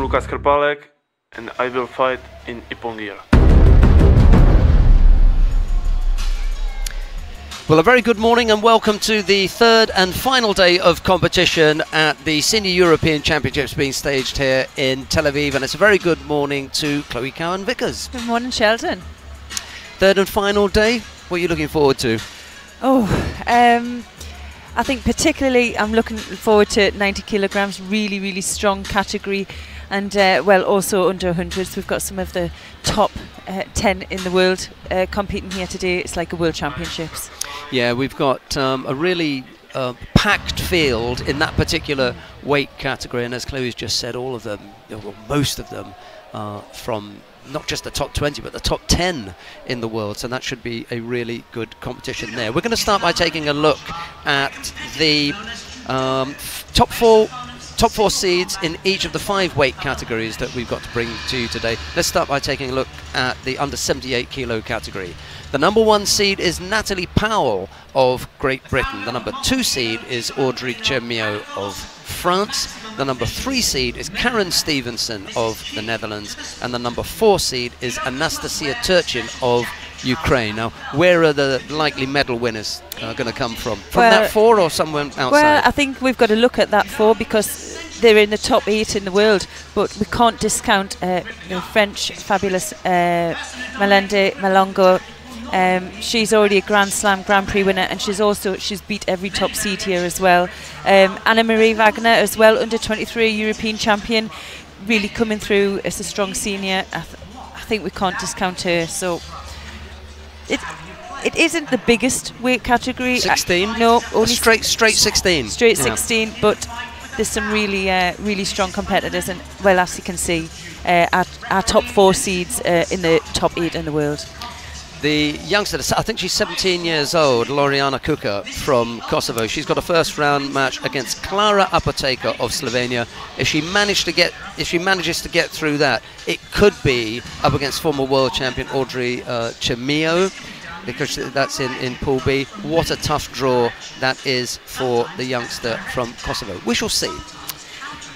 Lukas Krpalek, and I will fight in Ippon gear. Well, a very good morning and welcome to the third and final day of competition at the Senior European Championships being staged here in Tel Aviv, and it's a very good morning to Chloe Cowan-Vickers. Good morning, Sheldon. Third and final day, what are you looking forward to? I think particularly I'm looking forward to 90 kilograms, really strong category, and well, also under 100s. We've got some of the top 10 in the world competing here today. It's like a World Championships. Yeah, we've got a really packed field in that particular weight category, and as Chloe's just said, all of them, well, most of them are from not just the top 20 but the top 10 in the world, so that should be a really good competition there. We're going to start by taking a look at the top four seeds in each of the 5 weight categories that we've got to bring to you today. Let's start by taking a look at the under 78 kilo category. The number 1 seed is Natalie Powell of Great Britain. The number 2 seed is Audrey Chermiot of France. The number 3 seed is Karen Stevenson of the Netherlands. And the number 4 seed is Anastasia Turchin of Ukraine. Now, where are the likely medal winners going to come from? From that 4 or somewhere outside? Well, I think we've got to look at that 4 because they're in the top 8 in the world, but we can't discount the French fabulous Melende Malongo. She's already a Grand Slam Grand Prix winner, and she's beat every top seed here as well. Anna-Marie Wagner as well, under 23 European champion, really coming through as a strong senior. I think we can't discount her. So it isn't the biggest weight category. 16? No, only straight 16. Straight 16, but there's some really strong competitors, and well, as you can see, our top 4 seeds in the top 8 in the world. The youngster, I think she's 17 years old, Loriana Kuka from Kosovo. She's got a first round match against Klara Apoteka of Slovenia. If she manages to get through that, it could be up against former world champion Audrey Chermiot, because that's in Pool B. What a tough draw that is for the youngster from Kosovo. We shall see.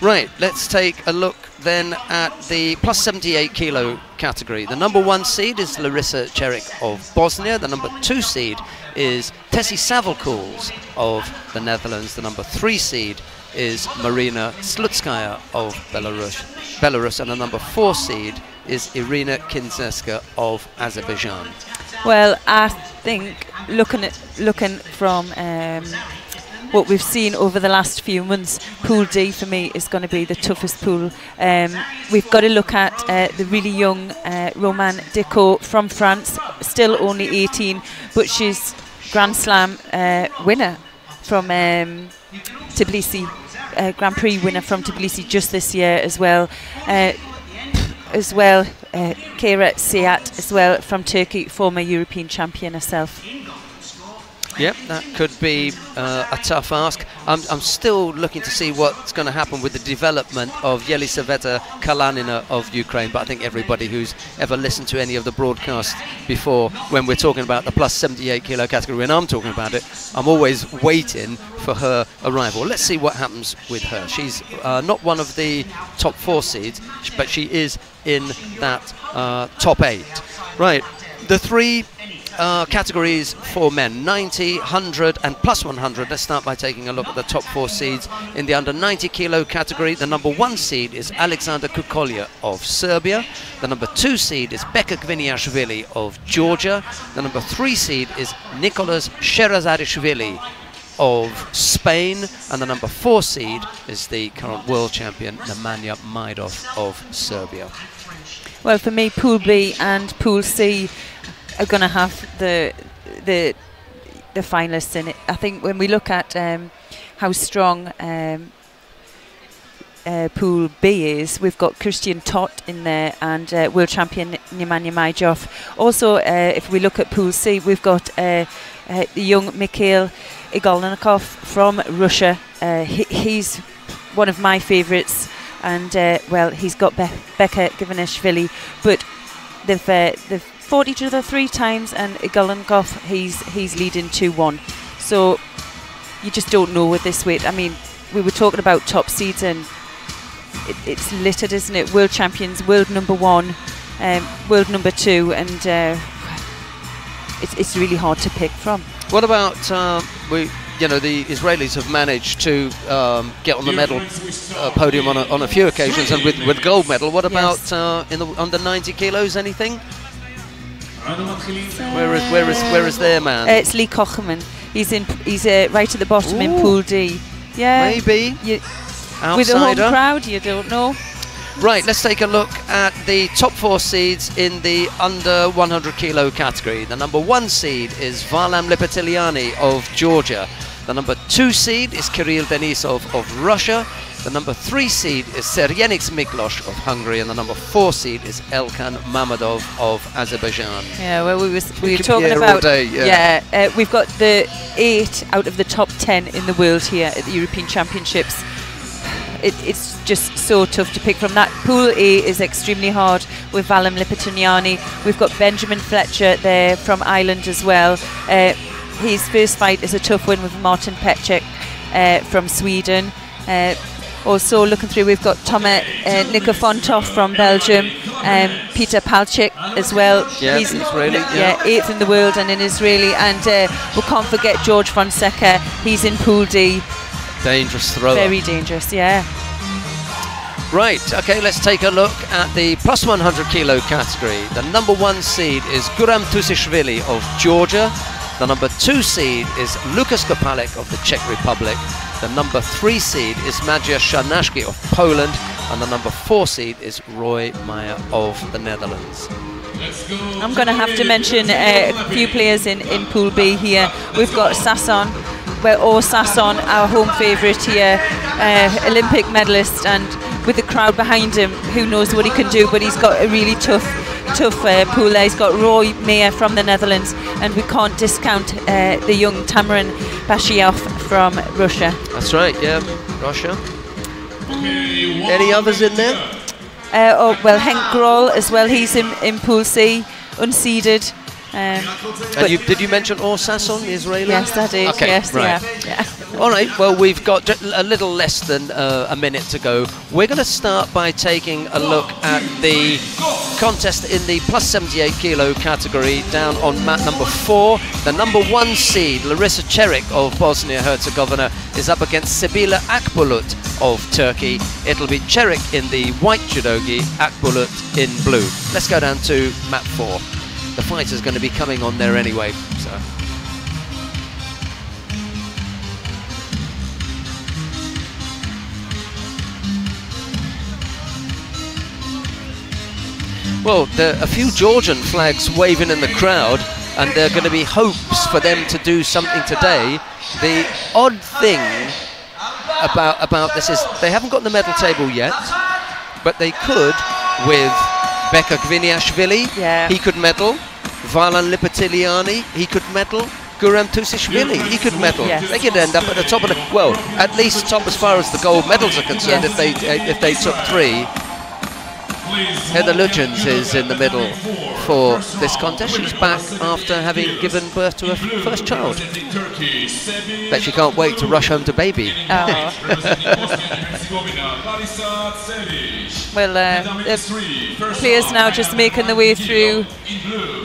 Right, let's take a look then at the plus 78 kilo category. The number 1 seed is Larissa Cherik of Bosnia. The number 2 seed is Tessie Savelkools of the Netherlands. The number 3 seed is Marina Slutskaya of Belarus. And the number 4 seed is Irina Kinzeska of Azerbaijan. Well, I think looking from what we've seen over the last few months, Pool D for me is going to be the toughest pool. We've got to look at the really young Romane Decaux from France, still only 18, but she's Grand Slam winner from Tbilisi, Grand Prix winner from Tbilisi just this year as well. Kira Siat as well from Turkey, former European champion herself. Yep, that could be a tough ask. I'm still looking to see what's going to happen with the development of Yelisaveta Kalanina of Ukraine, but I think everybody who's ever listened to any of the broadcasts before, when we're talking about the plus 78 kilo category, when I'm talking about it, I'm always waiting for her arrival. Let's see what happens with her. She's not one of the top 4 seeds, but she is in that top 8. Right, the 3 categories for men, 90, 100 and plus 100. Let's start by taking a look at the top 4 seeds. In the under 90 kilo category, the number 1 seed is Alexander Kukolya of Serbia. The number 2 seed is Beka Gviniashvili of Georgia. The number 3 seed is Nicolas Sherazadishvili of Spain, and the number 4 seed is the current world champion Nemanja Majdov of Serbia. Well, for me, Pool B and Pool C are going to have the finalists in it. I think when we look at how strong Pool B is, we've got Christian Tot in there and world champion Nemanja Majdov. Also, if we look at Pool C, we've got the young Mikhail Igolnikov from Russia. He's one of my favourites, and well, he's got Beka Gviniashvili, but they've fought each other 3 times, and Igolnikov, he's leading 2-1. So you just don't know with this weight. I mean, we were talking about top seeds, and it's littered, isn't it? World champions, world number 1, world number 2, and it's really hard to pick from. What about the Israelis have managed to get on the medal podium on a few occasions, and with gold medal. What about in the under 90 kilos? Anything? Where is their man? It's Lee Kocherman. He's right at the bottom in Pool D. Yeah, maybe outsider. With a home crowd, you don't know. Right, let's take a look at the top 4 seeds in the under 100 kilo category. The number 1 seed is Varlam Lipetiliani of Georgia. The number 2 seed is Kirill Denisov of Russia. The number 3 seed is Seryenix Miklos of Hungary, and the number 4 seed is Elkan Mammadov of Azerbaijan. Yeah, well, we were talking about. All day, we've got the 8 out of the top 10 in the world here at the European Championships. It's just so tough to pick from. That Pool A is extremely hard with Varlam Lipetiliani. We've got Benjamin Fletcher there from Ireland as well. His first fight is a tough win with Martin Petchek from Sweden. Also looking through, we've got Toma Nikofontov from Belgium, Peter Palchik as well. Yeah, he's Israeli. Yeah, 8th in the world and an Israeli. And we can't forget George Fonseca. He's in Pool D. Dangerous thrower. Very dangerous, yeah. Right, okay, let's take a look at the plus 100 kilo category. The number 1 seed is Guram Tusishvili of Georgia. The number 2 seed is Lukas Kopalek of the Czech Republic. The number 3 seed is Maciej Szarnaszki of Poland. And the number 4 seed is Roy Meyer of the Netherlands. I'm going to have to mention a few players in Pool B here. We've got Sasson. Sasson, our home favourite here, Olympic medalist, and with the crowd behind him, who knows what he can do, but he's got a really tough pool there. He's got Roy Meyer from the Netherlands, and we can't discount the young Tamarin Bashiev from Russia. That's right, yeah, Russia. Any others in there? Henk Grohl as well, he's in Pool C, unseeded. And did you mention Sasson, the Israeli? Yes, I did. Okay, yes, right. Yeah. All right, well, we've got a little less than a minute to go. We're going to start by taking a look at the contest in the plus 78 kilo category down on mat number 4. The number 1 seed, Larissa Çerik of Bosnia-Herzegovina, is up against Sibila Akbulut of Turkey. It'll be Çerik in the white judogi, Akbulut in blue. Let's go down to mat 4. The fighter's going to be coming on there anyway, so. Well, there are a few Georgian flags waving in the crowd, and there are going to be hopes for them to do something today. The odd thing about this is they haven't got the medal table yet, but they could with Beka Gviniashvili, he could medal. Varlam Lipetiliani, he could medal. Guram Tusishvili, he could medal. Yes. They could end up at the top of the, well, at least top as far as the gold medals are concerned. Yes. If they took 3. Heather Lutyens is in the middle for this contest. She's back after having given birth to her first child. Bet she can't wait to rush home to baby. Oh. Well, the players now just making their way through.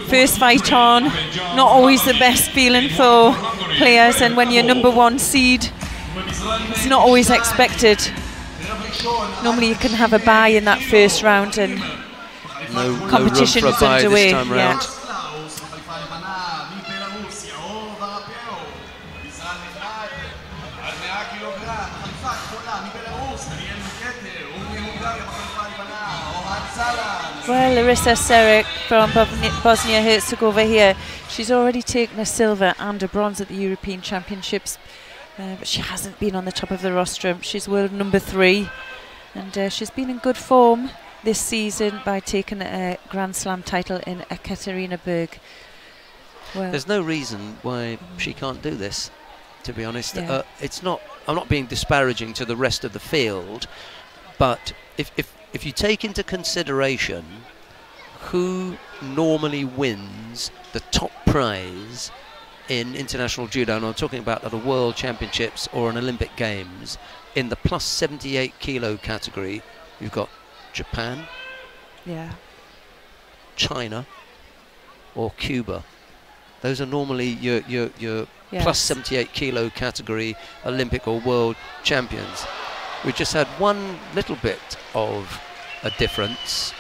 First fight on, not always the best feeling for players, and when you're number 1 seed, it's not always expected. Normally you can have a bye in that first round, and competition is underway. This time round. Well, Larissa Čerik from Bosnia-Herzegovina here, she's already taken a silver and a bronze at the European Championships, but she hasn't been on the top of the rostrum. She's world number 3, and she's been in good form this season by taking a Grand Slam title in Ekaterinburg. Well, there's no reason why she can't do this, to be honest. Yeah. I'm not being disparaging to the rest of the field, but if you take into consideration who normally wins the top prize in international judo, and I'm talking about at a World Championships or an Olympic Games, in the plus 78 kilo category, you've got Japan, Yeah. China, or Cuba. Those are normally your Yes. plus 78 kilo category Olympic or world champions. We just had one little bit of a difference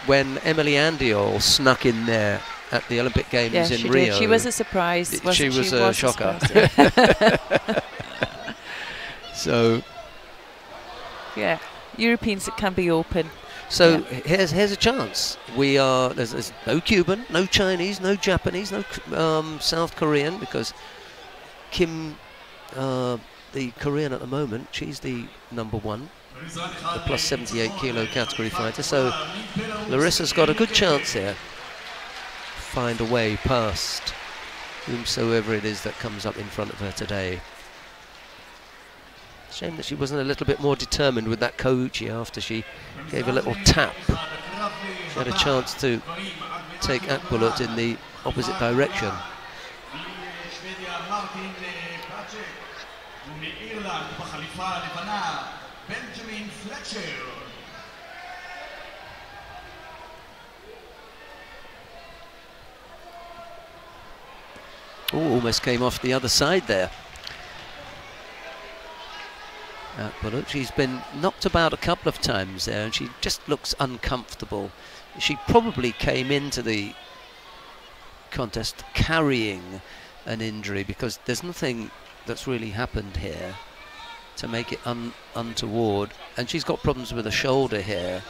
when Emily Andiol snuck in there at the Olympic Games Yeah, in she Rio. did. She was a surprise. She wasn't was a shocker. surprise, yeah. So Yeah, Europeans that can be open. So here's a chance. There's no Cuban, no Chinese, no Japanese, no South Korean, because Kim, the Korean at the moment, she's the #1, the plus 78 kilo category fighter. So Larissa's got a good chance here. Find a way past whomsoever it is that comes up in front of her today. Shame that she wasn't a little bit more determined with that Kouchi after she gave a little tap. She had a chance to take Akbulut in the opposite direction. Oh, almost came off the other side there. She's been knocked about a couple of times there, and she just looks uncomfortable. She probably came into the contest carrying an injury, because there's nothing that's really happened here to make it untoward, and she's got problems with her shoulder here.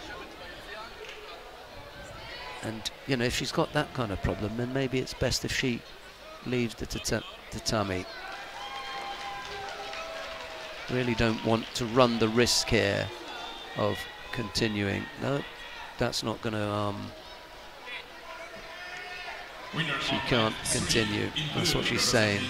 And you know, if she's got that kind of problem, then maybe it's best if she leaves the tatami. Really don't want to run the risk here of continuing. No, that's not going to. She can't continue. That's what she's saying.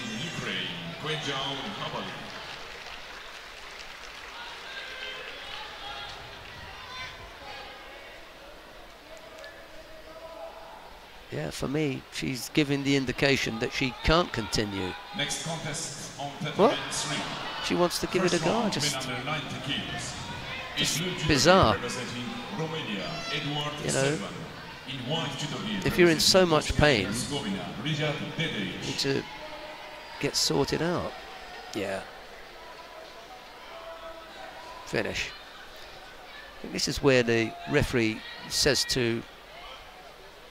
Yeah, for me, she's giving the indication that she can't continue. Next contest on what? She wants to give it a go. Just bizarre. You know, if you're in so much pain, you need to get sorted out. Yeah. Finish. I think this is where the referee says to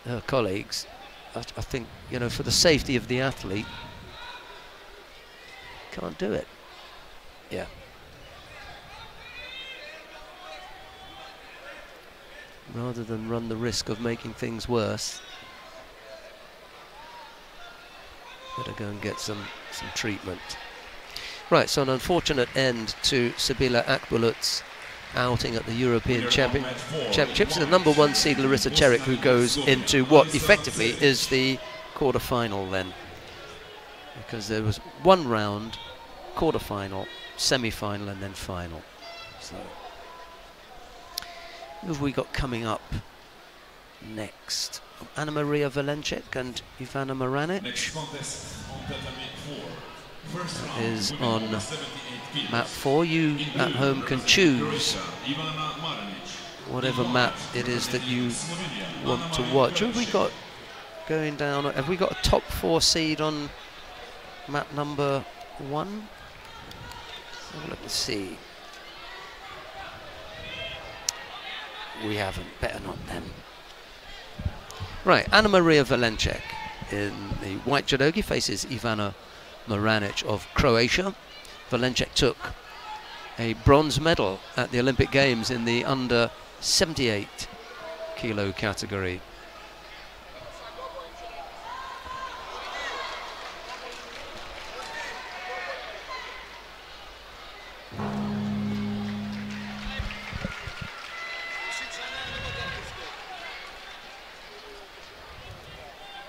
her colleagues, I think, you know, for the safety of the athlete, can't do it. Yeah. Rather than run the risk of making things worse, better go and get some treatment. Right, so an unfortunate end to Sabila Akbulut's outing at the European Championships. The #1 seed Larissa Cherik, who goes into what effectively is the quarter-final then, because there was one round, quarter-final, semi-final, and then final. So who have we got coming up next? Anna Maria Valencic and Ivana Maranic. That is on map 4. You at home can choose whatever map it is that you want to watch. Who have we got going down? Have we got a top 4 seed on map #1? Let's see. We haven't. Better not then. Right, Anna Maria Valencic in the white judogi faces Ivana Maranic of Croatia. Valencic took a bronze medal at the Olympic Games in the under 78 kilo category.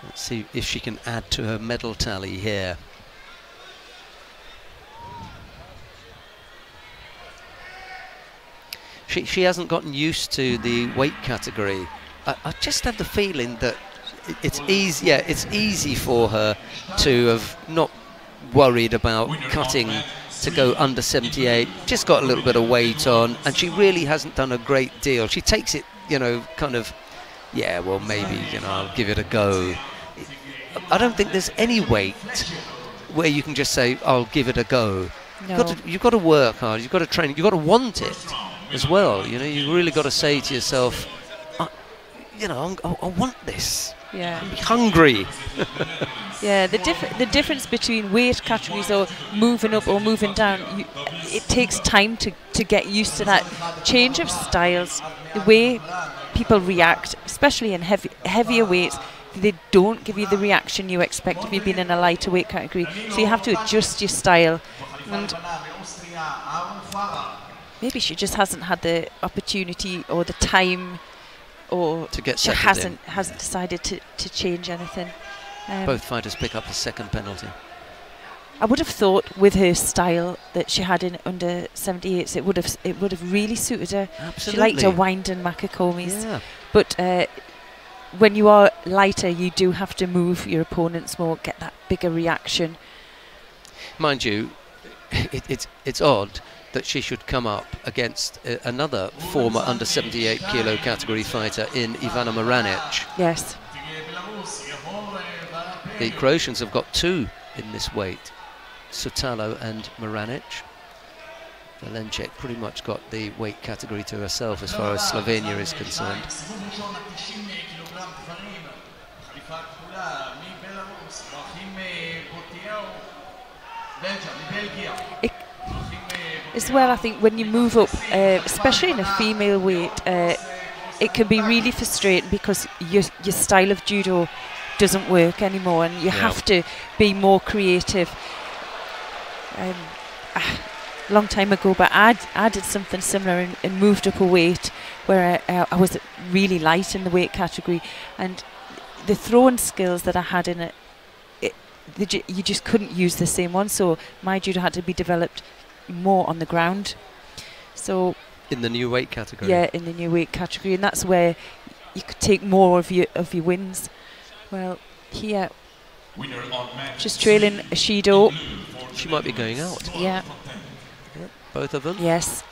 Let's see if she can add to her medal tally here. She hasn't gotten used to the weight category. I just have the feeling that it's easy. Yeah, it's easy for her to have not worried about cutting to go under 78, just got a little bit of weight on, and she really hasn't done a great deal. She takes it, you know, kind of, yeah, well, maybe, you know, I'll give it a go. I don't think there's any weight where you can just say, I'll give it a go. No. You've got to work hard, you've got to train, you've got to want it as well. You know, you really got to say to yourself, you know, I want this. Yeah. I'm hungry. Yeah, the difference between weight categories or moving up or moving down, it takes time to get used to that change of styles, the way people react, especially in heavier weights. They don't give you the reaction you expect if you've been in a lighter weight category, so you have to adjust your style. And maybe she just hasn't had the opportunity or the time, or to get she hasn't decided to change anything. Both fighters pick up a second penalty. I would have thought with her style that she had in under 78s, it would have really suited her. Absolutely. She liked her winding Makakomis. Yeah. But when you are lighter, you do have to move your opponents more, get that bigger reaction. Mind you, it's odd that she should come up against another former under 78 kilo category fighter in Ivana Maranic. Yes. The Croatians have got two in this weight, Sutalo and Maranic. Valenček pretty much got the weight category to herself as far as Slovenia is concerned. As well, I think when you move up, especially in a female weight, it can be really frustrating because your style of judo doesn't work anymore, and you have to be more creative. A long time ago, but I did something similar and moved up a weight where I was really light in the weight category, and the throwing skills that I had in it, you just couldn't use the same one, so my judo had to be developed more on the ground. So in the new weight category. Yeah, in the new weight category, and that's where you could take more of your wins. Well, here, just trailing a Judo. She might be going out. Yeah. Both of them. Yes.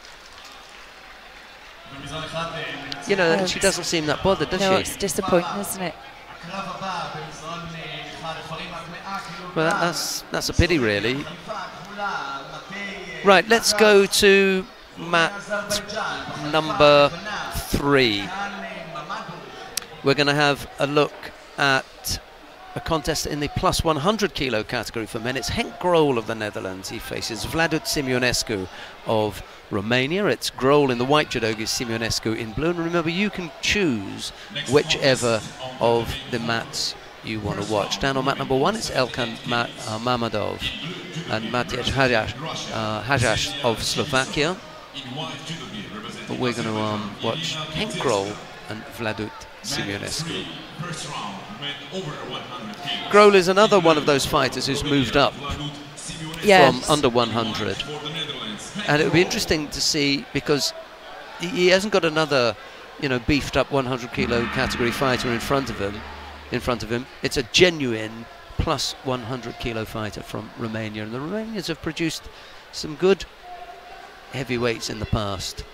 You know, she doesn't seem that bothered, does she? No, it's disappointing, isn't it? Well, that's a pity, really. Right, let's go to mat number 3. We're going to have a look at a contest in the plus 100 kilo category for men. It's Henk Grol of the Netherlands. He faces Vladut Simionescu of Romania. It's Grol in the white judogi, Simionescu in blue. And remember, you can choose whichever of the mats you want to watch. Down on mat number 1, it's Elkan Mamadov and Matej Hajaš of Slovakia. But we're going to watch Henk Grol and Vladut Simionescu. Grol is another one of those fighters who's moved up from under 100, and it would be interesting to see, because he hasn't got another, you know, beefed up 100 kilo category fighter in front of him. It's a genuine plus 100 kilo fighter from Romania, and the Romanians have produced some good heavyweights in the past.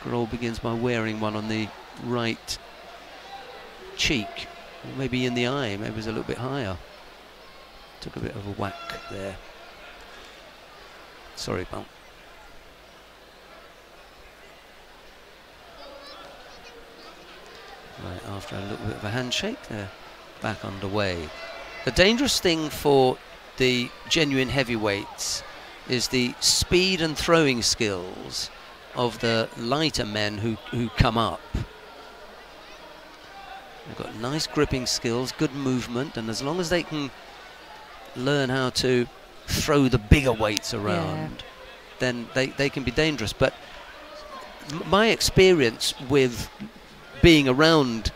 Grol begins by wearing one on the right cheek, or maybe in the eye, maybe it was a little bit higher. Took a bit of a whack there. Sorry, pal. Right, after a little bit of a handshake, they're back underway. The dangerous thing for the genuine heavyweights is the speed and throwing skills of the lighter men who come up. They've got nice gripping skills, good movement, and as long as they can learn how to throw the bigger weights around, then they can be dangerous. But my experience with being around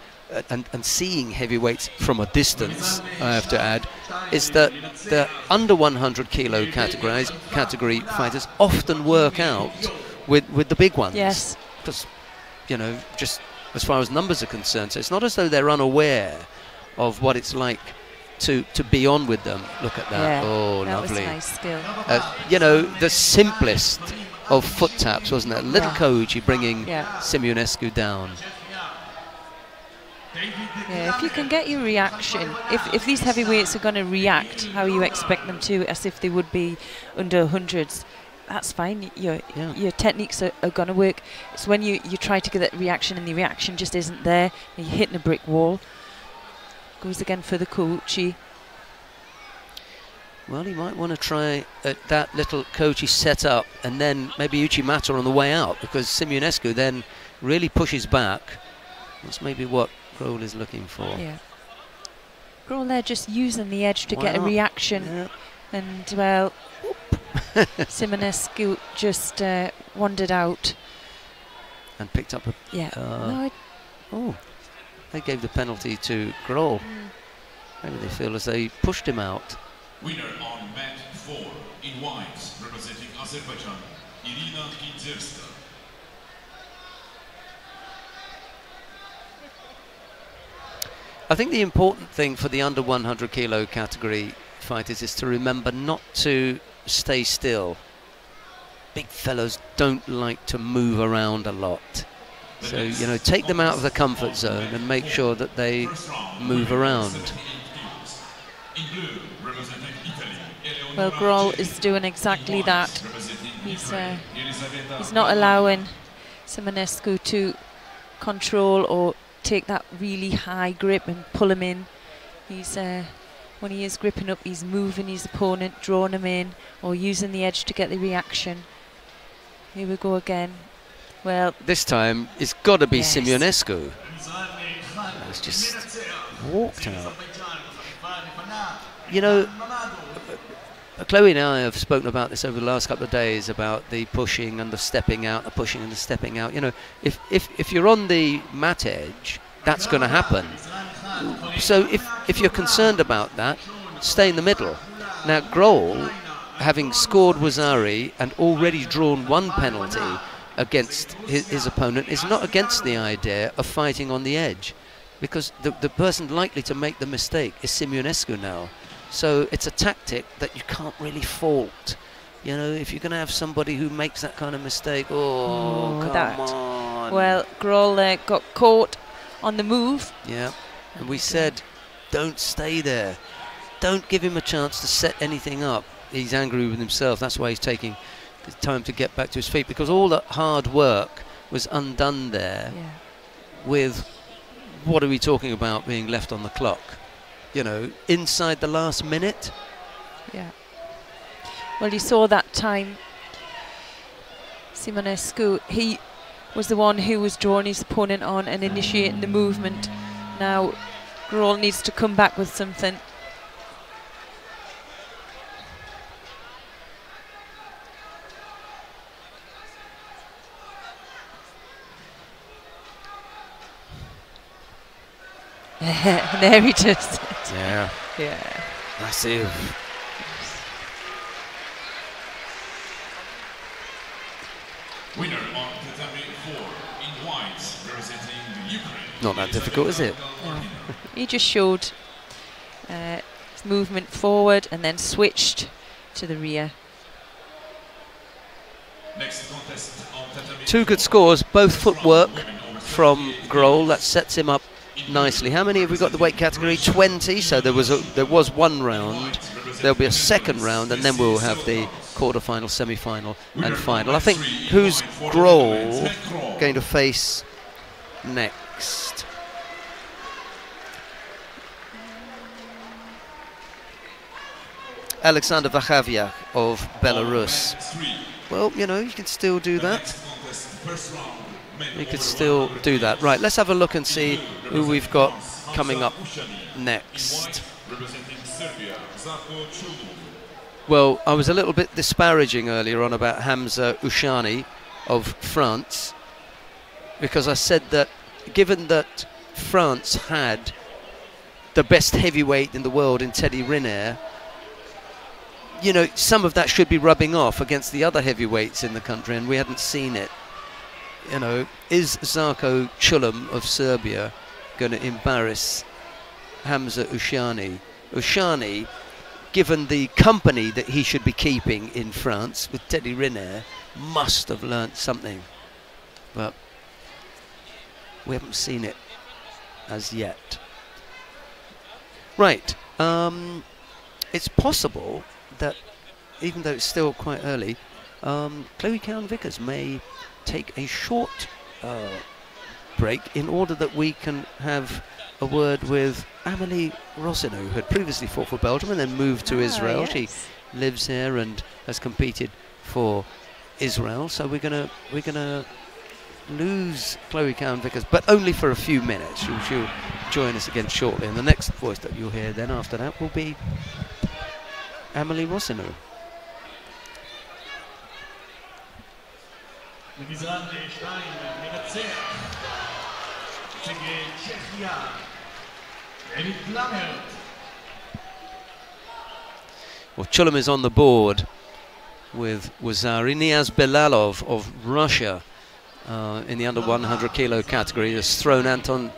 and seeing heavyweights from a distance, I have to add, is that the under 100 kilo category fighters often work out with the big ones. Yes. Because, you know, just as far as numbers are concerned, so it's not as though they're unaware of what it's like to be on with them. Look at that. Yeah, Oh, that lovely. was nice skill. You know, the simplest of foot taps, wasn't it? Little Yeah. Koji bringing Yeah. Simeonescu down. Yeah, if you can get your reaction, if these heavyweights are going to react how you expect them to, as if they would be under hundreds, that's fine. Your techniques are going to work. It's when you try to get that reaction and the reaction just isn't there, and you're hitting a brick wall. Goes again for the Kochi. Well, he might want to try that little Kochi set up, and then maybe Uchimata on the way out, because Simeonescu then really pushes back. That's maybe what Grohl is looking for. Yeah. Grohl there just using the edge to Why get a not? reaction. Yeah. And, well, Simeonescu just wandered out. And picked up a... Yeah. Oh, they gave the penalty to Grohl. Maybe they feel as they pushed him out. Winner on mat 4 in white, representing Azerbaijan, Irina Kindzerska. I think the important thing for the under 100 kilo category fighters is to remember not to stay still. Big fellows don't like to move around a lot. So, you know, take them out of the comfort zone and make sure that they move around. Well, Grohl is doing exactly that. He's not allowing Simeonescu to control or take that really high grip and pull him in. He's when he is gripping up, he's moving his opponent, drawing him in, or using the edge to get the reaction. Here we go again. Well, this time it's got to be yes. Simeonescu. It's just walked out. You know, Chloe and I have spoken about this over the last couple of days, about the pushing and the stepping out, the pushing and the stepping out. You know, if you're on the mat edge, that's going to happen. So if you're concerned about that, stay in the middle. Now, Grohl, having scored Wazari and already drawn one penalty against his opponent, is not against the idea of fighting on the edge, because the person likely to make the mistake is Simeonescu now. So it's a tactic that you can't really fault. You know, if you're going to have somebody who makes that kind of mistake, come on. Well, Grohl got caught on the move. Yeah, and we said, don't stay there. Don't give him a chance to set anything up. He's angry with himself. That's why he's taking the time to get back to his feet, because all that hard work was undone there with, what are we talking about, being left on the clock? You know, inside the last minute. Yeah. Well, you saw that time Simeonescu, he was the one who was drawing his opponent on and initiating the movement. Now Grohl needs to come back with something. There he does it. Yeah. Yeah. Massive. Winner on tatami 4 in white, representing the Ukraine. Not that difficult, is it? No. He just showed his movement forward and then switched to the rear. Next contest on tatami 2 good scores, both footwork from Grohl. That sets him up nicely. How many have we got the weight category? 20. So there was one round. There'll be a second round, and then we'll have the quarter-final, semi-final, and final. I think, who's Grohl going to face next? Alexander Vachaviak of Belarus. Well, you know, you can still do that. We could still do that. Right, let's have a look and see who we've got coming up next. Well, I was a little bit disparaging earlier on about Hamza Ushani of France, because I said that given that France had the best heavyweight in the world in Teddy Riner, you know, some of that should be rubbing off against the other heavyweights in the country, and we hadn't seen it. You know, is Zarko Chulum of Serbia going to embarrass Hamza Ushani Ushani, given the company that he should be keeping in France with Teddy Riner, must have learnt something. But we haven't seen it as yet. Right. It's possible that, even though it's still quite early, Chloe Cowan-Vickers may take a short break in order that we can have a word with Amélie Rossineau, who had previously fought for Belgium and then moved to Israel. Yes. She lives here and has competed for Israel. So we're gonna lose Chloe Cowan-Vickers, but only for a few minutes. She'll join us again shortly, and the next voice that you'll hear then after that will be Amélie Rossineau. Well, Chulam is on the board with Wazari. Niaz Belalov of Russia in the under 100 kilo category has thrown Anton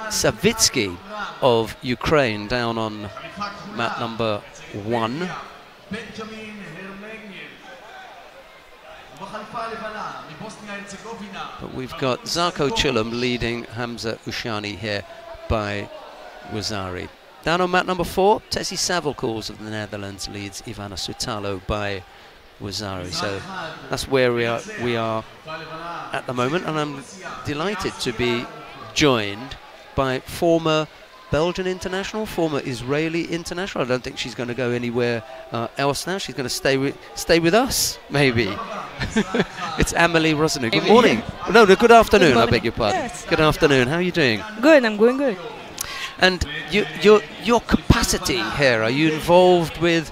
Savitsky of Ukraine down on mat number 1. But we've got Zarko Chulam leading Hamza Ushani here by Wazari. Down on mat number 4, Tessie Savelkoels of the Netherlands leads Ivana Sutalo by Wazari. So that's where we are at the moment, and I'm delighted to be joined by former Belgian international, former Israeli international. I don't think she's going to go anywhere else now. She's going to stay with us, maybe. It's Amélie Rossineau. Good morning. No, good afternoon. I beg your pardon. Yes. Good afternoon. How are you doing? Good, I'm going good. And your capacity here, are you involved with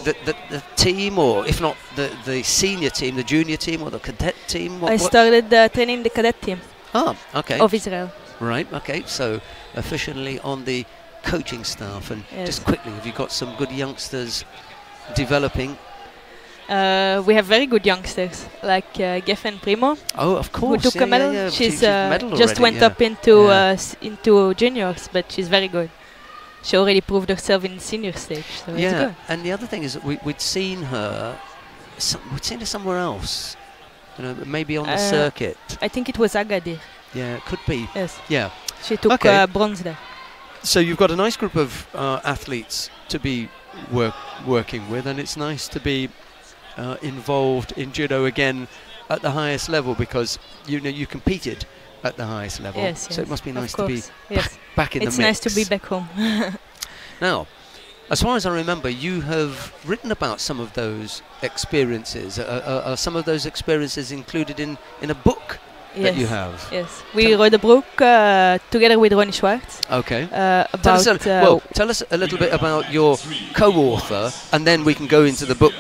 the team, or if not the senior team, the junior team, or the cadet team? I started training the cadet team Okay. of Israel. Right, okay, so officially on the coaching staff. And Yes. just quickly, have you got some good youngsters developing? We have very good youngsters, like Geffen Primo, Oh, of who course. took a medal. Yeah. She's medaled just already, went yeah. up into Yeah. into juniors, but she's very good. She already proved herself in the senior stage, so it's Yeah, good. and the other thing is that we'd seen her somewhere else, maybe on the circuit. I think it was Agadir. Yeah, it could be. Yes, Yeah. she took Okay. bronze there. So you've got a nice group of athletes to be working with, and it's nice to be involved in judo again at the highest level, because you competed at the highest level. Yes, so it yes, must be of nice to be course, yes. back in It's the mix. nice to be back home. Now, as far as I remember, you have written about some of those experiences. Are some of those experiences included in a book that you have? Yes, we wrote a book together with Ronnie Schwartz Okay. about. Tell us a little bit about your co-author, and then we can go into the book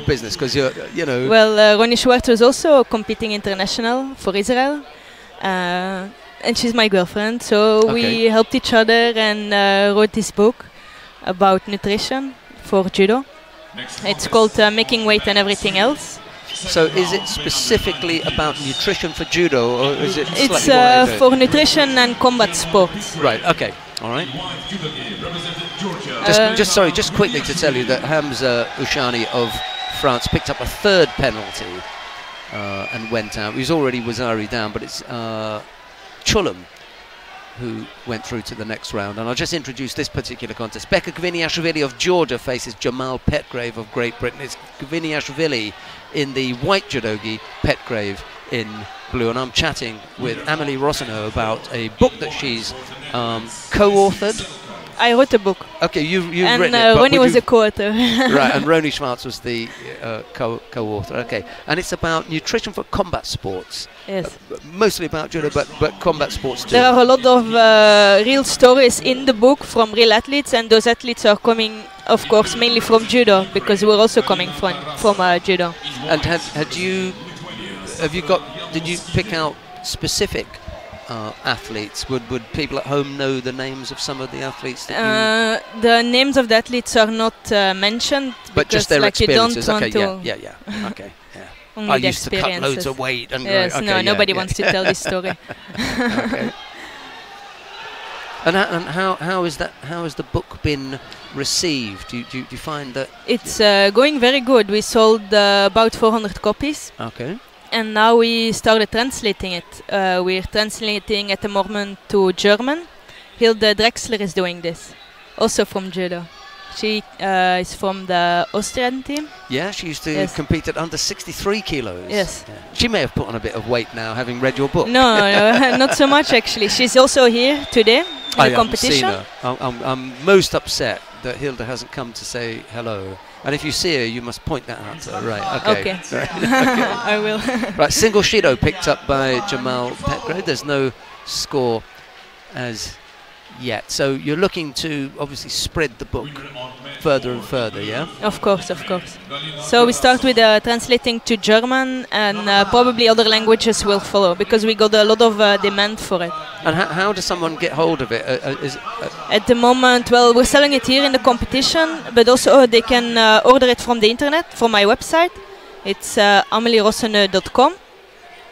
business, because Well, Ronnie Schwartz was also competing international for Israel, and she's my girlfriend. So we helped each other and wrote this book about nutrition for judo. It's called Making Weight and Everything Else. So is it specifically about nutrition for judo, or is it It's slightly more into it? for nutrition and combat sports. Right, okay, all right. Just quickly to tell you that Hamza Ushani of France picked up a third penalty and went out. He was already Wazari down, but it's Chulam who went through to the next round. And I'll just introduce this particular contest. Becca Gviniashvili of Georgia faces Jamal Petgrave of Great Britain. It's Gviniashvili in the white judogi, Petgrave in blue. And I'm chatting with Amélie Rossineau about a book that she's co-authored. I wrote a book. Okay, you've And written it. Ronnie was a co-author. Right, and Ronnie Schwartz was the co-author. Okay, and it's about nutrition for combat sports. Yes. Mostly about judo, but combat sports too. There are a lot of real stories in the book from real athletes, and those athletes are coming, of course, mainly from judo, because we're also coming from judo. And did you pick out specific athletes? Would people at home know the names of some of the athletes that The names of the athletes are not mentioned, but just because their like you don't experiences? want Okay, to yeah. Okay, yeah. only I the used to cut loads experiences. of weight and Yes, okay, no, yeah, nobody yeah. wants to tell this story. Okay. And how is that? How has the book been received? Do you find that It's going very good. We sold about 400 copies. Okay. And now we started translating it. We're translating at the moment to German. Hilde Drexler is doing this, also from Judo. She is from the Austrian team. Yeah, she used to compete at under 63 kilos. Yes. Yeah. She may have put on a bit of weight now, having read your book. No, not so much actually. She's also here today in the competition. Seen her. I'm most upset that Hilde hasn't come to say hello. And if you see her, you must point that out to her. Right, okay. Right. Okay. I will. Right, single Shido picked up by Jamal Petgrave. There's no score as yet. So you're looking to obviously spread the book further and further, yeah? Of course, of course. So we start with translating to German, and probably other languages will follow, because we got a lot of demand for it. And how does someone get hold of it? At the moment, well, we're selling it here in the competition, but also they can order it from the internet, from my website. It's amelierosseneux.com.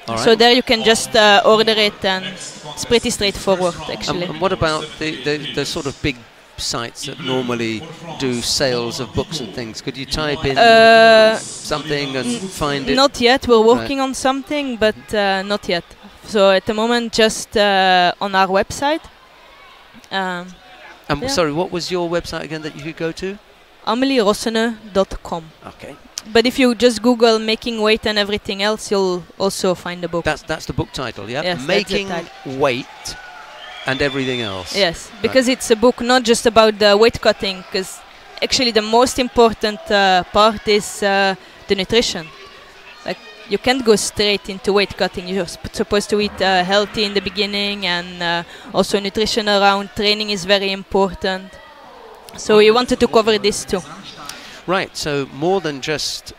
Right. So there you can just order it, and it's pretty straightforward, actually. And what about the sort of big sites that normally do sales of books and things? Could you type in something and find it? Not yet. We're working on something, but not yet. So at the moment, just on our website. Sorry, what was your website again that you could go to? amelierosseneux.com. Okay. But if you just Google making weight and everything else, you'll also find the book. That's the book title, yeah? Yes, Making weight and everything else. Yes, because it's a book not just about the weight cutting, because actually the most important part is the nutrition. Like, you can't go straight into weight cutting. You're supposed to eat healthy in the beginning, and also nutrition around training is very important. So we wanted to cover this too. Right, so more than just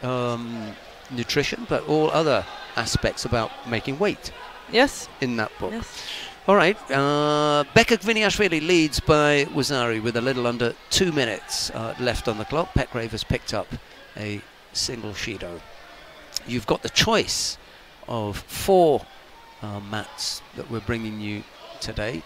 nutrition, but all other aspects about making weight. Yes. In that book. Yes. All right, Beka Kviniashvili leads by Wazari with a little under 2 minutes left on the clock. Petgrave has picked up a single Shido. You've got the choice of 4 mats that we're bringing you today.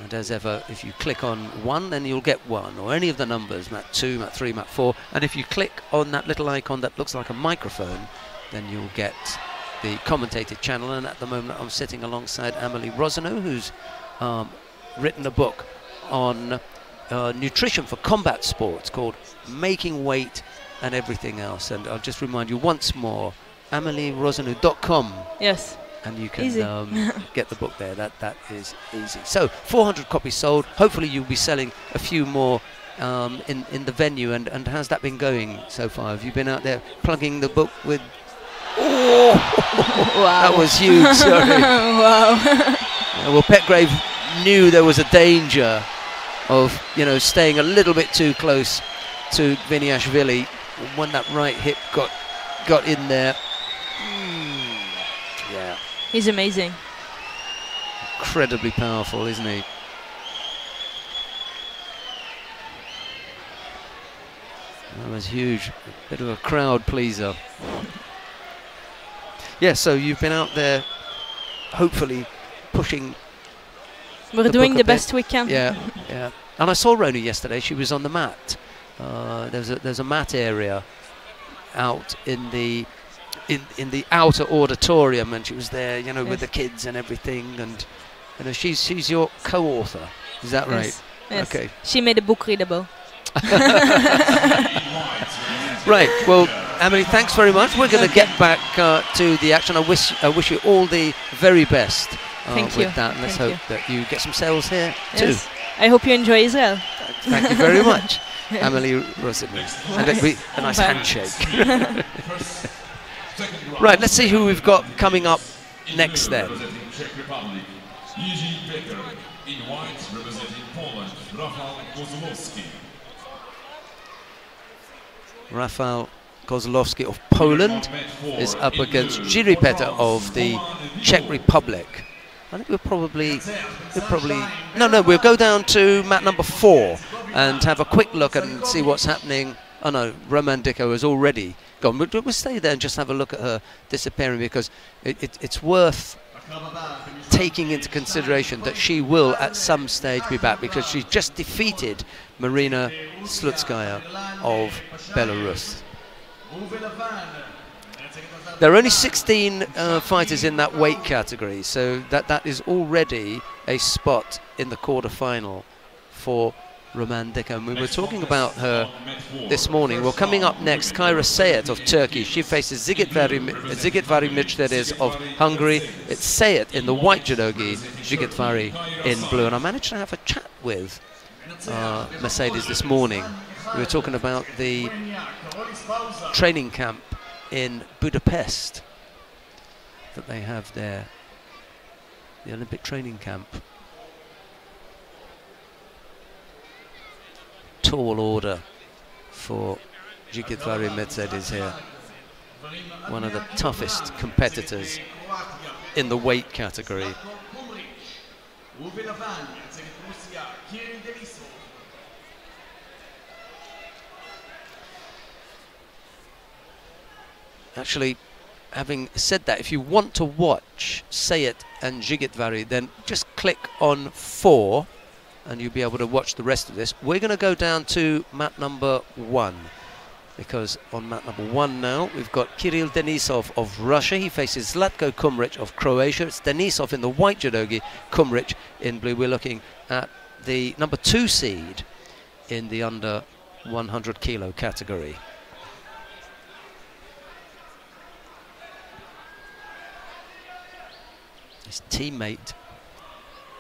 And as ever, if you click on 1, then you'll get 1, or any of the numbers, mat 2, mat 3, mat 4. And if you click on that little icon that looks like a microphone, then you'll get the commentated channel. And at the moment, I'm sitting alongside Amelie Rosenau, who's written a book on nutrition for combat sports called Making Weight and Everything Else. And I'll just remind you once more, amelierosseneux.com. Yes. And you can get the book there. That is easy. So 400 copies sold. Hopefully you'll be selling a few more in the venue. And how's that been going so far? Have you been out there plugging the book with... Oh! Wow. That was huge, sorry. Wow. Well, Petgrave knew there was a danger of, staying a little bit too close to Kviniashvili. When that right hip got in there. Yeah. He's amazing. Incredibly powerful, isn't he? That was huge. Bit of a crowd pleaser. Yeah, so you've been out there, hopefully pushing. We're doing the best we can. Yeah, yeah. And I saw Roni yesterday. She was on the mat. There's a mat area out in the outer auditorium, and she was there, with the kids and everything. And she's your co-author. Is that right? Yes. Okay. She made the book readable. Right. Well, Amelie, thanks very much. We're going to get back to the action. I wish you all the very best with that. And let's hope that you get some sales here too. I hope you enjoy Israel. Thank you very much, Amelie Rosenau. And it'll be a nice handshake. Right. Let's see who we've got coming up next then. In white, representing Poland, Rafał Kozłowski of Poland is up against Jiří Petr of the Czech Republic. I think we'll go down to mat number 4 and have a quick look and see what's happening. Oh no, Roman Dicko has already gone. We'll stay there and just have a look at her disappearing, because it's worth taking into consideration that she will at some stage be back, because she's just defeated Marina Slutskaya of Belarus. There are only 16 fighters in that weight category, so that is already a spot in the quarter-final for Roman Dika. And we were talking about her this morning. Well, coming up next, Kyra Sayet of Turkey. She faces Zigitvari Michteres of Hungary. It's Sayet in the white judogi, Zigitvari in blue. And I managed to have a chat with Mercedes this morning. We were talking about the training camp in Budapest that they have there, the Olympic training camp. Tall order for Zigitvari Mercedes here, one of the toughest competitors in the weight category. Actually, having said that, if you want to watch Sayet and Zigitvari, then just click on 4 and you'll be able to watch the rest of this. We're going to go down to mat number 1, because on mat number 1 now we've got Kirill Denisov of Russia. He faces Zlatko Kumric of Croatia. It's Denisov in the white judogi, Kumric in blue. We're looking at the number 2 seed in the under 100 kilo category. His teammate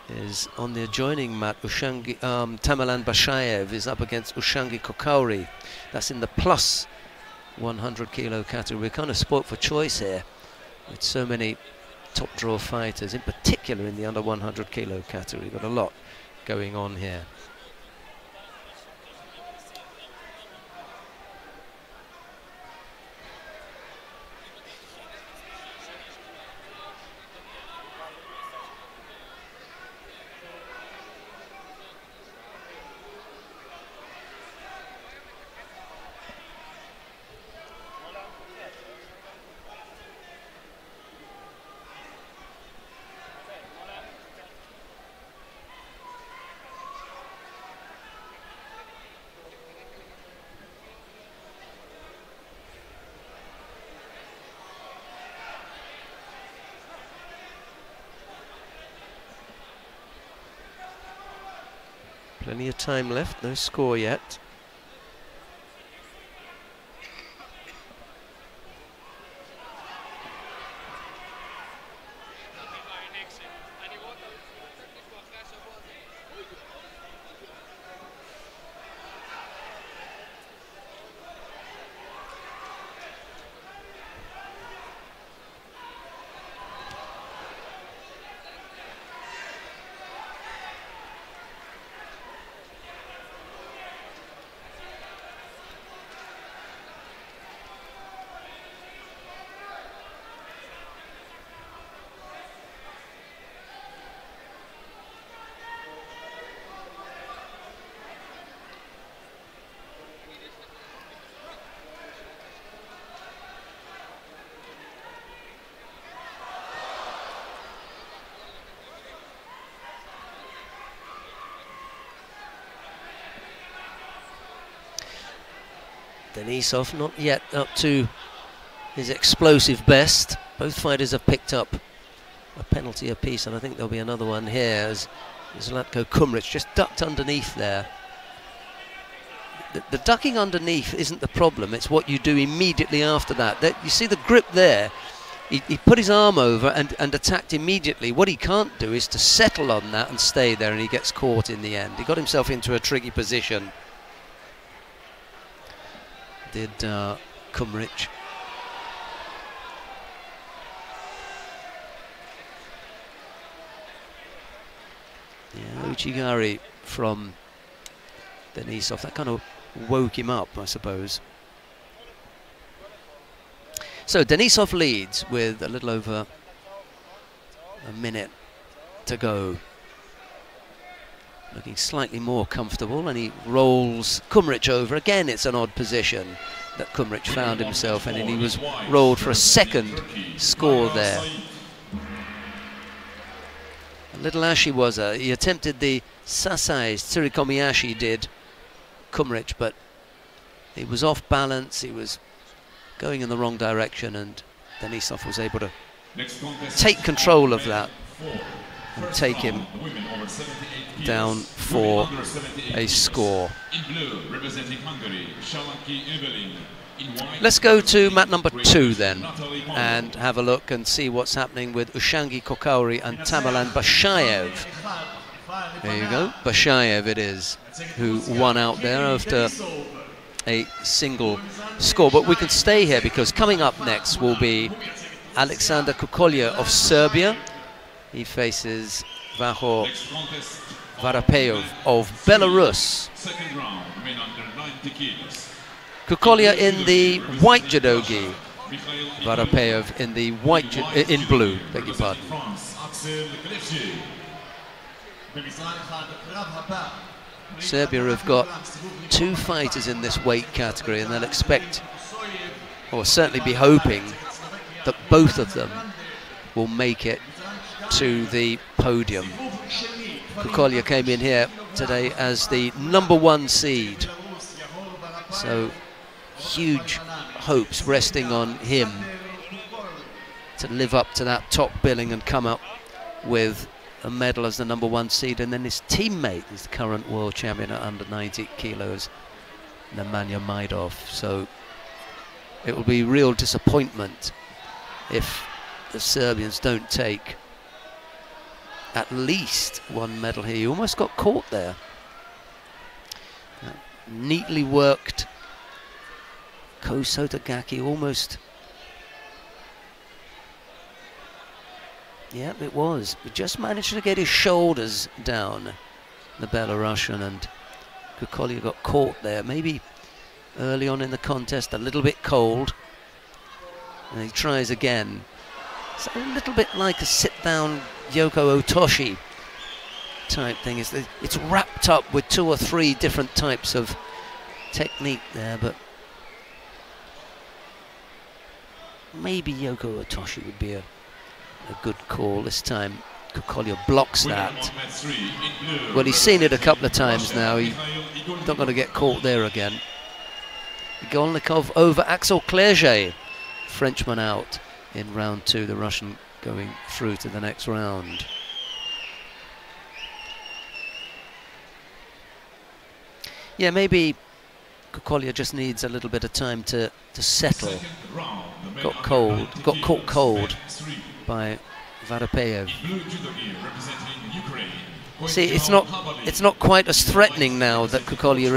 is on the adjoining mat. Tamerlan Bashayev is up against Ushangi Kokauri. That's in the plus 100 kilo category. We're kind of spoilt for choice here with so many top draw fighters, in particular in the under 100 kilo category. Got a lot going on here. Plenty of time left, no score yet. Denisov not yet up to his explosive best. Both fighters have picked up a penalty apiece, and I think there'll be another one here as Zlatko Kumric just ducked underneath there. The ducking underneath isn't the problem, it's what you do immediately after that. You see the grip there, he put his arm over and attacked immediately. What he can't do is to settle on that and stay there, and he gets caught in the end. He got himself into a tricky position. Did Kumric. Yeah, Uchigari from Denisov. That kind of woke him up, I suppose. So Denisov leads with a little over a minute to go. Looking slightly more comfortable, and he rolls Kumric over. Again, it's an odd position. that Kumric found himself in, and he was rolled for a second score there. A little ashy was he attempted the Sasai, Tsurikomiyashi did, Kumric, but he was off balance, he was going in the wrong direction, and Denisov was able to take control of that and take him down for a score. Let's go to mat number 2 then and have a look and see what's happening with Ushangi Kokauri and Tamerlan Bashayev. There you go, Bashayev it is, who won out there after a single score. But we can stay here because coming up next will be Alexander Kukolya of Serbia. He faces Vaho Varapev of Belarus. Kukolya in the white judogi, Varapev in the white in blue, beg your pardon. Serbia have got 2 fighters in this weight category, and they'll expect, or certainly be hoping, that both of them will make it to the podium. Kukolya came in here today as the #1 seed, so huge hopes resting on him to live up to that top billing and come up with a medal as the #1 seed. And then his teammate is the current world champion at under 90 kilos, Nemanja Majdov. So it will be real disappointment if the Serbians don't take at least 1 medal here. He almost got caught there. Neatly worked Ko Sotogaki, almost. Yeah, it was. He just managed to get his shoulders down, the Belarusian, and Kukolya got caught there. Maybe early on in the contest, a little bit cold. And he tries again. It's a little bit like a sit-down Yoko Otoshi type thing. It's wrapped up with 2 or 3 different types of technique there, but maybe Yoko Otoshi would be a good call this time. Kukolya blocks that. Well, he's seen it a couple of times now. He's not going to get caught there again. Golnikov over Axel Clerget. Frenchman out in round 2. The Russian going through to the next round. Yeah, maybe Kukolya just needs a little bit of time to settle. Got caught cold by Varapev. See, it's not quite as threatening now that Kukolya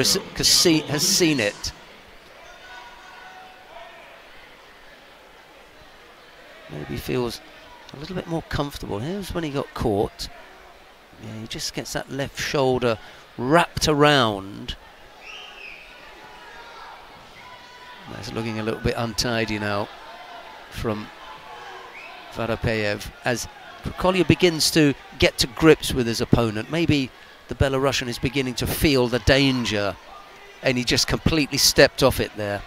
has seen it. Maybe feels a little bit more comfortable. Here's when he got caught. Yeah, he just gets that left shoulder wrapped around. That's looking a little bit untidy now from Varapev as Kukolya begins to get to grips with his opponent. Maybe the Belarusian is beginning to feel the danger and he just completely stepped off it there.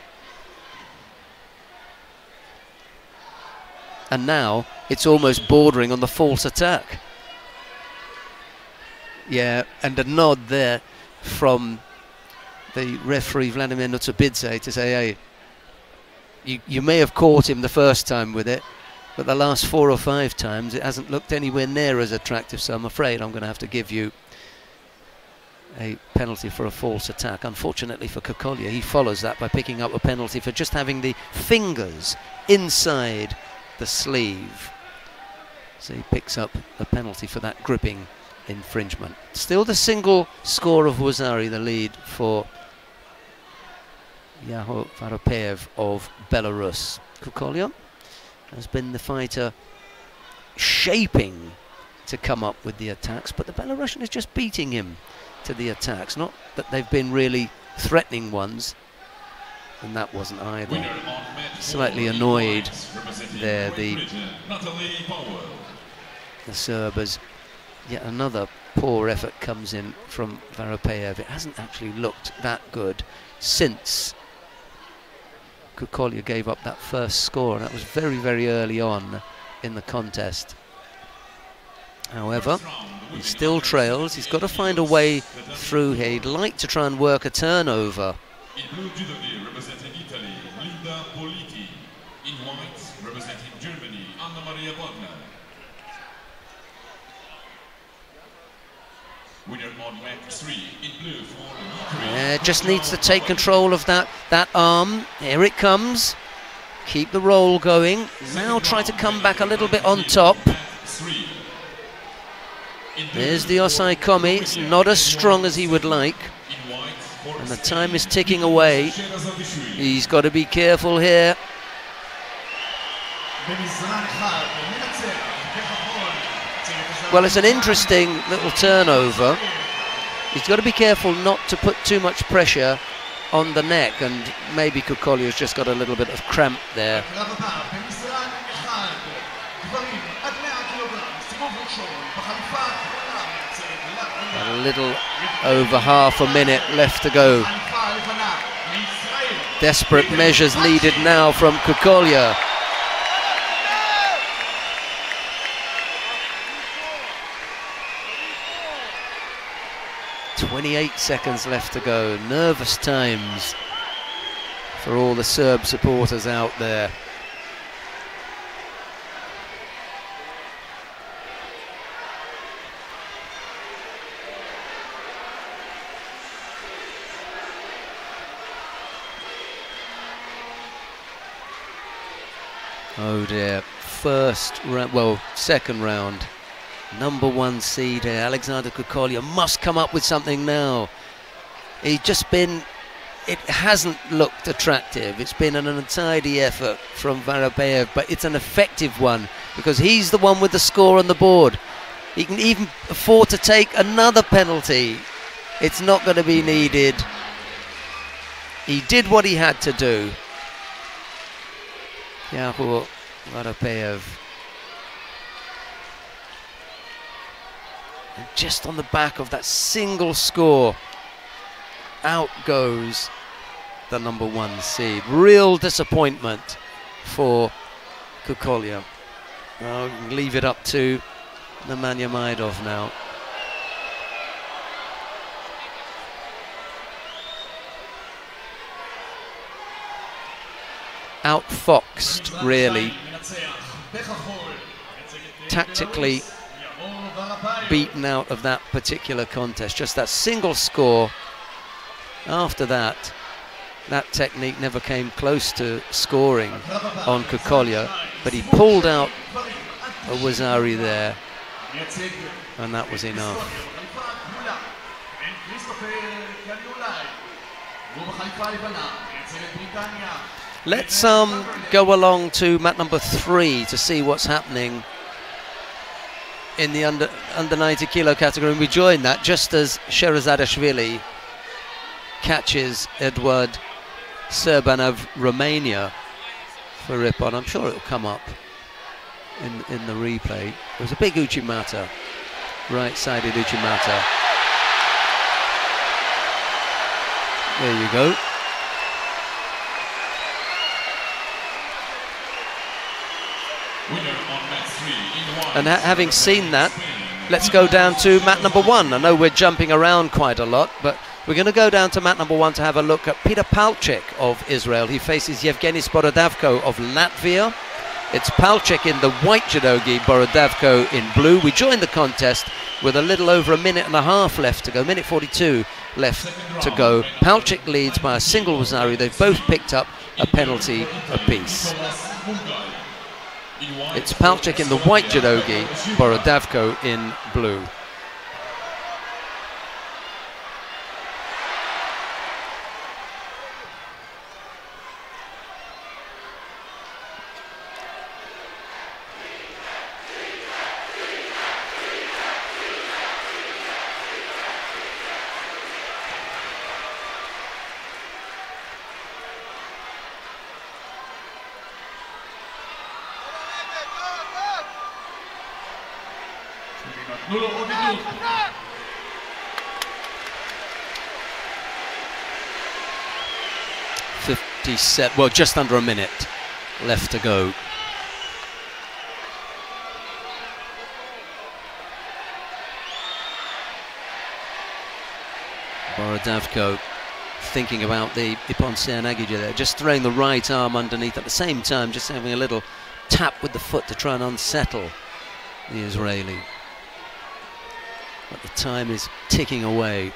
And now it's almost bordering on the false attack. Yeah, and a nod there from the referee Vladimir Nutsubidze to say, hey, you may have caught him the first time with it, but the last 4 or 5 times it hasn't looked anywhere near as attractive, so I'm afraid I'm going to have to give you a penalty for a false attack. Unfortunately for Kukolya, he follows that by picking up a penalty for just having the fingers inside the sleeve. So he picks up a penalty for that gripping infringement. Still the single score of Wazari, the lead for Yaho Varapev of Belarus. Kukolya has been the fighter shaping to come up with the attacks, but the Belarusian is just beating him to the attacks. Not that they've been really threatening ones, and that wasn't either. Slightly annoyed there, the Serbs. Yet another poor effort comes in from Varapev. It hasn't actually looked that good since Kukolia gave up that first score, and that was very, very early on in the contest. However, he still trails. He's got to find a way through here. He'd like to try and work a turnover. In blue judo representing Italy, Linda Politi. In white, representing Germany, Anna Maria Wagner. Winner on match 3 in blue for Ukraine. Yeah, just needs to take control of that arm. Here it comes. Keep the roll going. Now try to come back a little bit on top. There's the Osai Komi. It's not as strong as he would like. And the time is ticking away. He's got to be careful here. Well, it's an interesting little turnover. He's got to be careful not to put too much pressure on the neck, and maybe Kukolia's just got a little bit of cramp there. A little over half a minute left to go. Desperate measures needed now from Kukolia. "28 seconds left to go." Nervous times for all the Serb supporters out there. Oh dear, first round, well, second round. Number 1 seed here, Alexander Kukolia must come up with something now. He's just been, it hasn't looked attractive. It's been an untidy effort from Varapeyev, but it's an effective one because he's the one with the score on the board. He can even afford to take another penalty. It's not going to be needed. He did what he had to do. Yahoo Varapeyev. And just on the back of that single score, out goes the number 1 seed. Real disappointment for Kukolia. I'll leave it up to Nemanja Majdov now. Outfoxed, really. Tactically beaten out of that particular contest. Just that single score. After that, that technique never came close to scoring on Kukolia, but he pulled out a Wazari there, and that was enough. Let's go along to mat number 3 to see what's happening in the under 90 kilo category. And we join that just as Sherazadashvili catches Eduard Serban of Romania for Ripon. I'm sure it'll come up in the replay. It was a big Uchimata, right-sided Uchimata. There you go. And having seen that, let's go down to mat number 1. I know we're jumping around quite a lot, but we're going to go down to mat number 1 to have a look at Peter Palchik of Israel. He faces Yevgeny Borodavko of Latvia. It's Palchik in the white judogi, Borodavko in blue. We joined the contest with a little over a minute and a half left to go, minute 42 left to go. Palchik leads by a single Wazari. They've both picked up a penalty apiece. It's Palchik in the white judogi, Borodavko in blue. 57, well, just under a minute left to go. Borodavko thinking about the Ippon Seoinage there, just throwing the right arm underneath at the same time, just having a little tap with the foot to try and unsettle the Israeli. But the time is ticking away.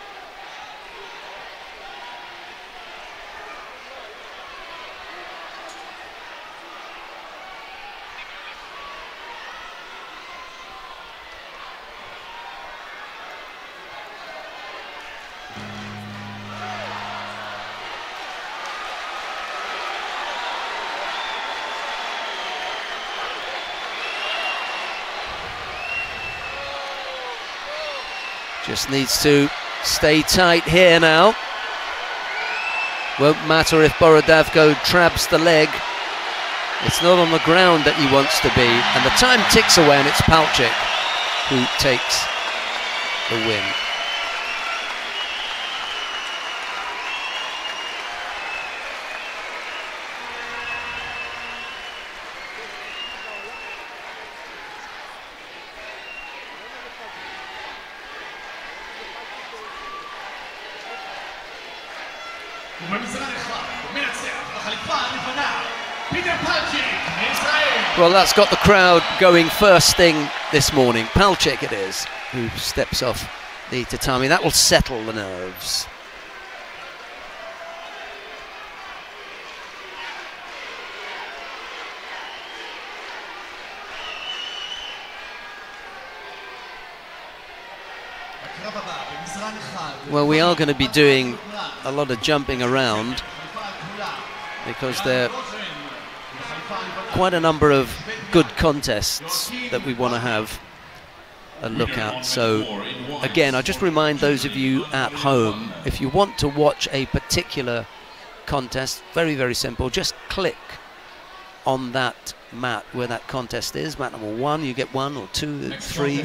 Just needs to stay tight here now. Won't matter if Borodavko traps the leg. It's not on the ground that he wants to be. And the time ticks away, and it's Palchik who takes the win. Well, that's got the crowd going first thing this morning. Palchik it is who steps off the tatami. That will settle the nerves. Well, we are going to be doing a lot of jumping around because there are quite a number of good contests that we want to have a look at. So again, I just remind those of you at home, if you want to watch a particular contest, very, very simple, just click on that mat where that contest is, mat number 1, you get 1 or 2 or 3.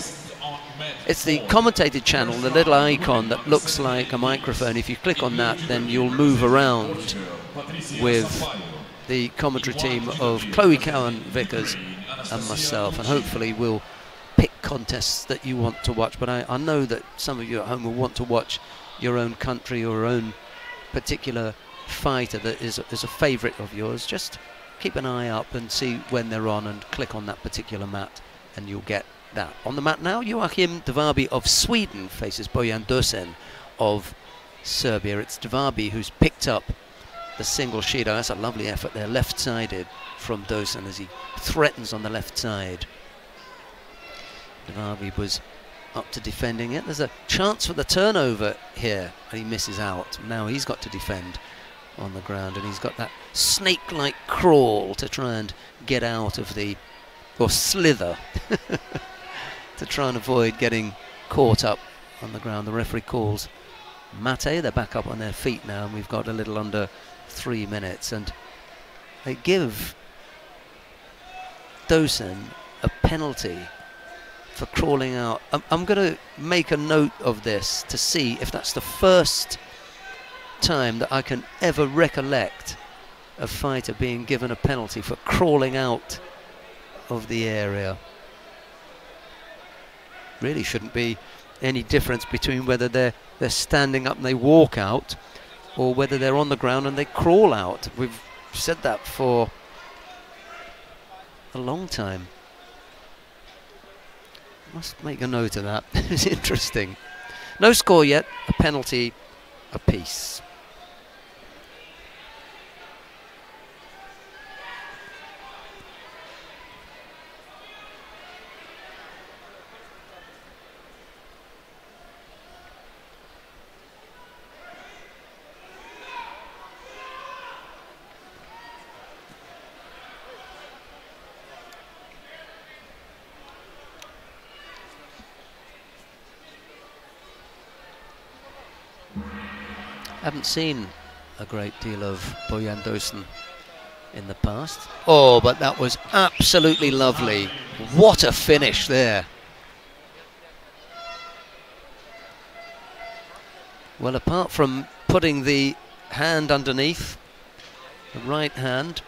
It's the commentated channel, the little icon that looks like a microphone. If you click on that, then you'll move around with the commentary team of Chloe Cowan-Vickers and myself, and hopefully we'll pick contests that you want to watch. But I know that some of you at home will want to watch your own country or your own particular fighter that is a favourite of yours. Just keep an eye up and see when they're on and click on that particular mat and you'll get that. On the mat now, Joachim Devabi of Sweden faces Bojan Dosen of Serbia. It's Devabi who's picked up the single Shido. That's a lovely effort there, left-sided from Dosen as he threatens on the left side. Devabi was up to defending it. There's a chance for the turnover here, and he misses out. Now he's got to defend on the ground, and he's got that snake-like crawl to try and get out of the, or slither, to try and avoid getting caught up on the ground. The referee calls mate. They're back up on their feet now, and we've got a little under 3 minutes, and they give Dosen a penalty for crawling out. I'm going to make a note of this to see if that's the first time that I can ever recollect a fighter being given a penalty for crawling out of the area. Really shouldn't be any difference between whether they're standing up and they walk out or whether they're on the ground and they crawl out. We've said that for a long time. Must make a note of that. It's interesting. No score yet, a penalty apiece. Haven't seen a great deal of Bojan Dosen in the past. Oh, but that was absolutely lovely. What a finish there. Well, apart from putting the hand underneath The right hand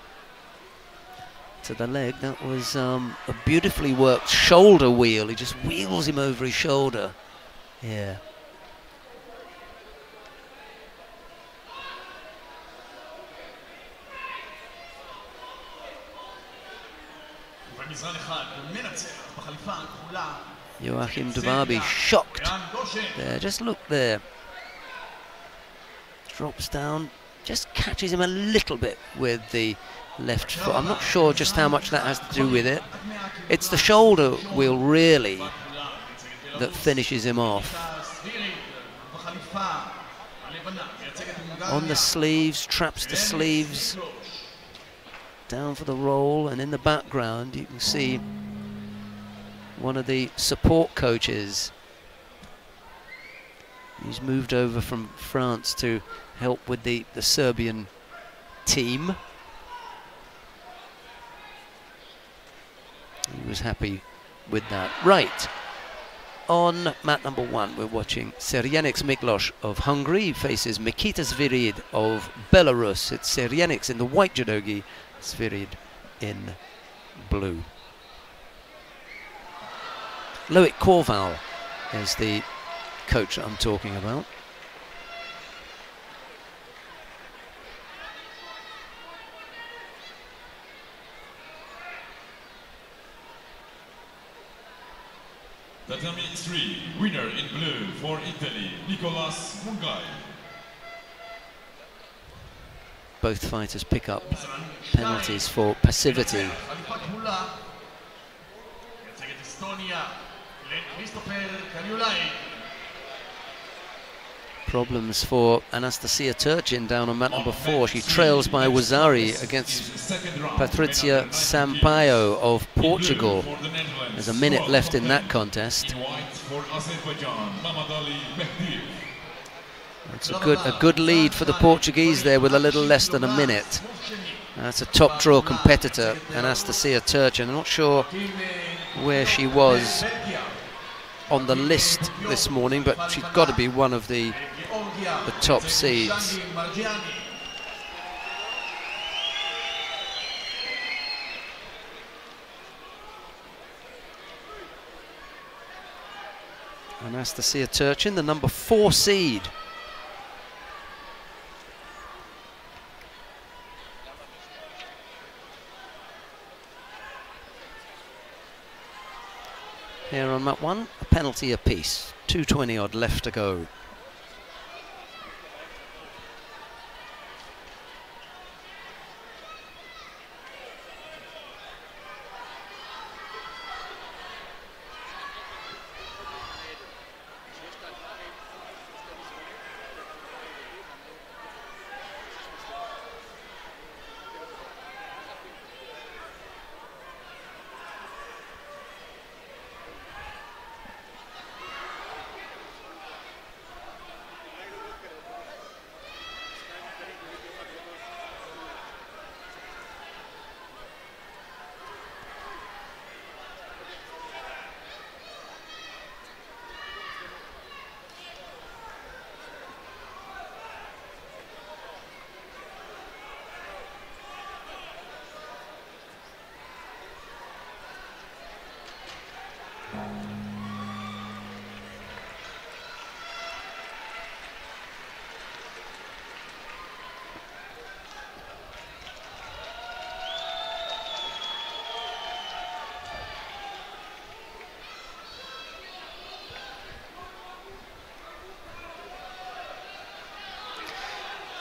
to the leg. That was a beautifully worked shoulder wheel. He just wheels him over his shoulder. Yeah. Joachim Dvabi shocked there. Just look there. Drops down, just catches him a little bit with the left foot. I'm not sure just how much that has to do with it. It's the shoulder wheel really that finishes him off. On the sleeves, traps the sleeves, down for the roll, and in the background you can see one of the support coaches. He's moved over from France to help with the Serbian team. He was happy with that. Right, on mat number 1 we're watching Serjaniks Miklos of Hungary. He faces Mikita Zvirid of Belarus. It's Serjaniks in the white judogi, Zvirid in blue. Loic Korval is the coach that I'm talking about. Tatami 3, winner in blue for Italy, Nicolas Mungai. Both fighters pick up penalties for passivity. Problems for Anastasia Turchin down on mat number 4. She trails by Wazari against Patricia Sampaio of Portugal. There's a minute left in that contest. It's a good lead for the Portuguese there with a little less than a minute. That's a top draw competitor, Anastasia Turchin. I'm not sure where she was on the list this morning, but she's got to be one of the top seeds. Anastasia Turchin, the number 4 seed. Here on mat 1, a penalty apiece. 2:20 odd left to go.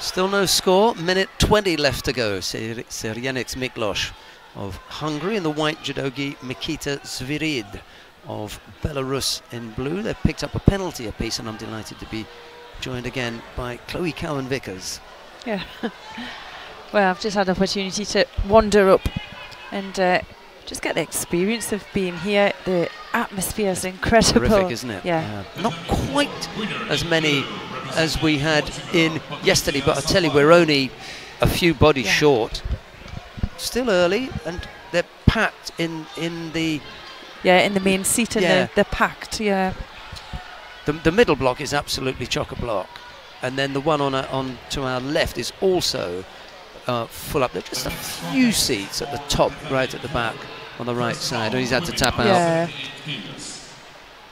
Still no score, minute 20 left to go. Serjaniks Miklos of Hungary in the white judogi, Mikita Zvirid of Belarus in blue. They've picked up a penalty apiece, and I'm delighted to be joined again by Chloe Cowan-Vickers. Yeah, well, I've just had the opportunity to wander up and just get the experience of being here. The atmosphere is incredible. Terrific, isn't it? Yeah. Not quite as many as we had in yesterday, but I tell you, we're only a few bodies short. Still early, and they're packed in the... Yeah, in the main seat, and they're packed, yeah. The middle block is absolutely chock-a-block, and then the one on to our left is also are full up. There are just a few seats at the top, right at the back, on the right side, and he's had to tap out. Yeah.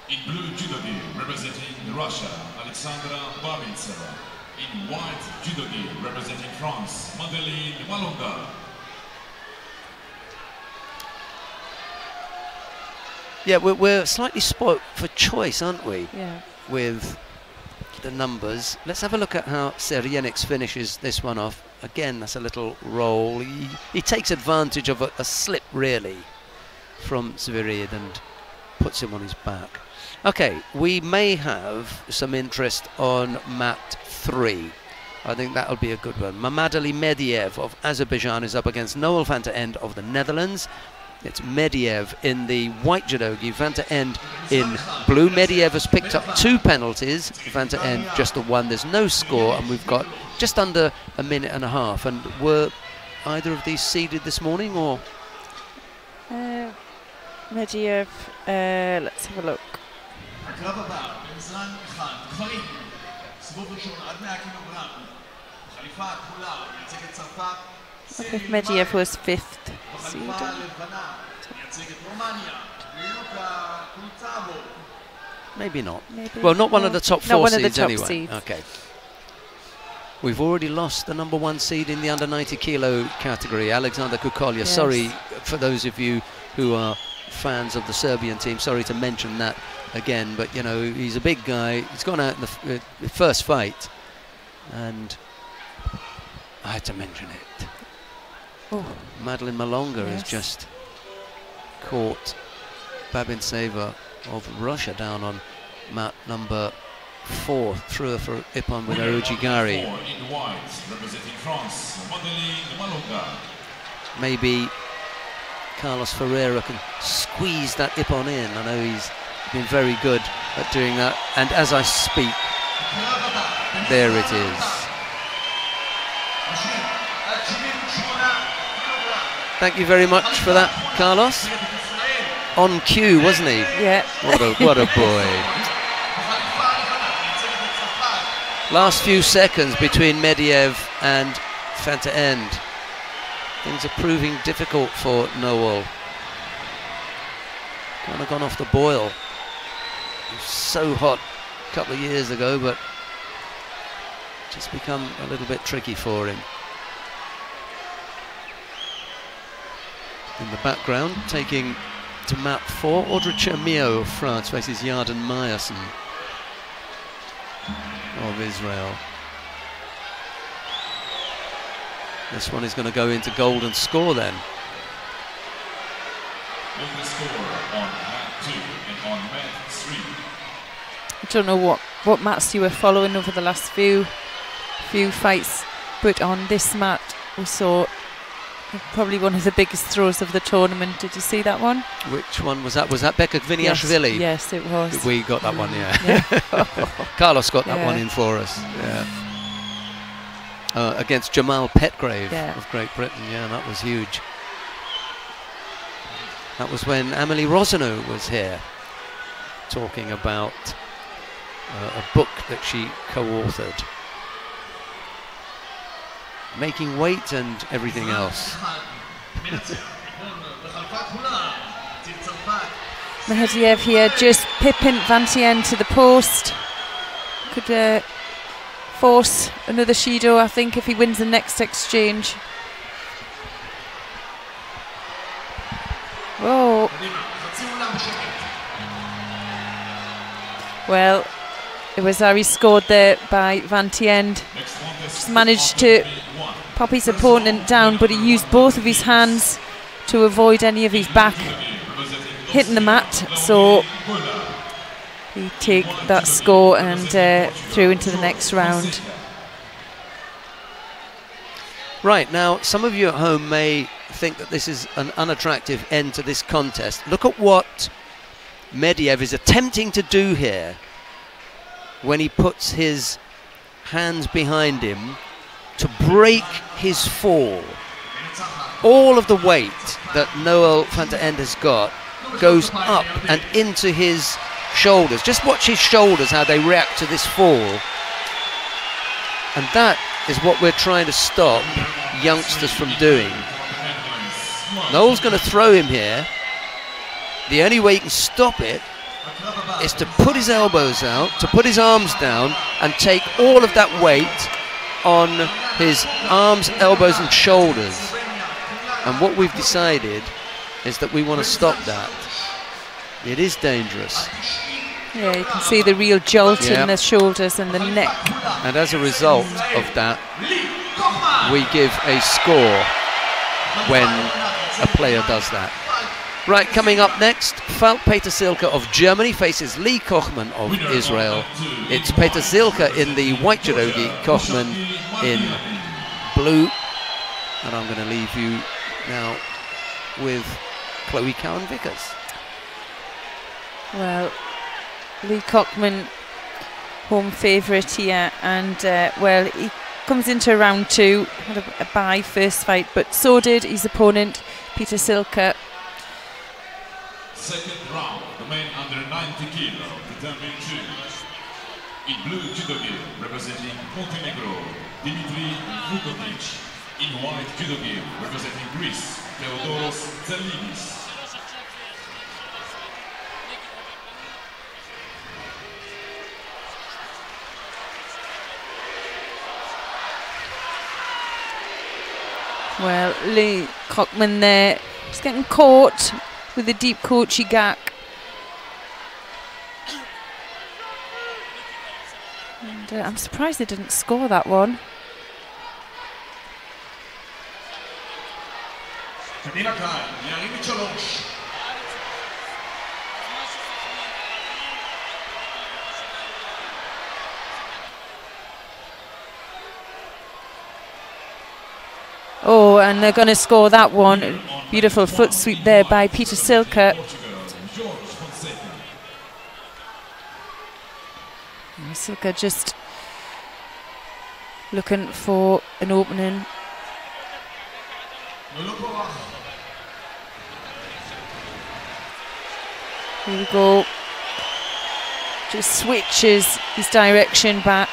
In blue judo gi, representing Russia, Alexandra Babintseva. In white judo gi, representing France, Madeleine Malonga. Yeah, we're slightly spoilt for choice, aren't we? Yeah. With the numbers. Let's have a look at how Serienik finishes this one off. Again, that's a little roll. He takes advantage of a slip, really, from Zvirid and puts him on his back. Okay, we may have some interest on mat 3. I think that'll be a good one. Mamadali Mediev of Azerbaijan is up against Noel van der End of the Netherlands. It's Mediev in the white judogi, van der End in blue. Mediev has picked up 2 penalties, van der End just the 1. There's no score, and we've got just under a minute and a half. And were either of these seeded this morning, or? Mediev, let's have a look. If Mediev was 5th seed. Maybe not. Maybe well, not one of the top 4 one of the seeds top anyway. seeds. Okay. We've already lost the number 1 seed in the under 90 kilo category, Alexander Kukolja. Yes. Sorry for those of you who are fans of the Serbian team. Sorry to mention that again, but you know, he's a big guy. He's gone out in the first fight, and I had to mention it. Oh. Madeleine Malonga Yes. has just caught Babintseva of Russia down on mat number 4, through her for Ippon with her Ujigari. In white, representing France, Madeleine Malonga. Maybe Carlos Ferreira can squeeze that Ippon in. I know he's been very good at doing that, and as I speak, there it is. Thank you very much for that, Carlos. On cue, wasn't he? Yeah. What a boy. Last few seconds between Mediev and van der End. Things are proving difficult for Noel. Kind of gone off the boil. He was so hot a couple of years ago, but just become a little bit tricky for him. In the background, taking to mat 4, Audrey Chermio of France faces Yarden Meyerson of Israel. This one is going to go into golden score then. Golden score on mat 2 and on mat 3. I don't know what mats you were following over the last few fights, but on this mat we saw probably one of the biggest throws of the tournament. Did you see that one? Which one was that? Was that Beka Gviniashvili? Yes, it was. We got that one, yeah. Yeah. Carlos got that Yeah. one in for us. Yeah. Against Jamal Petgrave of Great Britain. Yeah, that was huge. That was when Amelie Rosenau was here talking about a book that she co-authored, making weight and everything else. Mediev here just pipping van der End to the post. Could force another Shido, I think, if he wins the next exchange. Whoa. Well, it was Ari scored there by van der End. Just managed to pop his opponent down, but he used both of his hands to avoid any of his back hitting the mat, so he take that score and through into the next round. Right, now some of you at home may think that this is an unattractive end to this contest. Look at what Mediev is attempting to do here when he puts his hands behind him to break his fall. All of the weight that Noel van der End has got goes up and into his shoulders. Just watch his shoulders, how they react to this fall. And that is what we're trying to stop youngsters from doing. Noel's going to throw him here. The only way he can stop it is to put his elbows out, to put his arms down, and take all of that weight on his arms, elbows and shoulders. And what we've decided is that we want to stop that. It is dangerous. Yeah, you can see the real jolt in the shoulders and the neck. And as a result of that, we give a score when a player does that. Right, coming up next, Falk Peter Silke of Germany faces Lee Kochman of Israel. It's Peter Silke in the white judogi, Kochman in blue. And I'm going to leave you now with Chloe Cowan-Vickers. Well, Lee Kochman, home favourite here, and well, he comes into round 2, had a bye first fight, but so did his opponent, Peter Silke. Second round, the man under 90 kilo, determined to. In blue judogi, representing Montenegro, Dimitri Vukovic. In white judogi, representing Greece, Theodoros Tel-Aviv. Well, Lee Kochman there, just getting caught with a deep kochi gak. And I'm surprised they didn't score that one. Oh, and they're going to score that one. Beautiful foot sweep there by Peter Silke. Silke just looking for an opening. Here we go. Just switches his direction back.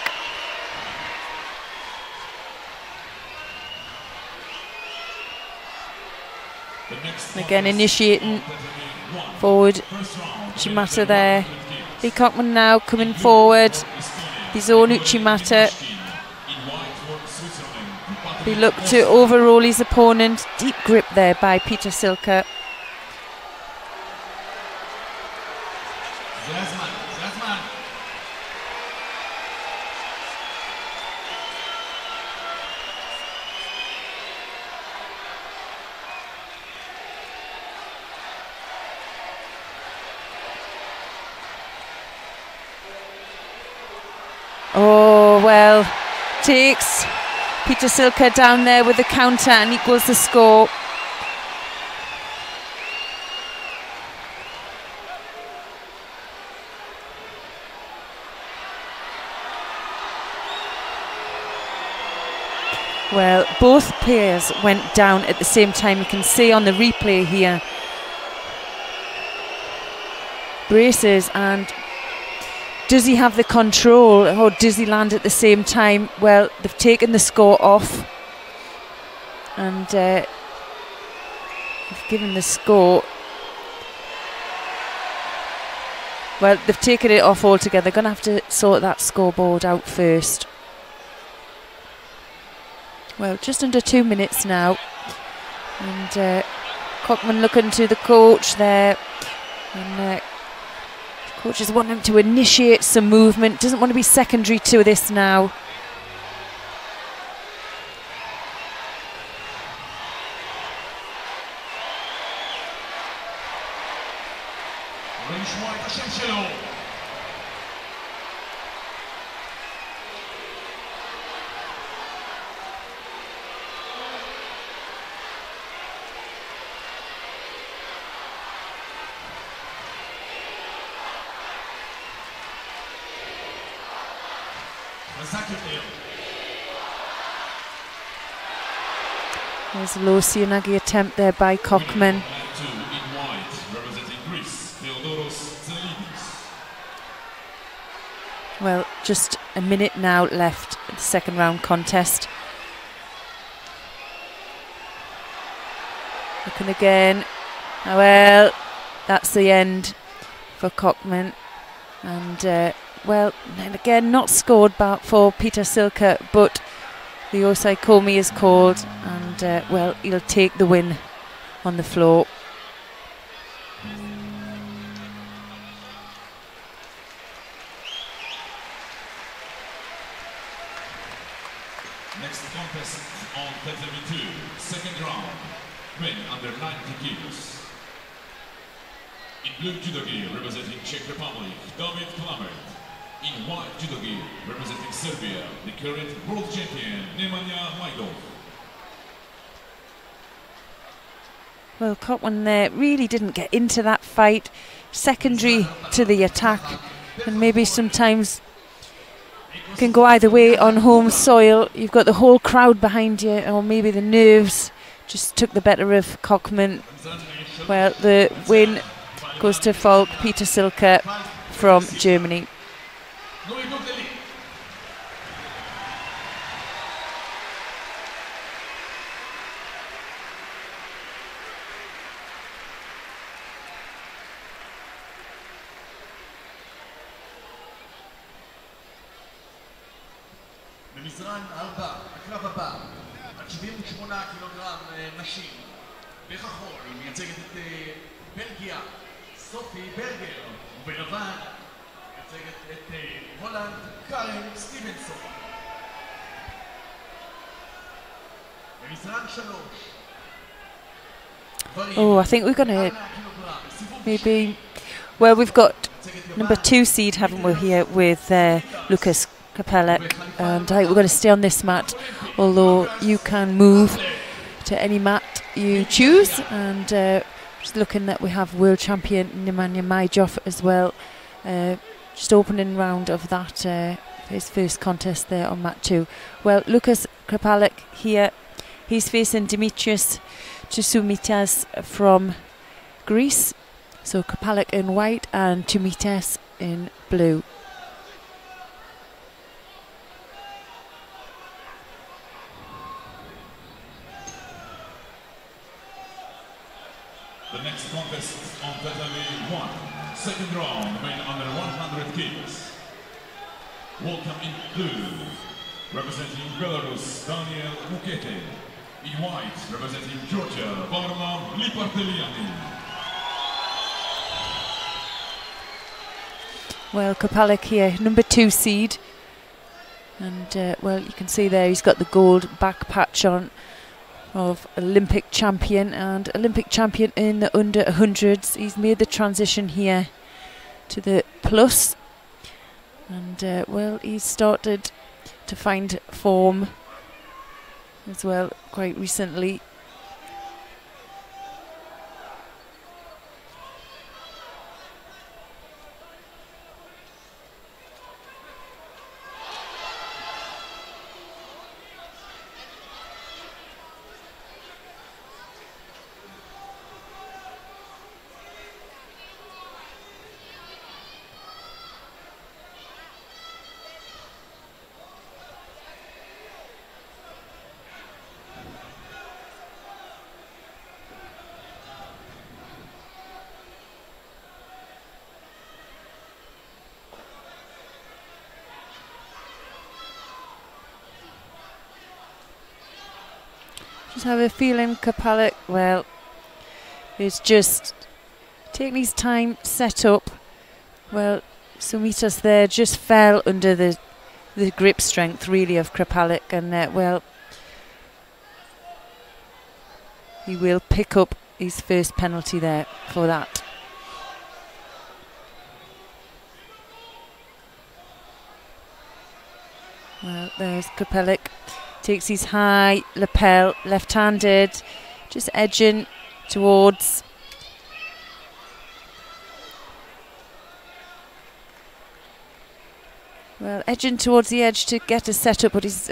Again, initiating forward. Uchimata there. Lee Kochman now coming forward. His own Uchimata. He looked to overrule his opponent. Deep grip there by Peter Silke. Oh, well, takes Peter Silke down there with the counter and equals the score. Well, both players went down at the same time. You can see on the replay here. Braces, and does he have the control, or does he land at the same time? Well, they've taken the score off, and they've given the score. Well, they've taken it off altogether. They're going to have to sort that scoreboard out first. Well, just under 2 minutes now, and Kochman looking to the coach there, and coach is wanting him to initiate some movement, doesn't want to be secondary to this now. There's a low Sianagi attempt there by Kochman. Well, just a minute now left in the second round contest. Looking again. Well, that's the end for Cockman. And, well, and again, not scored back for Peter Silke, but the Osai Komi is called, and, well, he'll take the win on the floor. Next contest on Tel-Aviv 2, second round, men under 90 kilos. In blue judo gear representing Czech Republic, David Klamert. In white judo gear representing Serbia, the current world champion, Nemanja Majdov. Well, Cockman there really didn't get into that fight, secondary to the attack, and maybe sometimes can go either way on home soil. You've got the whole crowd behind you, or maybe the nerves just took the better of Cockman. Well, the win goes to Falk Peter Silke from Germany. במזרן 4, הקרב הבא, עד 78 קילוגרם נשים, בכחול, היא מייצגת את בלגיה, סופי ברגר, ובלבן, מייצגת את הולנד, קארן סטיבנסון. במזרן 3. Oh, I think we're going to maybe, well, we've got number 2 seed, haven't we, here with Lucas Kapelek, and I think we're going to stay on this mat, although you can move to any mat you choose. And just looking that we have world champion Nemanja Majdov as well, just opening round of that, his first contest there on mat 2. Well, Lucas Kapelek here, he's facing Dimitrios Tsoumitas from Greece. So Kapelek in white and Tsoumitas in blue. The next contest on Tel-Aviv 1, second round, men under 100 kilos. Welcome in blue, representing Belarus, Daniel Mukete. In white, representing Georgia, Varlam Liparteliani. Well, Kapelek here, number 2 seed. And, well, you can see there he's got the gold back patch on of Olympic champion, and Olympic champion in the under 100s. He's made the transition here to the plus, and well, he's started to find form as well quite recently. Just have a feeling Kapelek, well, is just taking his time, set up. Well, Tsoumitas there just fell under the grip strength really of Kapelek, and well, he will pick up his first penalty there for that. Well, there's Kapelek. Takes his high lapel, left-handed, just edging towards. Well, edging towards the edge to get a setup, but his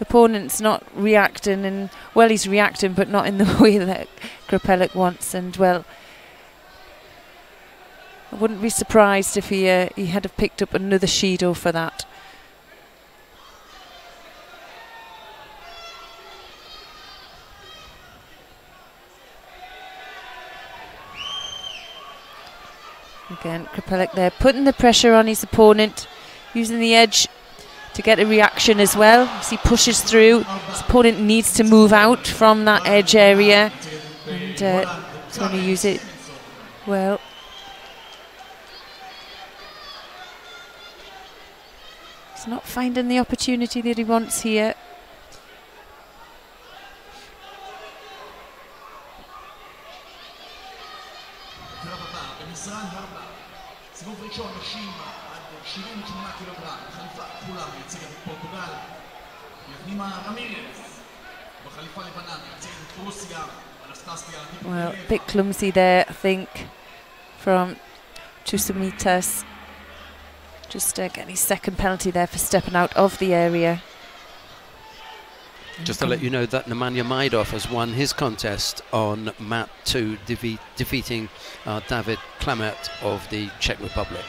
opponent's not reacting, and well, he's reacting, but not in the way that Kapelek wants. And well, I wouldn't be surprised if he had have picked up another Judo for that. Again, Krapelik there, putting the pressure on his opponent, using the edge to get a reaction as well. As he pushes through, his opponent needs to move out from that edge area, and he's going to use it well. He's not finding the opportunity that he wants here. סיבוב ראשון נשים עד 78 קילוגרם, חליפה כחולה מייצגת את פורטוגל, יפנימה רמירס, בחליפה לבנה מייצגת את רוסיה, אנסטסיה. Well, a bit clumsy there, I think, from Tusumitas. Just getting his second penalty there for stepping out of the area. Just to let you know that Nemanja Majdov has won his contest on mat 2, defeating David Klamet of the Czech Republic.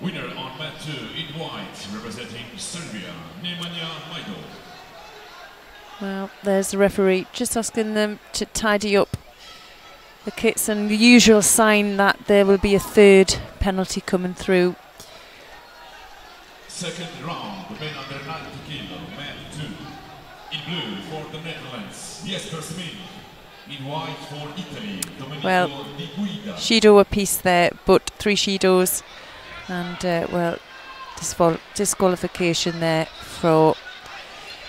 Winner on mat 2 in white, representing Serbia, Nemanja Majdov. Well, there's the referee just asking them to tidy up the kits, and the usual sign that there will be a third penalty coming through. Second round, the men under 90 kilo, mat 2. In blue for the Netherlands, Jesper Smink. In white for Italy, Domenico Well, Di Guida. Shido a piece there, but 3 Shidos, and well, disqualification there for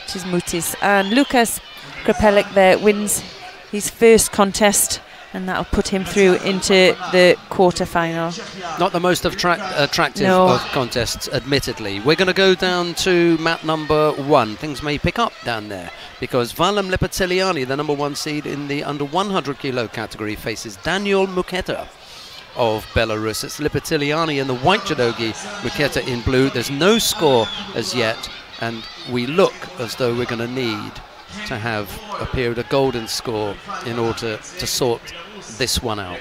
Tismutis. And Lukas Krapelik there wins his first contest, and that'll put him through into the quarter-final. Not the most attractive No. of contests, admittedly. We're going to go down to mat number 1. Things may pick up down there, because Valam Lepeteliani, the number 1 seed in the under 100 kilo category, faces Daniel Muketa of Belarus. It's Lepeteliani in the white judogi, Muketa in blue. There's no score as yet, and we look as though we're going to need to have a period of golden score in order to sort this one out.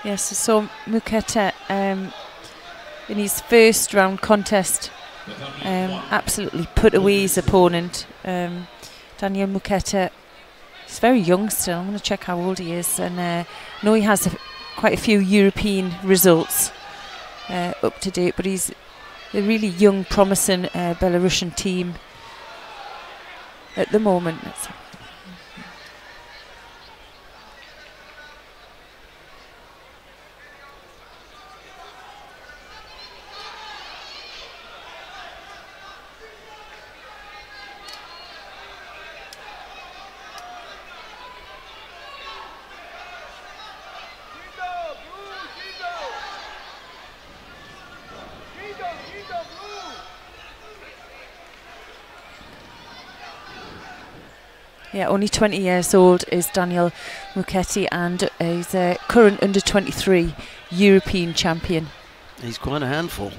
Yes, so Muketa in his first round contest absolutely put away his opponent. Daniel Muketa, he's very young still. I'm going to check how old he is, and I know he has quite a few European results up to date, but he's a really young, promising Belarusian team at the moment. Yeah, only 20 years old is Daniel Muketi, and he's a current under-23 European champion. He's quite a handful.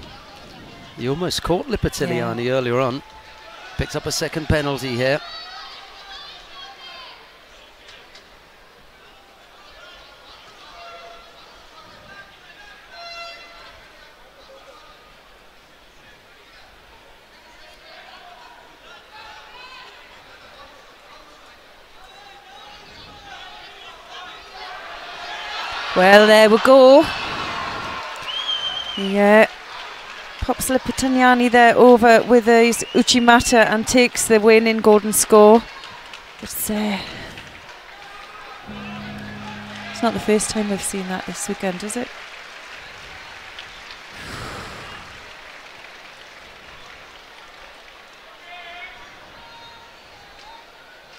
He almost caught Lepeteliani earlier on. Picks up a second penalty here. Well, there we go. Yeah, pops Lepeteliani there over with his Uchimata and takes the winning golden score. It's not the first time we've seen that this weekend, is it?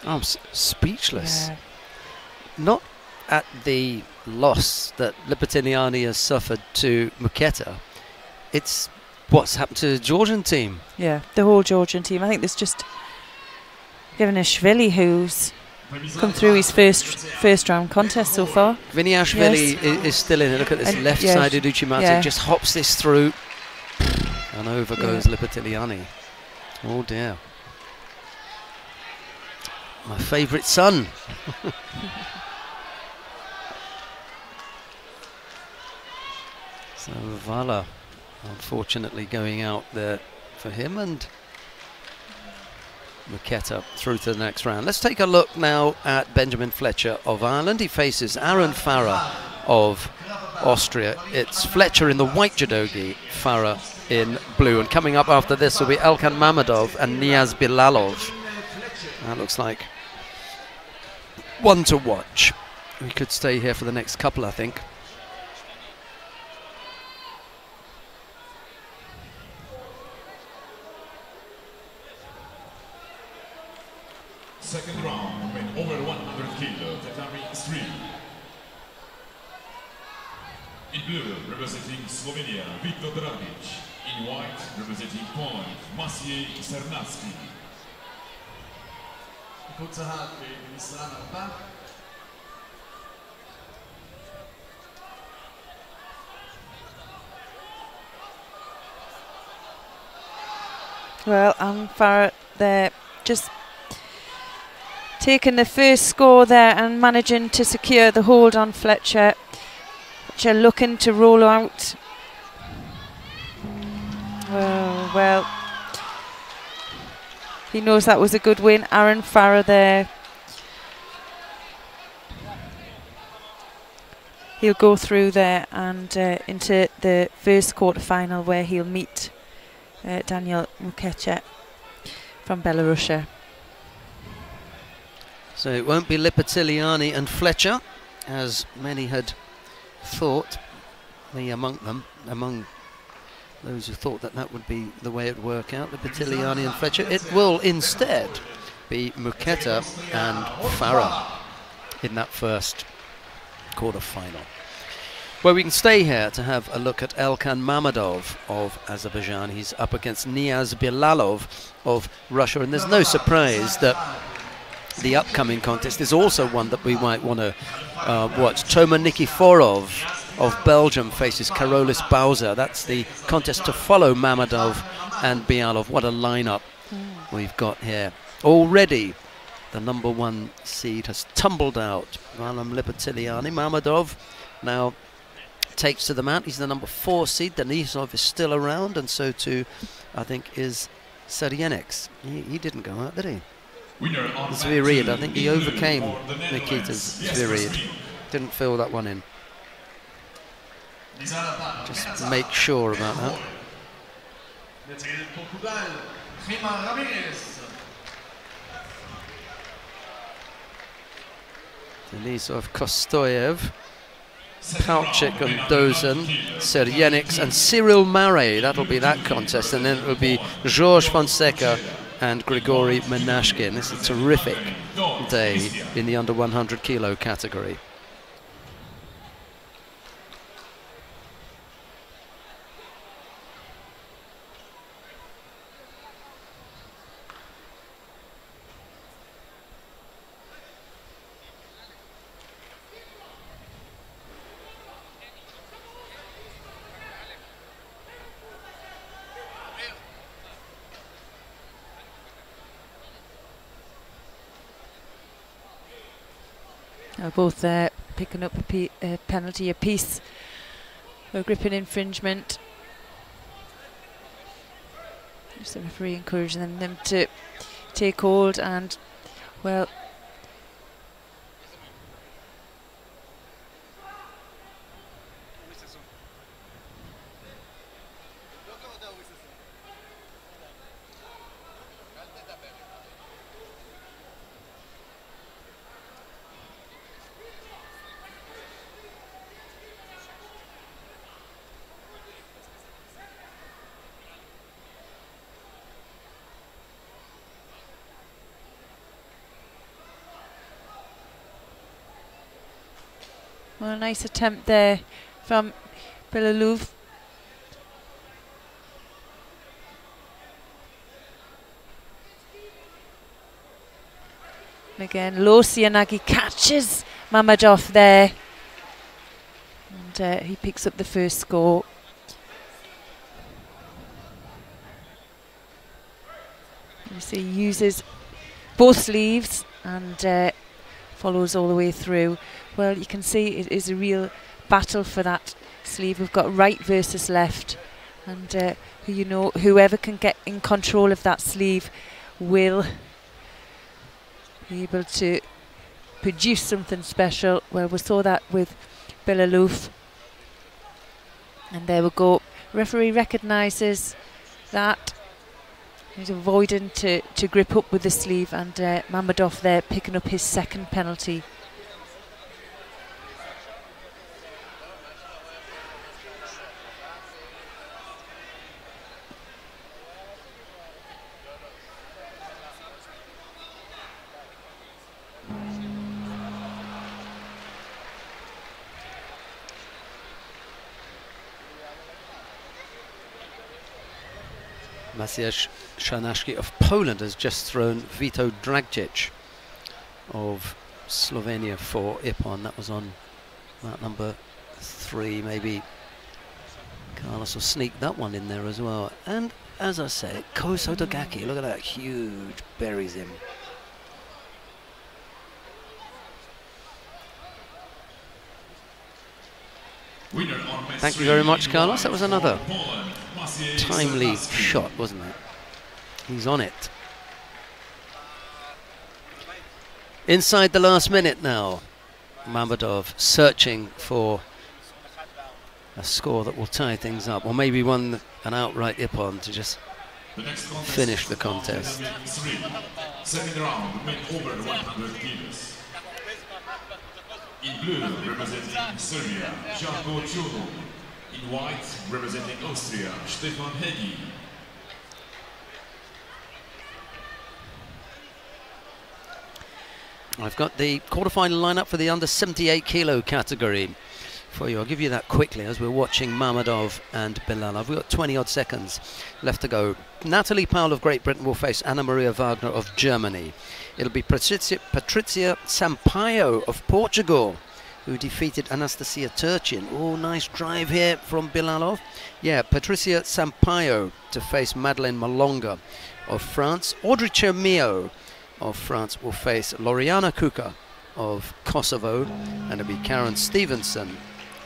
I'm speechless. Yeah. Not at the loss that Lepeteliani has suffered to Muketa. It's what's happened to the Georgian team. Yeah, the whole Georgian team. I think there's just Givnashvili who's come through his first round contest so far. Viniashvili is still in it. Look at this And left-sided Uchimata. yeah. Just hops this through. And over goes Lepeteliani. Oh dear. My favourite son. So Vala, unfortunately, going out there for him, and Muketa through to the next round. Let's take a look now at Benjamin Fletcher of Ireland. He faces Aaron Farah of Austria. It's Fletcher in the white judogi, Farah in blue. And coming up after this will be Elkan Mammadov and Niaz Bilalov. That looks like one to watch. We could stay here for the next couple, I think. Second round, men over 100 kilo, tatami 3. In blue, representing Slovenia, Viktor Dragic. In white, representing Poland, Maciej Sernacki. הקבוצה במשרה הבא. Well, Farah there just taking the first score there and managing to secure the hold on Fletcher. Fletcher looking to roll out. Well, he knows that was a good win. Aaron Farah there. He'll go through there and into the first quarter-final where he'll meet Daniel Muketa from Belarus. So it won't be Lipatiliani and Fletcher, as many had thought, me among those who thought that that would be the way it would work out, Lipatiliani and Fletcher. It will instead be Muketa and Farah in that first quarter-final. Well, we can stay here to have a look at Elkan Mammadov of Azerbaijan. He's up against Niaz Bilalov of Russia, and there's no surprise that the upcoming contest is also one that we might want to watch. Toma Nikiforov of Belgium faces Karolis Bauza. That's the contest to follow Mammadov and Bialov. What a lineup we've got here. Already the #1 seed has tumbled out. Valam Lipatiliani. Mammadov now takes to the mat. He's the #4 seed. Denisov is still around, and so too, I think, is Seryenix. He didn't go out, did he? Zvirid, I think he overcame Nikita's Zvirid. Didn't fill that one in. Just make sure about that. Denisov, Kostoyev, Palchik and Dozen, Seryenix and Cyril Marais. That'll be that contest, and then it will be Georges Fonseca and Grigory Menashkin. This is a terrific day in the under 100 kilo category. Both picking up a penalty apiece for gripping infringement. Just the referee encouraging them to take hold, and well, well, a nice attempt there from Bilalov. And again, Losianagi catches Mammadov there, and he picks up the first score. You see, he uses both sleeves and follows all the way through. Well, you can see it is a real battle for that sleeve. We've got right versus left, and whoever can get in control of that sleeve will be able to produce something special. Well, we saw that with Tel-Aviv, and there we go. Referee recognises that. He's avoiding to grip up with the sleeve, and Mammadov there picking up his second penalty. Maciej Szanaszki of Poland has just thrown Vito Dragcic of Slovenia for Ippon. That was on mat number 3. Maybe Carlos will sneak that one in there as well. And as I say, Ko Sotogaki, look at that, huge, buries him. Thank you very much, Carlos. That was another timely shot, wasn't it? He's on it. Inside the last minute now, Mammadov searching for a score that will tie things up, or maybe an outright Ippon to just finish the contest. Second round, men over 100 kilos. In blue, representing Serbia, Judo. In white, representing Austria, Stefan Hegi. I've got the quarterfinal lineup for the under 78 kilo category for you. I'll give you that quickly as we're watching Mammadov and Bilalov. We've got 20 odd seconds left to go. Natalie Powell of Great Britain will face Anna Maria Wagner of Germany. It'll be Patricia Sampaio of Portugal, who defeated Anastasia Turchin. Oh, nice drive here from Bilalov. Yeah, Patricia Sampaio to face Madeleine Malonga of France. Audrey Chermio of France will face Loriana Kuka of Kosovo, and it'll be Karen Stevenson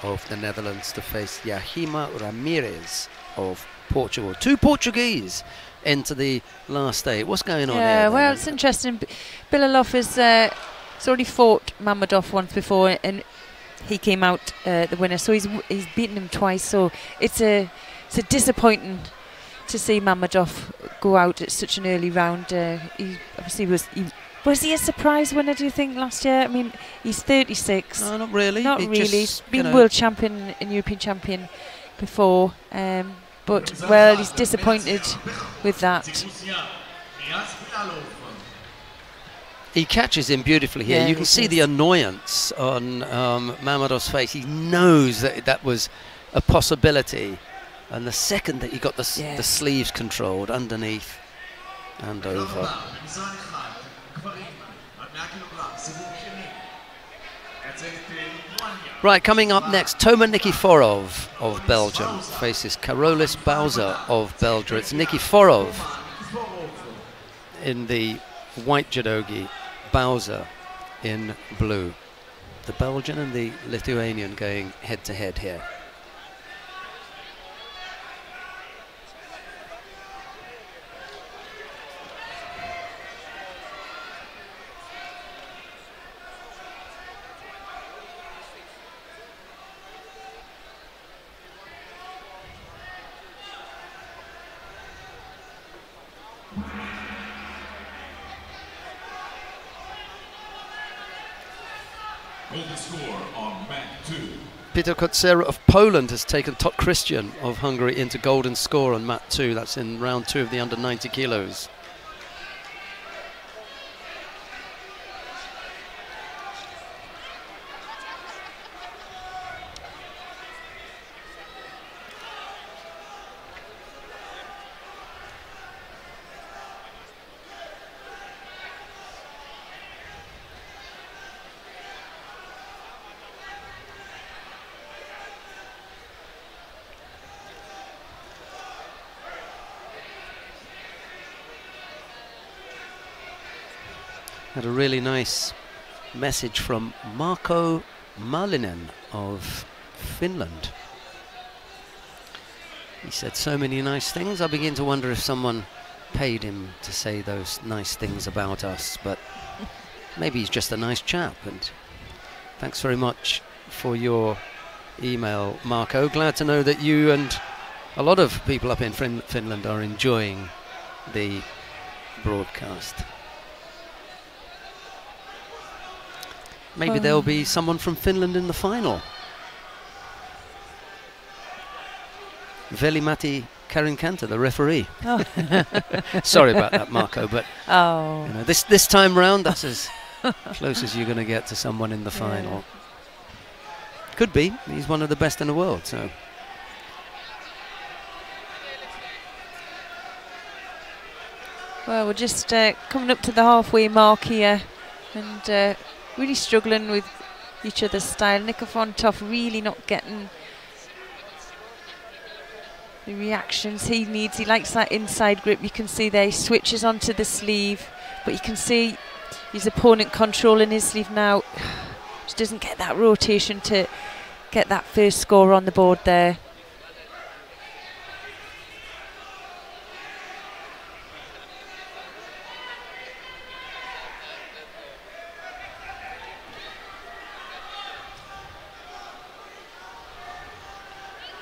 of the Netherlands to face Yahima Ramirez of Portugal. 2 Portuguese into the last 8. What's going on here? Yeah, well, it's interesting. Bilalov has already fought Mammadov once before, and he came out the winner. So he's beaten him twice. So it's disappointing to see Mammadov go out at such an early round. He obviously was he a surprise winner, do you think, last year? I mean, he's 36. No, not really. Not really. He's been world champion and European champion before. But, well, he's disappointed with that. He catches him beautifully here. Yeah, you can see the annoyance on Mammadov's face. He knows that was a possibility. And the second that he got the sleeves controlled underneath and over. Right, coming up next, Toma Nikiforov of Belgium faces Karolis Bauza of Belgium. It's Nikiforov in the white judogi, Bauza in blue. The Belgian and the Lithuanian going head to head here. Peter Kotsera of Poland has taken Tot Christian of Hungary into golden score on mat 2. That's in round 2 of the under 90 kilos. Had a really nice message from Marko Malinen of Finland. He said so many nice things. I begin to wonder if someone paid him to say those nice things about us, but maybe he's just a nice chap. And thanks very much for your email, Marco. Glad to know that you and a lot of people up in Finland are enjoying the broadcast. Maybe there'll be someone from Finland in the final. Veli-Matti Karinkanta, the referee. Oh. Sorry about that, Marco, but oh. you know, this time round, that's as close as you're going to get to someone in the final. Could be. He's one of the best in the world, so. Well, we're just coming up to the halfway mark here, and really struggling with each other's style. Nikiforov really not getting the reactions he needs. He likes that inside grip. You can see there he switches onto the sleeve, but you can see his opponent controlling his sleeve now. Just doesn't get that rotation to get that first score on the board there.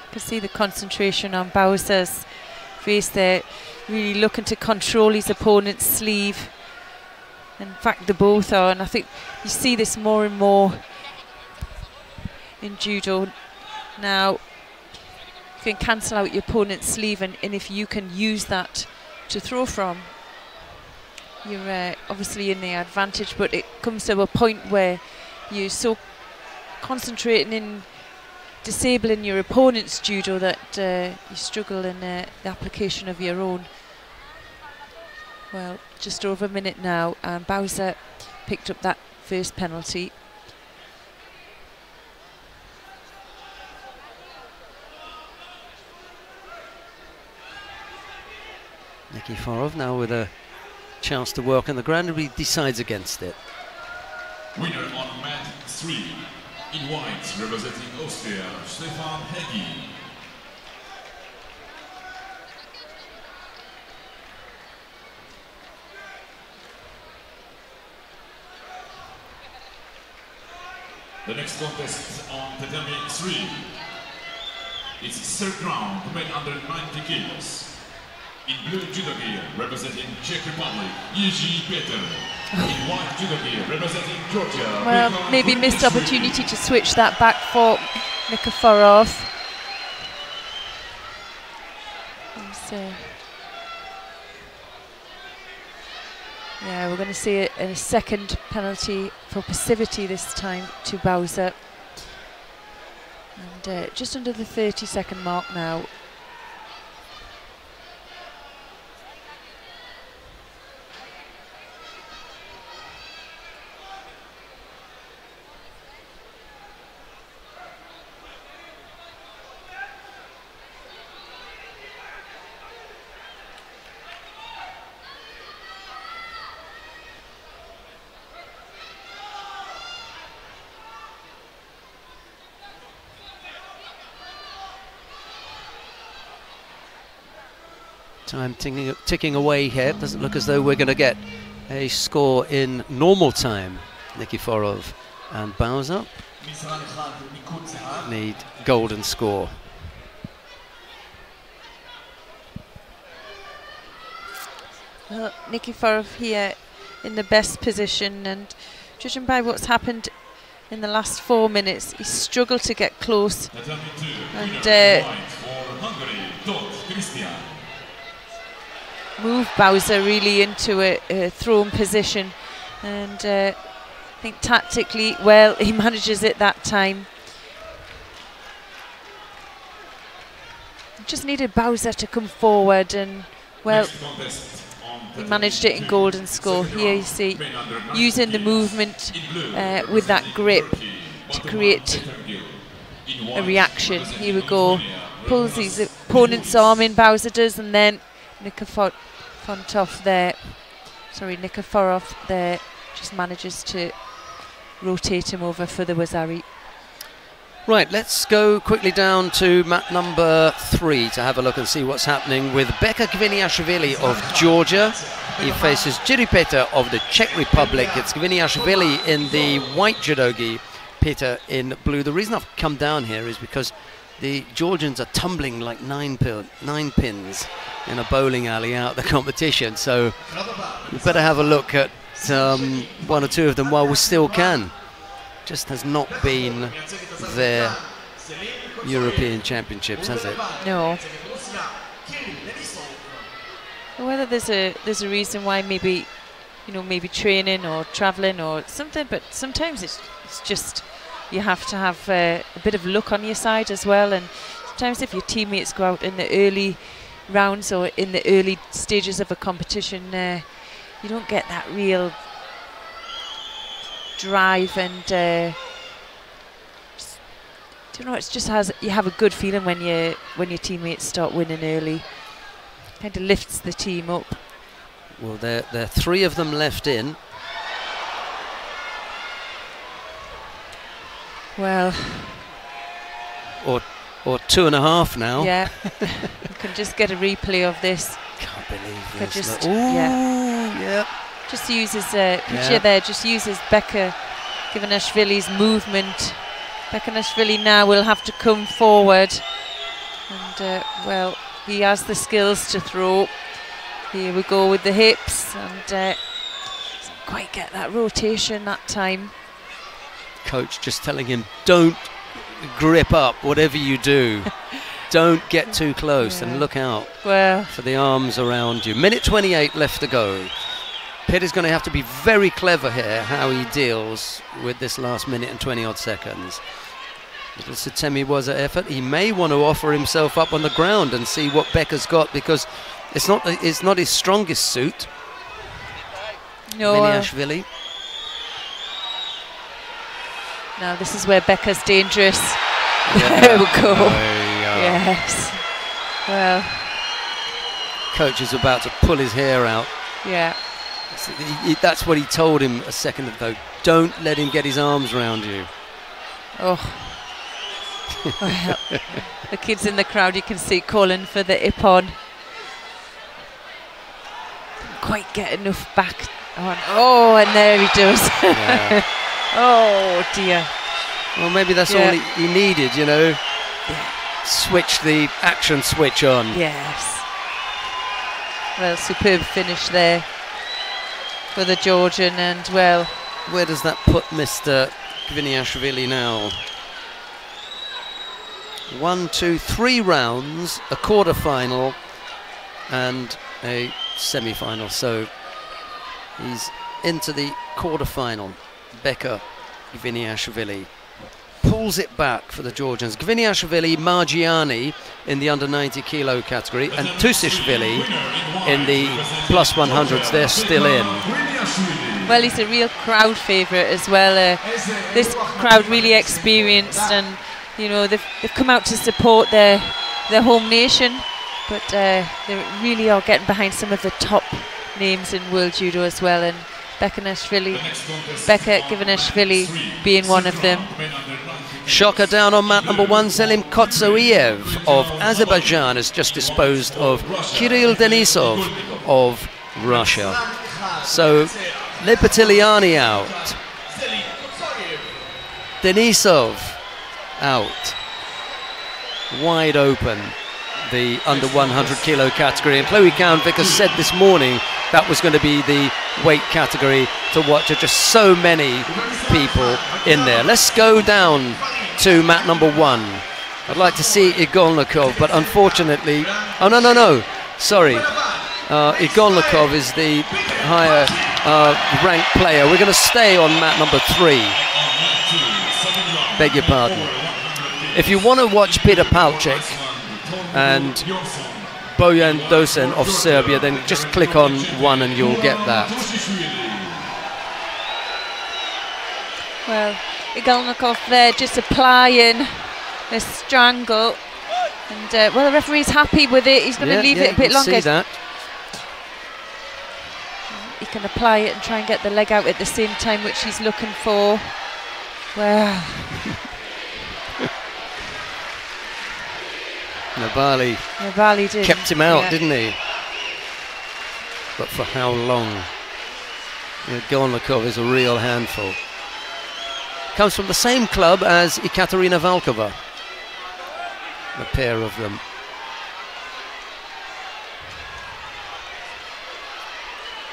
You can see the concentration on Bowser's face there, really looking to control his opponent's sleeve. In fact, they both are, and I think you see this more and more in judo now. You can cancel out your opponent's sleeve, and if you can use that to throw from, you're obviously in the advantage, but it comes to a point where you're so concentrating in disabling your opponent's judo that you struggle in the application of your own. Well, just over a minute now, and Bowser picked up that first penalty. Nikiforov now with a chance to work on the ground, and he decides against it. Winner on mat 3. In white, representing Austria, Stefan Hegi. The next contest on tatami 3. It's third round, men under 90 kilos. In blue judo gear, representing Czech Republic, Jiří Peter. In white judo gear, representing Georgia. Well, maybe missed opportunity to switch that back for Nikiforov. Yeah, we're going to see a second penalty for passivity this time to Bowser. And just under the 30-second mark now. Time ticking away here. Doesn't look as though we're going to get a score in normal time. Nikiforov and Bowser need golden score. Well, Nikiforov here in the best position, and judging by what's happened in the last 4 minutes, he struggled to get close. And move Bowser really into a thrown position, and I think tactically, well, he manages it that time. Just needed Bowser to come forward, and well, he managed it in golden score. Here you see using the movement with that grip to create a reaction. Here we go, pulls his opponent's arm in, Bowser does, and then Nikiforov there just manages to rotate him over for the Wazari. Right, let's go quickly down to mat number 3 to have a look and see what's happening with Beka Gviniashvili of Georgia. He faces Jiri Peter of the Czech Republic. It's Gviniashvili in the white judogi, Peter in blue. The reason I've come down here is because the Georgians are tumbling like 9 pins in a bowling alley out the competition. So we better have a look at one or two of them while we still can. Just has not been their European Championships, has it? No. Whether there's a reason why, maybe, you know, maybe training or traveling or something, but sometimes it's just you have to have a bit of luck on your side as well. And sometimes if your teammates go out in the early rounds or in the early stages of a competition, you don't get that real drive, and you know, it's just you have a good feeling when your teammates start winning early. Kind of lifts the team up. Well, there are 3 of them left in. Well, or 2.5 now. Yeah. You can just get a replay of this. Can't believe this. Just, yeah. Just uses picture there. Just uses Beka Gviniashvili's movement. Gviniashvili now will have to come forward, and well, he has the skills to throw. Here we go with the hips, and doesn't quite get that rotation that time. Coach just telling him, don't grip up, whatever you do. Don't get too close, and look out for the arms around you. Minute 28 left to go. Pitt is going to have to be very clever here how he deals with this last minute and 20 odd seconds. Little Sitemi was an effort. He may want to offer himself up on the ground and see what Beka's got, because it's not his strongest suit. No. Gviniashvili. Now this is where Beka's dangerous. Yeah. There we go. Yeah. Yes. Well. Coach is about to pull his hair out. Yeah. That's what he told him a second ago. Don't let him get his arms around you. Oh. Well, the kids in the crowd, you can see calling for the Ippon. Didn't quite get enough back on. Oh, and there he does. Yeah. Oh dear. Well, maybe that's all he needed, you know. Yeah. Switch the action switch on. Yes. Well, superb finish there for the Georgian, and well, where does that put Mr. Gviniashvili now? 1, 2, 3 rounds, a quarter-final and a semi-final. So he's into the quarter-final. Beka Gviniashvili pulls it back for the Georgians. Gviniashvili, Margiani in the under 90 kilo category, and Tusishvili in the plus 100s. They're still in. Well, he's a real crowd favourite as well. This crowd really experienced, and you know they've come out to support their home nation, but they really are getting behind some of the top names in world judo as well, and Beka Gviniashvili being one of them. Shocker down on mat number 1. Selim Kotsoiev of Azerbaijan has just disposed of Kirill Denisov of Russia. So Lepetiliani out, Denisov out, wide open the under 100 kilo category, and Chloe Cowan-Vickers said this morning that was going to be the weight category to watch. There are just so many people in there. Let's go down to mat number 1. I'd like to see Igolnikov, but unfortunately, sorry, Igolnikov is the higher ranked player. We're going to stay on mat number 3. Beg your pardon. If you want to watch Peter Palček and Bojan Dosen of Serbia, then just click on 1 and you'll get that. Well, Igolnikov there just applying a strangle, and well, the referee's happy with it. He's going to leave it a bit longer. See that. He can apply it and try and get the leg out at the same time, which he's looking for. Well, Nabali did. kept him out, didn't he? But for how long? Golnikov is a real handful. Comes from the same club as Ekaterina Valkova. The pair of them.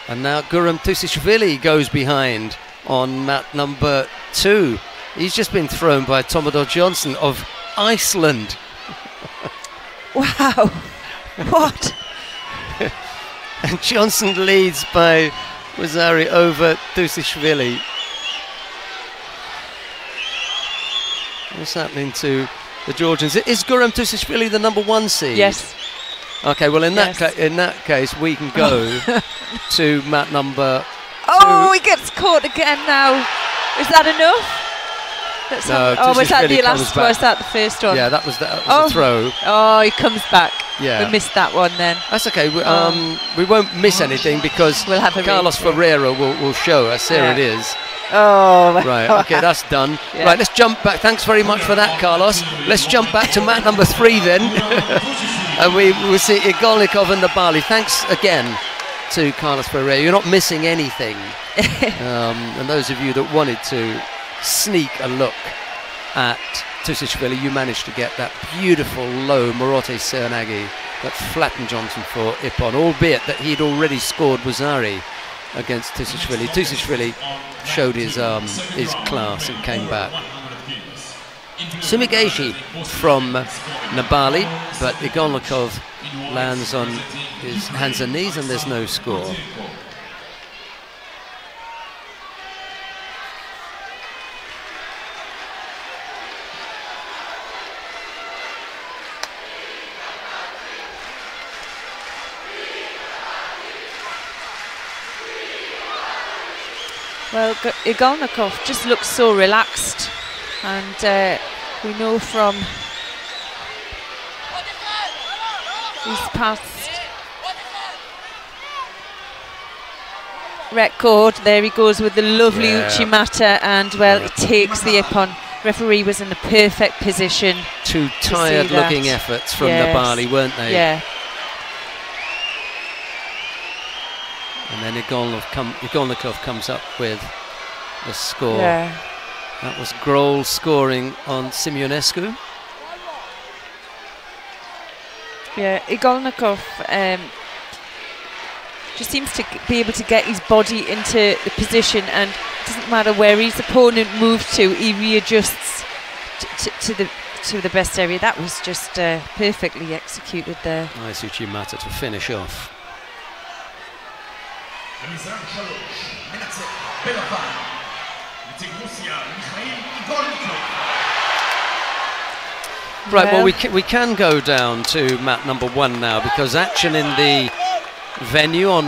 And now Guram Tusishvili goes behind on mat number 2. He's just been thrown by Tomodor Johnson of Iceland. Wow. What? And Johnson leads by Wazari over Tusishvili. What's happening to the Georgians? Is Guram Tusishvili the number 1 seed? Yes. Okay, well in that case we can go to mat number 2. Oh, he gets caught again now. Is that enough? Was that the last one? Was that the first one? Yeah, that was the throw. Oh, he comes back. Yeah. We missed that one then. That's okay. We won't miss anything because we'll have Carlos Ferreira will show us. Here it is. Oh, right. Okay, that's done. Yeah. Right, let's jump back. Thanks very much for that, Carlos. Let's jump back to mat number 3 then. And we will see Igolnikov and Nabali. Thanks again to Carlos Ferreira. You're not missing anything. And those of you that wanted to sneak a look at Tusishvili, you managed to get that beautiful low Morote Seonagi that flattened Johnson for Ippon, albeit that he'd already scored Wazari against Tusishvili. Tusishvili showed his class and came back. Sumigeshi from Nabali, but Igolnikov lands on his hands and knees and there's no score. Well, Igolnikov just looks so relaxed, and we know from his past record, there he goes with the lovely Uchimata, and well, it takes the Ippon. Referee was in the perfect position. 2 tired looking efforts from Nabali, weren't they? Yeah. And then Igolnikov comes up with the score. Yeah. That was Grohl scoring on Simionescu. Yeah, Igolnikov just seems to be able to get his body into the position, and it doesn't matter where his opponent moves to, he readjusts to the best area. That was just perfectly executed there. Nice Uchimata to finish off. Right, well, we can go down to mat number 1 now, because action in the venue on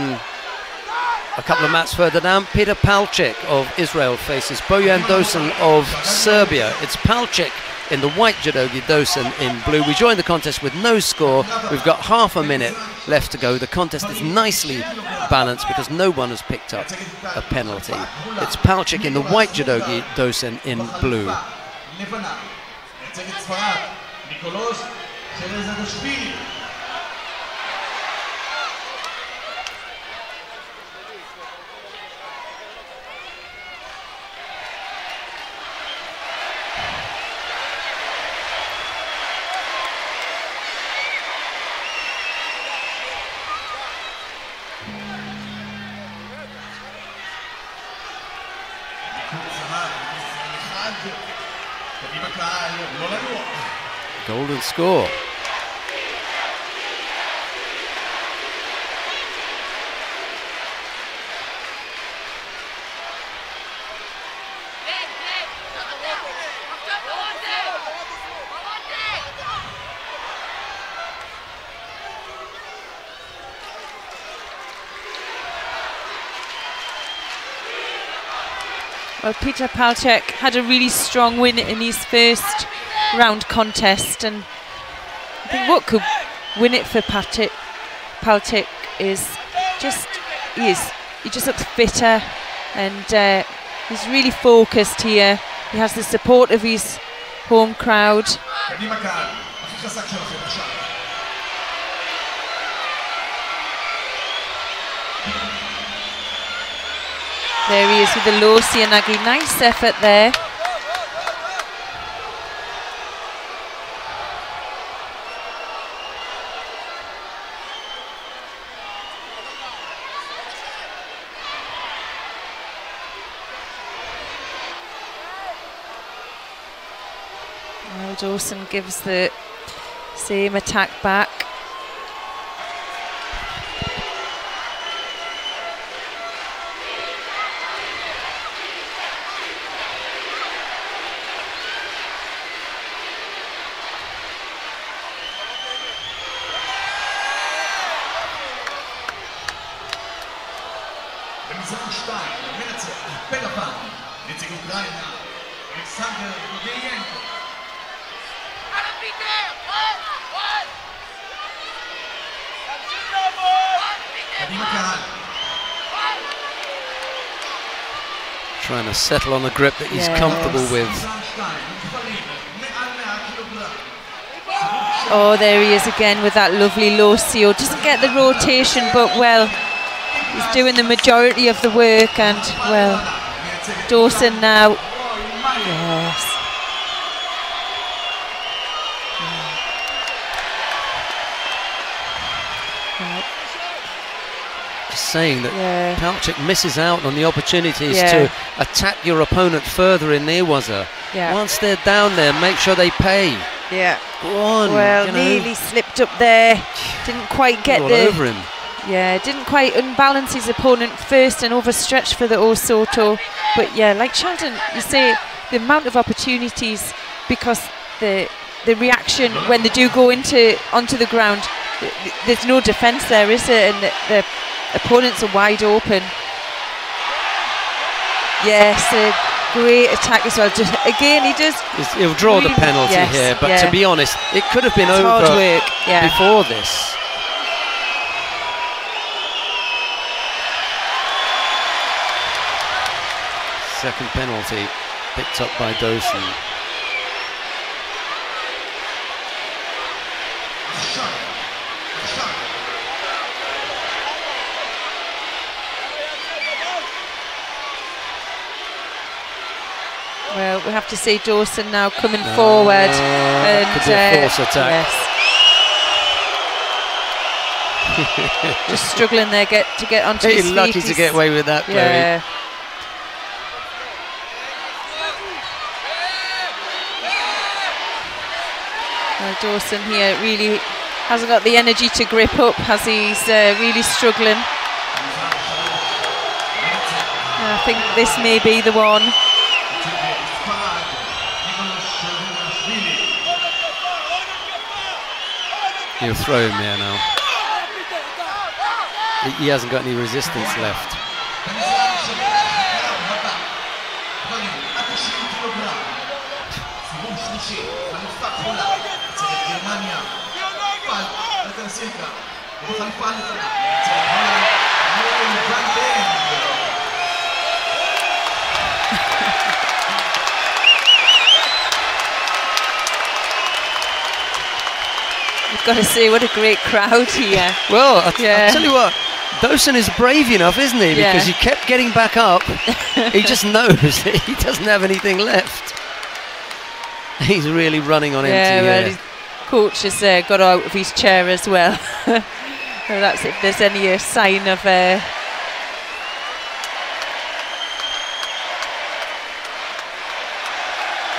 a couple of mats further down. Peter Palchik of Israel faces Bojan Dosen of Serbia. It's Palchik in the white judogi, Dosen in blue. We join the contest with no score. We've got half a minute left to go. The contest is nicely balanced because no one has picked up a penalty. It's Palchik in the white judogi, Dosen in blue. Golden score. Well, Peter Palchik had a really strong win in his first round contest, and I think what could win it for Palchik is just he just looks fitter, and he's really focused here. He has the support of his home crowd. There he is with the low Sianagi. Nice effort there. Well, Dawson gives the same attack back. Trying to settle on a grip that he's comfortable with. Oh, there he is again with that lovely low CO. Doesn't get the rotation, but well, he's doing the majority of the work, and well, Dawson now. Yes. Just saying that Palchik misses out on the opportunities to attack your opponent further in Newaza. Once they're down there, make sure they pay. Yeah. Go on. Well, nearly slipped up there. Didn't quite get all the. over him. Yeah, didn't quite unbalance his opponent first and overstretched for the Osoto. But yeah, like Sheldon, you say the amount of opportunities, because the reaction when they do go onto the ground, there's no defence there, is there? And the opponents are wide open. Yes, a great attack as well. Just again, he'll draw the penalty here, but to be honest, it could have been over hard work, before this. Second penalty picked up by Dawson. Well, we have to see Dawson now coming forward. And could be a force attack. Yes. Just struggling there to get onto his feet. He's lucky to get away with that, Chloe. Yeah. Well, Dawson here really hasn't got the energy to grip up as he's really struggling. I think this may be the one. He'll throw him there now. He hasn't got any resistance left. You've got to see what a great crowd here. Well, I'll tell you what, Dawson is brave enough, isn't he? Because he kept getting back up. He just knows that he doesn't have anything left. He's really running on empty well, here. his coach has got out of his chair as well. So that's if there's any sign of...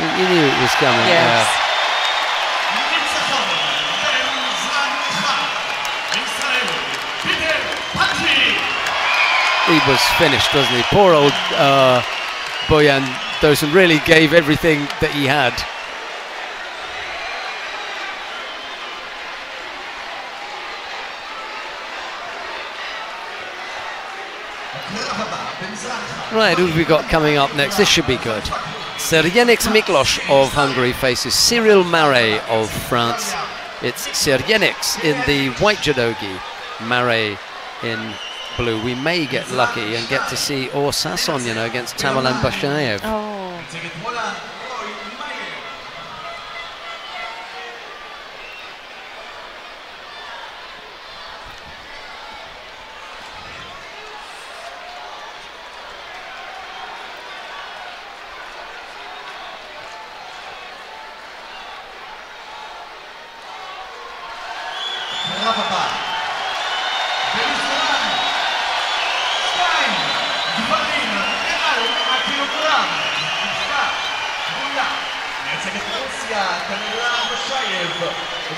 You knew it was coming. Yes. He was finished, wasn't he? Poor old Bojan Dawson really gave everything that he had. Right, who have we got coming up next? This should be good. Sergenix Miklos of Hungary faces Cyril Marais of France. It's Sergenix in the white judogi, Marais in blue. We may get lucky and get to see Sasson, you know, against Tamerlan Bashaev. Oh.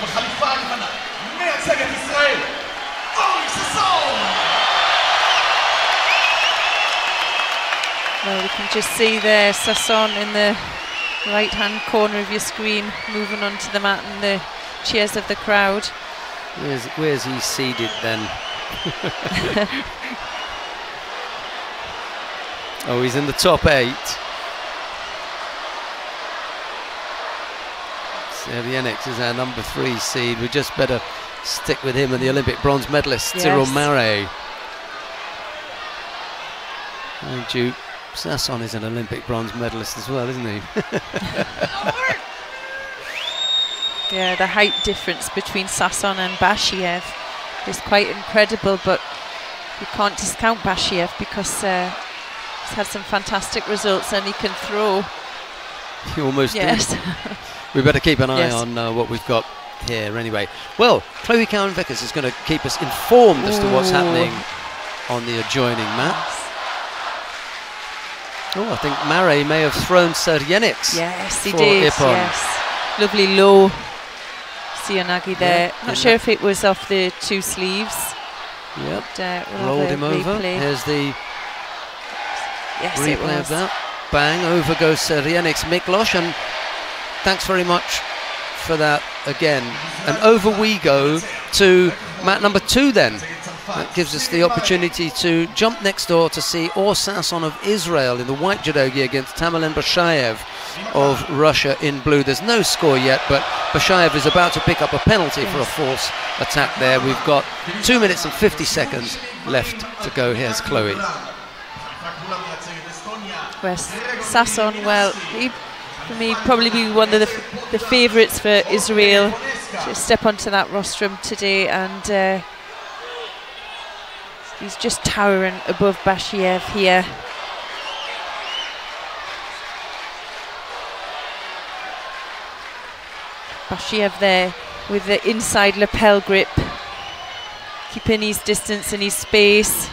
ובחליפה הלבנה, מייצג את ישראל, אורי ששון! Well, we can just see there Sasson in the right-hand corner of your screen, moving onto the mat, and the cheers of the crowd. Where's he seated then? Oh, he's in the top 8. Servienix is our number 3 seed. We just better stick with him and the Olympic bronze medalist, Cyril Mare. And Duke Sasson is an Olympic bronze medalist as well, isn't he? Yeah, the height difference between Sasson and Bashiev is quite incredible, but you can't discount Bashiev because he's had some fantastic results and he can throw. He almost yes. did. We better keep an eye on what we've got here anyway. Well, Chloe Cowan-Vickers is going to keep us informed as to what's happening on the adjoining mat. Oh, I think Mare may have thrown Servienix. Yes, he did. Ippon. Yes, lovely low Sionagi there. Not sure if it was off the 2 sleeves. Yep, we'll rolled him over. Here's the replay of that. Bang, over goes Servienix Miklos, and thanks very much for that again. And over we go to mat number 2 then. That gives us the opportunity to jump next door to see Or Sasson of Israel in the white judo gi against Tamerlan Bashayev of Russia in blue. There's no score yet, but Bashayev is about to pick up a penalty for a false attack there. We've got 2 minutes and 50 seconds left to go. Here's Chloe. Where's Sasson? Well, he, for me, probably be one of the favourites for Israel to step onto that rostrum today, and he's just towering above Bashiev here. Bashiev there with the inside lapel grip, keeping his distance and his space.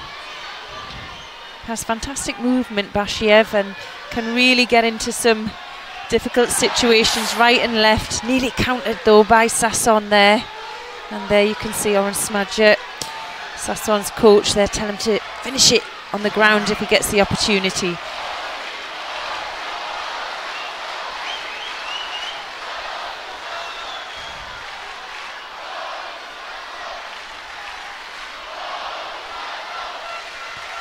Has fantastic movement, Bashiev, and can really get into some difficult situations right and left. Nearly countered though by Sasson there. And there you can see Oren Smadja, Sasson's coach there, tell him to finish it on the ground if he gets the opportunity.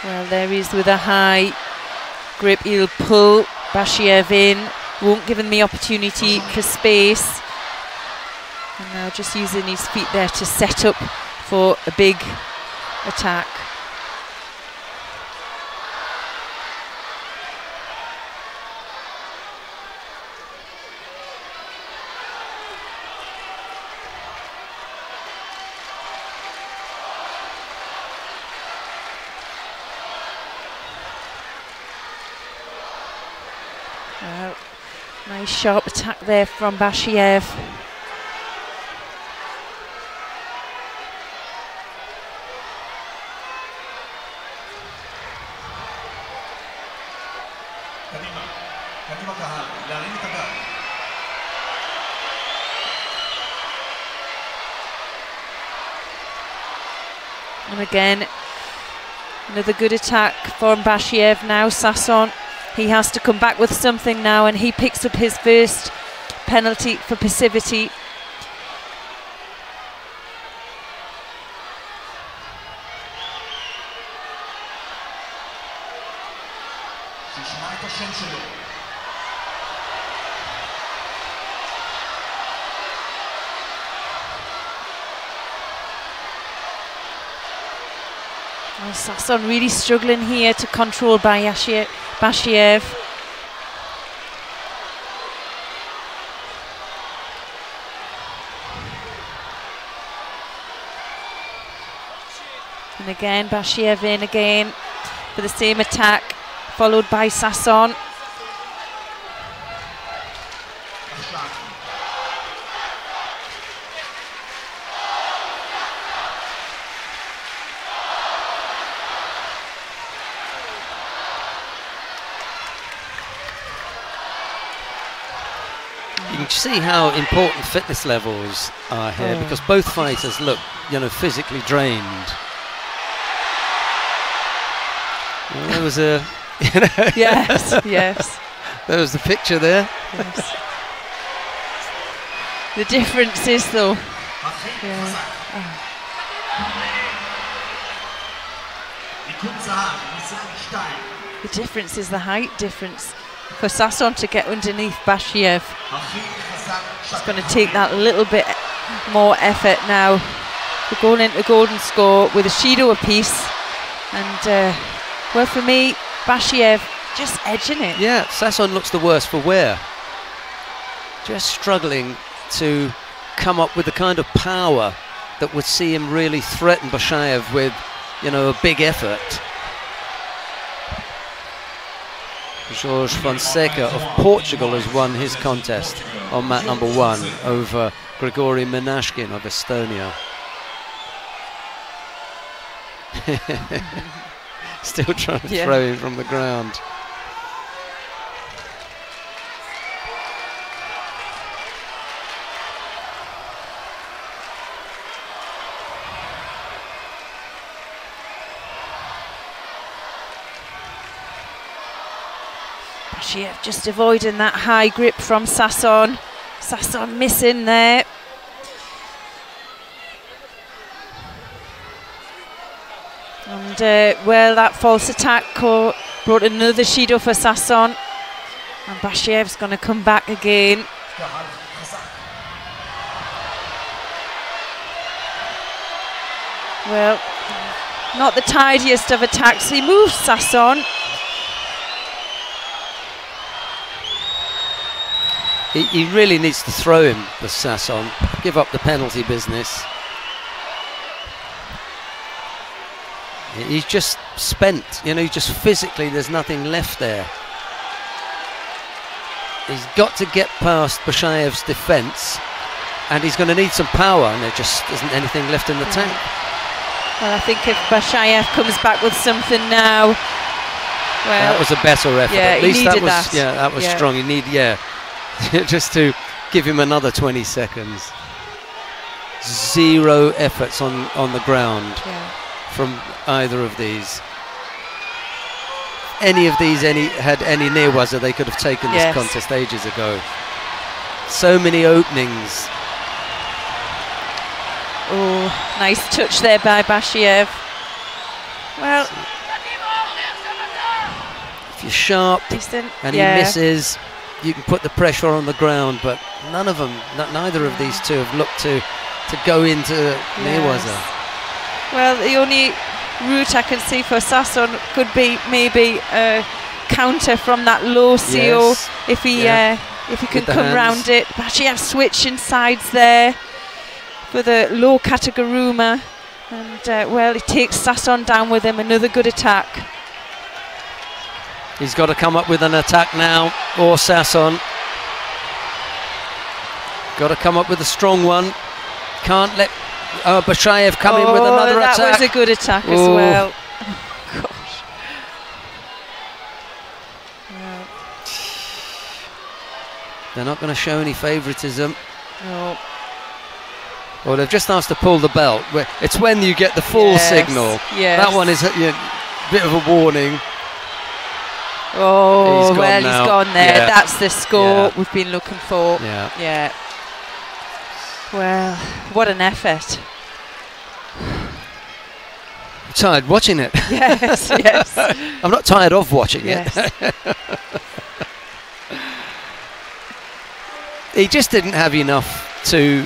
Well, there he is with a high grip. He'll pull Bashiev in, won't give him the opportunity for space. And now just using his feet there to set up for a big attack. Well, nice sharp attack there from Bashiev. And again, another good attack from Bashiev. Now Sasson, he has to come back with something now, and he picks up his first penalty for passivity. Oh, Sasson really struggling here to control Bashiev. And again, Bashiev in again for the same attack, followed by Sasson. see how important fitness levels are here, because both fighters look, you know, physically drained. Well, there was a, you know, yes, yes. There was the picture there. Yes. The difference is, though, the difference is the height difference. For Sasson to get underneath Bashiev, it's going to take that little bit more effort now. We're going into golden score with a Shido apiece, and well, for me, Bashiev just edging it. Yeah, Sasson looks the worse for wear. Just struggling to come up with the kind of power that would see him really threaten Bashaev with, you know, a big effort. Jorge Fonseca of Portugal has won his contest on mat number 1 over Grigory Menashkin of Estonia. Still trying to throw him from the ground. Bashiev just avoiding that high grip from Sasson. Sasson missing there. And well, that false attack brought another Shido for Sasson. And Bashiev's going to come back again. Well, not the tidiest of attacks. He moves Sasson. He really needs to throw him, the Sasson, give up the penalty business. He's just spent, you know, just physically there's nothing left there. He's got to get past Bashaev's defence, and he's going to need some power, and there just isn't anything left in the tank. Well, I think if Bashaev comes back with something now, well, that was a better effort. Yeah, at least he needed that was, yeah, that was strong. You need, just to give him another 20 seconds. Zero efforts on the ground from either of these. Any of these had any near-wazza, they could have taken this contest ages ago. So many openings. Oh, nice touch there by Bashiev. Well, if you're sharp and he misses, you can put the pressure on the ground, but none of them, neither of these two have looked to go into near-wazza. Well, the only route I can see for Sasson could be maybe a counter from that low CO if he can come round it. Bashiev switching sides there for the low Kataguruma, and well, he takes Sasson down with him. Another good attack. He's got to come up with an attack now, or Sasson. Got to come up with a strong one. Can't let Bashaev come in with another attack. That was a good attack as well. Oh, gosh. Yeah. They're not going to show any favouritism. No. Well, they've just asked to pull the belt. It's when you get the full signal. Yes. That one is a bit of a warning. Oh, he's gone there. Yeah. That's the score we've been looking for. Yeah. Well, what an effort. I'm tired watching it. Yes, yes. I'm not tired of watching it. He just didn't have enough to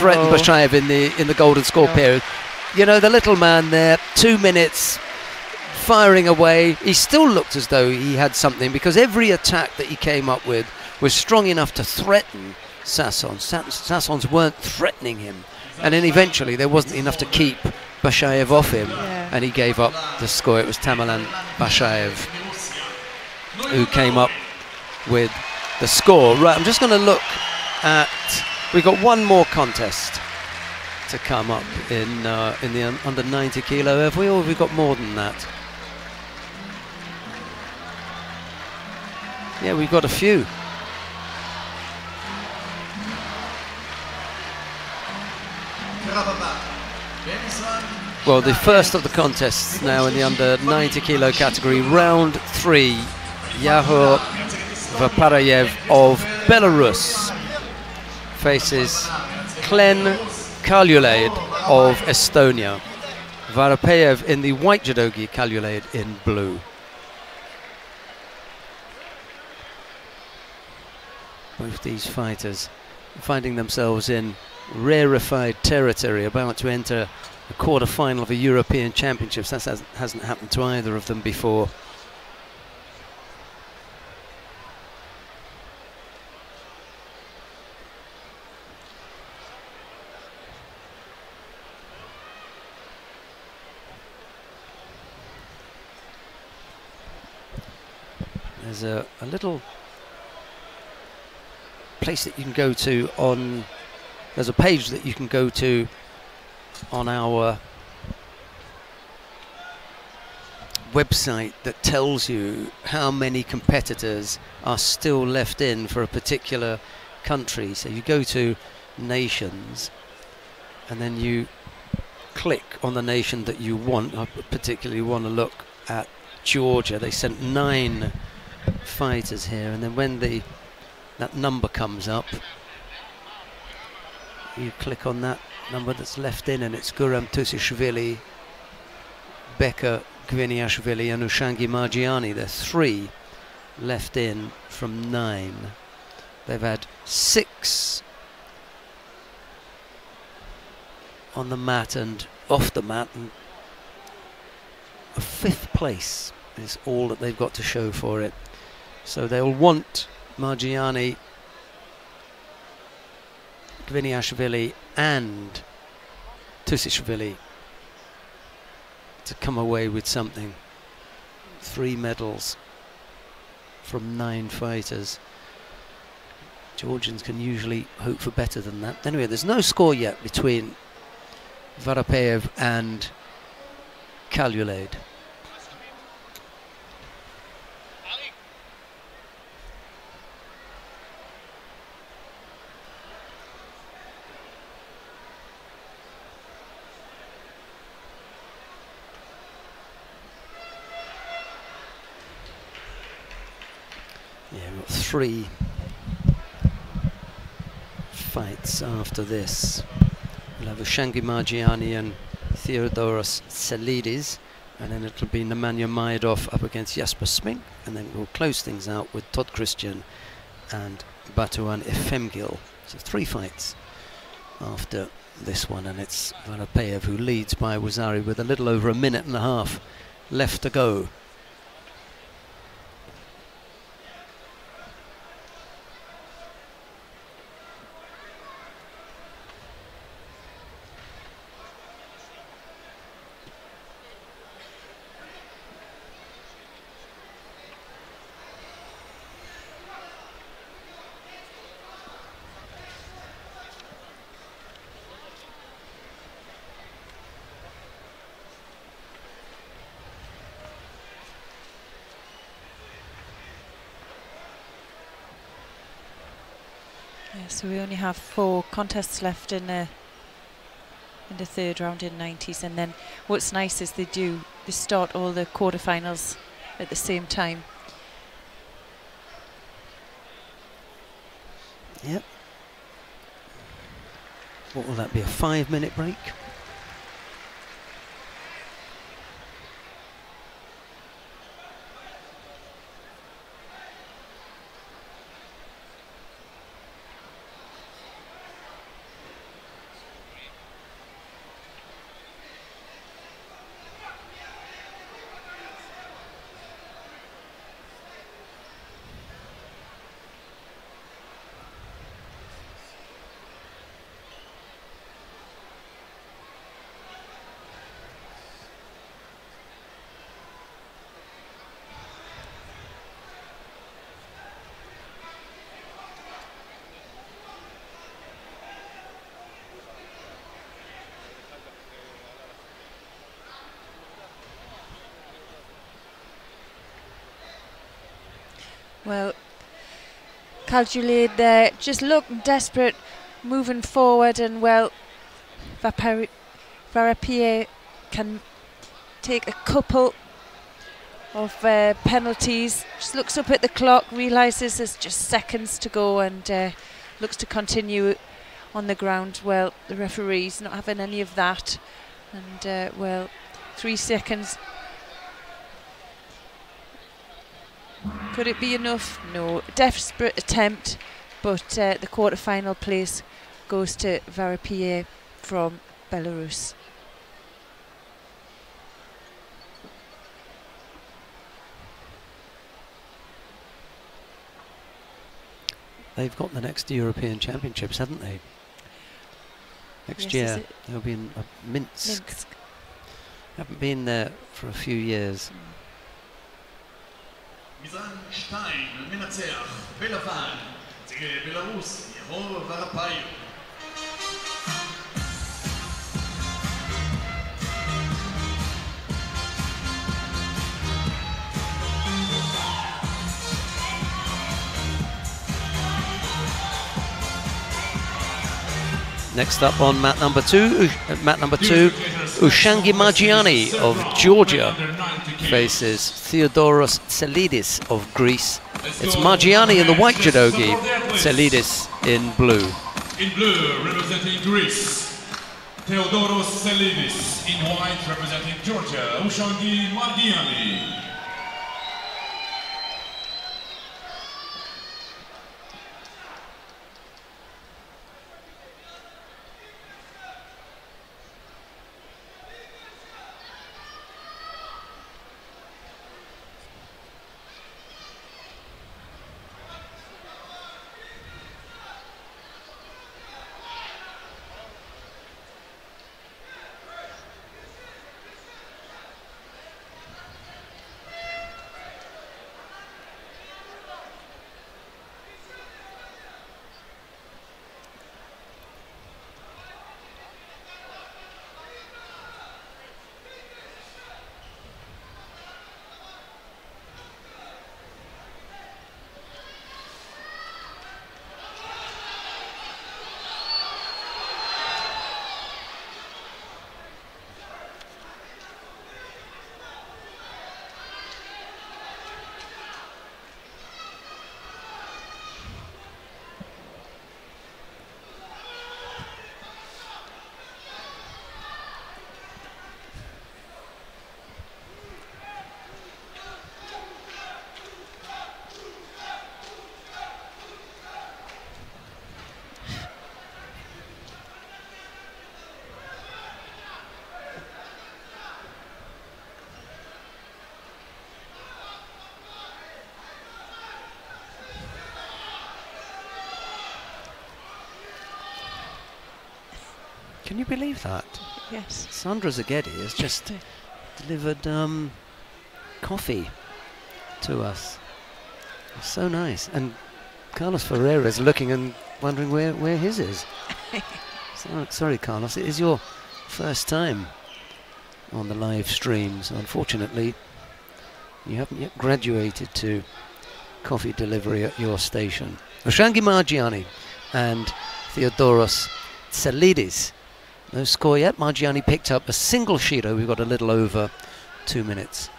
threaten Bashaev in the golden score period. You know, the little man there, 2 minutes, firing away. He still looked as though he had something, because every attack that he came up with was strong enough to threaten Sasson. Sassons weren't threatening him, and then eventually there wasn't enough to keep Bashaev off him, and he gave up the score. It was Tamerlan Bashaev who came up with the score. Right, I'm just going to look at, we've got one more contest to come up in the under 90 kilo, have we, or have we got more than that? Yeah, we've got a few. Well, the first of the contests now in the under 90 kilo category, round 3. Yahor Vaparayev of Belarus faces Klen Kaljulaid of Estonia. Varapeyev in the white judogi, Kaljulaid in blue. Both these fighters finding themselves in rarefied territory, about to enter the quarter-final of a European Championships. That hasn't happened to either of them before. There's a little place that you can go to on, there's a page that you can go to on our website that tells you how many competitors are still left in for a particular country. So you go to nations and then you click on the nation that you want. I particularly want to look at Georgia. They sent 9 fighters here, and then when that number comes up, you click on that number that's left in, and it's Guram Tusishvili, Beka Gviniashvili and Ushangi Margiani. There are 3 left in from 9. They've had 6 on the mat and off the mat, and a 5th place is all that they've got to show for it. So they'll want Margiani, Gviniashvili and Tusishvili to come away with something. 3 medals from 9 fighters. Georgians can usually hope for better than that. Anyway, there's no score yet between Varapeyev and Kaljulaid. Yeah, we've got 3 fights after this. We'll have Ushangi Margiani and Theodoros Selidis, and then it'll be Nemanja Maedov up against Jasper Smink, and then we'll close things out with Todd Christian and Batuan Efemgil. So 3 fights after this one, and it's Varapeyev who leads by Wazari with a little over a minute and a half left to go. So we only have 4 contests left in the 3rd round in 90s, and then what's nice is they start all the quarterfinals at the same time. Yep. What will that be, a 5-minute break? Well, Kaljulaid there just looked desperate, moving forward, and well, Varapie can take a couple of penalties. Just looks up at the clock, realises there's just seconds to go, and looks to continue on the ground. Well, the referee's not having any of that, and well, 3 seconds. Could it be enough? No. Desperate attempt, but the quarter-final place goes to Varapie from Belarus. They've got the next European Championships, haven't they? Next year they'll be in Minsk. Haven't been there for a few years. מזרן 2, מנצח, בלבן, נציג בלרוס, ירון ורפאי. Next up on mat number two, Ushangi Margiani of Georgia faces Theodoros Tselidis of Greece. It's Margiani in the white judogi, Tselidis in blue. In blue, representing Greece, Theodoros Tselidis. In white, representing Georgia, Ushangi Margiani. Can you believe that? Yes. Sandra Zaghedi has just delivered coffee to us. It's so nice. And Carlos Ferreira is looking and wondering where his is. Sorry, Carlos, it is your first time on the live stream, so unfortunately you haven't yet graduated to coffee delivery at your station. Ushangi Margiani and Theodoros Tselidis. No score yet. Margiani picked up a single Shido. We've got a little over 2 minutes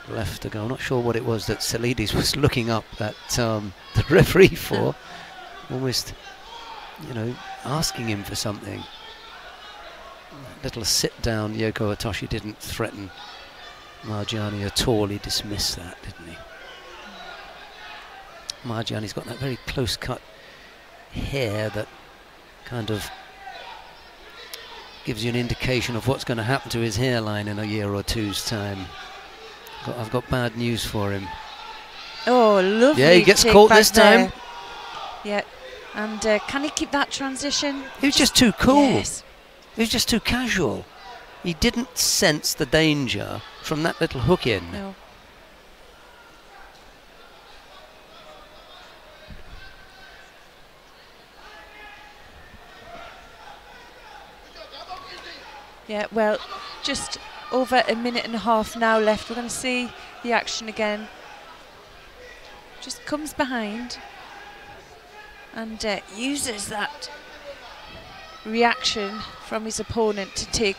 left to go. I'm not sure what it was that Tselidis was looking up at the referee for. Almost, you know, asking him for something. Little sit down. Yoko Otoshi didn't threaten Margiani at all. He dismissed that, didn't he? Margiani's got that very close cut hair that kind of gives you an indication of what's going to happen to his hairline in a year or two's time. I've got bad news for him. Oh, lovely. Yeah, he gets caught this time. Yeah, and can he keep that transition? He was just too cool. Yes. He was just too casual. He didn't sense the danger from that little hook in. No. Yeah, well, just over a minute and a half now left. We're going to see the action again. Just comes behind and uses that reaction from his opponent to take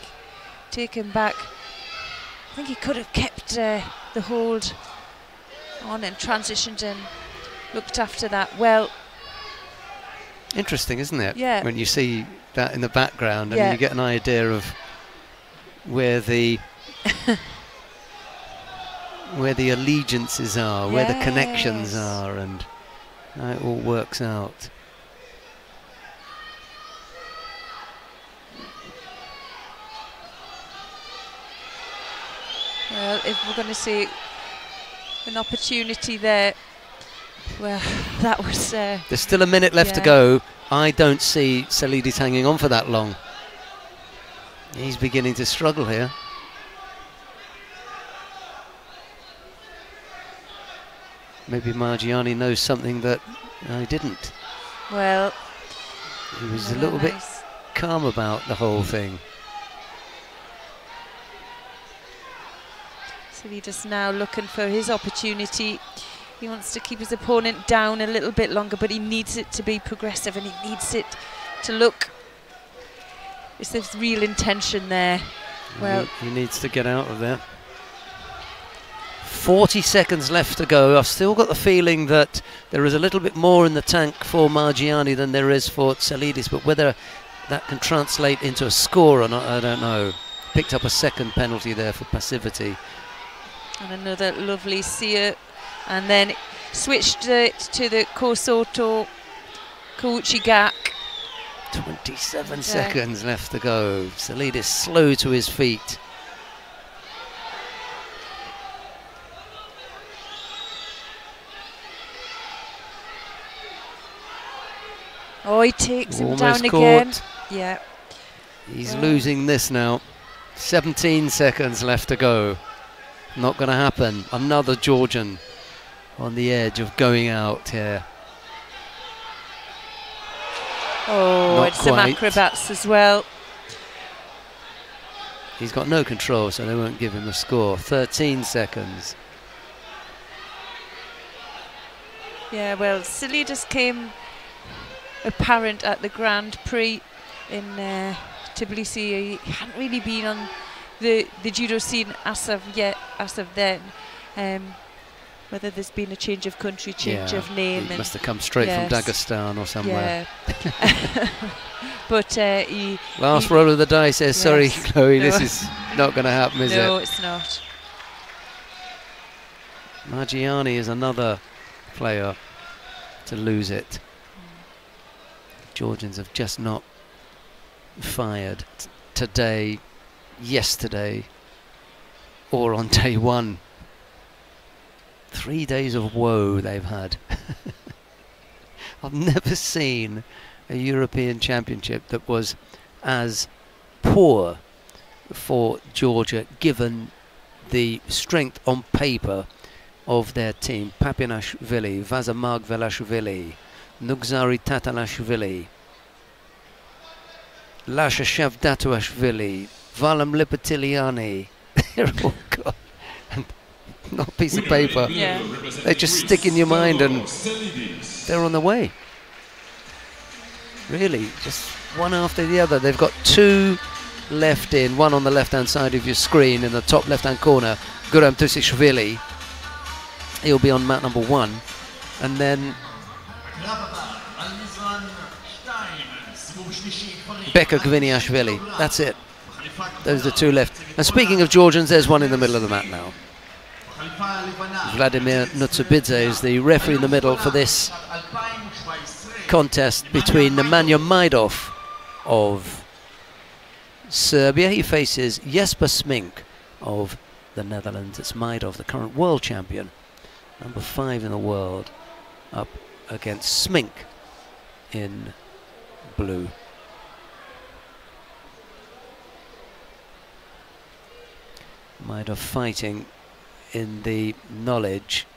him back. I think he could have kept the hold on and transitioned and looked after that well. Interesting, isn't it? Yeah. When you see that in the background, and yeah. you get an idea of where the where the allegiances are, where the connections are, and how it all works out. Well, if we're going to see an opportunity there, well, that was... There's still a minute left to go. I don't see Salidis hanging on for that long. He's beginning to struggle here. Maybe Margiani knows something that I didn't. Well, he was a little bit calm about the whole thing. Salidis now looking for his opportunity. He wants to keep his opponent down a little bit longer, but he needs it to be progressive, and he needs it to look. There's real intention there. Well, he needs to get out of there. 40 seconds left to go. I've still got the feeling that there is a little bit more in the tank for Margiani than there is for Salidis, but whether that can translate into a score or not, I don't know. Picked up a second penalty there for passivity. And another lovely sear, and then switched it to the Kosoto Kouchigak. 27 seconds left to go. Salidis slow to his feet. Oh, he takes him Almost down caught. again. Yeah. He's losing this now. 17 seconds left to go. Not going to happen. Another Georgian on the edge of going out here. Oh, Not and some quite. acrobats as well. He's got no control, so they won't give him a score. 13 seconds. Yeah, well, Salidis came apparent at the Grand Prix in Tbilisi. He hadn't really been on the judo scene as of then. Whether there's been a change of country, change of name. He must have come straight from Dagestan or somewhere. Yeah. But last roll of the dice says, sorry, Chloe, this is not going to happen, is it? No, it's not. Margiani is another player to lose it. Georgians have just not fired today, yesterday, or on day one. 3 days of woe they've had. I've never seen a European Championship that was as poor for Georgia, given the strength on paper of their team. Papinashvili, Vazamagvelashvili, Nugzari Tatalashvili, Lasha Shavdatuashvili, Valam Lipatiliani. They're all gone. Not a piece of paper. Yeah. They just stick in your mind, and they're on the way. Really, just one after the other. They've got two left in, one on the left-hand side of your screen in the top left-hand corner, Guram Tusishvili. He'll be on mat number 1. And then Beka Gviniashvili. That's it. Those are the two left. And speaking of Georgians, there's one in the middle of the mat now. Vladimir Nutsubidze is the referee in the middle for this contest between Nemanja Majdov of Serbia. He faces Jesper Smink of the Netherlands. It's Majdov, the current world champion, number 5 in the world, up against Smink in blue. Majdov fighting in the knowledge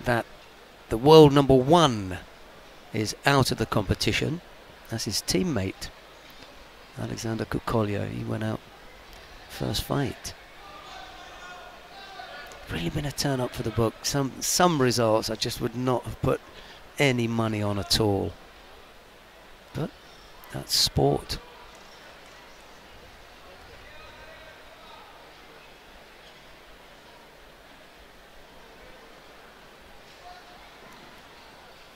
that the world number 1 is out of the competition. That's his teammate, Alexander Kukolya. He went out first fight. Really been a turn up for the book. Some results I just would not have put any money on at all. But that's sport.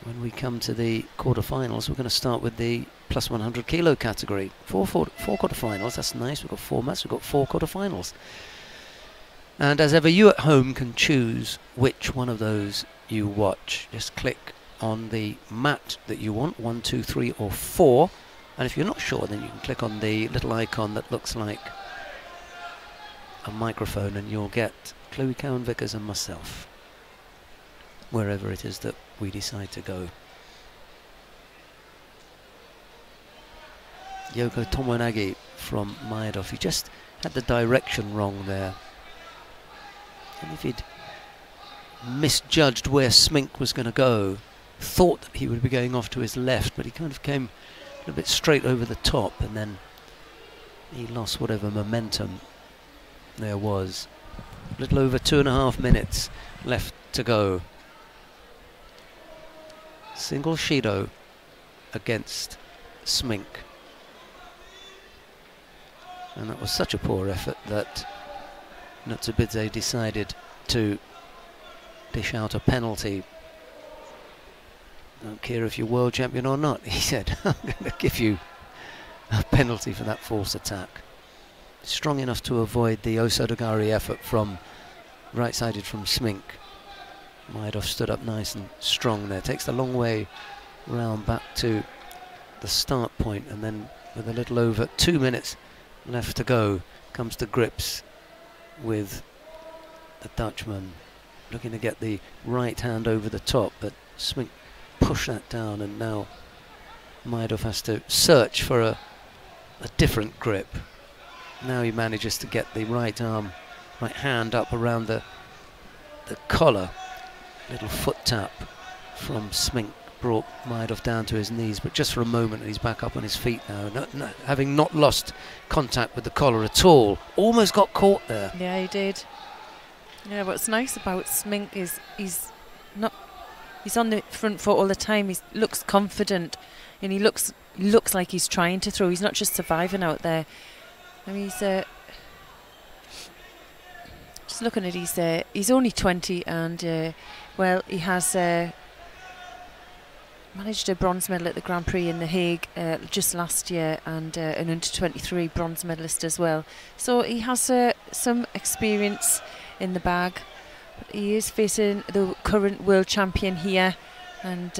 when we come to the quarterfinals, we're going to start with the plus 100 kilo category. Four quarterfinals, that's nice. We've got 4 matches, we've got 4 quarterfinals. And as ever, you at home can choose which one of those you watch. Just click on the mat that you want, 1, 2, 3 or 4. And if you're not sure, then you can click on the little icon that looks like a microphone, and you'll get Chloe Cowan-Vickers and myself, wherever it is that we decide to go. Yoko Tomonagi from Maedov, he just had the direction wrong there. And if he'd misjudged where Smink was going to go, thought that he would be going off to his left, but he kind of came a little bit straight over the top, and then he lost whatever momentum there was. A little over 2.5 minutes left to go. Single Shido against Smink. And that was such a poor effort that Nutsubidze decided to dish out a penalty. Don't care if you're world champion or not, he said. I'm going to give you a penalty for that false attack. Strong enough to avoid the Osodogari effort from right-sided from Smink. Maedov stood up nice and strong there. Takes the long way round back to the start point, and then with a little over 2 minutes left to go, comes to grips with the Dutchman, looking to get the right hand over the top, but Smink pushed that down, and now Maedov has to search for a different grip. Now he manages to get the right hand up around the collar. Little foot tap from Smink brought Maedov down to his knees, but just for a moment, and he's back up on his feet now, having not lost contact with the collar at all. Almost got caught there. Yeah, he did. Yeah, what's nice about Smink is he's on the front foot all the time. He looks confident, and he looks like he's trying to throw. He's not just surviving out there. I mean, just looking at he's only 20, and well, he has managed a bronze medal at the Grand Prix in The Hague just last year, and an under-23 bronze medalist as well. So he has some experience in the bag. But he is facing the current world champion here, and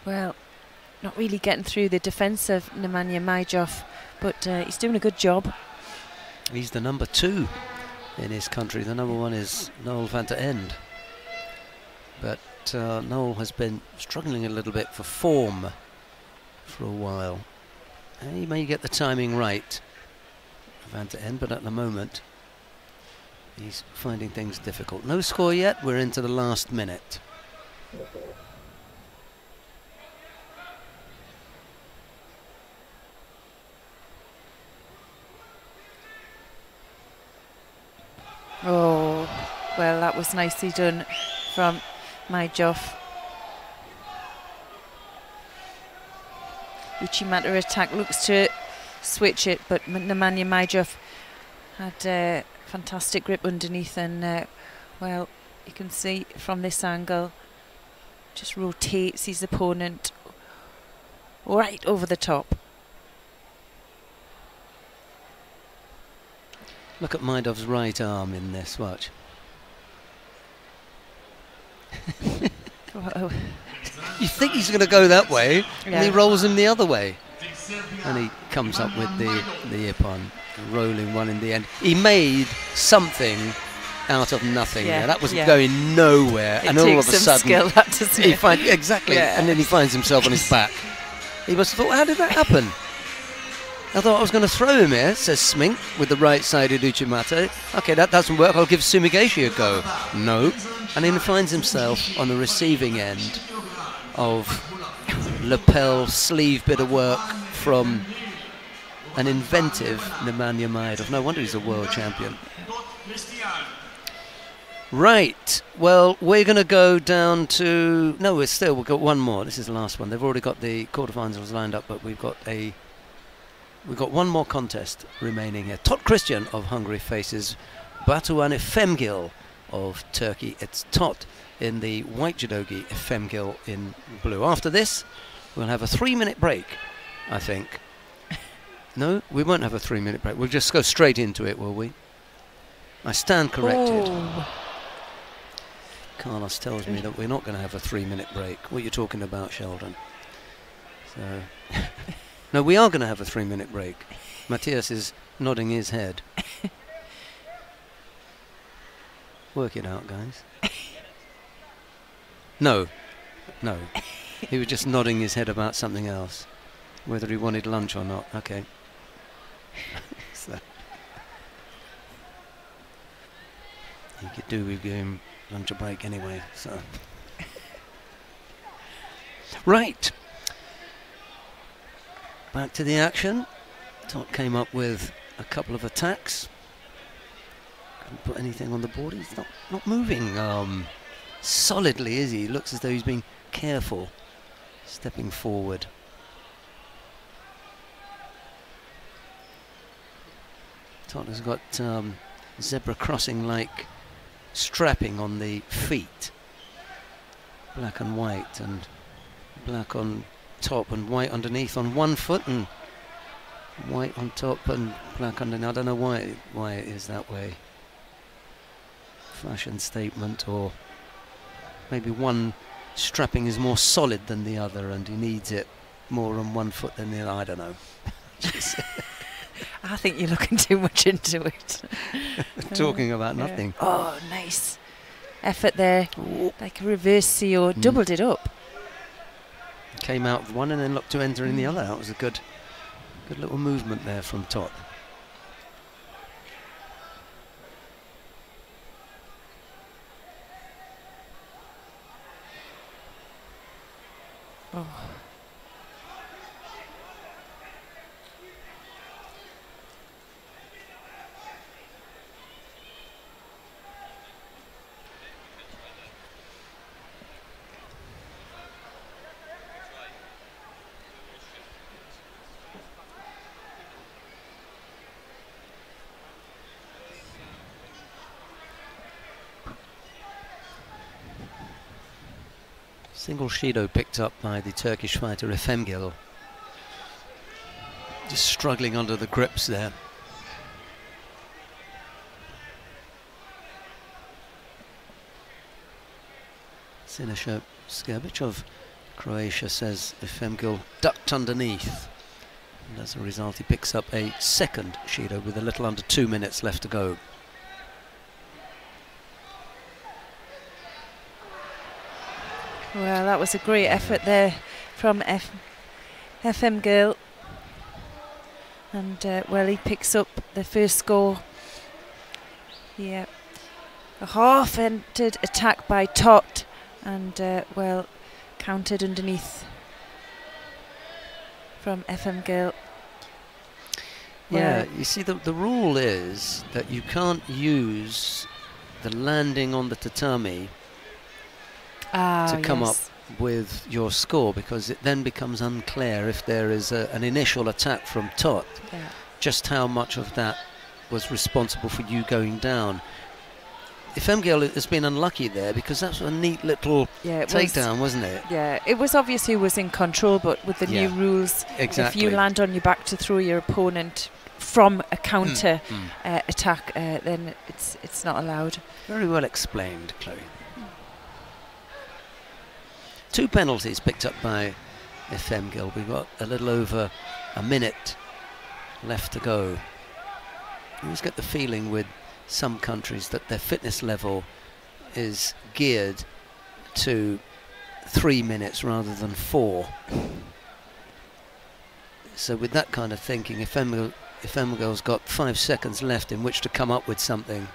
well, not really getting through the defence of Nemanja Maedov, but he's doing a good job. He's the number 2 in his country. The number 1 is Noel van der End. But Noel has been struggling a little bit for form for a while. And he may get the timing right, van der End, but at the moment he's finding things difficult. No score yet, we're into the last minute. Oh, well, that was nicely done from Maedov. Uchimata attack looks to switch it, but Nemanja Maedov had a fantastic grip underneath, and well, you can see from this angle, just rotates his opponent right over the top. Look at Maedov's right arm in this, watch. You think he's going to go that way, yeah, and he rolls him the other way. And he comes up with the ippon, rolling one in the end. He made something out of nothing. Yeah, that was going nowhere, and all of a sudden skill, that doesn't it? Exactly, yeah. And then he finds himself on his back. He must have thought, how did that happen? I thought I was going to throw him here, says Smink, with the right-sided Uchimata. Okay, that doesn't work, I'll give Sumigashi a go. No. And then he finds himself on the receiving end of lapel sleeve bit of work from an inventive Nemanja Maedov. No wonder he's a world champion. Right, well, we're going to go down to... No, we've got one more. This is the last one. They've already got the quarterfinals lined up, but we've got one more contest remaining here. Tot Christian of Hungary faces Batuane Femgil of Turkey. It's Tot in the white judogi, Efemgil in blue. After this, we'll have a 3-minute break, I think. No, we won't have a 3-minute break. We'll just go straight into it, will we? I stand corrected. Oh. Carlos tells me that we're not going to have a 3-minute break. What are you talking about, Sheldon? So, no, we are going to have a 3-minute break. Matthias is nodding his head. Work it out, guys. No, no. He was just nodding his head about something else. Whether he wanted lunch or not. Okay. So. He could do with giving lunch a break anyway, so. Right. Back to the action. Tot came up with a couple of attacks. Couldn't put anything on the board. He's not moving solidly, is he? He looks as though he's being careful, stepping forward. Tot has got zebra crossing-like strapping on the feet. Black and white, and black on top and white underneath on one foot, and white on top and black underneath. I don't know why it is that way. Fashion statement, or maybe one strapping is more solid than the other and he needs it more on one foot than the other. I don't know. I think you're looking too much into it. Talking about nothing. Oh, nice effort there. Ooh. Like a reverse CO, doubled it up. Came out of one and then looked to enter in the other. That was a good little movement there from Tot. Oh. Single Shido picked up by the Turkish fighter Efemgil. Just struggling under the grips there. Siniša Skrbić of Croatia says Efemgil ducked underneath. And as a result, he picks up a second Shido with a little under 2 minutes left to go. Well, that was a great effort there from Efemgil. And, well, he picks up the first score. Yeah. A half-ended attack by Tot. And, well, countered underneath from Efemgil. Yeah, you see, the rule is that you can't use the landing on the tatami to come up with your score, because it then becomes unclear if there is an initial attack from Tot, just how much of that was responsible for you going down. Efemgil has been unlucky there, because that's a neat little takedown, wasn't it? Yeah, it was obvious who was in control, but with the new rules, if you land on your back to throw your opponent from a counter attack, then it's not allowed. Very well explained, Chloe. 2 penalties picked up by Efemgil. We've got a little over a minute left to go. You always get the feeling with some countries that their fitness level is geared to 3 minutes rather than 4. So with that kind of thinking, Efemgil's got 5 seconds left in which to come up with something.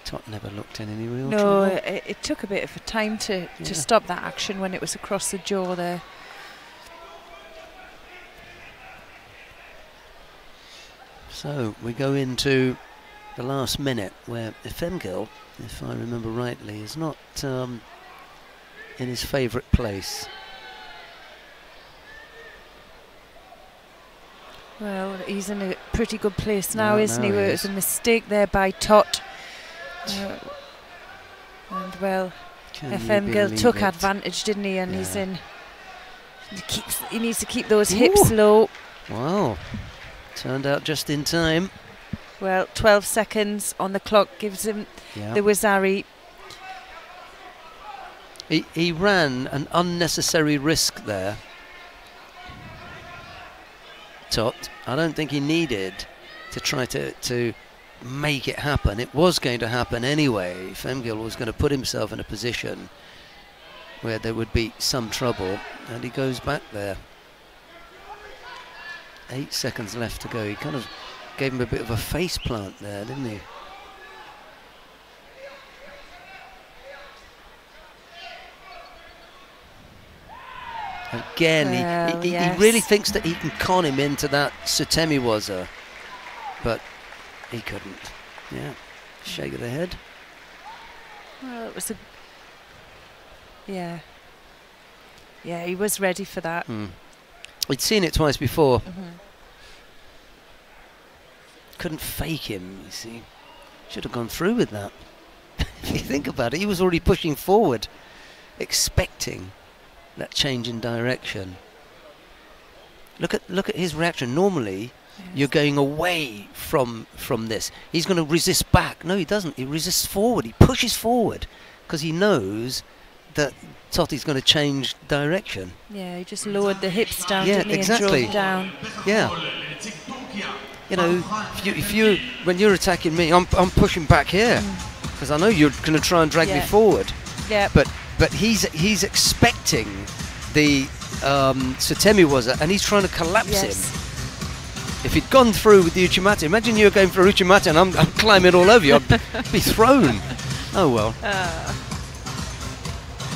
Tot never looked in any real trouble. No, it took a bit of a time to stop that action when it was across the jaw there. So we go into the last minute, where Efemgil, if I remember rightly, is not in his favourite place. Well, he's in a pretty good place now, isn't he? It was a mistake there by Tot. And well, FM Gill took advantage, didn't he? And he's in. He needs to keep those hips low. Wow. Turned out just in time. Well, 12 seconds on the clock gives him the Wazari. He ran an unnecessary risk there. Tot. I don't think he needed to try to make it happen. It was going to happen anyway. Femgil was going to put himself in a position where there would be some trouble, and he goes back there. 8 seconds left to go. He kind of gave him a bit of a face plant there, didn't he? Again, well, he really thinks that he can con him into that Sutemi Waza, but he couldn't. Yeah, shake of the head. Well, it was a... Yeah, he was ready for that. We'd seen it twice before. Couldn't fake him, you see. Should have gone through with that. If you think about it, he was already pushing forward, expecting that change in direction. Look at his reaction. Normally, you're going away from this. He's going to resist back. No, he doesn't. He resists forward. He pushes forward because he knows that Totti's going to change direction. Yeah, he just lowered the hips down, yeah, didn't he, exactly. and drove down. Yeah. You know, if you when you're attacking me, I'm pushing back here because I know you're going to try and drag me forward. Yeah. But he's expecting the Sutemi Waza, and he's trying to collapse him. If he'd gone through with the Uchimata, imagine you were going for a Uchimata and I'm climbing all over you, I'd be thrown. Oh well.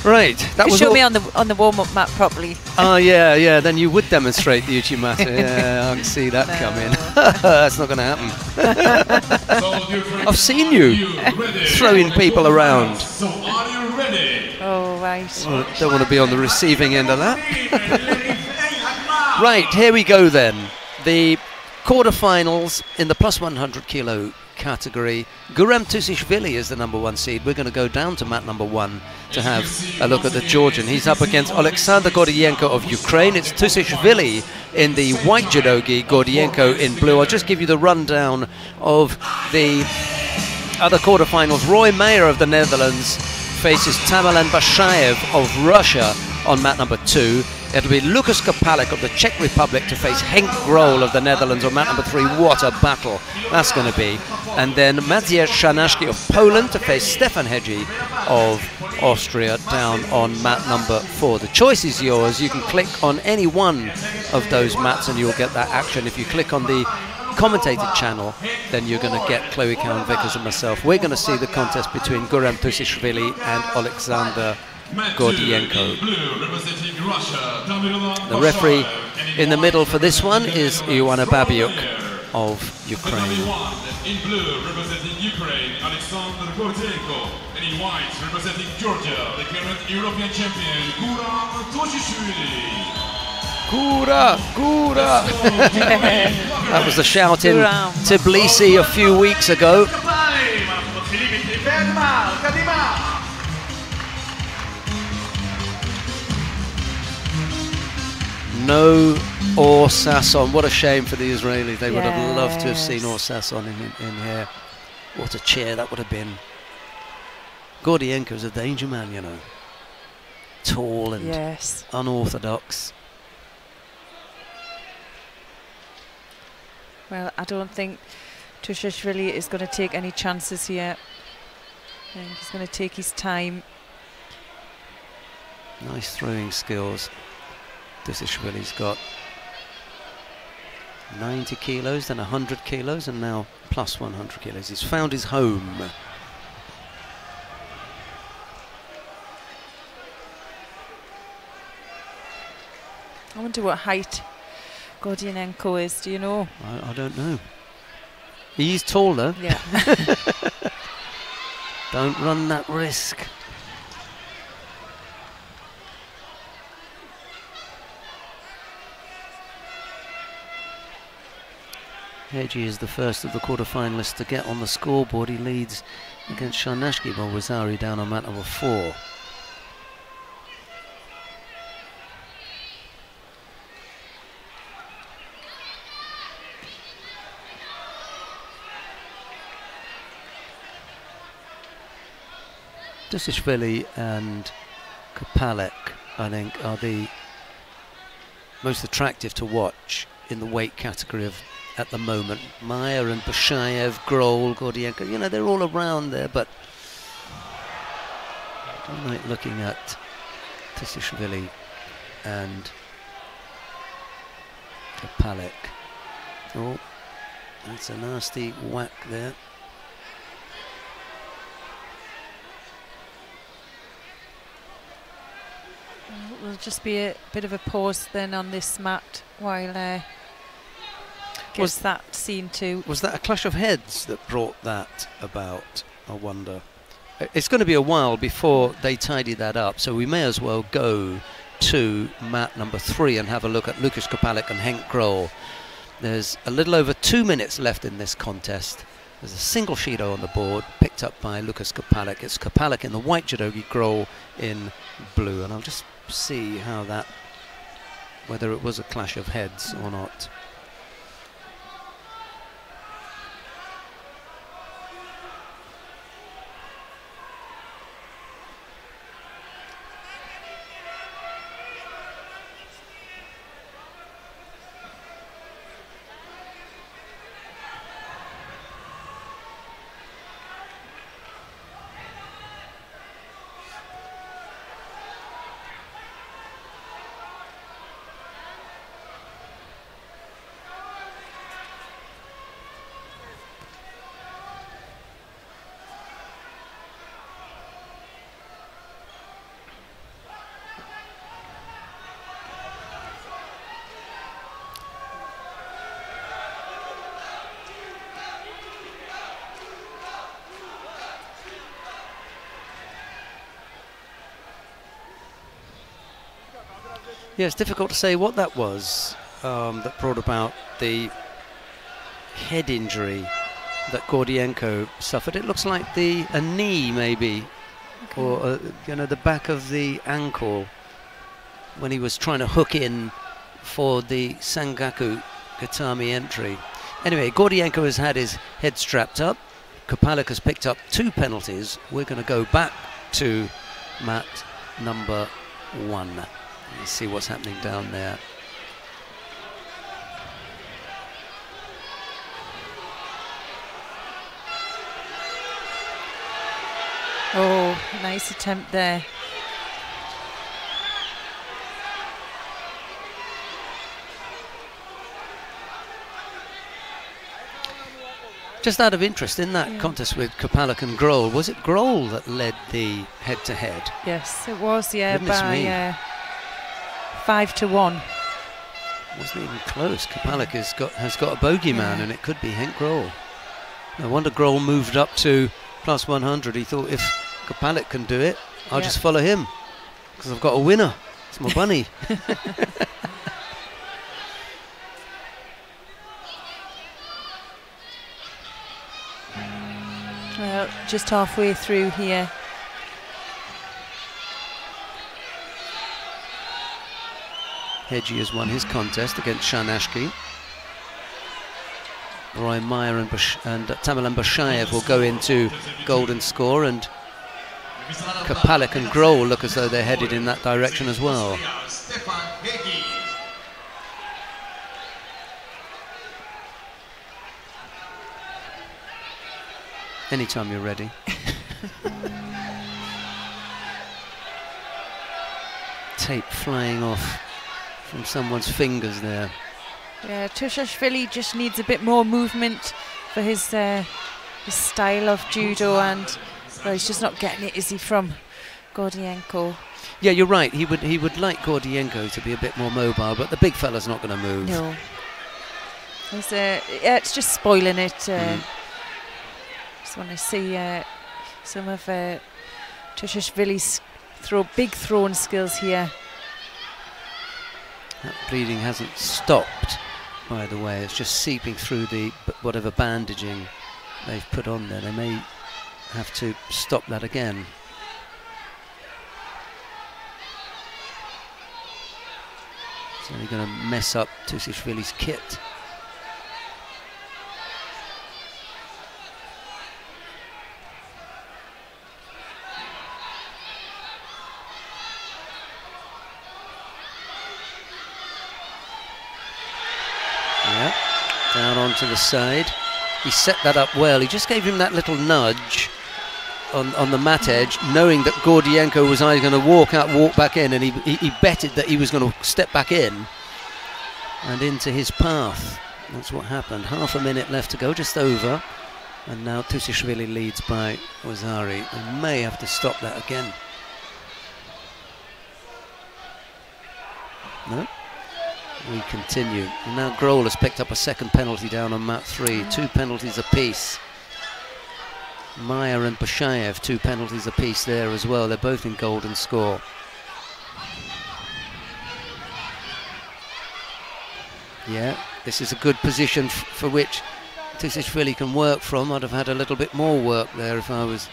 Right, that was show me on the warm-up map properly. Oh yeah, then you would demonstrate the Uchimata. Yeah, I can see that coming. That's not going to happen. I've seen you throwing people around. So are you ready? Oh, right. Well, don't want to be on the receiving end of that. Right, here we go then. The quarterfinals in the plus 100 kilo category. Gurem Tusishvili is the #1 seed. We're going to go down to mat #1 to have a look at the Georgian. He's up against Alexander Gordienko of Ukraine. It's Tusishvili in the white judogi, Gordienko in blue. I'll just give you the rundown of the other quarterfinals. Roy Mayer of the Netherlands faces Tamerlan Bashaev of Russia on mat #2. It'll be Lukas Kapalik of the Czech Republic to face Henk Grol of the Netherlands on mat #3. What a battle that's going to be. And then Maciej Szanaszki of Poland to face Stefan Hedzi of Austria down on mat #4. The choice is yours. You can click on any one of those mats and you'll get that action. If you click on the commentated channel, then you're going to get Chloe Cowan-Vickers and myself. We're going to see the contest between Gurem Tusishvili and Alexander Gordienko. The referee in the middle for this one is Ioana Babiuk of Ukraine. In blue, representing Ukraine, Alexander Gordienko. And in white, representing Georgia, the current European champion, Gurem Tusishvili. Gura! That was the shout in Tbilisi a few weeks ago. No Or Sasson. What a shame for the Israelis. They would have loved to have seen Or Sasson in here. What a cheer that would have been. Gordienko's a danger man, you know. Tall and unorthodox. Well, I don't think Tusishvili is going to take any chances here. I think he's going to take his time. Nice throwing skills. Tusishvili's got 90 kilos, then 100 kilos, and now plus 100 kilos. He's found his home. I wonder what height Gordienko is, do you know? I don't know. He's taller. Yeah. Don't run that risk. Hedgie is the first of the quarterfinalists to get on the scoreboard. He leads against Sharnashki Bolwazari down on mat number 4. Dusishvili and Kopalek, I think, are the most attractive to watch in the weight category of at the moment. Meyer and Bashayev, Grohl, Gordienko, you know, they're all around there, but I don't like looking at Dusishvili and Kopalek. Oh, that's a nasty whack there. Will just be a bit of a pause then on this mat while gets that seen too. Was that a clash of heads that brought that about, I wonder? It's going to be a while before they tidy that up, so we may as well go to mat number 3 and have a look at Lukas Kopalek and Henk Grohl. There's a little over 2 minutes left in this contest. There's a single Shido on the board, picked up by Lukas Kopalek. It's Kopalek in the white judogi, Grohl in blue, and I'll just see how that, whether it was a clash of heads or not. Yeah, it's difficult to say what that was that brought about the head injury that Gordienko suffered. It looks like a knee, maybe, okay, or you know, the back of the ankle when he was trying to hook in for the Sangaku Gatami entry. Anyway, Gordienko has had his head strapped up. Kopalek has picked up 2 penalties. We're going to go back to mat number 1. Let's see what's happening down there. Oh, nice attempt there. Just out of interest, in that contest with Kopalek and Grohl, was it Grohl that led the head-to-head? Yes, it was, yeah, Goodness me. by 5-1. Wasn't even close. Kopalek has got a bogeyman, and it could be Henk Grohl. No wonder Grohl moved up to plus 100. He thought, if Kopalek can do it, I'll just follow him, because I've got a winner. It's my bunny. Well, just halfway through here. Hedgie has won his contest against Sharnashki. Roy Meyer and Tamerlan Bashayev will go into golden score, and Kopalek and Grohl look as though they're headed in that direction as well. Anytime you're ready. Tape flying off from someone's fingers there. Yeah, Tushashvili just needs a bit more movement for his style of judo, and well, he's just not getting it, is he, from Gordienko? Yeah, you're right. He would like Gordienko to be a bit more mobile, but the big fella's not going to move. No. It's just spoiling it. Just want to see some of Tushashvili's big throwing skills here. That bleeding hasn't stopped, by the way. It's just seeping through the whatever bandaging they've put on there. They may have to stop that again. So they're going to mess up Tusishvili's kit. Yeah, down onto the side. He set that up well. He just gave him that little nudge on the mat edge, knowing that Gordienko was either going to walk out, walk back in, and he betted that he was going to step back in and into his path. That's what happened. Half a minute left to go, just over. And now Tusishvili leads by Wazari. They may have to stop that again. No? We continue. And now Grohl has picked up a second penalty down on mat 3. 2 penalties apiece. Meyer and Bashayev, 2 penalties apiece there as well. They're both in golden score. Yeah, this is a good position for which Tusishvili can work from. I'd have had a little bit more work there if I was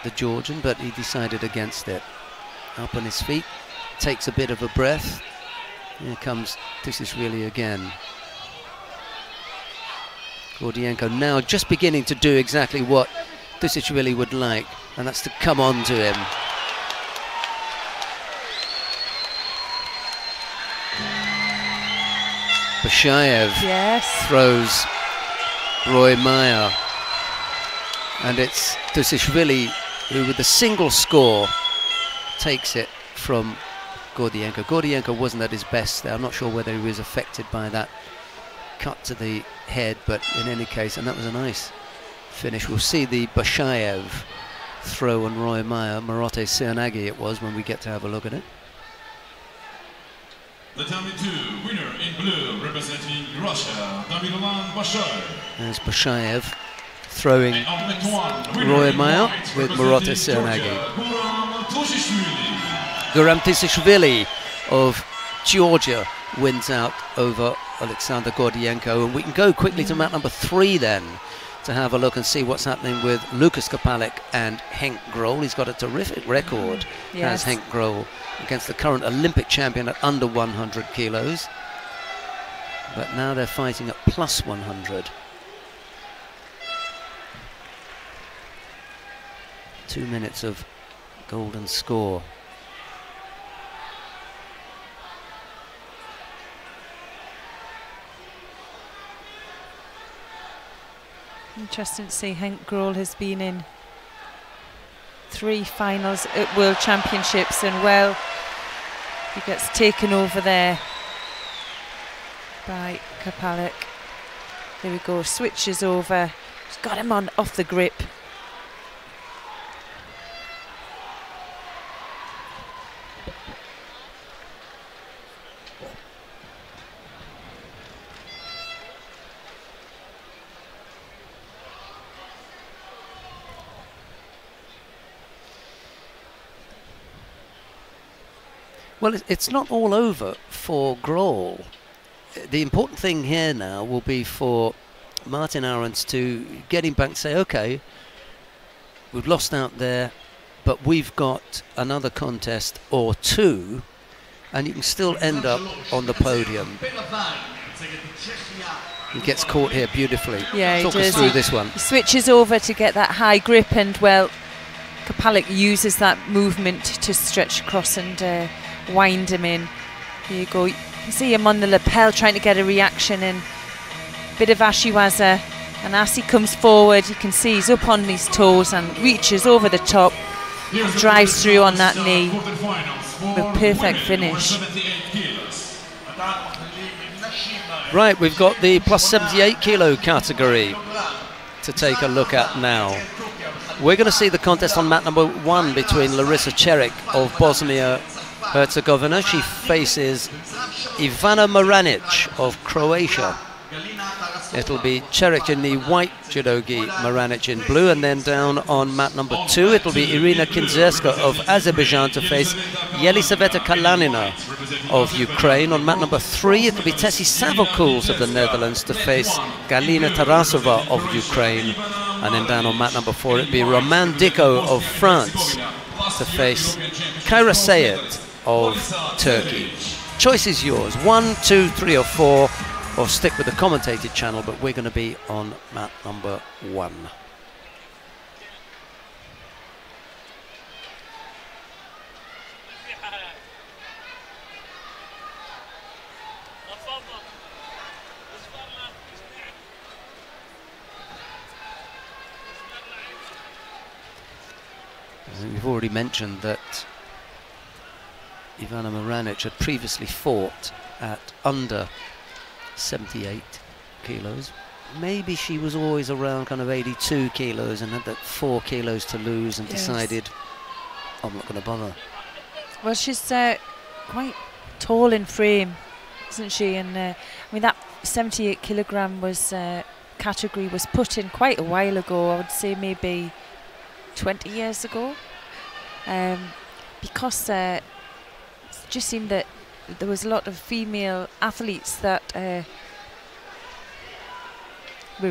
the Georgian, but he decided against it. Up on his feet, takes a bit of a breath. Here comes Tusishvili again. Gordienko now just beginning to do exactly what Tusishvili would like, and that's to come on to him. Bashayev throws Roy Meyer, and it's Tusishvili who, with a single score, takes it from Gordienko. Gordienko wasn't at his best there. I'm not sure whether he was affected by that cut to the head, but in any case, and that was a nice finish. We'll see the Bashayev throw on Roy Meyer. Marote Sianagi it was, when we get to have a look at it. The Tamil 2 winner in blue, representing Russia, Damilovan Bashayev. There's Bashayev throwing Roy Meyer with Marote Sianagi. Guram Tusishvili of Georgia wins out over Alexander Gordienko, and we can go quickly to mat number 3 then to have a look and see what's happening with Lukas Kapalik and Henk Grohl. He's got a terrific record, has Henk Grohl, against the current Olympic champion at under 100 kilos, but now they're fighting at plus 100. 2 minutes of golden score. Interesting to see Henk Grohl has been in 3 finals at World Championships, and well, he gets taken over there by Kapalik. There we go, switches over, he's got him on off the grip. Well, it's not all over for Grohl. The important thing here now will be for Martin Arons to get him back and say, okay, we've lost out there, but we've got another contest or 2, and you can still end up on the podium. He gets caught here beautifully. Yeah, Talk us through this one. He switches over to get that high grip, and well, Kapalik uses that movement to stretch across and wind him in. Here you go. You can see him on the lapel trying to get a reaction, and a bit of ashiwaza. And as he comes forward, you can see he's up on his toes and reaches over the top, drives through on that knee. The perfect finish. Right, we've got the plus 78 kilo category to take a look at now. We're going to see the contest on mat number 1 between Larissa Čerić of Bosnia-Herzegovina. She faces Ivana Maranic of Croatia. It'll be Čerić in the white judogi, Maranic in blue, and then down on mat number 2 it'll be Irina Kinzerska of Azerbaijan to face Yelisaveta Kalanina of Ukraine. On mat number 3, it'll be Tessie Savokuls of the Netherlands to face Galina Tarasova of Ukraine. And then down on mat number 4, it'll be Roman Dicko of France to face Kaira Sayed of Turkey. Choice is yours, 1, 2, 3 or 4, or stick with the commentated channel, but we're going to be on mat number 1. We've already mentioned that Ivana Maranic had previously fought at under 78 kilos. Maybe she was always around kind of 82 kilos and had that 4 kilos to lose and decided, I'm not going to bother. Well, she's quite tall in frame, isn't she? And I mean, that 78 kilogram category was put in quite a while ago. I would say maybe 20 years ago, because it just seemed that there was a lot of female athletes that were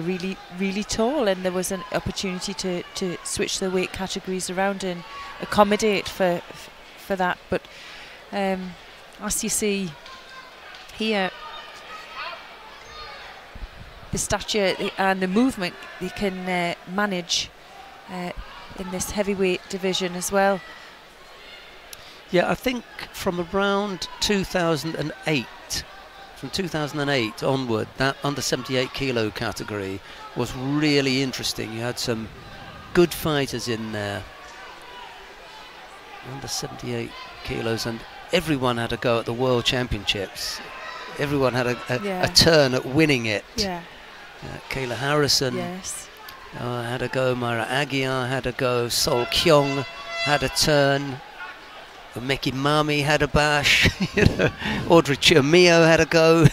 really, really tall, and there was an opportunity to switch the weight categories around and accommodate for that. But as you see here, the stature and the movement they can manage in this heavyweight division as well. Yeah, I think from around 2008, from 2008 onward, that under 78 kilo category was really interesting. You had some good fighters in there, under 78 kilos, and everyone had a go at the World Championships. Everyone had a turn at winning it. Yeah. Kayla Harrison. Yes. Had a go. Myra Aguiar had a go. Sol Kyung had a turn. Meki Mami had a bash. You know, Audrey Chiomio had a go.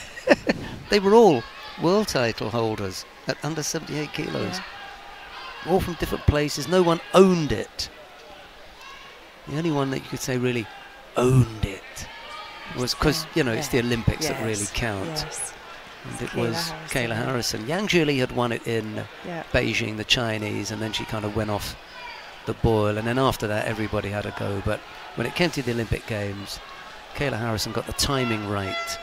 They were all world title holders at under 78 kilos. Yeah. All from different places. No one owned it. The only one that you could say really owned it was, because you know, it's the Olympics that really count. Yes. And it was Kayla Harrison. Yang Zhili had won it in Beijing, the Chinese, and then she kind of went off the boil, and then after that everybody had a go. But when it came to the Olympic Games, Kayla Harrison got the timing right.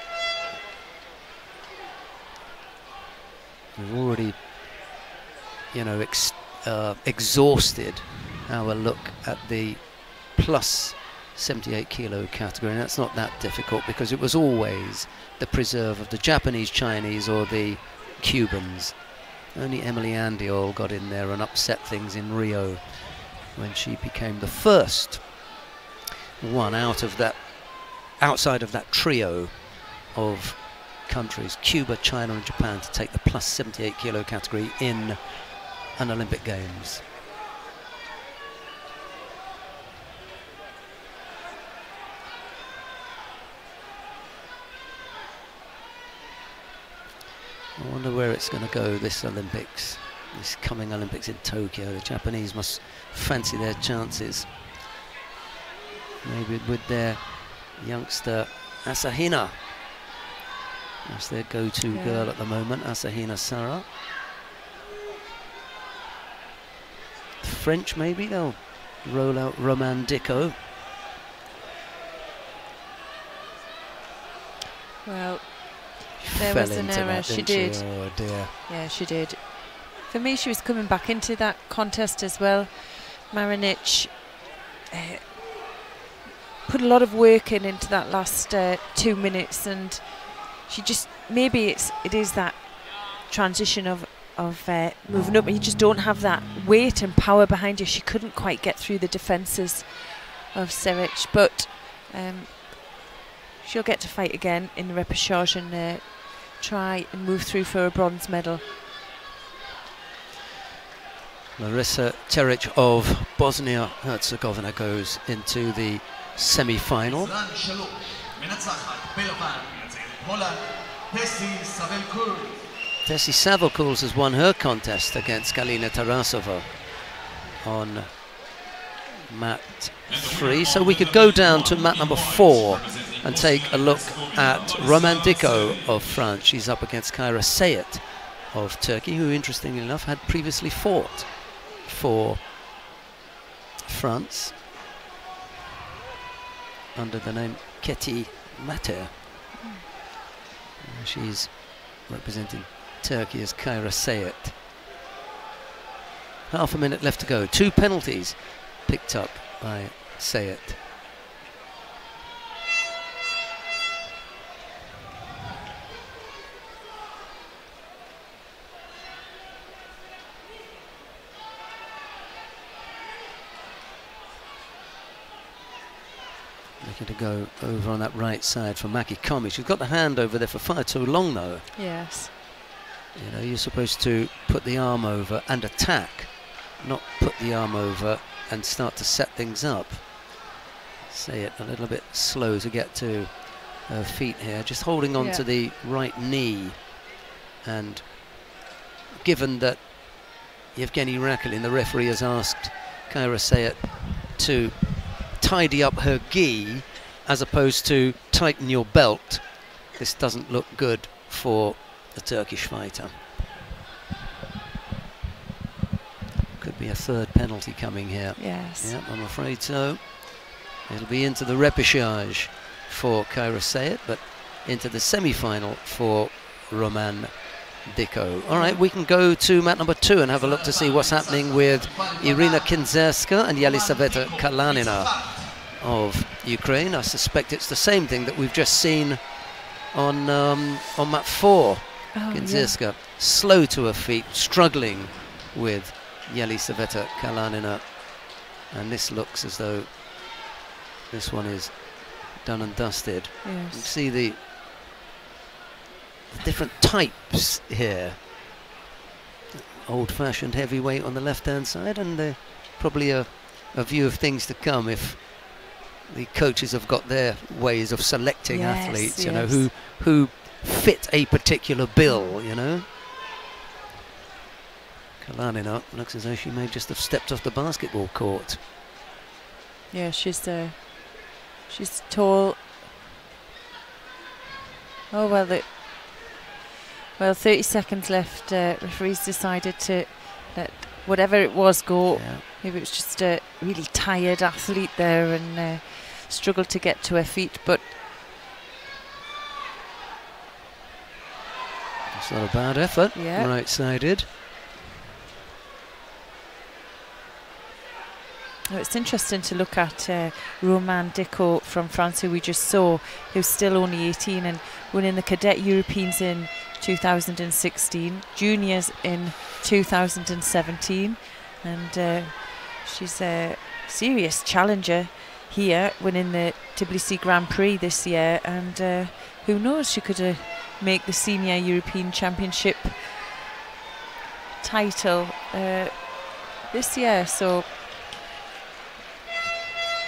We've already, you know, exhausted our look at the plus 78 kilo category, and that's not that difficult because it was always the preserve of the Japanese, Chinese or the Cubans. Only Emily Andiol got in there and upset things in Rio when she became the first one outside of that trio of countries, Cuba, China and Japan, to take the plus 78 kilo category in an Olympic Games. I wonder where it's going to go this Olympics, this coming Olympics in Tokyo. The Japanese must fancy their chances. Maybe with their youngster Asahina. That's their go-to girl at the moment, Asahina Sara. The French, maybe they'll roll out Roman Dicko. Well, there was an error. She did. Oh dear. Yeah, she did. For me, she was coming back into that contest as well. Maranic put a lot of work into that last 2 minutes, and she just, maybe it is that transition of moving up, and you just don't have that weight and power behind you. She couldn't quite get through the defences of Seric, but she'll get to fight again in the repechage and try and move through for a bronze medal. Larissa Teric of Bosnia-Herzegovina goes into the semi-final. Tessie Savokuls has won her contest against Galina Tarasova on mat 3. So we could go down to mat number 4 and take a look at Roman Dicko of France. She's up against Kaira Sayet of Turkey, who interestingly enough had previously fought for France under the name Keti Mater. She's representing Turkey as Kaira Sayet. Half a minute left to go. 2 penalties picked up by Sayet. Looking to go over on that right side for Maki Komi. She's got the hand over there for far too long though. Yes. You know, you're supposed to put the arm over and attack, not put the arm over and start to set things up. Say it a little bit slow to get to her feet here, just holding on to the right knee. And given that Yevgeny Rakhilin, the referee, has asked Kaira Sayet to tidy up her gi as opposed to tighten your belt, this doesn't look good for the Turkish fighter. Could be a 3rd penalty coming here. Yes. Yeah, I'm afraid so. It'll be into the repechage for Kaira Sayet, but into the semi-final for Roman Dicko. All right, we can go to mat number 2 and have a look to see what's happening with Irina Kinzerska and Yelisaveta Kalanina of Ukraine. I suspect it's the same thing that we've just seen on mat 4. Kinzerska slow to her feet, struggling with Yelisaveta Kalanina, and this looks as though this one is done and dusted. Yes. You see the different types here. Old-fashioned heavyweight on the left-hand side, and probably a view of things to come if the coaches have got their ways of selecting athletes. You know, who fit a particular bill. You know. Kalanina looks as though she may just have stepped off the basketball court. Yeah, she's tall. Oh well, 30 seconds left. Referees decided to let whatever it was go. Yeah. Maybe it was just a really tired athlete there and struggled to get to her feet, but it's not a bad effort. Yeah. Right-sided. Oh, it's interesting to look at Roman Dicko from France, who we just saw, who's still only 18 and winning the Cadet Europeans in 2016, Juniors in 2017, and she's a serious challenger here, winning the Tbilisi Grand Prix this year, and who knows, she could make the Senior European Championship title this year. So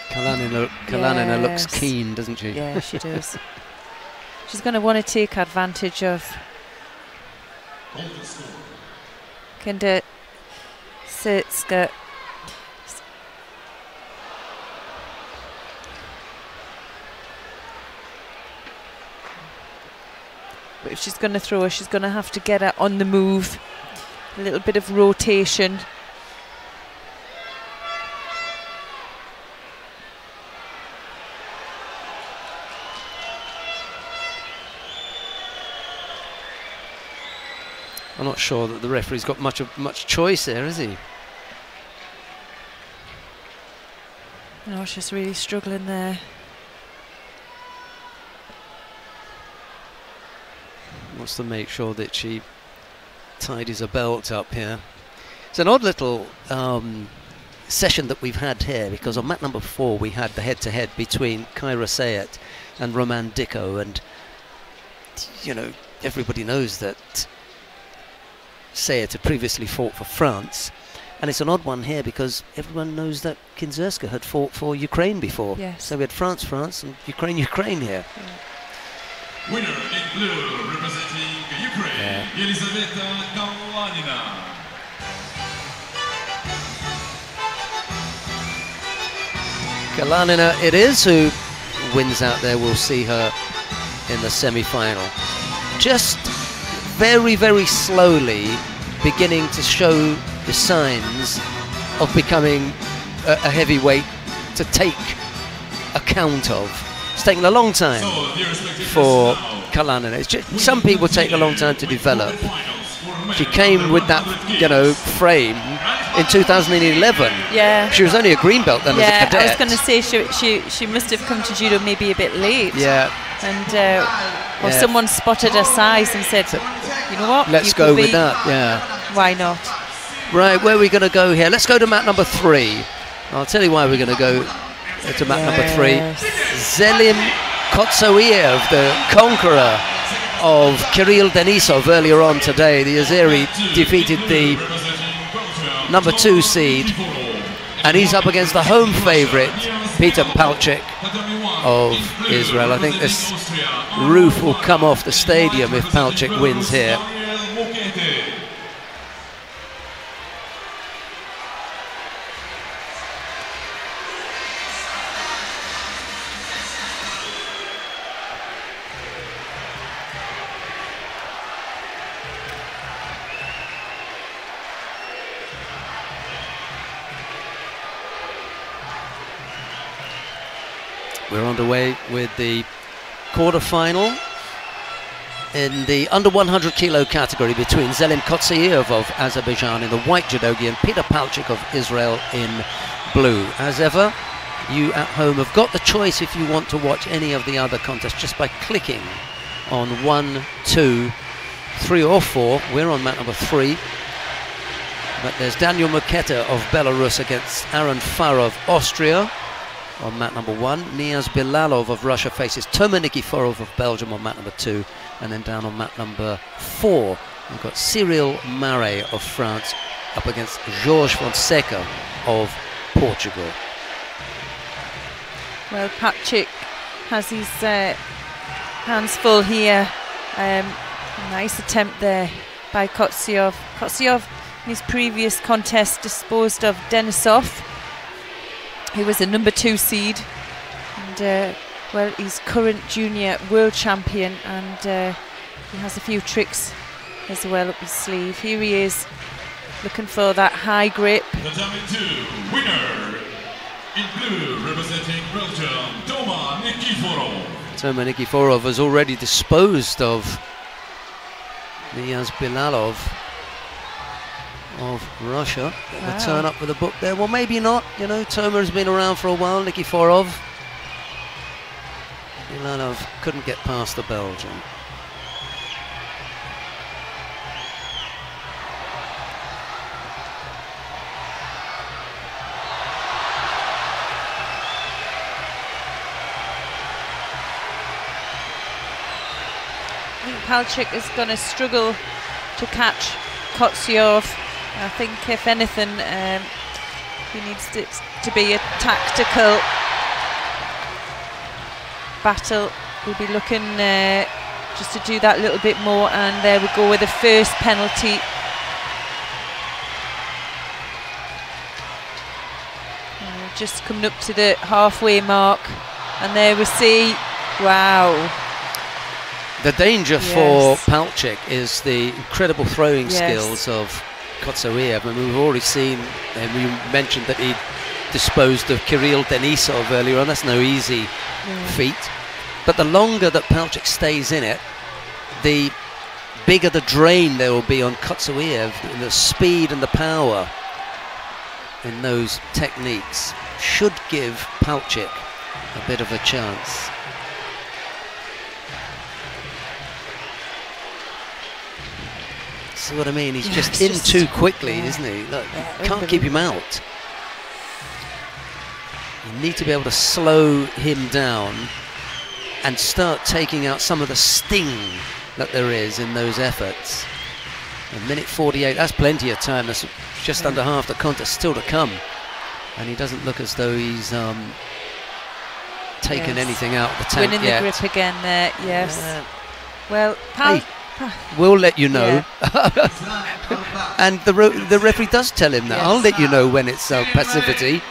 Kalanina looks keen, doesn't she? Yeah, she does. She's going to want to take advantage of Kinzerska. But if she's going to throw her, she's going to have to get her on the move. A little bit of rotation. I'm not sure that the referee's got much choice there, is he? No, she's really struggling there. Wants to make sure that she tidies her belt up here. It's an odd little session that we've had here, because on mat number 4 we had the head-to-head between Kaira Sayet and Roman Dicko, and you know, everybody knows that Sayet had previously fought for France, and it's an odd one here because everyone knows that Kinzerska had fought for Ukraine before. Yes. So we had France and Ukraine here. Yeah. Winner in blue, representing Ukraine, Yelisaveta Kalanina. Kalanina it is, who wins out there. We'll see her in the semi-final. Just very, very slowly beginning to show the signs of becoming a heavyweight to take account of. It's taken a long time for Kalanina. It's just, some people take a long time to develop. She came with that, you know, frame in 2011. Yeah. She was only a green belt then as a cadet. I was going to say she must have come to judo maybe a bit late. Yeah. And or someone spotted her size and said, you know what? Let's go with that. Yeah. Why not? Right, where are we going to go here? Let's go to mat number 3. I'll tell you why we're going to go to mat number 3. Zelim Kotsouiev, the conqueror of Kirill Denisov earlier on today. The Azeri defeated the number 2 seed, and he's up against the home favourite, Peter Palchik of Israel. I think this roof will come off the stadium if Palchik wins here. We're underway with the quarter-final in the under 100 kilo category between Zelim Kotsouiev of Azerbaijan in the white judogi and Peter Palchik of Israel in blue. As ever, you at home have got the choice if you want to watch any of the other contests just by clicking on 1, 2, 3 or 4. We're on mat number 3. But there's Daniel Muketa of Belarus against Aaron Farr of Austria on mat number 1. Niaz Bilalov of Russia faces Toma Nikiforov of Belgium on mat number 2. And then down on mat number 4, we've got Cyril Marais of France up against Jorge Fonseca of Portugal. Well, Palchik has his hands full here. Nice attempt there by Kotsouiev. Kotsouiev in his previous contest disposed of Denisov, who was a number 2 seed, and well, he's current junior world champion, and he has a few tricks as well up his sleeve. Here he is, looking for that high grip. The Tamil 2 winner in blue, representing Belgium, Toma Nikiforov. Toma Nikiforov has already disposed of Niaz Bilalov of Russia. Wow. A turn up with a book there. Well, maybe not. You know, Toma has been around for a while. Nikiforov. Bilalov couldn't get past the Belgian. I think Palchik is going to struggle to catch Kotsouiev. I think, if anything, he needs to be a tactical battle. We'll be looking just to do that a little bit more, and there we go with the first penalty. Just coming up to the halfway mark, and there we see, wow. The danger for Palchik is the incredible throwing skills of Kotsouiev. I mean, we've already seen, and we mentioned that he disposed of Kirill Denisov earlier on. That's no easy feat. But the longer that Palchik stays in it, the bigger the drain there will be on Kotsouiev, the speed and the power in those techniques should give Palchik a bit of a chance. See what I mean? He's just in too quickly, isn't he? Look, you can't keep him out. You need to be able to slow him down and start taking out some of the sting that there is in those efforts. A minute 48, that's plenty of time. That's just under half the contest still to come. And he doesn't look as though he's taken anything out of the tank winning yet. The grip again there, yes. Well, we'll let you know. And the referee does tell him that. I'll let you know when it's passivity.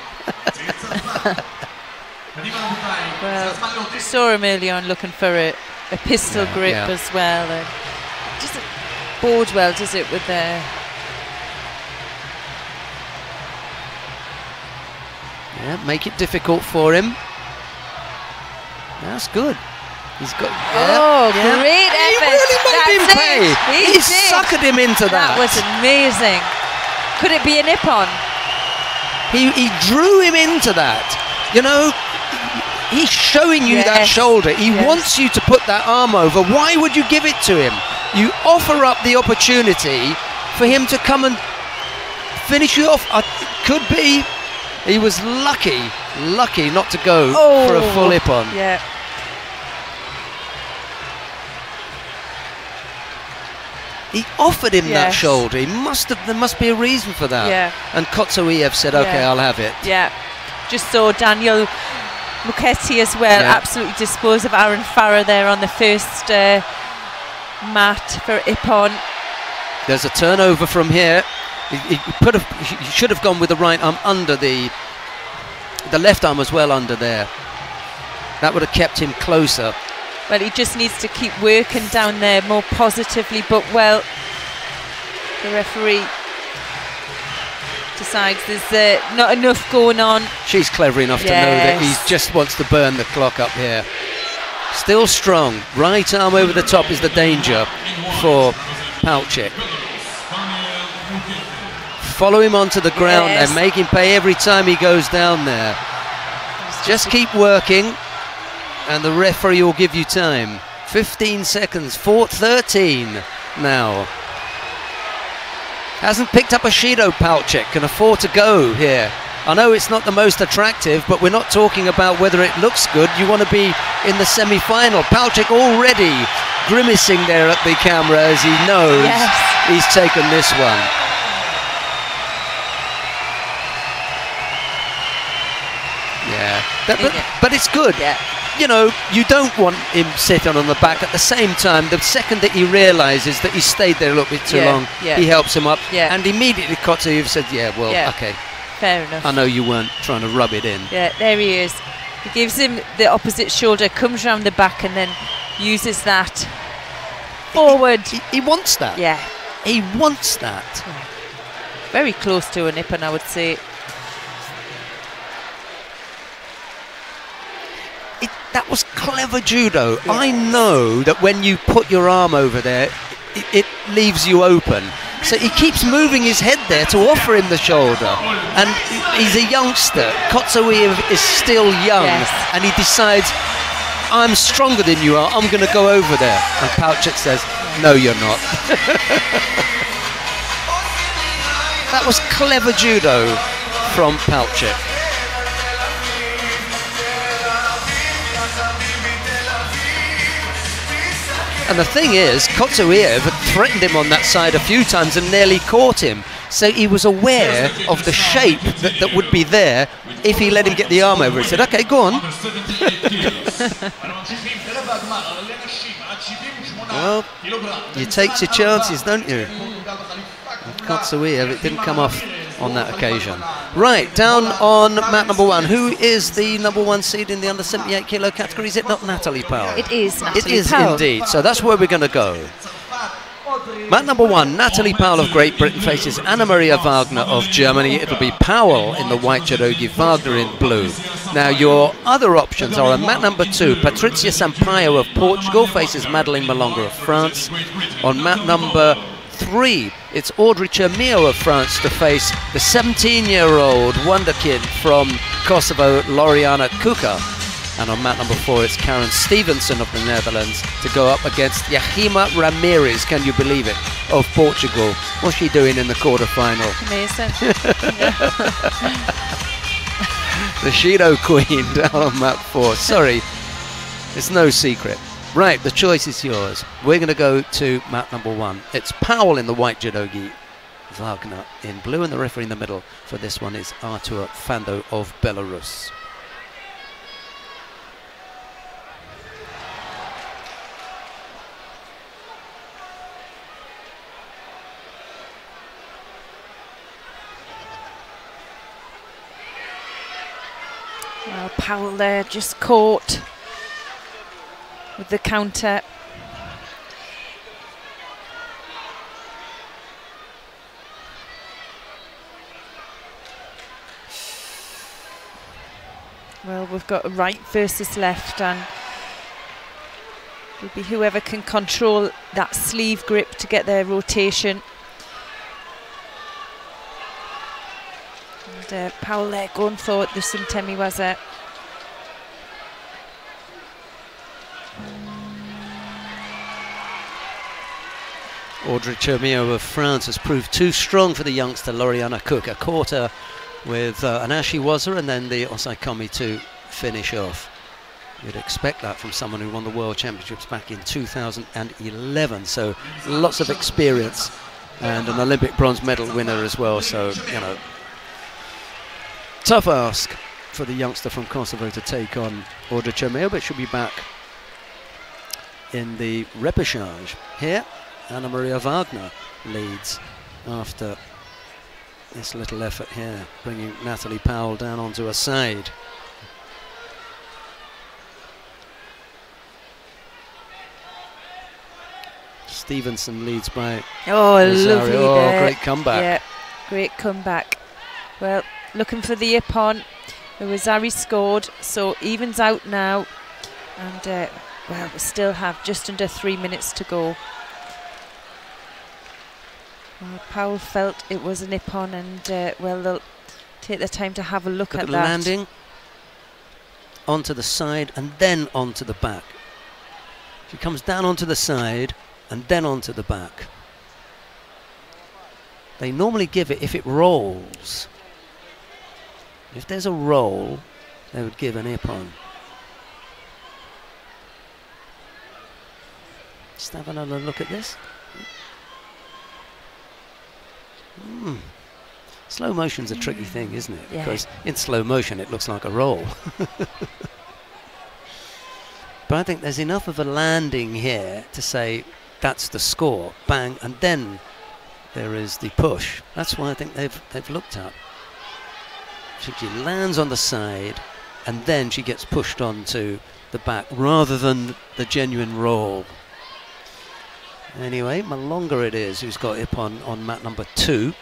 Well, we saw him early on looking for a pistol grip as well. And doesn't bode well, does it, with the... Yeah, make it difficult for him. That's good. He's got... Great effort. He really made him pay. He suckered him into that. That was amazing. Could it be a nip-on? He drew him into that. You know, he's showing you that shoulder. He wants you to put that arm over. Why would you give it to him? You offer up the opportunity for him to come and finish you off. Could be. He was lucky not to go for a full hip-on. Yeah. He offered him that shoulder. There must be a reason for that. Yeah. And Kotsoiev said, "Okay, I'll have it." Yeah. Just saw Daniel Muketti as well. Absolutely dispose of Aaron Farrer there on the first mat for Ippon. There's a turnover from here. He should have gone with the right arm under the left arm as well under there. That would have kept him closer. Well, he just needs to keep working down there more positively, but well, the referee decides there's not enough going on. She's clever enough to know that he just wants to burn the clock up here. Still strong. Right arm over the top is the danger for Palchik. Follow him onto the ground and make him pay every time he goes down there. Just keep working. And the referee will give you time. 15 seconds, 4:13 now. Hasn't picked up a Shido, Palchik, can afford to go here. I know it's not the most attractive, but we're not talking about whether it looks good. You want to be in the semi-final. Palchik already grimacing there at the camera as he knows he's taken this one. But it's good. You know, you don't want him sitting on the back. At the same time, the second that he realises that he stayed there a little bit too long, he helps him up. And immediately Kotsoiev said, okay. Fair enough. I know you weren't trying to rub it in. Yeah, there he is. He gives him the opposite shoulder, comes round the back and then uses that forward. He wants that. Yeah. He wants that. Very close to a Nippon, I would say. That was clever judo. I know that when you put your arm over there, it leaves you open. So he keeps moving his head there to offer him the shoulder. And he's a youngster. Kotsoiev is still young. And he decides, I'm stronger than you are, I'm going to go over there. And Palchik says, no, you're not. That was clever judo from Palchik. And the thing is, Kotsoiev had threatened him on that side a few times and nearly caught him. So he was aware of the shape that would be there if he let him get the arm over. He said, okay, go on. Well, you take your chances, don't you? Kotsoiev, it didn't come off on that occasion. Right, down on mat number one. Who is the number one seed in the under 78 kilo category? Is it not Natalie Powell? It is Natalie Powell. It is indeed. So that's where we're going to go. Mat number one, Natalie Powell of Great Britain faces Anna Maria Wagner of Germany. It'll be Powell in the white judogi, Wagner in blue. Now your other options are on mat number two, Patricia Sampaio of Portugal faces Madeleine Malonga of France. On mat number three, it's Audrey Chermio of France to face the 17-year-old wonderkid from Kosovo, Loriana Kuka. And on mat number four, it's Karen Stevenson of the Netherlands to go up against Yahima Ramirez, can you believe it, of Portugal. What's she doing in the quarter-final? Amazing. The Shido Queen down on mat four. Sorry, it's no secret. Right, the choice is yours. We're going to go to mat number one. It's Powell in the white judogi, Wagner in blue, and the referee in the middle for this one is Artur Fando of Belarus. Well, Powell there just caught with the counter. Well, we've got right versus left, and it'll be whoever can control that sleeve grip to get their rotation. And Powell there going for the Suntemiwaza. Audrey Chermio of France has proved too strong for the youngster Loriana Cook. A caught her with an Ashiwaza and then the Osaikomi to finish off. You'd expect that from someone who won the World Championships back in 2011, so lots of experience, and an Olympic bronze medal winner as well, so, you know, tough ask for the youngster from Kosovo to take on Audrey Chermio, but she'll be back in the repechage. Here, Anna Maria Wagner leads after this little effort here, bringing Natalie Powell down onto her side. Stevenson leads by lovely there. Great comeback. Yeah, great comeback. Well, looking for the Ippon. Iwazari scored, so evens out now. And, well, we still have just under 3 minutes to go. Well, Powell felt it was an Ippon, and, well, they'll take their time to have a look at the that. Landing onto the side and then onto the back. She comes down onto the side and then onto the back. They normally give it if it rolls. If there's a roll, they would give an Ippon. Just have another look at this. Slow motion's a tricky thing, isn't it? Yeah. Because in slow motion it looks like a roll. But I think there's enough of a landing here to say that's the score, bang, and then there is the push. That's why I think they've looked at. She lands on the side and then she gets pushed onto the back rather than the genuine roll. Anyway, Malonga it is who's got Ippon on mat number 2.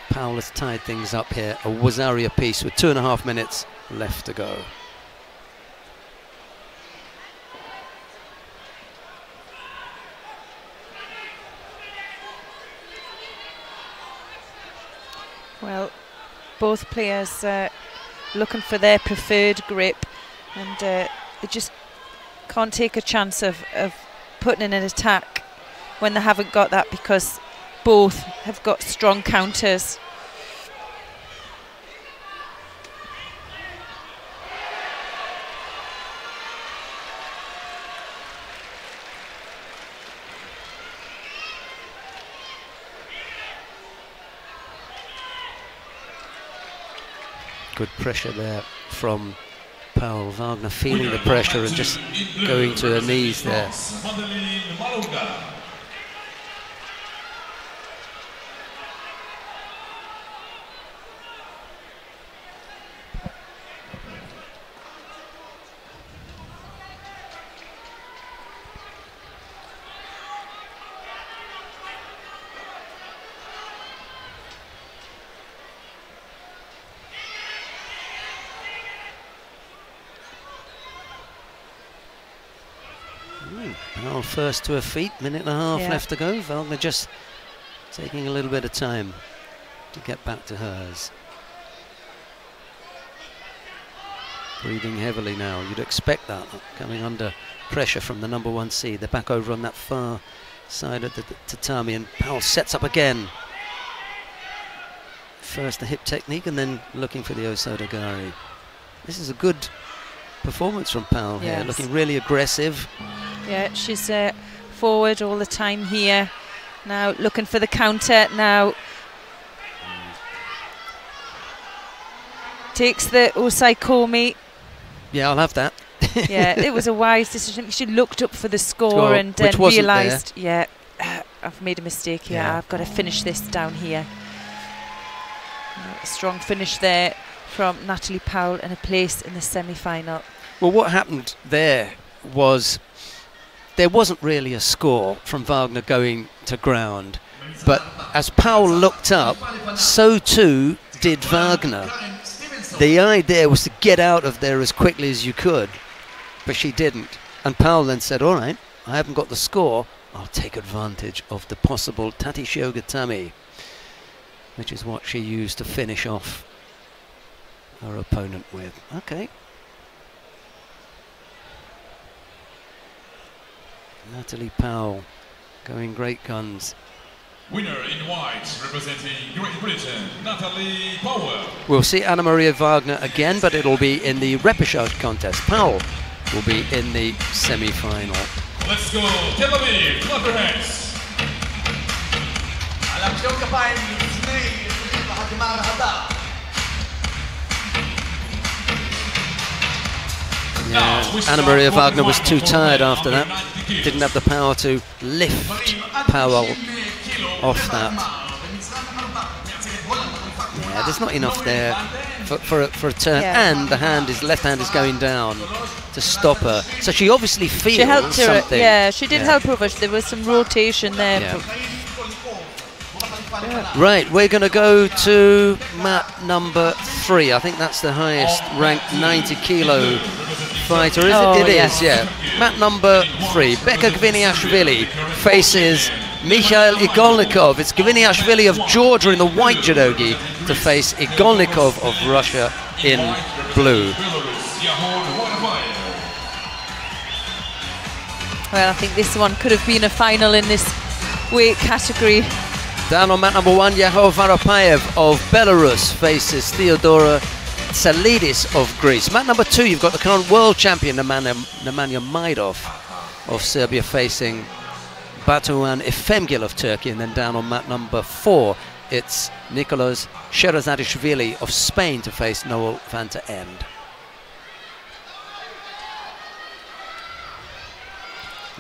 Powell has tied things up here, a Wazaria piece with 2.5 minutes left to go. Well, both players looking for their preferred grip, and they just can't take a chance of putting in an attack when they haven't got that, because both have got strong counters. Good pressure there from Powell. Wagner feeling the pressure and just going to her knees there. Powell first to her feet, 1.5 minutes left to go. Wagner just taking a little bit of time to get back to hers. Breathing heavily now, you'd expect that, coming under pressure from the number 1 seed. They're back over on that far side of the tatami, and Powell sets up again. First the hip technique and then looking for the Osodagari. This is a good performance from Powell here, looking really aggressive. Yeah, she's forward all the time here. Now looking for the counter. Now takes the Osaikomi. Yeah, I'll have that. Yeah, it was a wise decision. She looked up for the score and then realised, yeah, I've made a mistake here. I've got to finish this down here. A strong finish there from Natalie Powell and a place in the semi-final. Well, what happened there was there wasn't really a score from Wagner going to ground, but as Powell looked up, so too did Wagner. The idea was to get out of there as quickly as you could, but she didn't. And Powell then said, all right, I haven't got the score, I'll take advantage of the possible Tati Shiogatami, which is what she used to finish off her opponent with. Okay. Natalie Powell going great guns. Winner in white, representing Great Britain, Natalie Powell. We'll see Anna Maria Wagner again, but it'll be in the repechage contest. Powell will be in the semi-final. Let's go, Tel-Aviv, clap your hands. Yeah, Anna Maria Wagner was too tired after that. Didn't have the power to lift Powell off that. Yeah, there's not enough there for a turn, and the left hand is going down to stop her. So she obviously feels she helped her, something. yeah, she did help her, but there was some rotation there. Yeah. Right, we're going to go to mat number 3. I think that's the highest ranked 90 kilo fighter, is it? It is, yeah. Mat number 3. Becca Gviniashvili faces Mikhail Igolnikov. It's Gviniashvili of Georgia in the white judogi to face Igolnikov of Russia in blue. Well, I think this one could have been a final in this weight category. Down on mat number 1, Yehov Varapayev of Belarus faces Theodora Tsalidis of Greece. Mat number 2, you've got the current world champion Nemanja Maidov of Serbia facing Batuhan Efemgil of Turkey. And then down on mat number 4, it's Nicolas Sherazadishvili of Spain to face Noel van der End.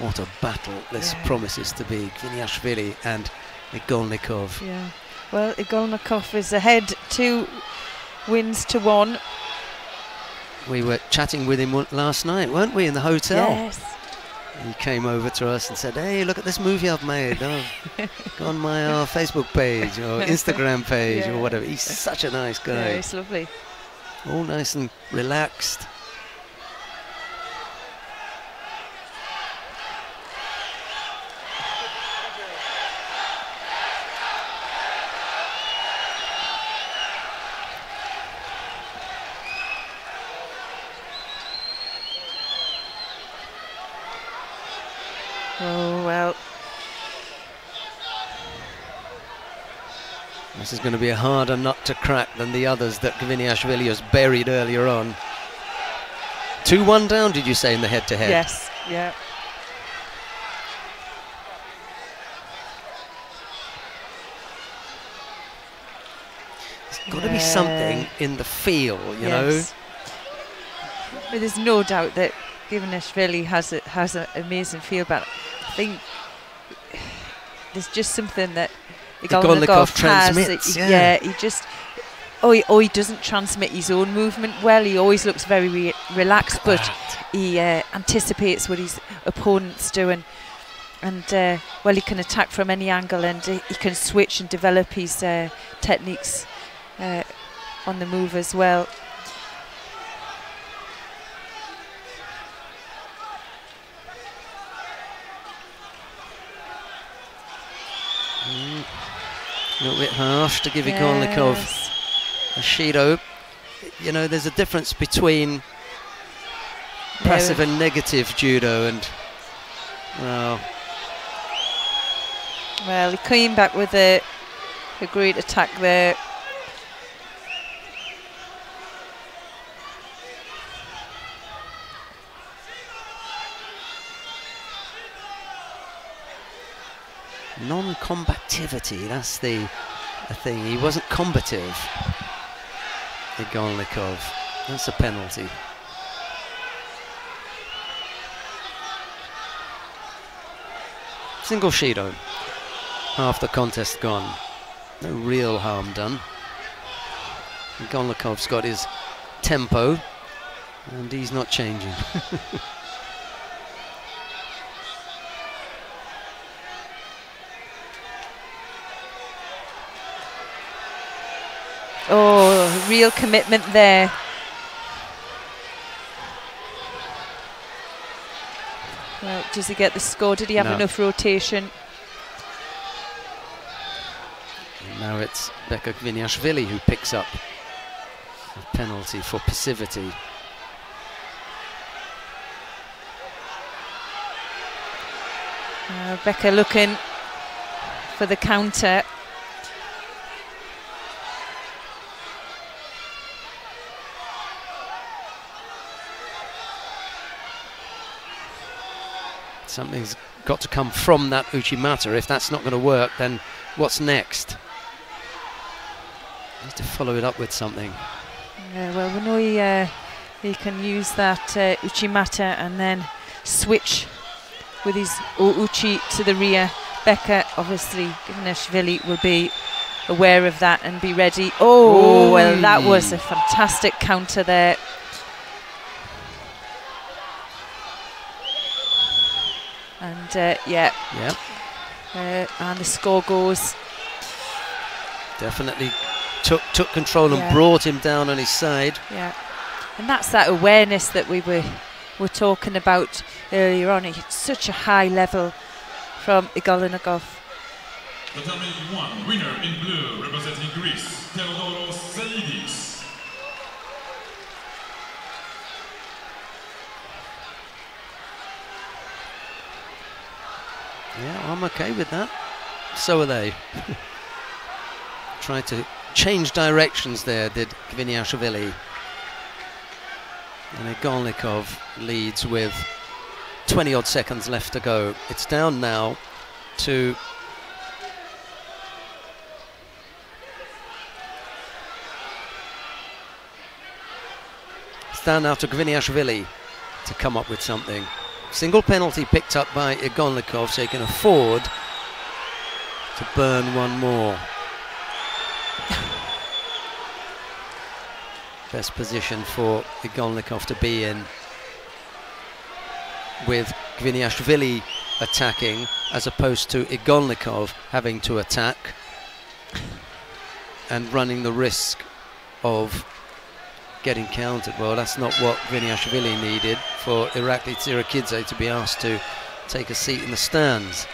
What a battle this promises to be. Gviniashvili and Igolnikov. Yeah. Well, Igolnikov is ahead 2 wins to 1. We were chatting with him last night, weren't we, in the hotel? Yes. He came over to us and said, hey, look at this movie I've made. Go on my Facebook page or Instagram page or whatever. He's such a nice guy. Yeah, he's lovely. All nice and relaxed. Oh, well. This is going to be a harder nut to crack than the others that Gviniashvili has buried earlier on. 2-1 down, did you say, in the head-to-head? Yes, yeah. There's got to be something in the feel, you know? But there's no doubt that Gviniashvili has an amazing feel, but I think there's just something that Igolnikov transmits. He just he doesn't transmit his own movement well. He always looks very relaxed, but he anticipates what his opponent's doing, and well, he can attack from any angle, and he can switch and develop his techniques on the move as well. A little bit harsh to give Igolnikov a Shido. You know, there's a difference between passive and negative judo, and well, he came back with a great attack there. Non-combativity, that's the thing. He wasn't combative, Igolnikov. That's a penalty. Single Shido. Half the contest gone. No real harm done. Golnikov's got his tempo, and he's not changing. Oh, real commitment there. Well, does he get the score? Did he have enough rotation? And now it's Beka Gviniashvili who picks up a penalty for passivity. Beka looking for the counter. Something's got to come from that Uchimata. If that's not going to work, then what's next? Needs to follow it up with something. Yeah, well, we know he can use that Uchimata and then switch with his Uchi to the rear. Beka, obviously, Gviniashvili will be aware of that and be ready. Oh, well, that was a fantastic counter there. And and the score goes. Definitely took control and brought him down on his side. Yeah, and that's that awareness that we were talking about earlier on. It's such a high level from Igolnikov. Determining one winner in blue, representing Greece, Theodoros. Yeah, I'm okay with that. So are they. Tried to change directions there, did Gviniashvili. And Igolnikov leads with 20-odd seconds left to go. It's down now to Gviniashvili to come up with something. Single penalty picked up by Igolnikov, so he can afford to burn one more. Best position for Igolnikov to be in, with Gviniashvili attacking as opposed to Igolnikov having to attack and running the risk of getting countered. Well, that's not what Gviniashvili needed for Irakli Tsirakidze to be asked to take a seat in the stands.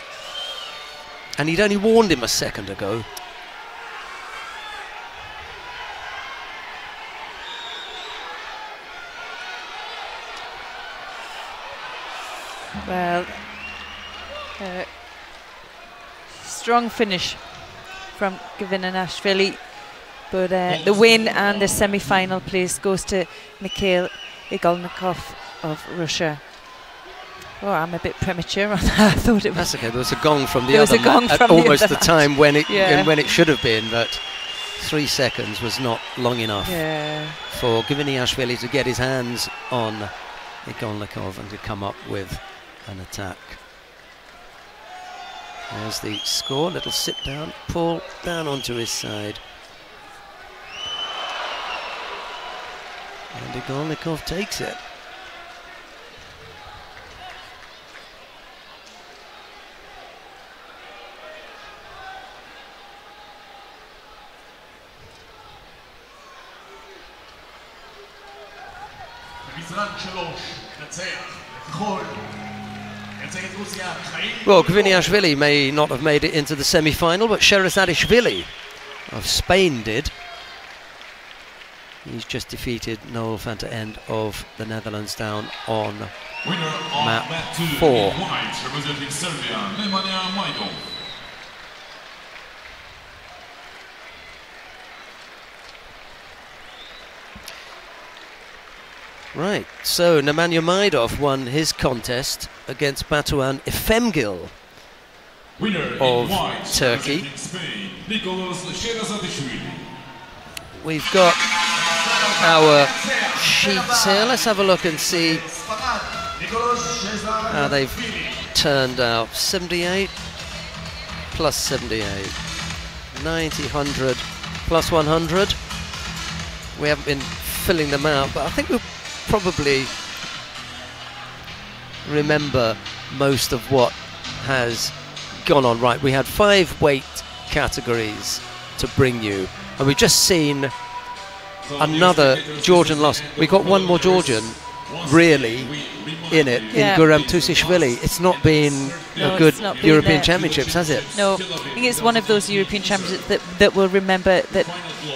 And he'd only warned him a second ago. Well, strong finish from Gviniashvili. But the win and the semi-final place goes to Mikhail Igolnikov of Russia. Oh, I'm a bit premature on that. I thought it was. That's okay. There was a gong from the other match at almost the time when it should have been, but 3 seconds was not long enough for Gviniashvili to get his hands on Igolnikov and to come up with an attack. There's the score. Little sit down, pull down onto his side. And Igolnikov takes it. Well, Gviniashvili may not have made it into the semi-final, but Sherazadishvili of Spain did. He's just defeated Noel van der End of the Netherlands down on map 4. Representing Serbia, Nemanja Majdov. Right, so Nemanja Majdov won his contest against Batuhan Efemgil of Turkey. We've got our sheets here. Let's have a look and see how they've turned out. 78 plus 78, 90, 100 plus 100. we haven't been filling them out, but I think we'll probably remember most of what has gone on. Right, we had 5 weight categories to bring you, and we've just seen another Georgian loss. We got one more Georgian really in it, in Guram Tusishvili. It's not been a good European Championships, has it? No, I think it's one of those European Championships that will remember that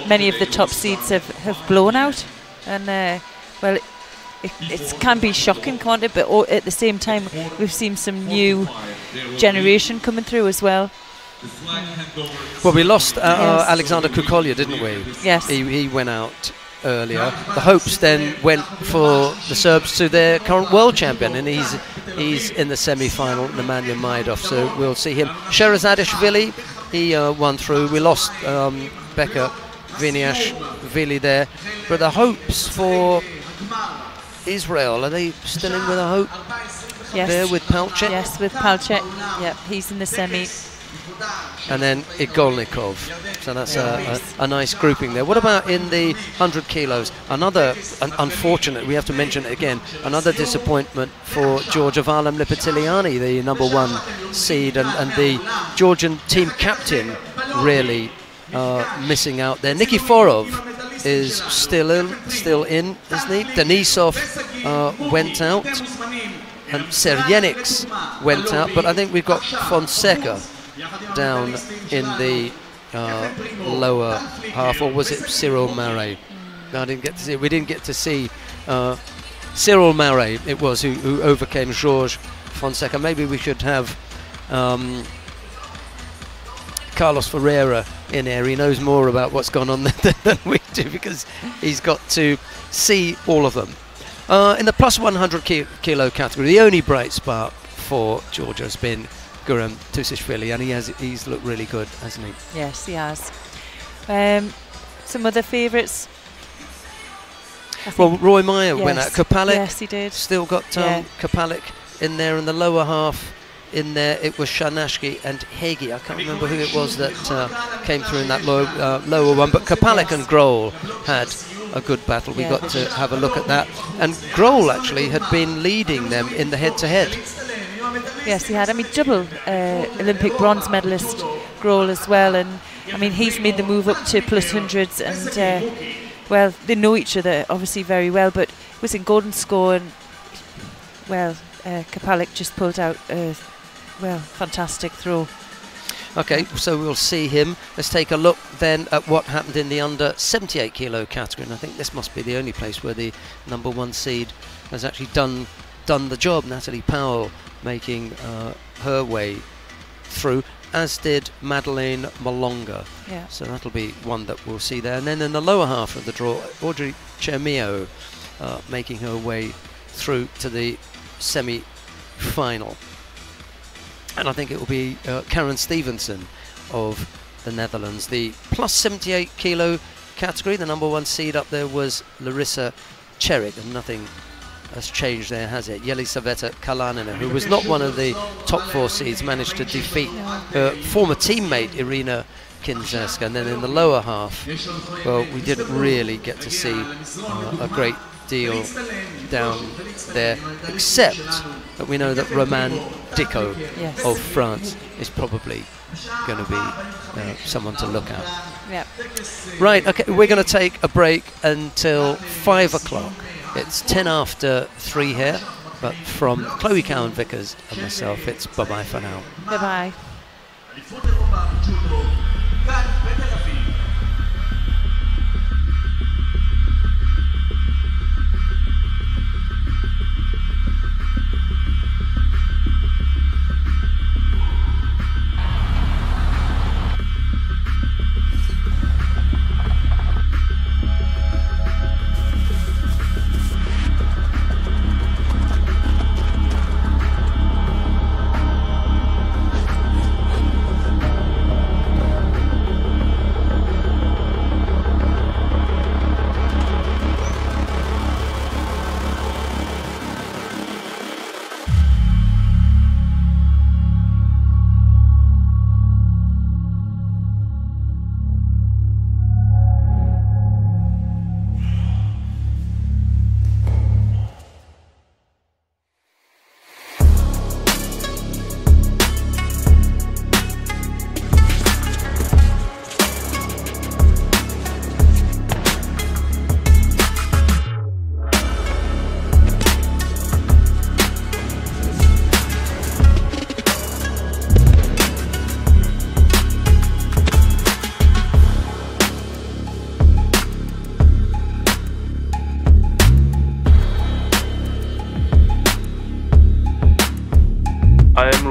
many of the top seeds have blown out, and well, it can be shocking, can't it? But at the same time, we've seen some new generation coming through as well. Well, we lost Alexander Kukolya, didn't we? Yes. He went out earlier. The hopes then went for the Serbs to their current world champion, and he's in the semi-final, Nemanja Majdov, so we'll see him. Sherazadishvili, he won through. We lost Beka Viniashvili there, but the hopes for Israel, are they still in with a hope? Yes. There with Palchik? Yes, with Palchik. Yep, he's in the semi. And then Igolnikov. So that's a nice grouping there. What about in the 100 kilos? Another, unfortunate, we have to mention it again, another disappointment for Georgia Valam Lipatiliani, the #1 seed, and the Georgian team captain really missing out there. Nikiforov is still in, isn't he? Denisov went out, and Seryenix went out, but I think we've got Fonseca down in the lower half, or was it Cyril Marais? No, I didn't get to see. We didn't get to see Cyril Marais. It was who overcame Georges Fonseca. Maybe we should have Carlos Ferreira in there. He knows more about what's gone on than we do, because he's got to see all of them. In the plus 100 kilo category, the only bright spark for Georgia has been Guram Tusishvili, and he's looked really good, hasn't he? Yes, he has. Some other favourites? Well, Roy Meyer went out. Kopalik, yes, he did. Still got Kopalik in there in the lower half. In there, it was Shanashki and Hegi. I can't remember who it was that came through in that lower one, but Kopalik and Grohl had a good battle. We got to have a look at that, and Grohl actually had been leading them in the head-to-head. Yes, he had. I mean, double Olympic bronze medalist Grohl as well, and I mean, he's made the move up to plus hundreds, and well, they know each other obviously very well, but it was in golden score, and well, Kopalik just pulled out a fantastic throw. Okay, so we'll see him. Let's take a look then at what happened in the under 78 kilo category, and I think this must be the only place where the #1 seed has actually done the job. Natalie Powell making her way through, as did Madeleine Malonga. Yeah. So that'll be one that we'll see there. And then in the lower half of the draw, Audrey Chermio making her way through to the semi-final. And I think it will be Karen Stevenson of the Netherlands. The plus 78 kilo category, the #1 seed up there was Larissa Cherik, and nothing has changed there, has it? Yelisaveta Kalanina, who was not one of the top 4 seeds, managed to defeat her former teammate Irina Kinzeska. And then in the lower half, well, we didn't really get to see a great deal down there, except that we know that Roman Dicot of France is probably going to be someone to look at. Yep. Right, okay, we're going to take a break until 5 o'clock. It's 10 after 3 here, but from Chloe Cowan-Vickers and myself, it's bye-bye for now. Bye-bye.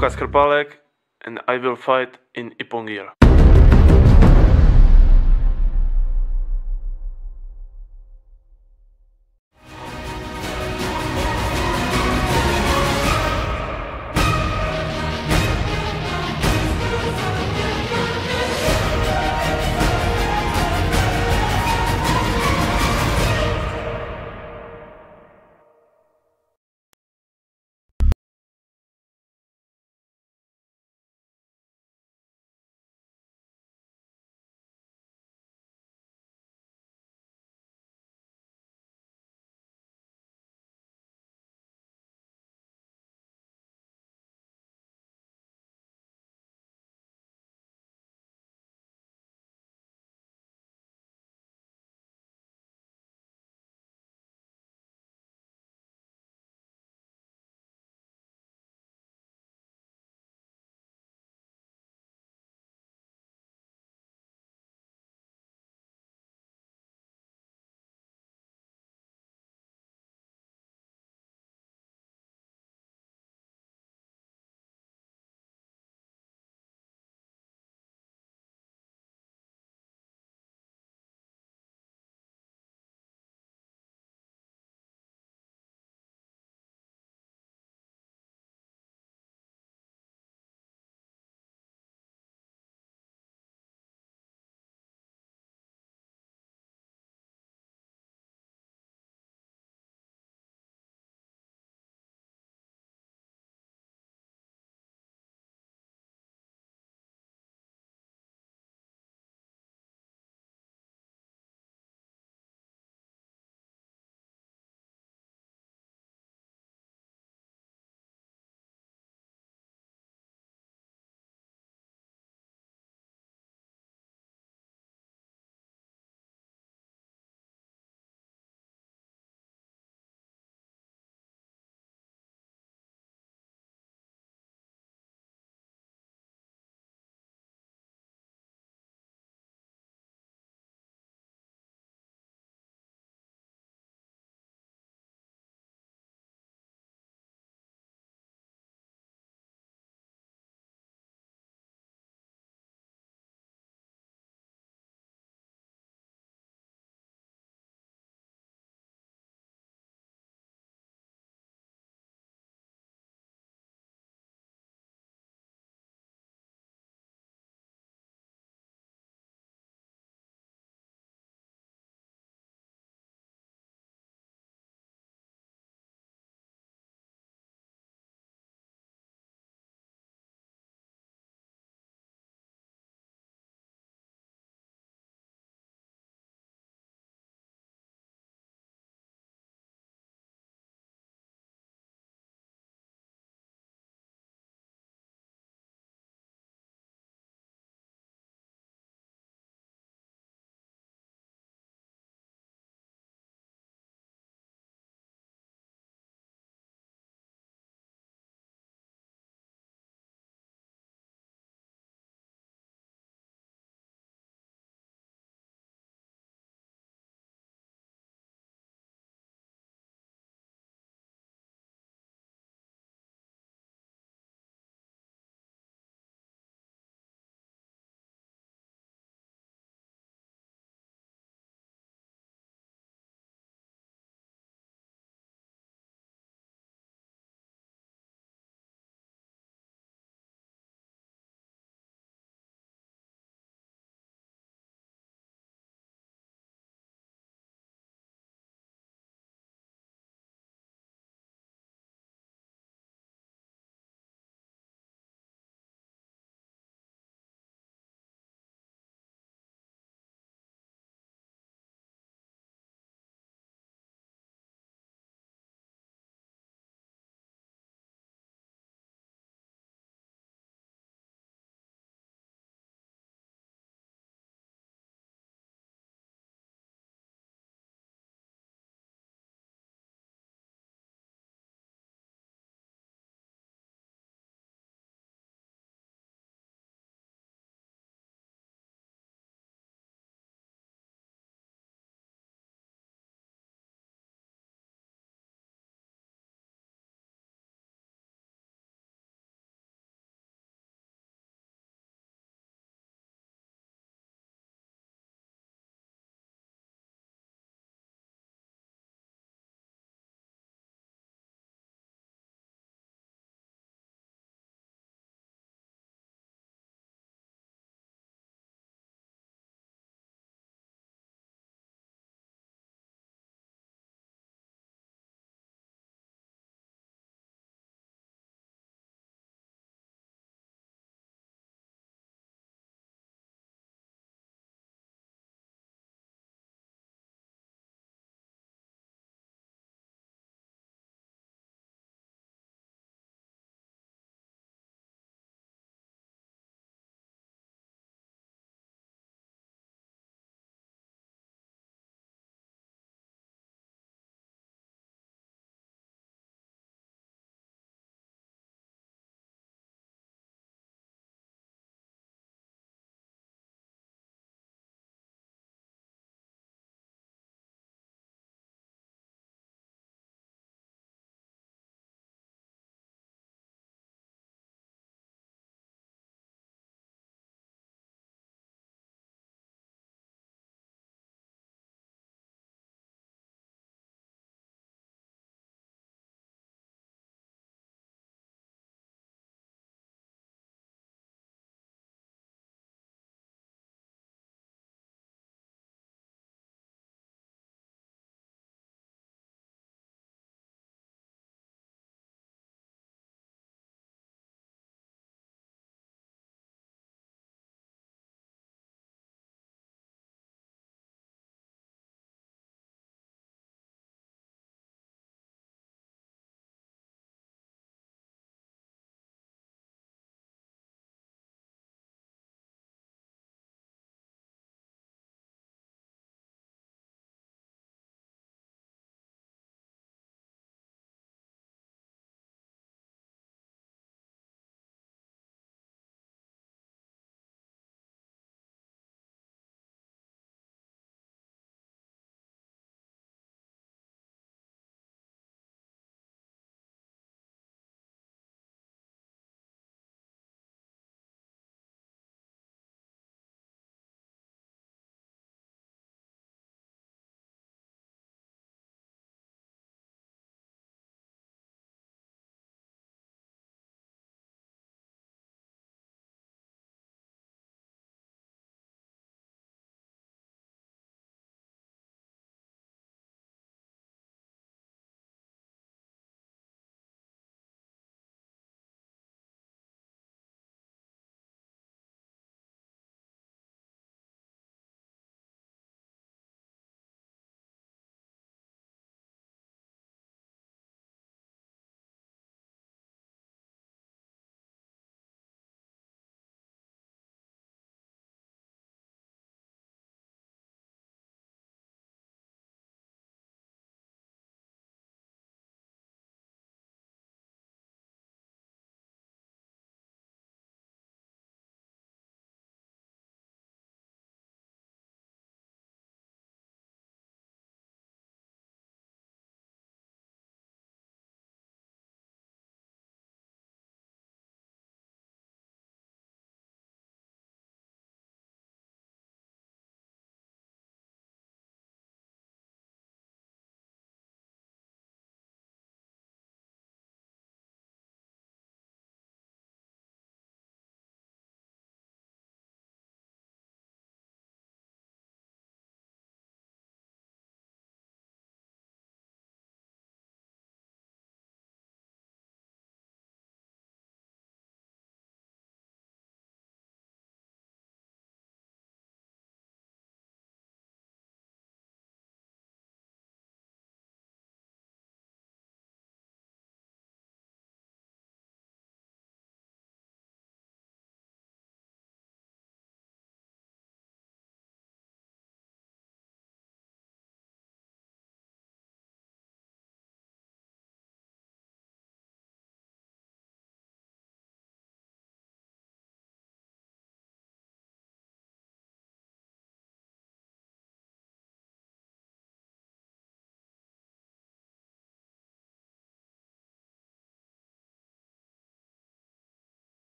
Lukas Krpalek, and I will fight in Ipongir.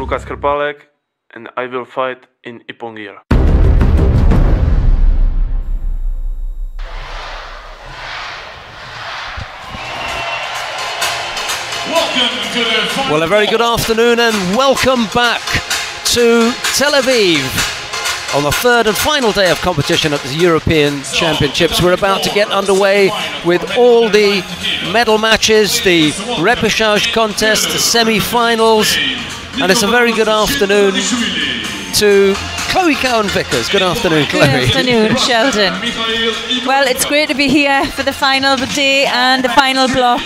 Lukas Krpalek, and I will fight in Ippon. Well, a very good afternoon and welcome back to Tel Aviv on the third and final day of competition at the European Championships. We're about to get underway with all the medal matches, the repechage contest, the semi-finals, and it's a very good afternoon to Chloe Cowan-Vickers. Good afternoon, Chloe. Good afternoon, Sheldon. Well, it's great to be here for the final day and the final block.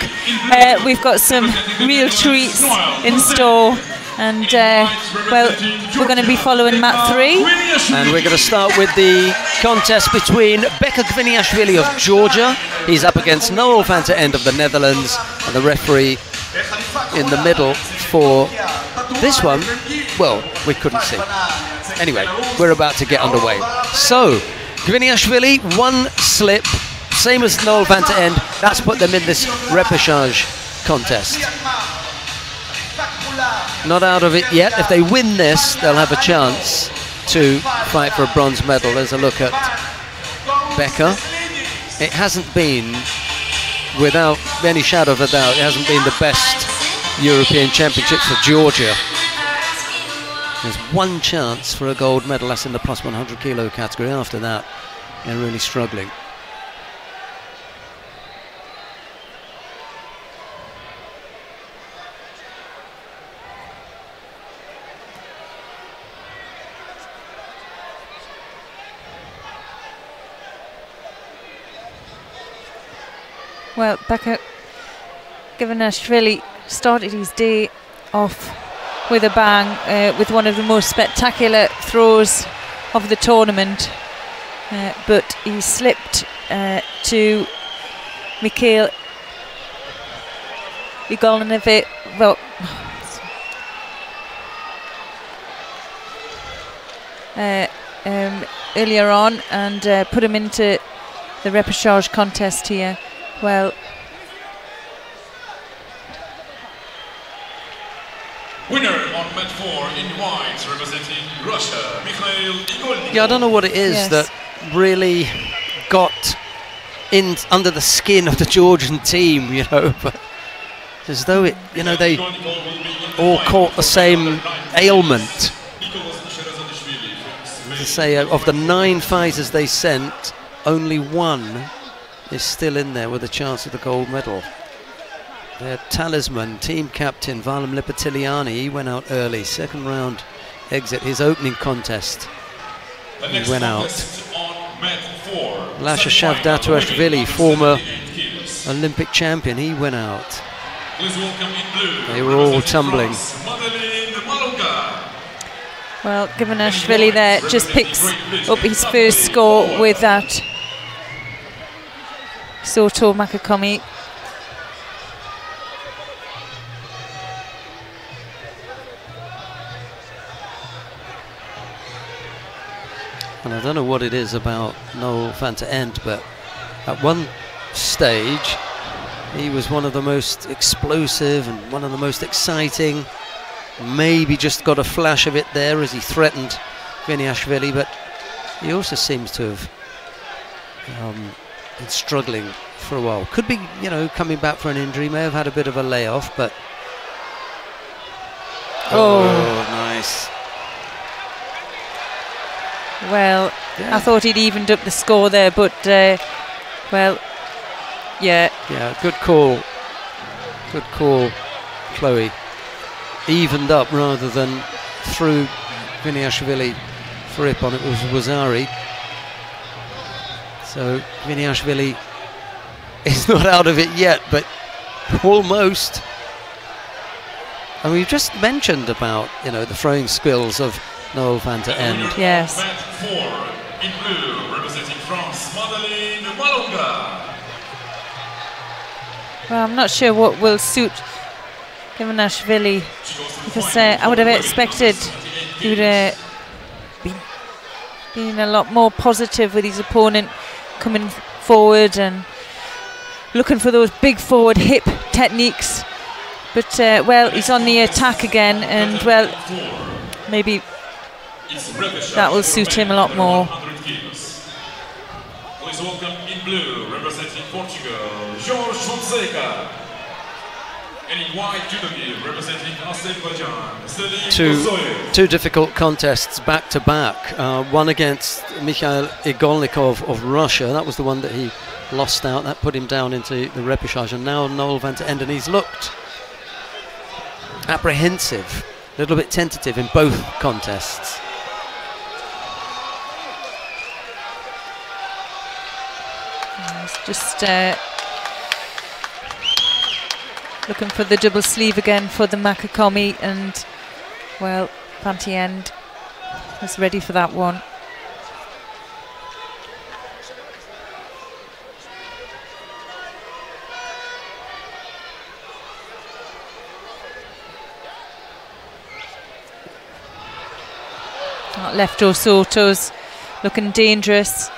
We've got some real treats in store, and well, we're going to be following mat 3. And we're going to start with the contest between Beka Gviniashvili of Georgia. He's up against Noel van der End of the Netherlands, and the referee in the middle for this one, well, we couldn't see. Anyway, we're about to get underway. So, Gviniashvili, one slip, same as Noel van der End. That's put them in this repechage contest. Not out of it yet. If they win this, they'll have a chance to fight for a bronze medal. There's a look at Beka. It hasn't been, without any shadow of a doubt, it hasn't been the best European Championships for Georgia. There's one chance for a gold medal, that's in the plus 100 kilo category. After that, they're really struggling. Well, Beka Gviniashvili started his day off with a bang, with one of the most spectacular throws of the tournament, but he slipped to Mikhail Igolinovic. Well, earlier on, and put him into the repechage contest here. Well, winner on mat 4 in white, representing Russia, Mikhail Igolnikov. Yeah, I don't know what it is that really got in under the skin of the Georgian team, you know, but as though it, you know, they all caught the same ailment. As I say, of the 9 fighters they sent, only one is still in there with a chance of the gold medal. Their talisman, team captain Valim Lipatiliani, he went out early, second round exit, his opening contest. He went out. Lasha Shavdatuashvili, former Olympic champion, he went out. They were all tumbling. Well, Gviniashvili there just picks up his first score with that Soto Makakomi. And I don't know what it is about Noel van der End, but at one stage he was one of the most explosive and one of the most exciting. Maybe just got a flash of it there as he threatened Gviniashvili, but he also seems to have been struggling for a while. Could be, you know, coming back for an injury, may have had a bit of a layoff, but oh nice. Well, yeah. I thought he'd evened up the score there, but well, yeah. Yeah, good call, Chloe. Evened up rather than threw Gviniashvili for Ippon. It was Wazari. So Gviniashvili is not out of it yet, but almost. And we've just mentioned about, you know, the throwing skills of Noel van der End. Yes. Mat 4 in blue, representing France, Madeleine Malonga. Well, I'm not sure what will suit Gviniashvili, because I would have expected he would have been a lot more positive with his opponent coming forward and looking for those big forward hip techniques. But, well, he's on the attack again, and, well, maybe that will suit him a lot more. Please welcome in blue, representing Portugal, Jorge Fonseca. And in white, Judo, representing Azerbaijan, Two difficult contests back to back. One against Mikhail Igolnikov of Russia. That was the one that he lost out. That put him down into the repechage. And now Noel van der Ende. He's looked apprehensive, a little bit tentative in both contests. Just looking for the double sleeve again for the Makakomi, and, well, van der Ende was ready for that one. Left Osoto's looking dangerous.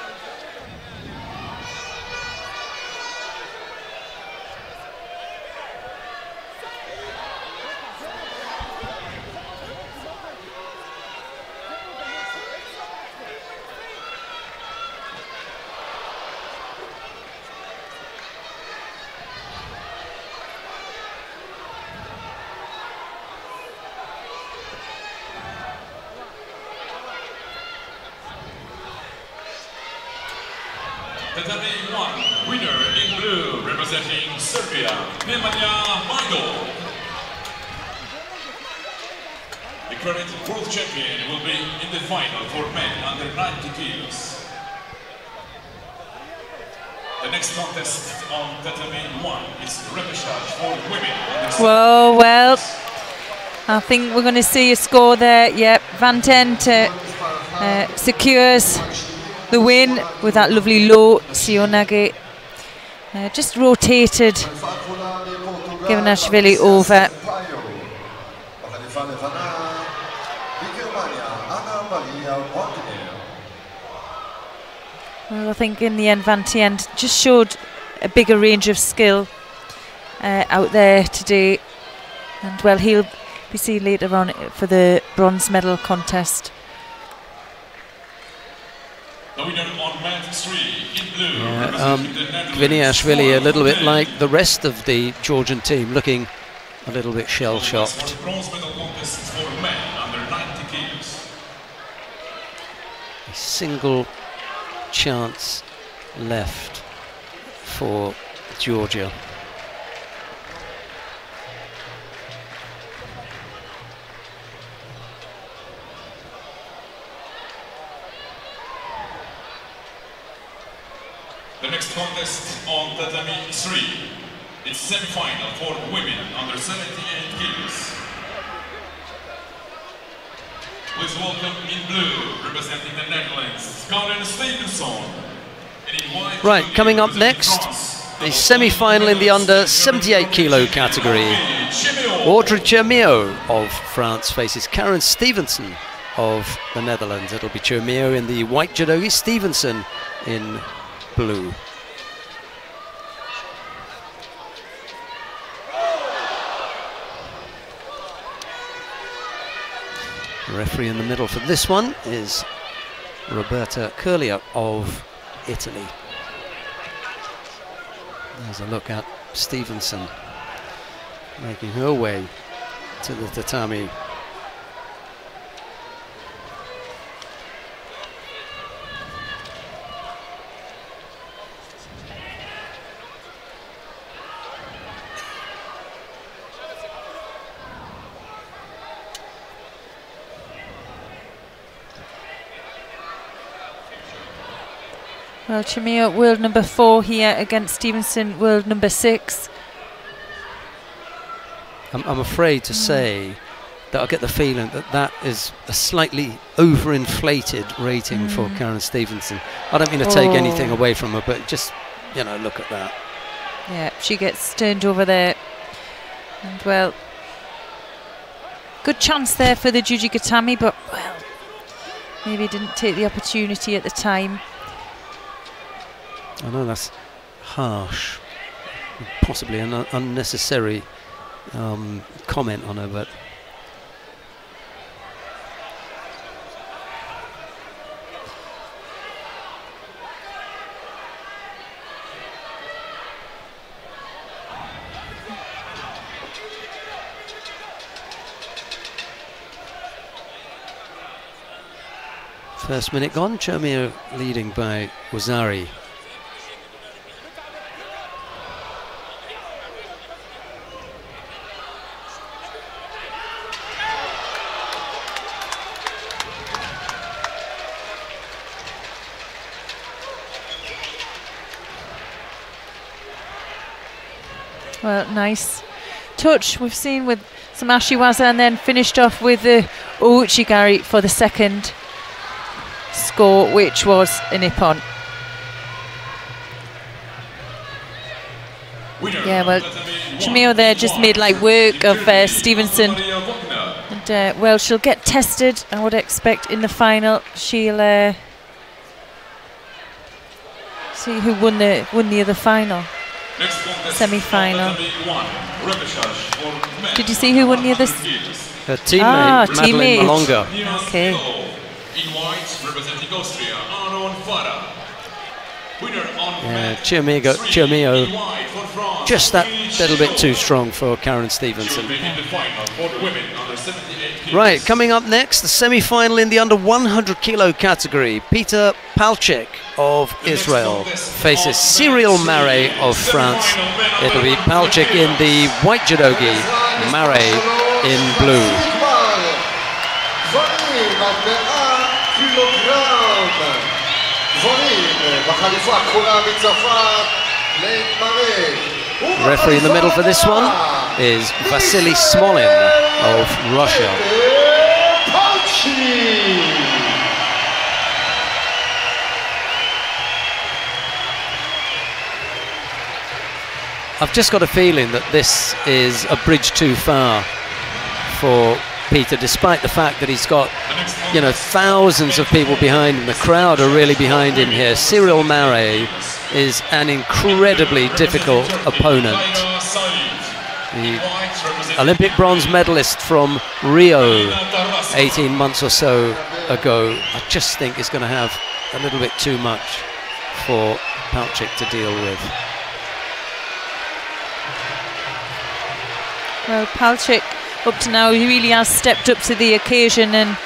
Tatami 1, winner in blue, representing Serbia, Nemanja Majdov. The current world champion will be in the final for men under 90 kilos. The next contest on Tatami 1 is repechage for women. Whoa, well, I think we're going to see a score there. Yep, van der Ende secures the win with that lovely low Sionage. Just rotated Givanashvili over. Well, I think in the end van der Ende just showed a bigger range of skill out there today, and, well, he'll be seen later on for the bronze medal contest. Gviniashvili a little bit like the rest of the Georgian team, looking a little bit shell-shocked. A single chance left for Georgia. The next contest on Tatami 3, it's semi-final for women under 78 kilos. Please welcome in blue, representing the Netherlands, Karen Stevenson. And in white, right, coming up next, the semi-final in the under 78 kilo category. Audrey Chermio of France faces Karen Stevenson of the Netherlands. It'll be Chermio in the white judogi, Stevenson in blue. The referee in the middle for this one is Roberta Curlia of Italy. There's a look at Stevenson making her way to the tatami. Well, Chermio, world number 4 here against Stevenson, world number 6. I'm afraid to say that I get the feeling that that is a slightly overinflated rating for Karen Stevenson. I don't mean to take anything away from her, but just, you know, look at that. Yeah, she gets turned over there. And, well, good chance there for the Juji Gatami, but, well, maybe didn't take the opportunity at the time. I know that's harsh, possibly an unnecessary comment on her, but first minute gone. Chermia leading by Wazari. Well, nice touch we've seen with some Ashiwaza, and then finished off with the Ouchigari for the second score, which was a nippon. Yeah, well, Chimio there just made like work of Stevenson, and well, she'll get tested, I would expect, in the final. She'll see who won the other final, semi-final. Did you see who won the other? Her teammate, Madeline Malonga. Okay. Yeah, Chermio, just that little bit too strong for Karen Stevenson. Right, coming up next, the semi-final in the under 100 kilo category. Peter Palchik of Israel faces Cyril Marais of France. It'll be Palchik in the white judogi, Marais in blue. Referee in the middle for this one is Vasily Smolin of Russia. I've just got a feeling that this is a bridge too far for Peter, despite the fact that he's got, you know, thousands of people behind him. The crowd are really behind him here. Cyril Marais is an incredibly difficult opponent. The Olympic bronze medalist from Rio 18 months or so ago. I just think is going to have a little bit too much for Palchik to deal with. Well, Palchik, up to now, he really has stepped up to the occasion, and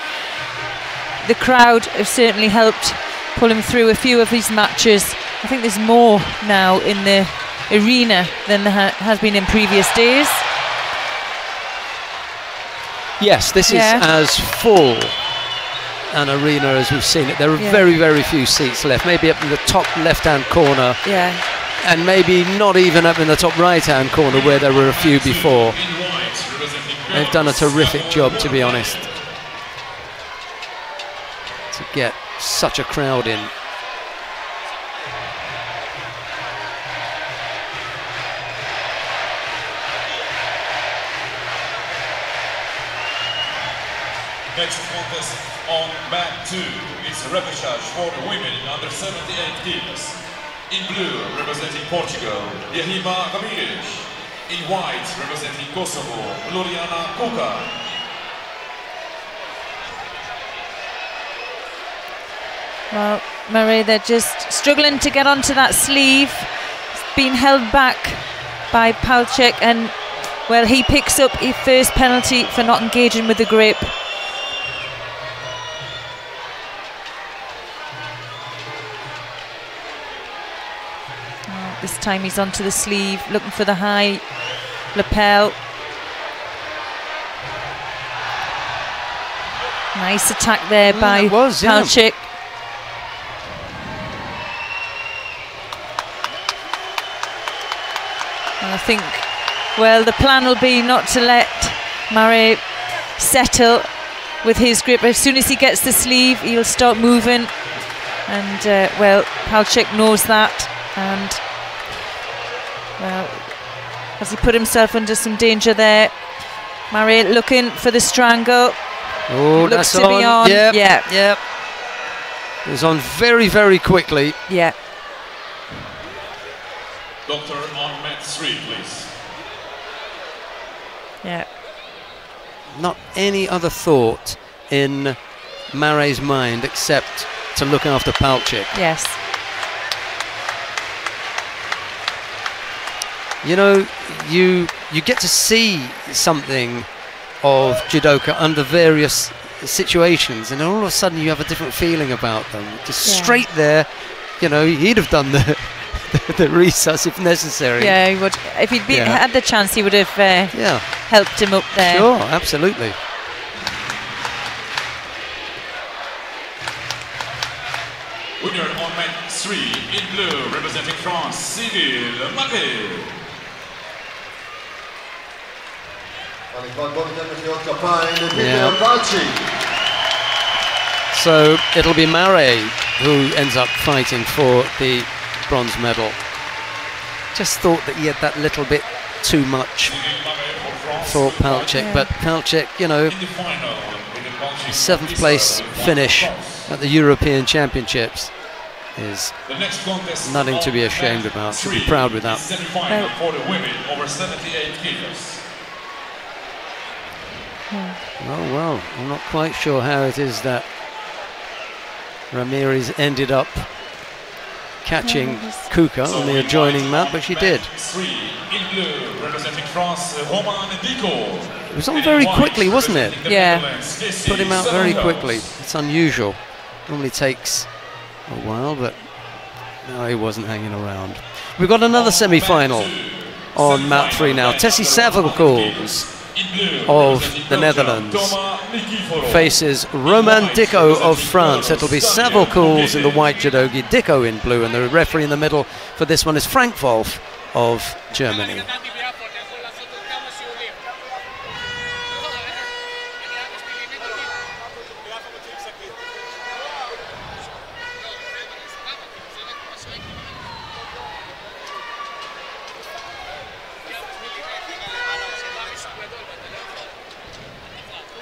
the crowd have certainly helped pull him through a few of these matches. I think there's more now in the arena than there has been in previous days. Yes, this is as full an arena as we've seen it. There are very, very few seats left, maybe up in the top left-hand corner. Yeah. And maybe not even up in the top right-hand corner where there were a few before. They've done a terrific job, to be honest, to get such a crowd in. Next contest on mat 2 is repechage for the women under 78 kilos. In blue, representing Portugal, Yehima Ramirez. In white, representing Kosovo, Loriana Kuka. Well, Marais, they're just struggling to get onto that sleeve. It's been held back by Palchik, and, well, he picks up his first penalty for not engaging with the grip. This time he's onto the sleeve, looking for the high lapel. Nice attack there by Palchik. And I think, well, the plan will be not to let Marais settle with his grip. As soon as he gets the sleeve, he'll start moving. And, well, Palchik knows that. And, well, has he put himself under some danger there? Marais looking for the strangle. Oh, looks that's to be on. Yep, yeah. Yep. It was on very, very quickly. Yeah. Doctor on mat 3, please. Yeah. Not any other thought in Mare's mind except to look after Palchik. Yes. You know, you get to see something of judoka under various situations, and all of a sudden you have a different feeling about them. Just straight there, you know, he'd have done the resus if necessary. Yeah, he would. If he'd had the chance, he would have helped him up there. Sure, absolutely. Winner on mat 3 in blue, representing France, Cyril Marais. So it'll be Marais who ends up fighting for the bronze medal. Just thought that he had that little bit too much for Palchik, but Palchik, you know, 7th place finish at the European Championships is nothing to be ashamed about. Should be proud with that. Oh well, I'm not quite sure how it is that Ramirez ended up catching Kuka on the adjoining mat, but she did. It was on very quickly, wasn't it? Yeah. Put him out very quickly. It's unusual. Normally takes a while, but no, he wasn't hanging around. We've got another semi-final on mat 3 now. Tessie Savelkoos of the Netherlands faces Roman Dicko of France. It'll be Savelkoos in the white judogi, Dicko in blue, and the referee in the middle for this one is Frank Wolf of Germany.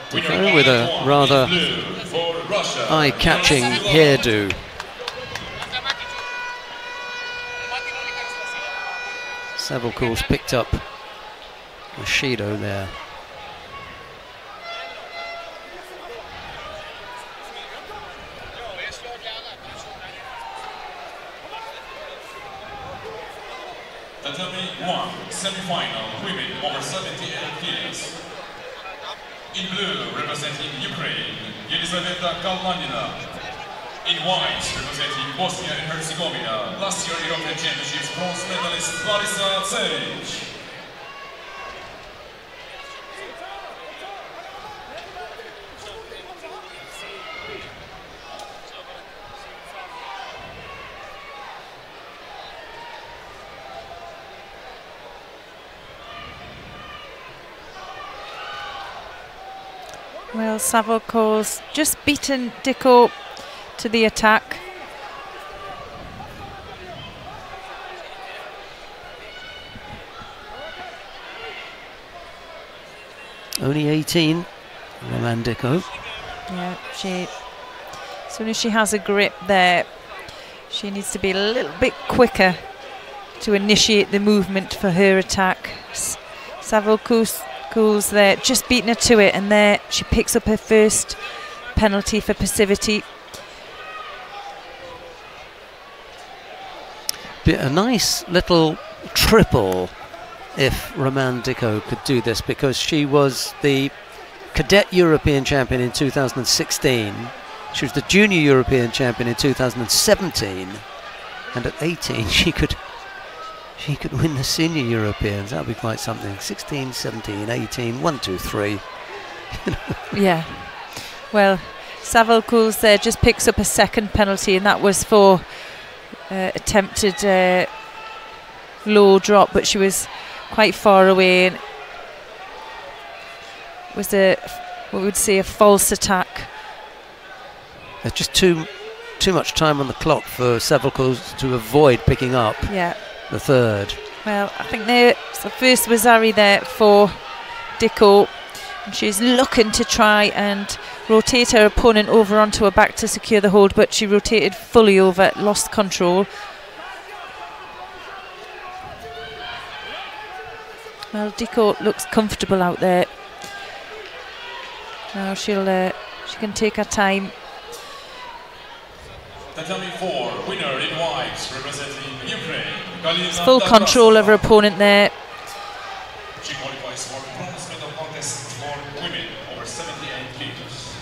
Dicko with a rather eye-catching hairdo. Savelkoos picked up a Shido there. Tatami 1, semi-final, women over 78 kilos. In blue, representing Ukraine, Yelizaveta Kalmanina. In white, representing Bosnia and Herzegovina, last year European Championships bronze medalist Larisa Ceric. Well, Savelkoos just beaten Dicko to the attack. Only 18, Roman Dicko. Yeah, as soon as she has a grip there, she needs to be a little bit quicker to initiate the movement for her attack. Savelkoos there, just beating her to it, and there she picks up her first penalty for passivity. Be a nice little triple if Roman Dicko could do this, because she was the cadet European champion in 2016. She was the junior European champion in 2017, and at 18 she could win the senior Europeans. That would be quite something. 16, 17, 18, 1, 2, 3. Yeah. Well, Savelkoos there just picks up a second penalty, and that was for attempted low drop, but she was quite far away, and it was what we would say a false attack. There's just too much time on the clock for Savelkoos to avoid picking up. Yeah. The third. Well, I think the first was Zari there for Dicko, and she's looking to try and rotate her opponent over onto her back to secure the hold, but she rotated fully over, lost control. Well, Diko looks comfortable out there. Now she can take her time. Tatami 4, winner in white, representing Ukraine. It's full control of her opponent there. She qualifies for bronze medal contest for women over 78 kilos.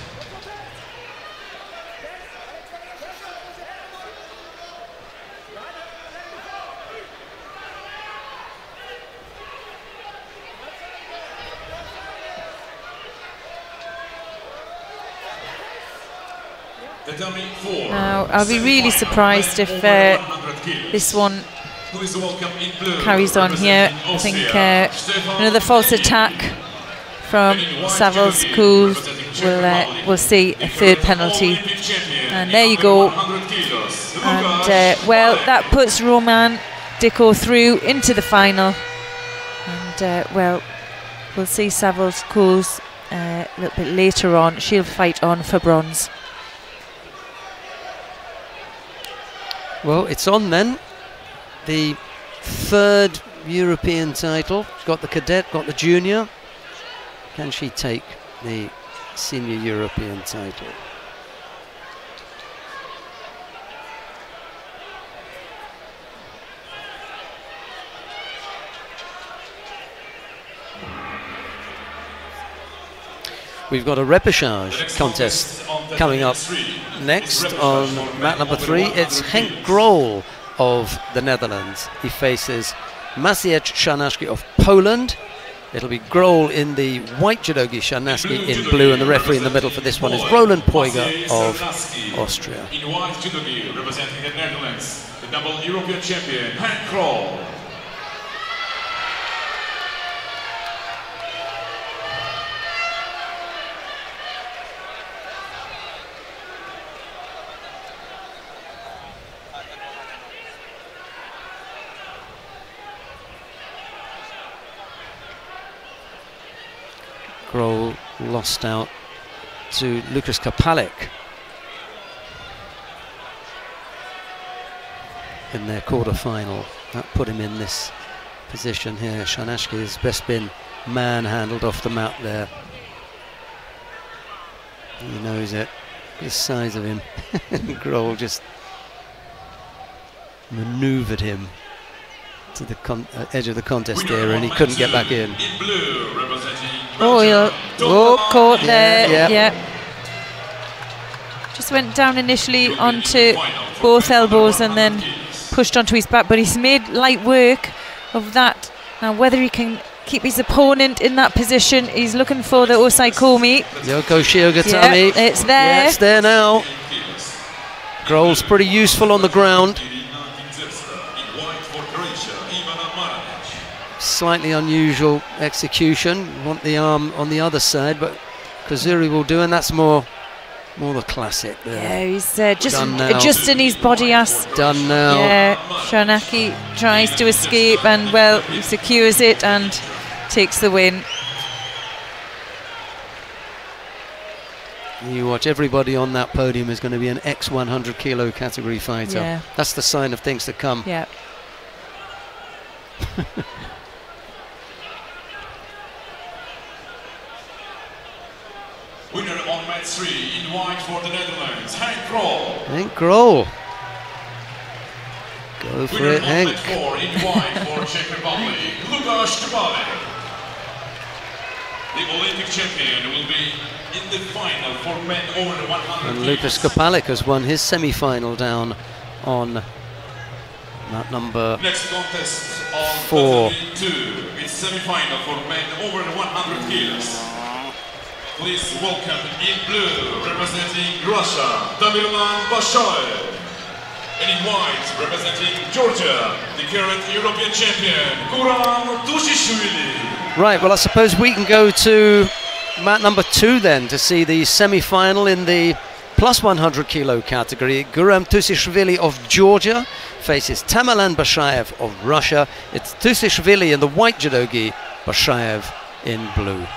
Now, I'll be really surprised if this one carries on here. I think another false attack from Saval's Kul will see a third penalty. And there you go. And well, that puts Roman Diko through into the final. And well, we'll see Saval's Kul's a little bit later on. She'll fight on for bronze. Well, it's on then. The third European title. She's got the cadet, got the junior. Can she take the senior European title? We've got a repechage contest coming up next on mat number 3. It's Henk Grol of the Netherlands. He faces Maciej Szarnacki of Poland. It'll be Grol in the white judogi, Szarnacki in blue, and the referee in the middle for this one is Roland Poiger of Austria. In white judogi, representing the Netherlands, the double European champion, Henk Grol. Grol lost out to Lukas Kapalik in their quarter-final. That put him in this position here. Szarnacki has best been manhandled off the mat there. He knows it. The size of him. Grol just manoeuvred him to the edge of the contest there, and he couldn't get back in. Caught there. Yeah. Just went down initially onto both elbows and then pushed onto his back, but he's made light work of that. Now, whether he can keep his opponent in that position, he's looking for the Osai Komi. Yoko Shiogatami. Yeah, it's there. Yeah, it's there now. Grol's pretty useful on the ground. Slightly unusual execution. Want the arm on the other side, but Kazuri will do, and that's more the classic there. Yeah, he's just adjusting his body as done now. Yeah, Szarnacki tries to escape, and well, he secures it and takes the win. You watch, everybody on that podium is going to be an ex-100 kilo category fighter. Yeah. That's the sign of things to come. Yeah. Winner on match 3 in white for the Netherlands, Henk Grol. Henk Grol. Go for it, Henk. Winner on match 4 in white for Czech Republic, Lukas Kapalik. The Olympic champion will be in the final for men over 100 And Lukas Kapalik has won his semi-final down on mat number Next contest on 4. 2. It's semi-final for men over 100 kilos. Please welcome in blue, representing Russia, Tamerlan Bashaev. And in white, representing Georgia, the current European champion, Guram Tushishvili. Right, well, I suppose we can go to mat number 2 then to see the semi-final in the plus 100 kilo category. Guram Tushishvili of Georgia faces Tamerlan Bashaev of Russia. It's Tushishvili in the white judogi, Bashaev in blue.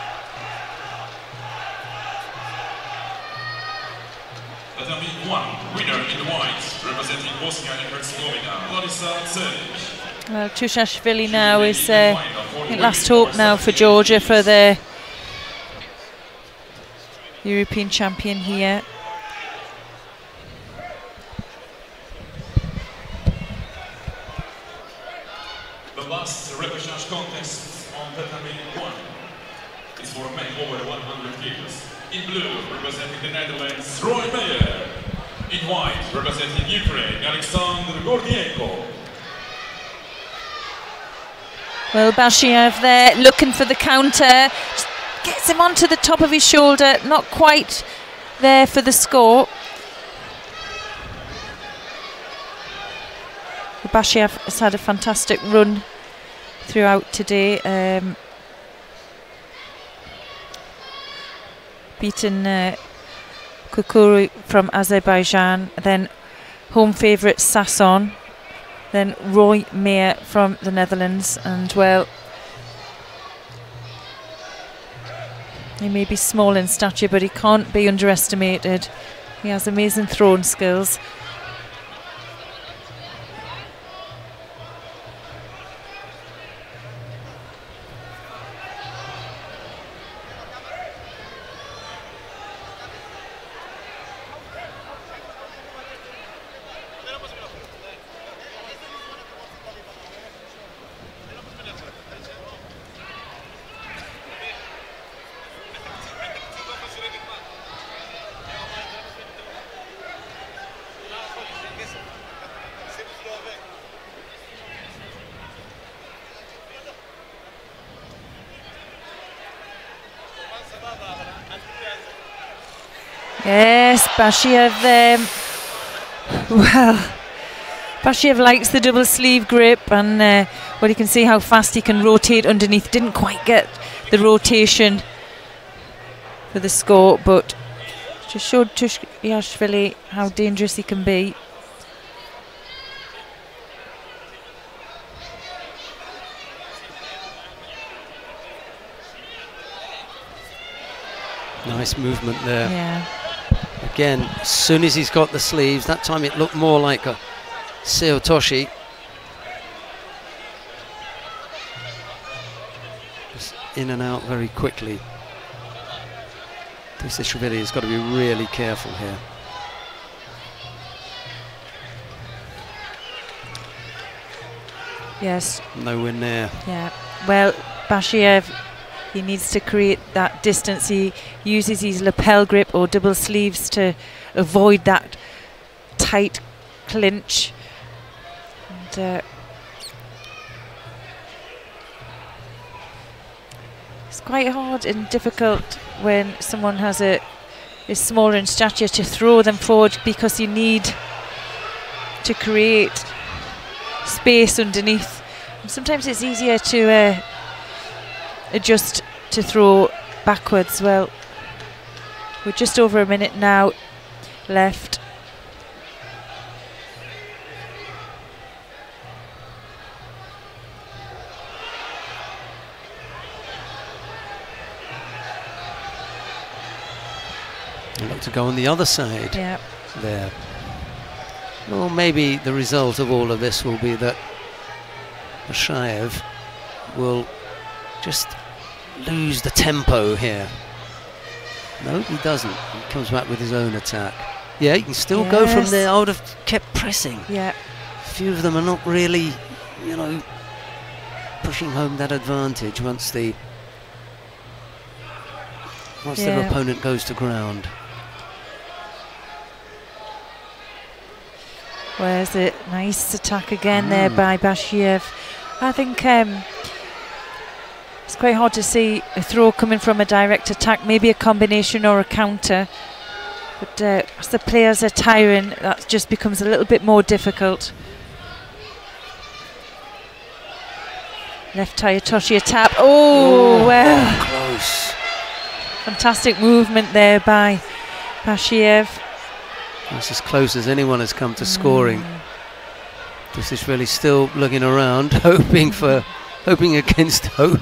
Tatami 1, winner in white, representing Bosnia and Herzegovina, Larisa Celic. Well, Tushashvili now is I think last hope now for Georgia for the European champion here. The last repechage contest on tatami 1 is for men over 100 kilos. In blue, representing the Netherlands, Roy Meyer. In white, representing Ukraine, Alexander Gordienko. Well, Bashiev there looking for the counter. Just gets him onto the top of his shoulder. Not quite there for the score. Bashiev has had a fantastic run throughout today. Beaten Kukuru from Azerbaijan, then home favourite Sasson, then Roy Meyer from the Netherlands, and well, he may be small in stature, but he can't be underestimated. He has amazing throwing skills. Yes, Bashiev, well, Bashiev likes the double sleeve grip, and well, you can see how fast he can rotate underneath. Didn't quite get the rotation for the score, but just showed Tushashvili how dangerous he can be. Nice movement there. Yeah. Again, as soon as he's got the sleeves, that time it looked more like a Seotoshi. Just in and out very quickly. Tushashvili has got to be really careful here. Yes. Nowhere near. Yeah. Well, Bashiev, he needs to create that distance. He uses his lapel grip or double sleeves to avoid that tight clinch. And, it's quite hard and difficult when someone is smaller in stature to throw them forward, because you need to create space underneath. And sometimes it's easier to adjust to throw backwards. Well, we're just over a minute now left. I'd like to go on the other side. Yeah. There. Well, maybe the result of all of this will be that Bashiev will just lose the tempo here. No, he doesn't. He comes back with his own attack. Yeah, he can still go from there. I would have kept pressing. Yeah. A few of them are not really, you know, pushing home that advantage once their opponent goes to ground. Where's it? Nice attack again there by Bashiev. I think it's quite hard to see a throw coming from a direct attack, maybe a combination or a counter. But as the players are tiring, that just becomes a little bit more difficult. Left Tayatoshi tap. Oh, well. Close. Fantastic movement there by Bashiev. That's as close as anyone has come to scoring. This is really still looking around, hoping against hope.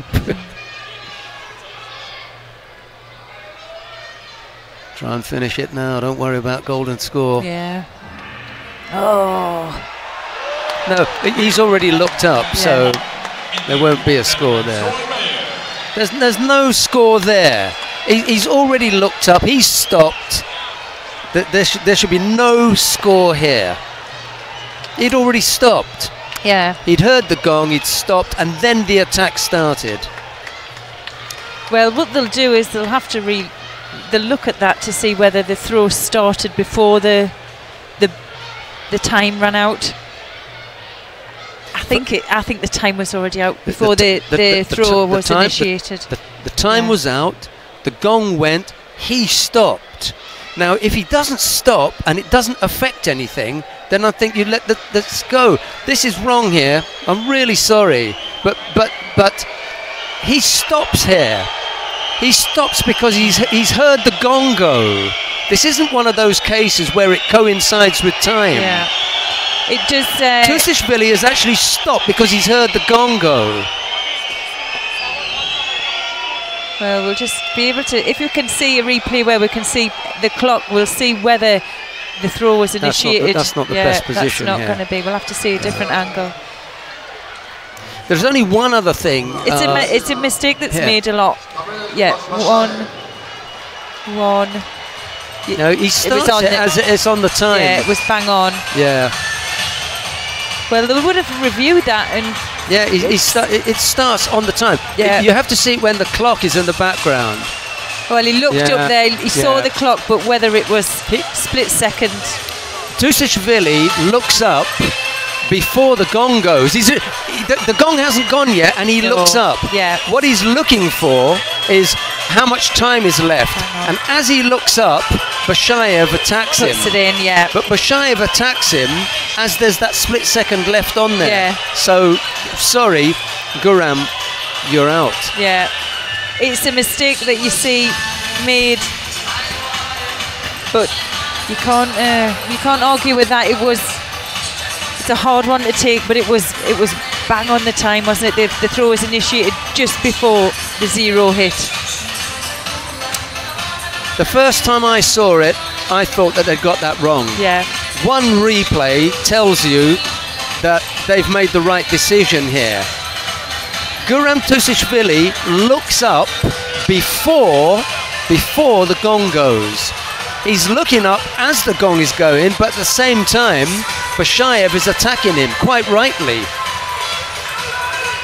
Try and finish it now. Don't worry about golden score. Yeah. Oh. No, he's already looked up, so there won't be a score there. There's no score there. He's already looked up. He's stopped. There should be no score here. He'd already stopped. Yeah. He'd heard the gong, he'd stopped, and then the attack started. Well, what they'll do is they'll have to they'll look at that to see whether the throw started before the time ran out. I think the time was already out before the throw was initiated. The time was out. The gong went. He stopped. Now, if he doesn't stop and it doesn't affect anything, then I think you let this go. This is wrong here. I'm really sorry, but he stops here. He stops because he's heard the gong go. This isn't one of those cases where it coincides with time. Yeah. It just Tusishvili has actually stopped because he's heard the gong go. Well, we'll just be able to, if you can see a replay where we can see the clock, we'll see whether the throw was initiated. That's not the best position. That's not going to be. We'll have to see a different angle. There's only one other thing. It's a mistake that's made a lot. Yeah, one. No, he starts it as it's on the time. Yeah, it was bang on. Yeah. Well, they would have reviewed that and. Yeah, it starts on the time. Yeah. You have to see it when the clock is in the background. Well, he looked up there, he saw the clock, but whether it was split second. Tusishvili looks up before the gong goes. The gong hasn't gone yet, and he looks up. Yeah. What he's looking for is how much time is left. And as he looks up, Bashayev attacks him. Puts it in, yeah. But Bashayev attacks him as there's that split second left on there. Yeah. So, sorry, Guram, you're out. Yeah. It's a mistake that you see made, but you can't argue with that. It's a hard one to take, but it was bang on the time, wasn't it? The throw was initiated just before the zero hit. The first time I saw it, I thought that they'd got that wrong. Yeah. One replay tells you that they've made the right decision here. Guram Tusishvili looks up before the gong goes. He's looking up as the gong is going, but at the same time, Bashayev is attacking him, quite rightly.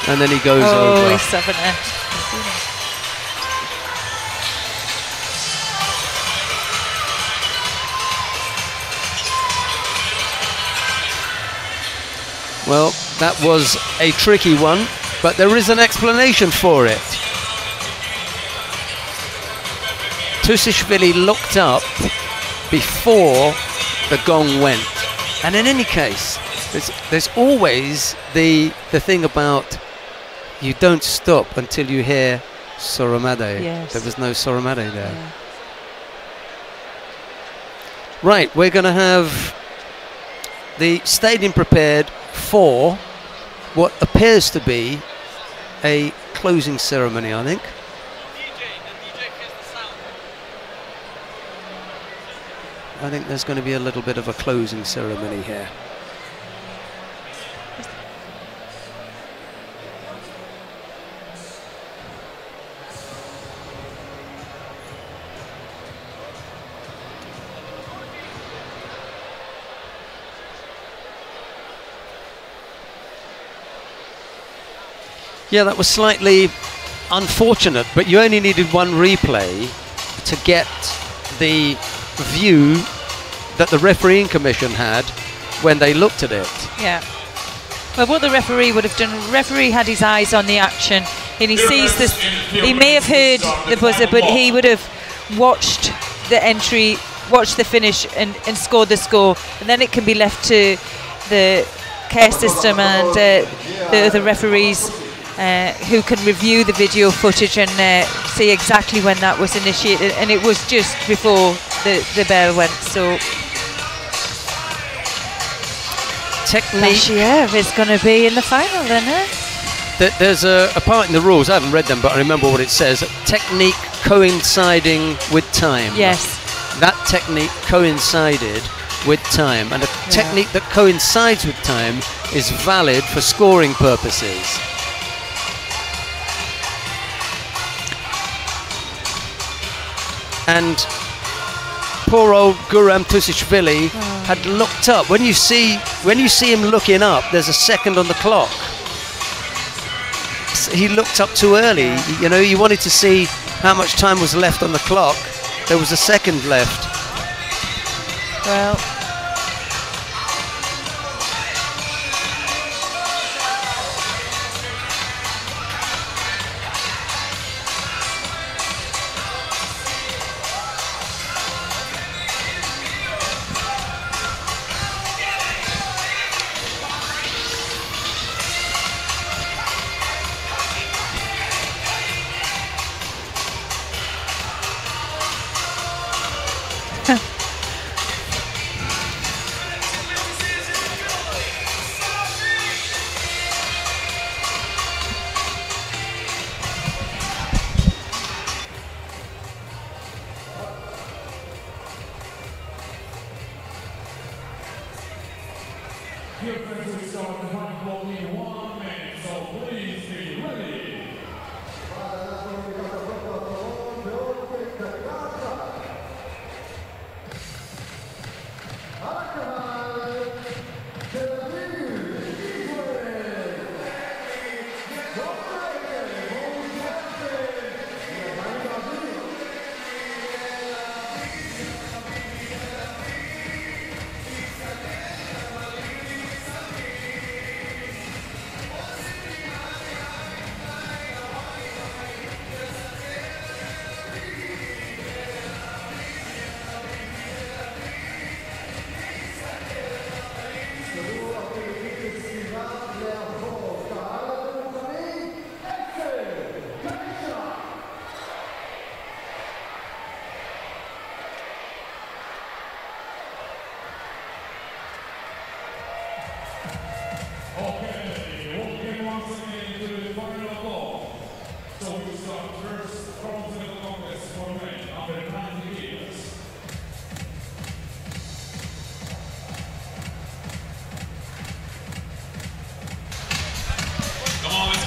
And then he goes over. Oh, he's 7 there. Well, that was a tricky one, but there is an explanation for it. Tusishvili looked up before the gong went. And in any case, there's always the thing about you don't stop until you hear Soramade. Yes. There was no Soramade there. Yeah. Right, we're going to have the stadium prepared for what appears to be a closing ceremony, I think. I think there's going to be a little bit of a closing ceremony here. Yeah, that was slightly unfortunate, but you only needed one replay to get the view that the refereeing commission had when they looked at it. Yeah. Well, what the referee would have done, the referee had his eyes on the action and he sees this, he may have heard the buzzer, but he would have watched the entry, watched the finish and scored the score, and then it can be left to the care system and the other referees who can review the video footage and see exactly when that was initiated, and it was just before the bell went. So technique is going to be in the final then, huh? There's a part in the rules, I haven't read them, but I remember what it says: technique coinciding with time. Yes. That technique coincided with time, and a technique that coincides with time is valid for scoring purposes. And poor old Guram Tusishvili had looked up. When you see him looking up, there's a second on the clock. He looked up too early. You know, you wanted to see how much time was left on the clock. There was a second left. Well,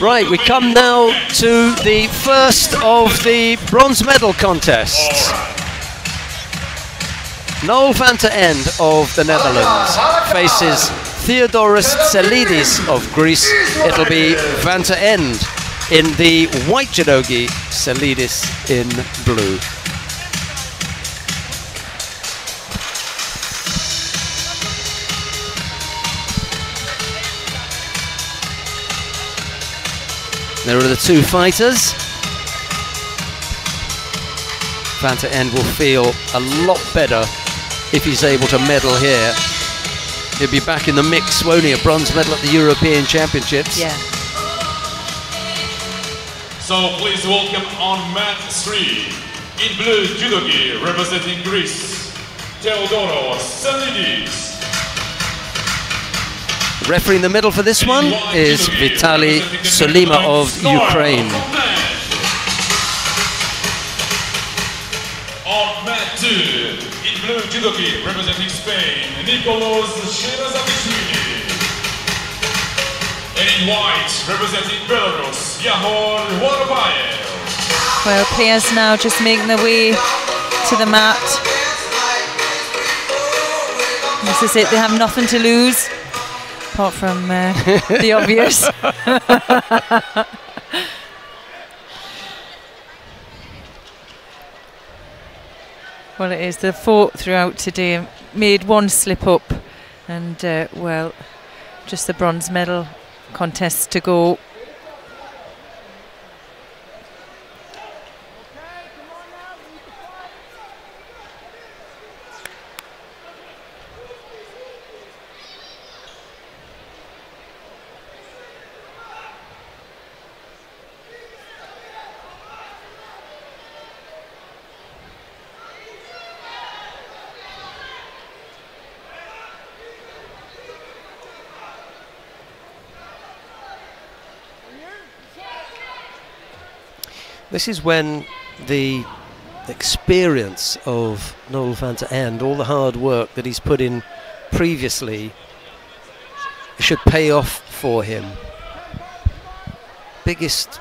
Right, we come now to the first of the bronze medal contests. Noel van ter End of the Netherlands faces Theodoros Tselidis of Greece. It'll be van ter End in the white judogi, Tselidis in blue. There are the two fighters. Van ter End will feel a lot better if he's able to medal here. He'll be back in the mix, won't he? A bronze medal at the European Championships. yeah. So please welcome on mat 3, in blue judogi representing Greece, Theodoros Tselidis. The referee in the middle for this one is Vitaly Sulima of Ukraine. On mat 2, in blue judogi representing Spain, Nicolas Sherazadishvili. And in white, representing Belarus, Yahor Warabayev. Well, players now just making their way to the mat. This is it, they have nothing to lose, apart from the obvious. Well, it is. They fought throughout today, made one slip up, and well, just the bronze medal contest to go. This is when the experience of Noel van der End, all the hard work that he's put in previously, should pay off for him. Biggest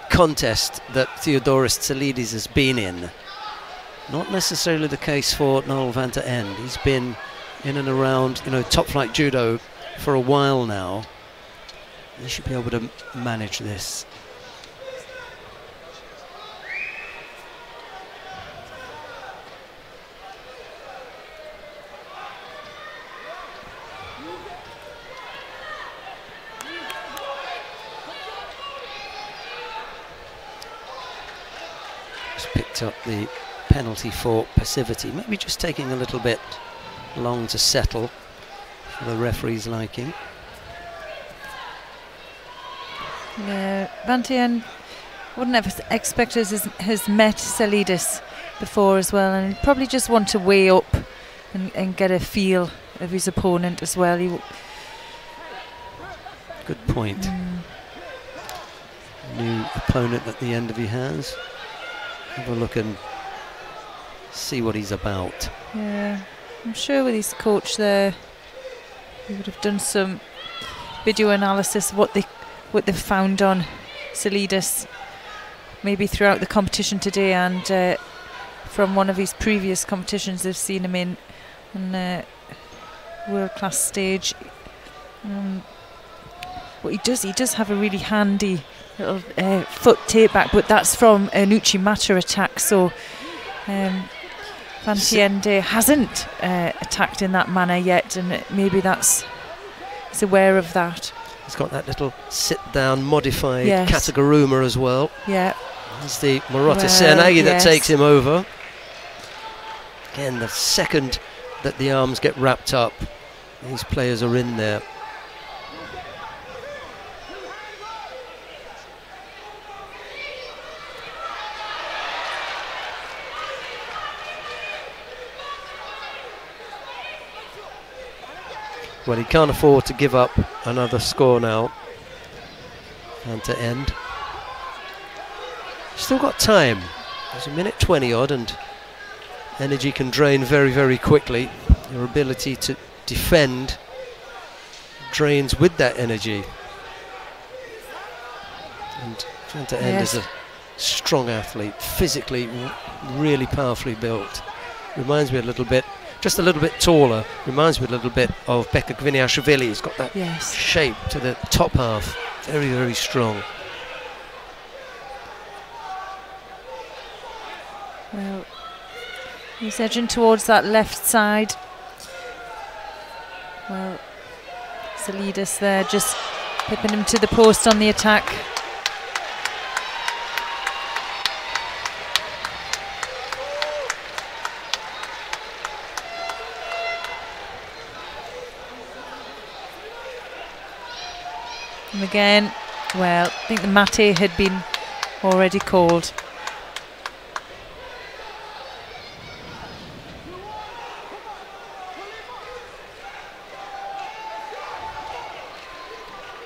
contest that Theodoros Tzilidis has been in. Not necessarily the case for Noel van der End. He's been in and around, you know, top flight judo for a while now. He should be able to manage this. Just picked up the penalty for passivity, maybe just taking a little bit long to settle for the referee's liking. Yeah, Van der End wouldn't have expected has met Tzilidis before as well, and probably just want to weigh up and get a feel of his opponent as well. Good point. New opponent at the end of your hands. Have a look and see what he's about. Yeah, I'm sure with his coach there, he would have done some video analysis of what they found on Tzilidis, maybe throughout the competition today, and from one of his previous competitions they've seen him in on a world-class stage. What he does have a really handy little foot take back, but that's from an Uchimata attack, so Van der End hasn't attacked in that manner yet, and maybe he's aware of that. He's got that little sit-down modified Yes. Kataguruma as well. Yeah. There's the Murata Well, Senagi that yes. takes him over. Again, the second that the arms get wrapped up, these players are in there. Well, he can't afford to give up another score now. And to end. Still got time. There's a minute 20 odd, and energy can drain very, very quickly. Your ability to defend drains with that energy. And Van der End is a strong athlete, physically really powerfully built. Reminds me a little bit, just a little bit taller, reminds me a little bit of Beka Gviniashvili. He's got that shape to the top half, very, very strong. Well, he's edging towards that left side. Well, Tzilidis there just pipping him to the post on the attack. And again, well, I think the mate had been already called.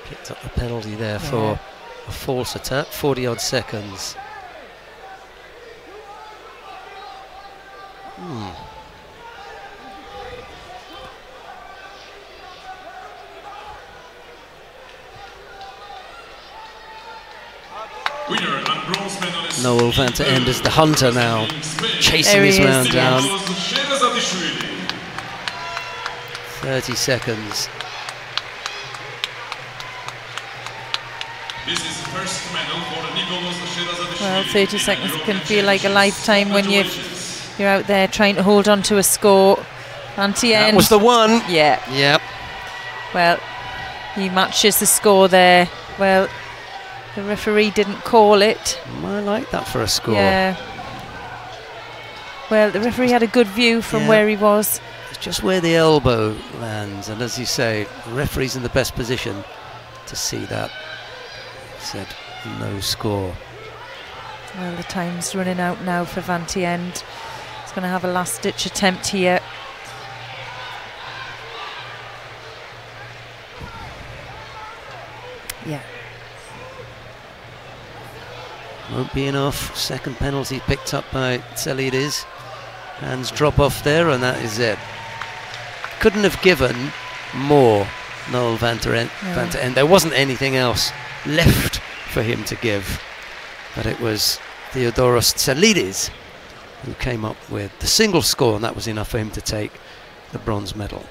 Picked up the penalty there for a false attack, 40 odd seconds. Noel van der End is the hunter now, chasing his man down. 30 seconds. Well, 30 seconds can feel like a lifetime when you're out there trying to hold on to a score. Van der End. That was the one. Yeah. Yep. Well, he matches the score there. Well, the referee didn't call it. I like that for a score. Yeah. Well, the referee had a good view from where he was. It's just where the elbow lands, and as you say, the referee's in the best position to see that. He said no score. Well, the time's running out now for Van der End. He's going to have a last-ditch attempt here. Yeah. Won't be enough. Second penalty picked up by Tel-Aviv. Hands drop off there, and that is it. Couldn't have given more, Noel van der End. There wasn't anything else left for him to give. But it was Theodoros Tel-Aviv who came up with the single score, and that was enough for him to take the bronze medal.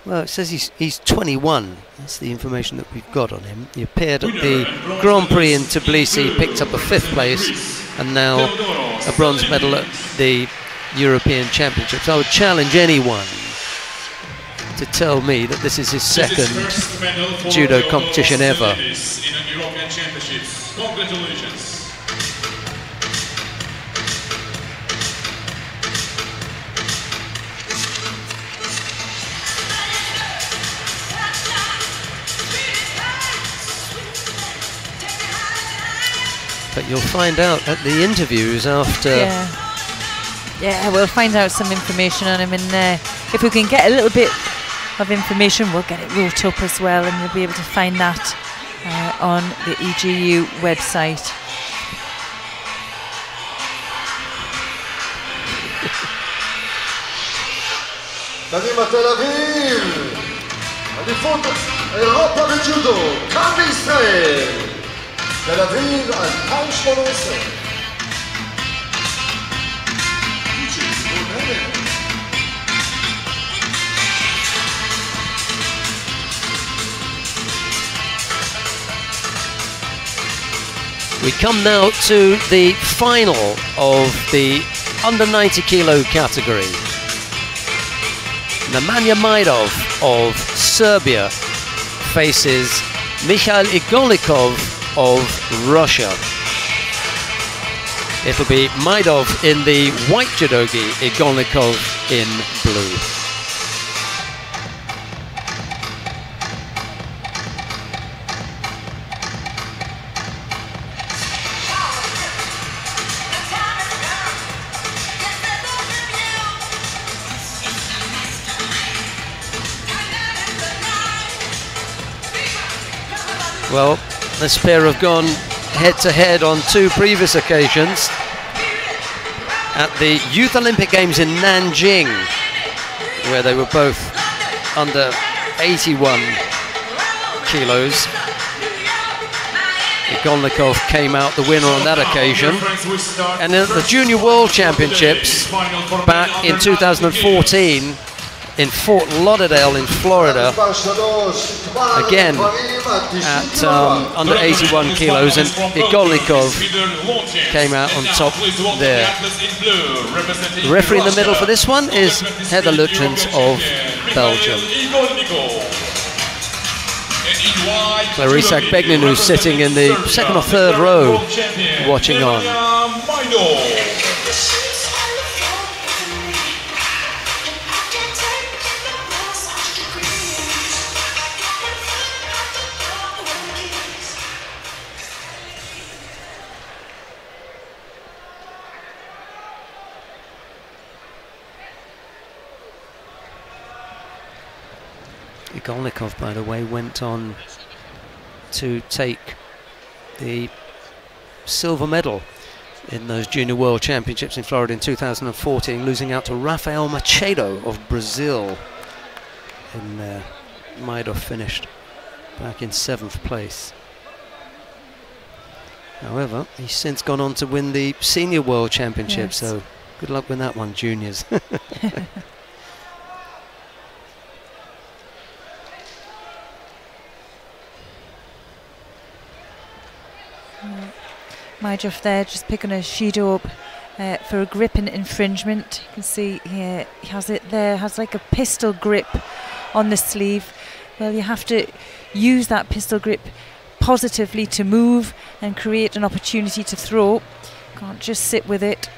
Well, it says he's 21. That's the information that we've got on him. He appeared at the Grand Prix in Tbilisi, picked up a 5th place, and now a bronze medal at the European Championships. I would challenge anyone to tell me that this is his second judo competition ever. Congratulations. But you'll find out at the interviews after. Yeah, we'll find out some information on him, and if we can get a little bit of information, we'll get it wrote up as well, and you'll be able to find that on the EGU website. קדימה תל אביב, אליפות אירופה בג'ודו, כאן בישראל, תל אביב 2018. We come now to the final of the under 90 kilo category. Nemanja Majdov of Serbia faces Mikhail Igolnikov of Russia. It'll be Majdov in the white judogi, Igolnikov in blue. Well, this pair have gone head-to-head on 2 previous occasions at the Youth Olympic Games in Nanjing, where they were both under 81 kilos. Igolnikov came out the winner on that occasion. And at the Junior World Championships back in 2014, in Fort Lauderdale in Florida, again at under 81 kilos, and Igolnikov came out on top there. The referee in the middle for this one is Heather Lutyens of Belgium. Clarissa Begnin, who's sitting in the 2nd or 3rd row watching on. Igolnikov, by the way, went on to take the silver medal in those Junior World Championships in Florida in 2014, losing out to Rafael Machado of Brazil. And Majdov finished back in 7th place. However, he's since gone on to win the Senior World Championship, so good luck with that one, juniors. Majdov there just picking a Judo up for a grip and infringement. You can see here he has it there, has like a pistol grip on the sleeve. Well, you have to use that pistol grip positively to move and create an opportunity to throw. Can't just sit with it.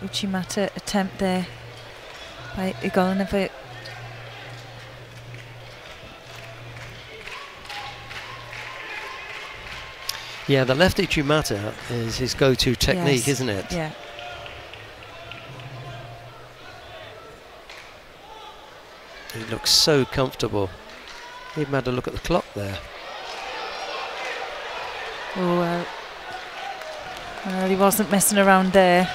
Uchimata attempt there by Igolnikov. Yeah, the left Uchimata is his go-to technique, isn't it? Yeah. He looks so comfortable. He even had a look at the clock there. Oh, well, he wasn't messing around there.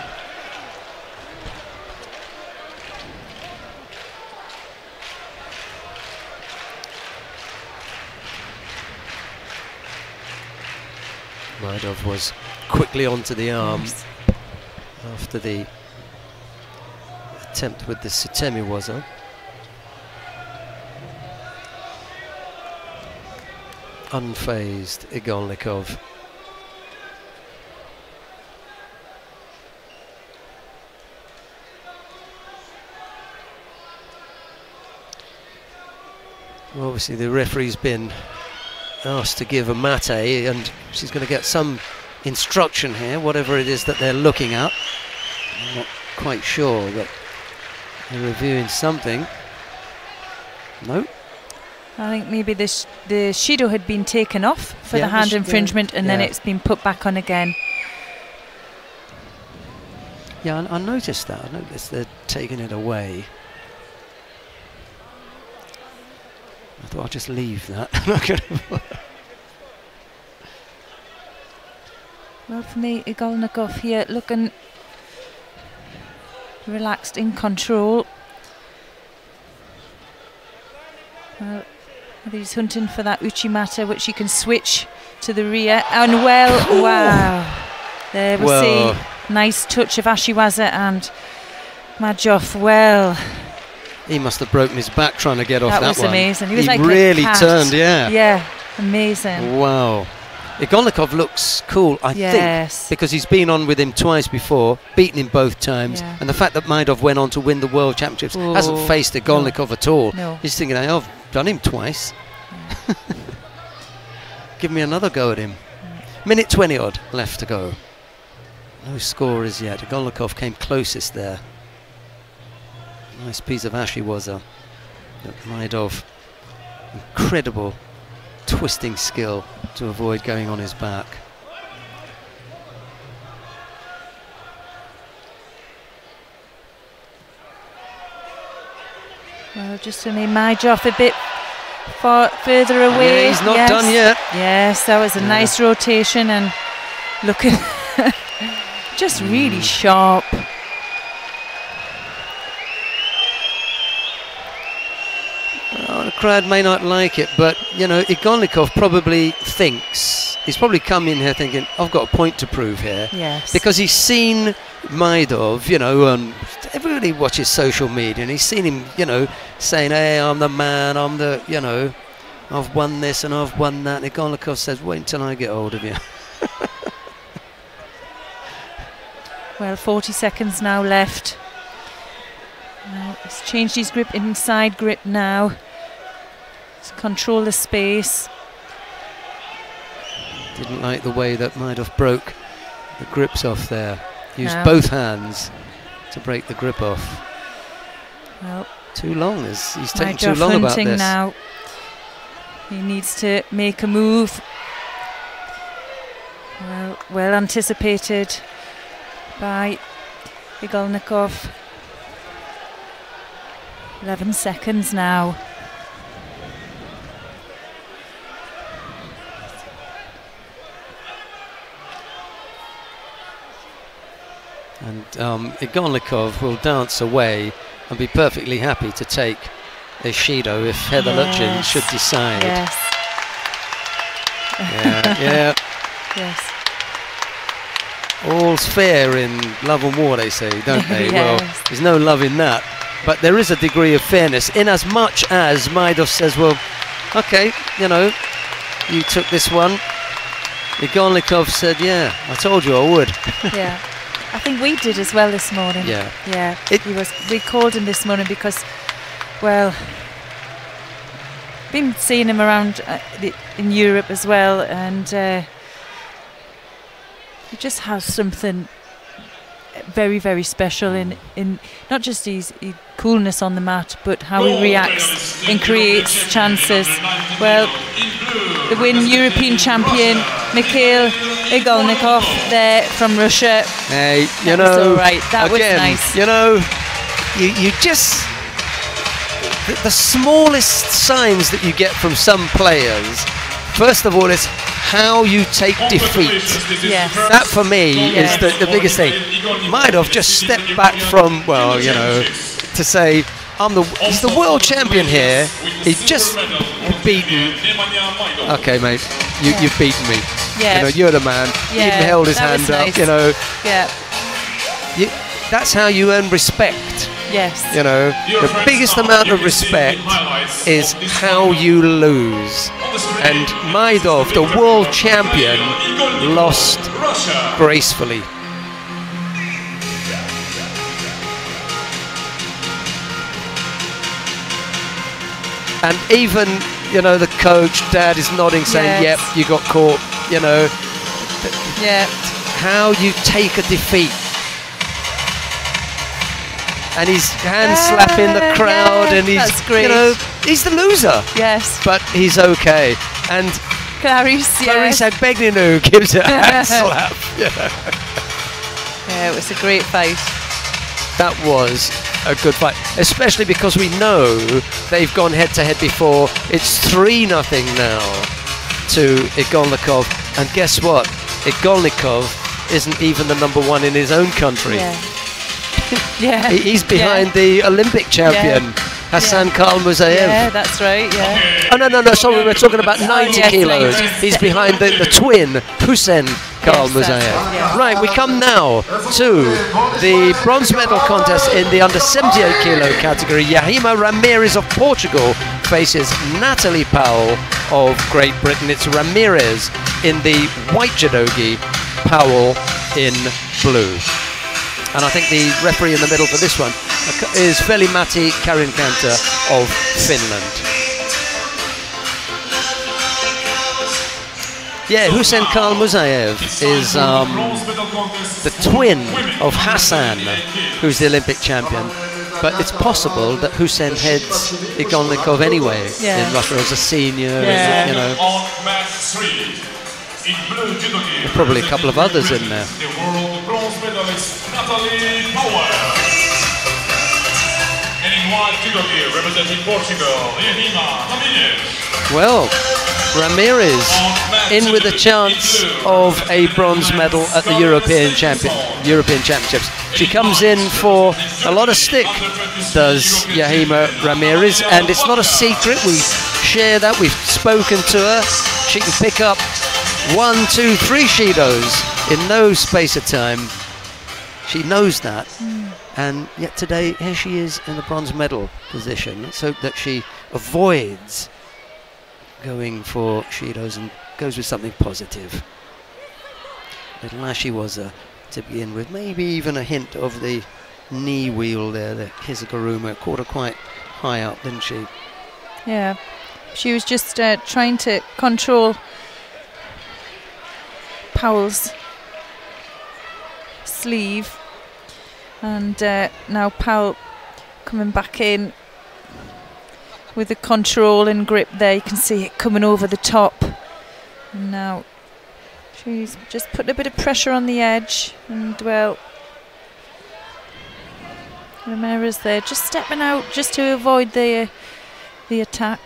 Maidov was quickly onto the arm after the attempt with the Sutemi waza. Unfazed Igolnikov. Well, obviously the referee's been asked to give a mate, and she's going to get some instruction here, whatever it is that they're looking at. I'm not quite sure, but they're reviewing something. No. I think maybe the Shido had been taken off for the hand infringement, and then it's been put back on again. Yeah, I noticed that. I noticed they're taking it away. I thought I'll just leave that. Well, for me, Igolnikov here looking relaxed, in control. Well, he's hunting for that Uchimata, which he can switch to the rear. And well, wow. There we see. Nice touch of Ashiwaza and Majov. Well, he must have broken his back trying to get off that one. That was amazing. He was like really a cat. turned, yeah. Yeah, amazing. Wow. Igolnikov looks cool, I think, because he's been on with him twice before, beaten him both times, and the fact that Maidov went on to win the World Championships, hasn't faced Igolnikov at all. No. He's thinking, oh, I've done him twice. Yeah. Give me another go at him. Minute 20 odd left to go. No score as yet. Igolnikov came closest there. Nice piece of Ashiwaza. Maidov, incredible twisting skill to avoid going on his back. Well, just to me, Majov a bit further away. Yeah, he's not done yet. Yes, that was a nice rotation, and looking just really sharp. Oh, the crowd may not like it, but, you know, Igolnikov probably thinks, he's probably come in here thinking, I've got a point to prove here. Yes. Because he's seen Maidov, you know, everybody watches social media, and he's seen him, you know, saying, hey, I'm the man, I'm the, you know, I've won this and I've won that. And Igolnikov says, wait until I get hold of you. Well, 40 seconds now left. He's changed his grip, inside grip now. To control the space. Didn't like the way that Maidov broke the grips off there. Used both hands to break the grip off. Well, too long. He's taking too long about this. Now. He needs to make a move. Well anticipated by Igolnikov. 11 seconds now. And Igolnikov will dance away and be perfectly happy to take a Shido if Heather Lutchin should decide. Yes. Yeah. Yes. All's fair in love and war, they say, don't they? Yes. Well, there's no love in that. But there is a degree of fairness, in as much as Maidov says, well, okay, you know, you took this one. Igolnikov said, yeah, I told you I would. Yeah. I think we did as well this morning. Yeah. Yeah. We called him this morning because, well, been seeing him around in Europe as well, and he just has something very, very special in not just his coolness on the mat, but how he reacts and creates chances. Well, the European champion Mikhail Igolnikov there from Russia. Hey, you That know, was all right. That was again, nice. you know, you just the smallest signs that you get from some players. First of all, is how you take defeat. Yes. That for me is the biggest thing. Maidov just stepped back from, well, you know, to say, he's the world champion here. He's just beaten. Okay, mate, you've beaten me. Yeah. You know, you're the man. Yeah, Even held his that hand was up. nice. You know. Yeah. That's how you earn respect. Yes. You know, the biggest amount of respect is how you lose. And Maidov, the world champion, lost gracefully. And even, you know, the coach, Dad, is nodding, saying, Yes. yep, you got caught, you know. Yeah. How you take a defeat. And he's hand slapping the crowd, and he's, that's great. you know, he's the loser. Yes. But he's okay. And Clarice, Clarice yes. Agbegninu gives a hand slap. Yeah, it was a great fight. That was a good fight, especially because we know they've gone head-to-head before. It's 3-0 now to Igolnikov. And guess what? Igolnikov isn't even the #1 in his own country. Yeah. Yeah. He's behind the Olympic champion, Hassan Kalmuzayev. Yeah, that's right, yeah. Oh, no, sorry, we're talking about 90 yes, kilos. 90. He's behind the twin, Hussein Kalmuzayev. right, yeah. Right, we come now to the bronze medal contest in the under 78 kilo category. Yahima Ramirez of Portugal faces Natalie Powell of Great Britain. It's Ramirez in the white judogi, Powell in blue. And I think the referee in the middle for this one is Veli-Matti Karinkanta of Finland. Yeah, Hussein Kalmuzayev is the twin of Hassan, who's the Olympic champion. But it's possible that Hussein heads Igolnikov anyway in Russia as a senior, you know. There's probably a couple of others in there. The world bronze medalist Natalie Powell. And in white judogi representing Portugal, Yahima Ramirez. Well, Ramirez in with a chance of a bronze medal at the European Championships. She comes in for a lot of stick, does Yahima Ramirez, and it's not a secret. We share that. We've spoken to her. She can pick up 1, 2, 3 Shidos in no space of time. She knows that. And yet today, here she is in the bronze medal position. Let's hope that she avoids going for Shidos and goes with something positive. Little Ashiwaza to begin with. Maybe even a hint of the knee wheel there. The Hizaguruma caught her quite high up, didn't she? Yeah. She was just trying to control Powell's sleeve, and now Powell coming back in with the control and grip there. You can see it coming over the top, and now she's just putting a bit of pressure on the edge, and well, Ramirez there just stepping out just to avoid the attack.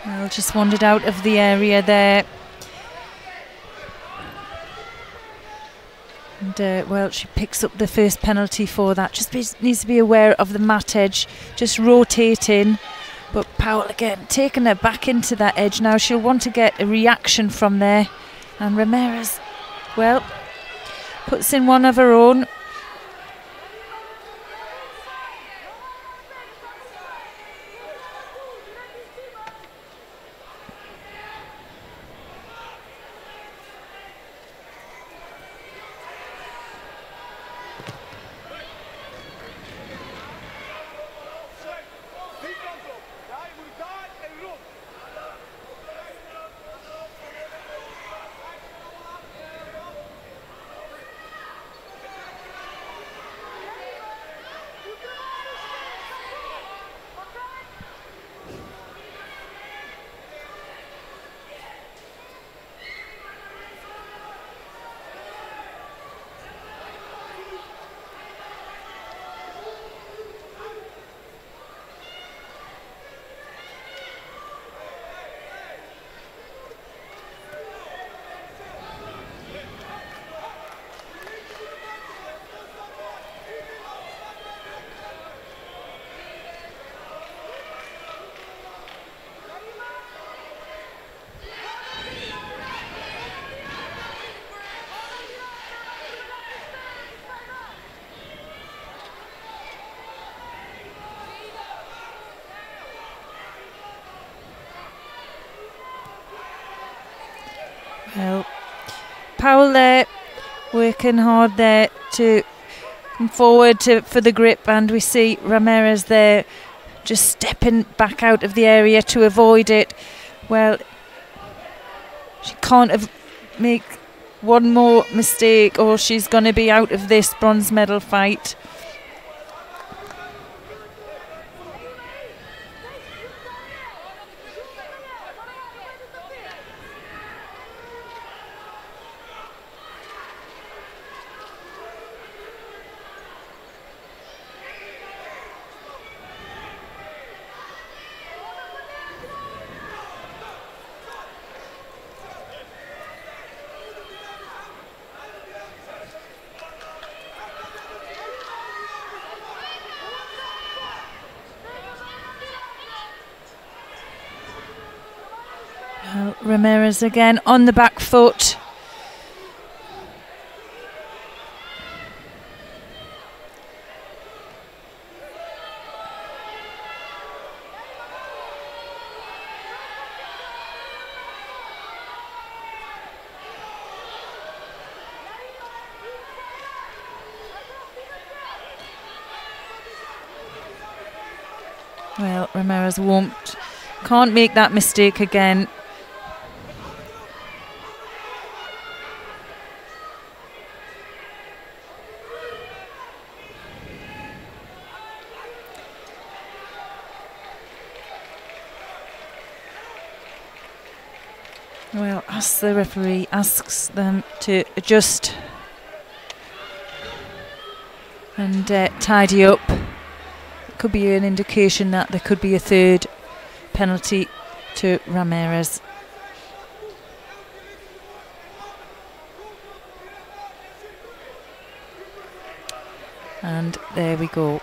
Well, just wandered out of the area there. And, well, she picks up the first penalty for that. Just needs to be aware of the mat edge, just rotating. But Powell again taking her back into that edge now. She'll want to get a reaction from there. And Ramirez, well, puts in one of her own. Well, Powell there, working hard there to come forward for the grip, and we see Ramirez there just stepping back out of the area to avoid it. Well, she can't make one more mistake or she's going to be out of this bronze medal fight. Ramirez again on the back foot. Well, Ramirez can't make that mistake again. Well, as the referee asks them to adjust and tidy up, could be an indication that there could be a third penalty to Ramirez. And there we go.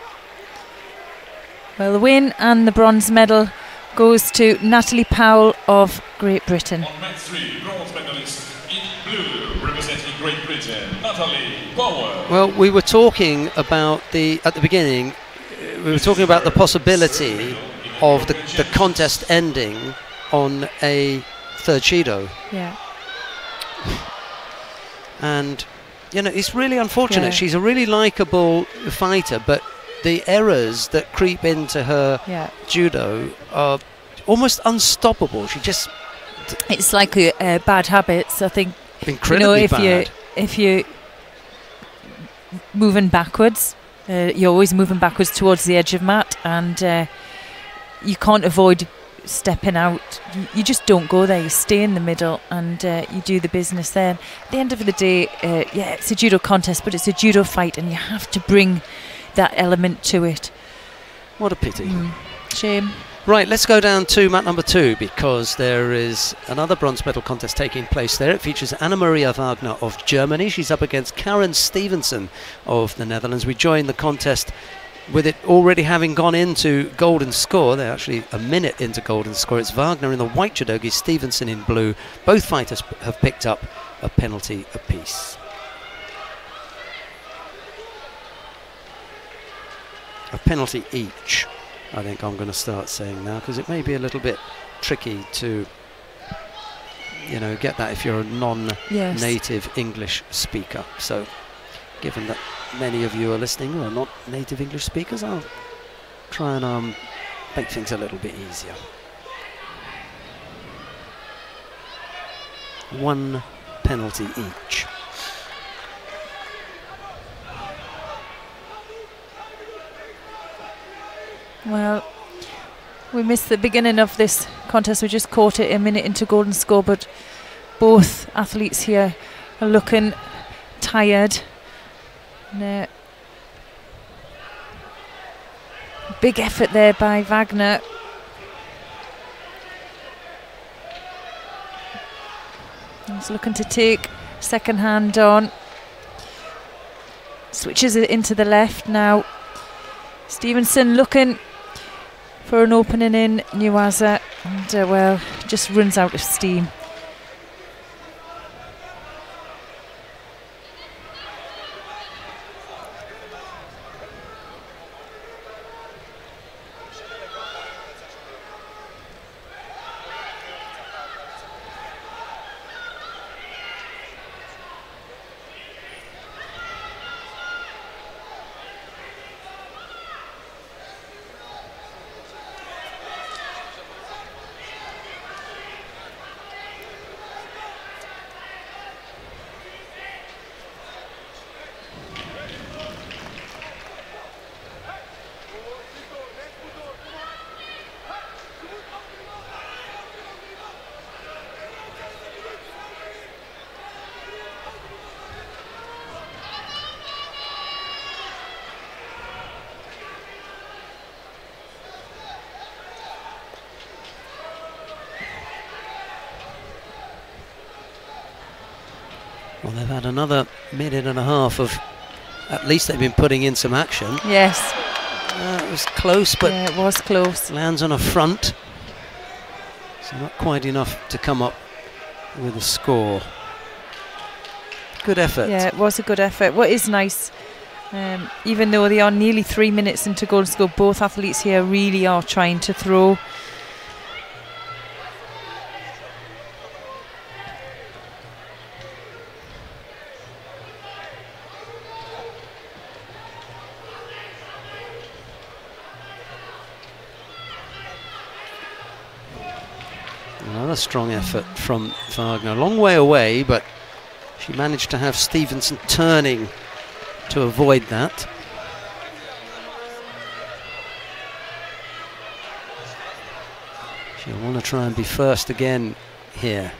Well, the win and the bronze medal goes to Natalie Powell of Great Britain. On match 3, bronze medalist in blue, representing Great Britain, Natalie Powell. Well, we were talking about at the beginning, we were talking about the possibility of the contest ending on a third Judo. Yeah. And, you know, it's really unfortunate. Yeah. She's a really likeable fighter, but the errors that creep into her judo are almost unstoppable. She just... It's like bad habits, I think. Incredibly bad. If you're moving backwards, you're always moving backwards towards the edge of mat, and you can't avoid stepping out. You just don't go there. You stay in the middle and you do the business there. At the end of the day, it's a judo contest, but it's a judo fight, and you have to bring that element to it. What a pity. Shame. Right, let's go down to mat number 2 because there is another bronze medal contest taking place there. It features Anna-Maria Wagner of Germany. She's up against Karen Stevenson of the Netherlands. We joined the contest with it already having gone into golden score. They're actually a minute into golden score. It's Wagner in the white judogi, Stevenson in blue. Both fighters have picked up a penalty apiece. A penalty each, I think I'm going to start saying now, because it may be a little bit tricky to, you know, get that if you're a non-native English speaker. So, given that many of you are listening who are not native English speakers, I'll try and make things a little bit easier. One penalty each. Well, we missed the beginning of this contest. We just caught it a minute into golden score, but both athletes here are looking tired. Big effort there by Wagner. He's looking to take second hand on. Switches it into the left now. Stevenson looking for an opening in Nuwaza, and well, just runs out of steam. Well, they've had another minute and a half of, at least they've been putting in some action. Yes. It was close, but yeah, it was close. Lands on a front. So not quite enough to come up with a score. Good effort. Yeah, it was a good effort. What is nice, even though they are nearly 3 minutes into golden score, both athletes here really are trying to throw. Another strong effort from Wagner. A long way away, but she managed to have Stevenson turning to avoid that. She'll want to try and be first again here.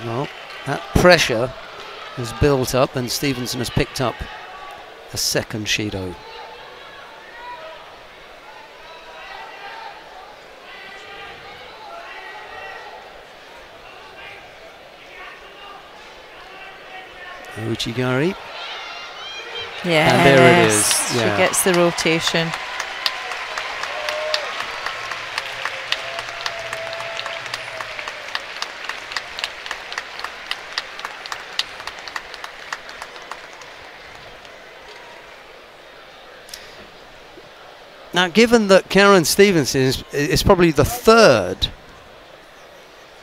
Well, that pressure has built up and Stevenson has picked up a second Shido. Uchigari. Yeah, and there it is. She gets the rotation. Now, given that Karen Stevenson is probably the third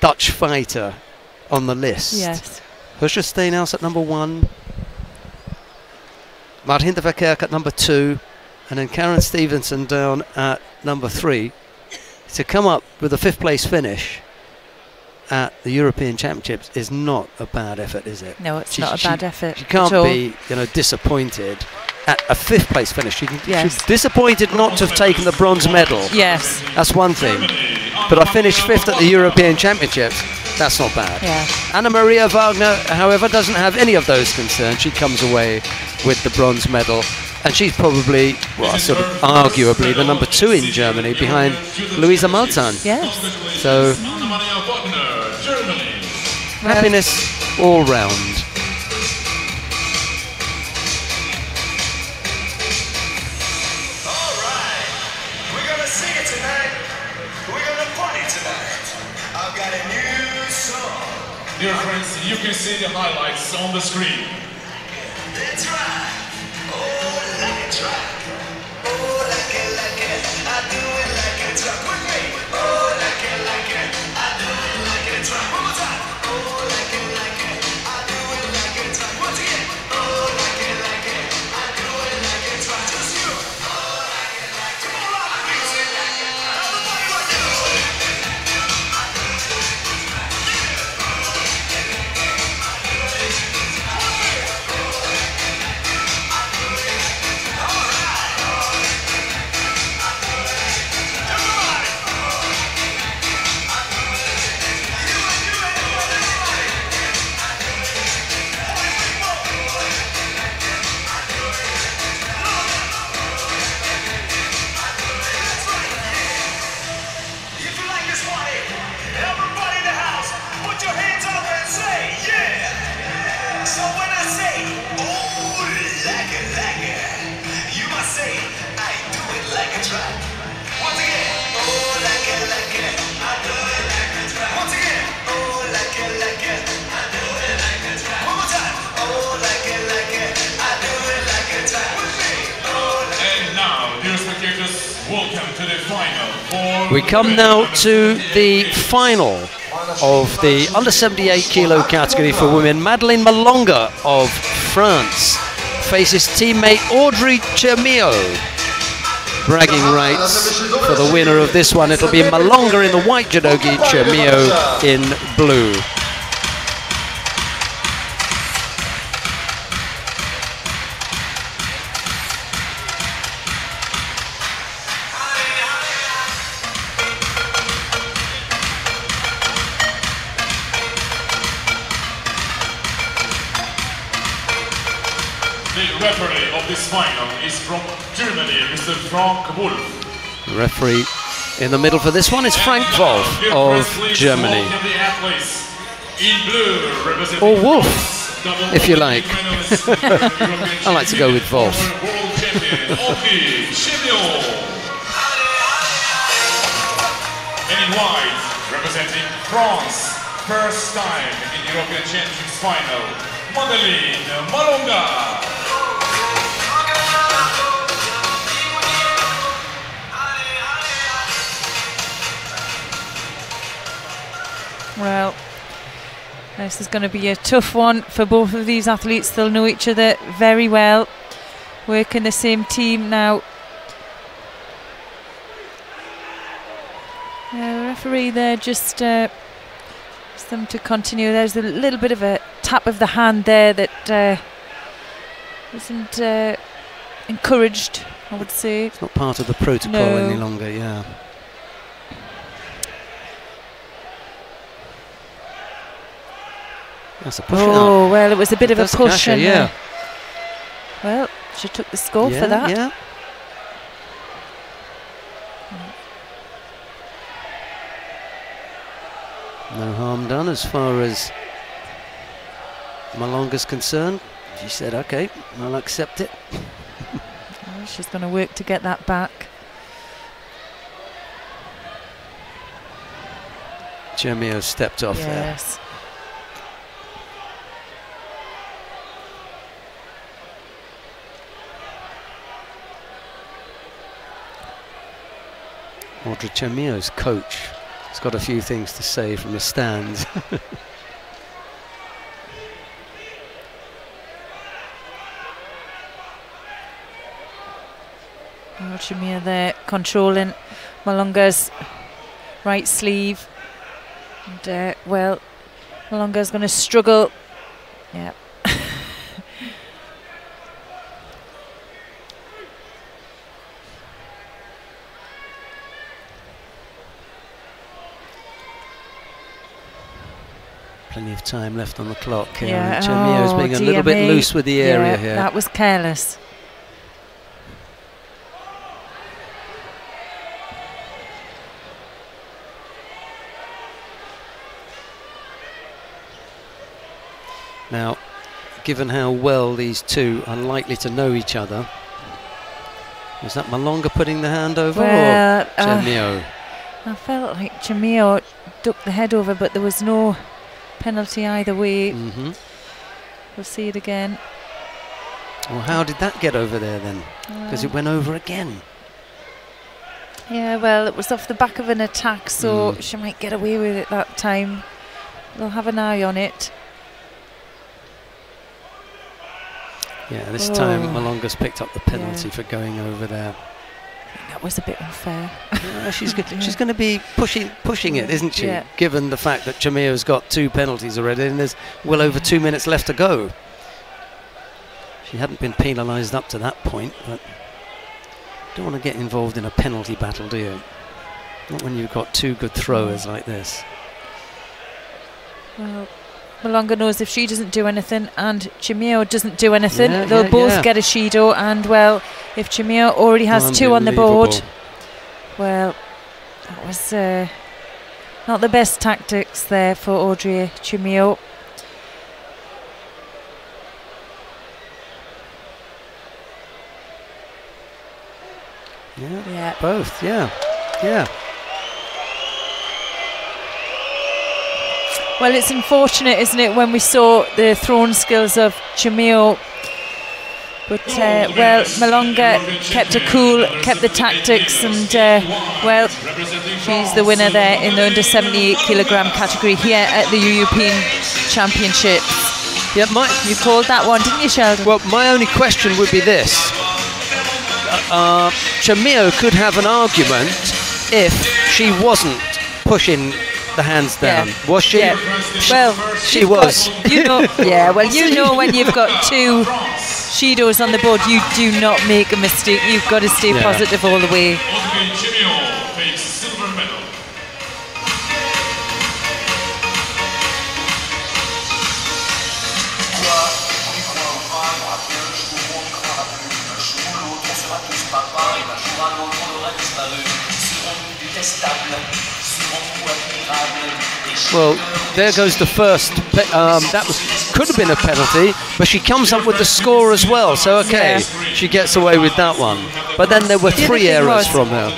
Dutch fighter on the list. Yes. Husha Steenhuis at number 1, Martin de Verkerk at number 2, and then Karen Stevenson down at number 3. To come up with a 5th place finish at the European Championships is not a bad effort, is it? No, it's not a bad effort. You can't be, disappointed at a 5th place finish. She's disappointed not to have taken the bronze medal. Yes. That's one thing. But I finished 5th at the European Championships. That's not bad. Yeah. Anna-Maria Wagner, however, doesn't have any of those concerns. She comes away with the bronze medal And she's probably, well, sort of arguably the number 2 in Germany behind Luisa Malzahn. Yes. So, happiness all round. All right, we're gonna sing it tonight. We're gonna party tonight. I've got a new song. Dear friends, you can see the highlights on the screen. That's right. Oh, like a truck. Oh, like it, I do it like a truck with me. Oh, like it, I do it like a truck. One more time. Oh, like it, I do it like a truck. Once again. Oh, like it, I do it like a truck. Just you. Oh, like it, come on, rock the music. Everybody rock it. If you like this party, everybody in the house, put your hands up and say, yeah. So when I say, oh, like it, you must say, I do it like a truck. Once again, oh, like it, I do it like a truck. Once again, oh, like it, I do it like a truck. One more time, oh, like it, I do it like a truck. With me, oh, And now, dear spectators, welcome to the final for... We come now to the final of the under 78 kilo category for women. Madeleine Malonga of France faces teammate Audrey Chermio. Bragging rights for the winner of this one. It'll be Malonga in the white judogi, Chermio in blue. The referee of this final is from Germany, Mr. Frank Wolf. The referee in the middle for this one is Frank Wolf of Germany. In blue, representing Or Wolf, double if you like. I I like to go with Wolf. World champion, Audrey Chermio. And in white, representing France, first time in European Championships final, Madeleine Malonga. Well, this is going to be a tough one for both of these athletes. They'll know each other very well, work in the same team now. Referee there just them to continue. There's a little bit of a tap of the hand there that isn't encouraged, I would say. It's not part of the protocol any longer, yeah. That's a push Oh, well, it was a bit of a push. Kasha, yeah. Well, she took the score for that. Yeah. No harm done as far as Malonga's concerned. She said, okay, I'll accept it. Well, she's going to work to get that back. Chermio stepped off there. Yes. Audrey Chermio's coach has got a few things to say from the stands. Chermio there controlling Malonga's right sleeve. And, well, Malonga's going to struggle. Yeah. Plenty of time left on the clock here. Yeah. Chermio's being a little bit loose with the area here. That was careless. Now, given how well these two are likely to know each other, was that Malonga putting the hand over, Well, or Chemio? I felt like Chemio ducked the head over, but there was no penalty either way. We'll see it again. Well, how did that get over there then? Because it went over again. Yeah, well, it was off the back of an attack, so she might get away with it that time. They'll have an eye on it. Yeah, this time Malonga's picked up the penalty for going over there. That was a bit unfair. Yeah, she's going to be pushing it, isn't she? Yeah. Given the fact that Chemio's got 2 penalties already and there's well over 2 minutes left to go. She hadn't been penalised up to that point, but don't want to get involved in a penalty battle, do you? Not when you've got 2 good throwers like this. Well, Malonga knows if she doesn't do anything and Chemio doesn't do anything, they'll both get a Shido. And, well, if Chemio already has 2 on the board, well, that was not the best tactics there for Audrey Chemio. Yeah, both, yeah. Well, it's unfortunate, isn't it, when we saw the thrown skills of Chemio. But, well, Malonga kept her cool, kept the tactics, and, well, she's the winner there in the under 78 kilogram category here at the European Championships. Yeah, you called that one, didn't you, Sheldon? Well, my only question would be this. Chemio could have an argument if she wasn't pushing the hands down. Was she? Yeah. Well, she was. You know, well, you know when you've got 2 Shidos on the board, you do not make a mistake. You've got to stay positive all the way. Chemio takes silver medal. Well, there goes the first. That could have been a penalty, but she comes up with the score as well. So okay, she gets away with that one. But then there were 3 errors from her.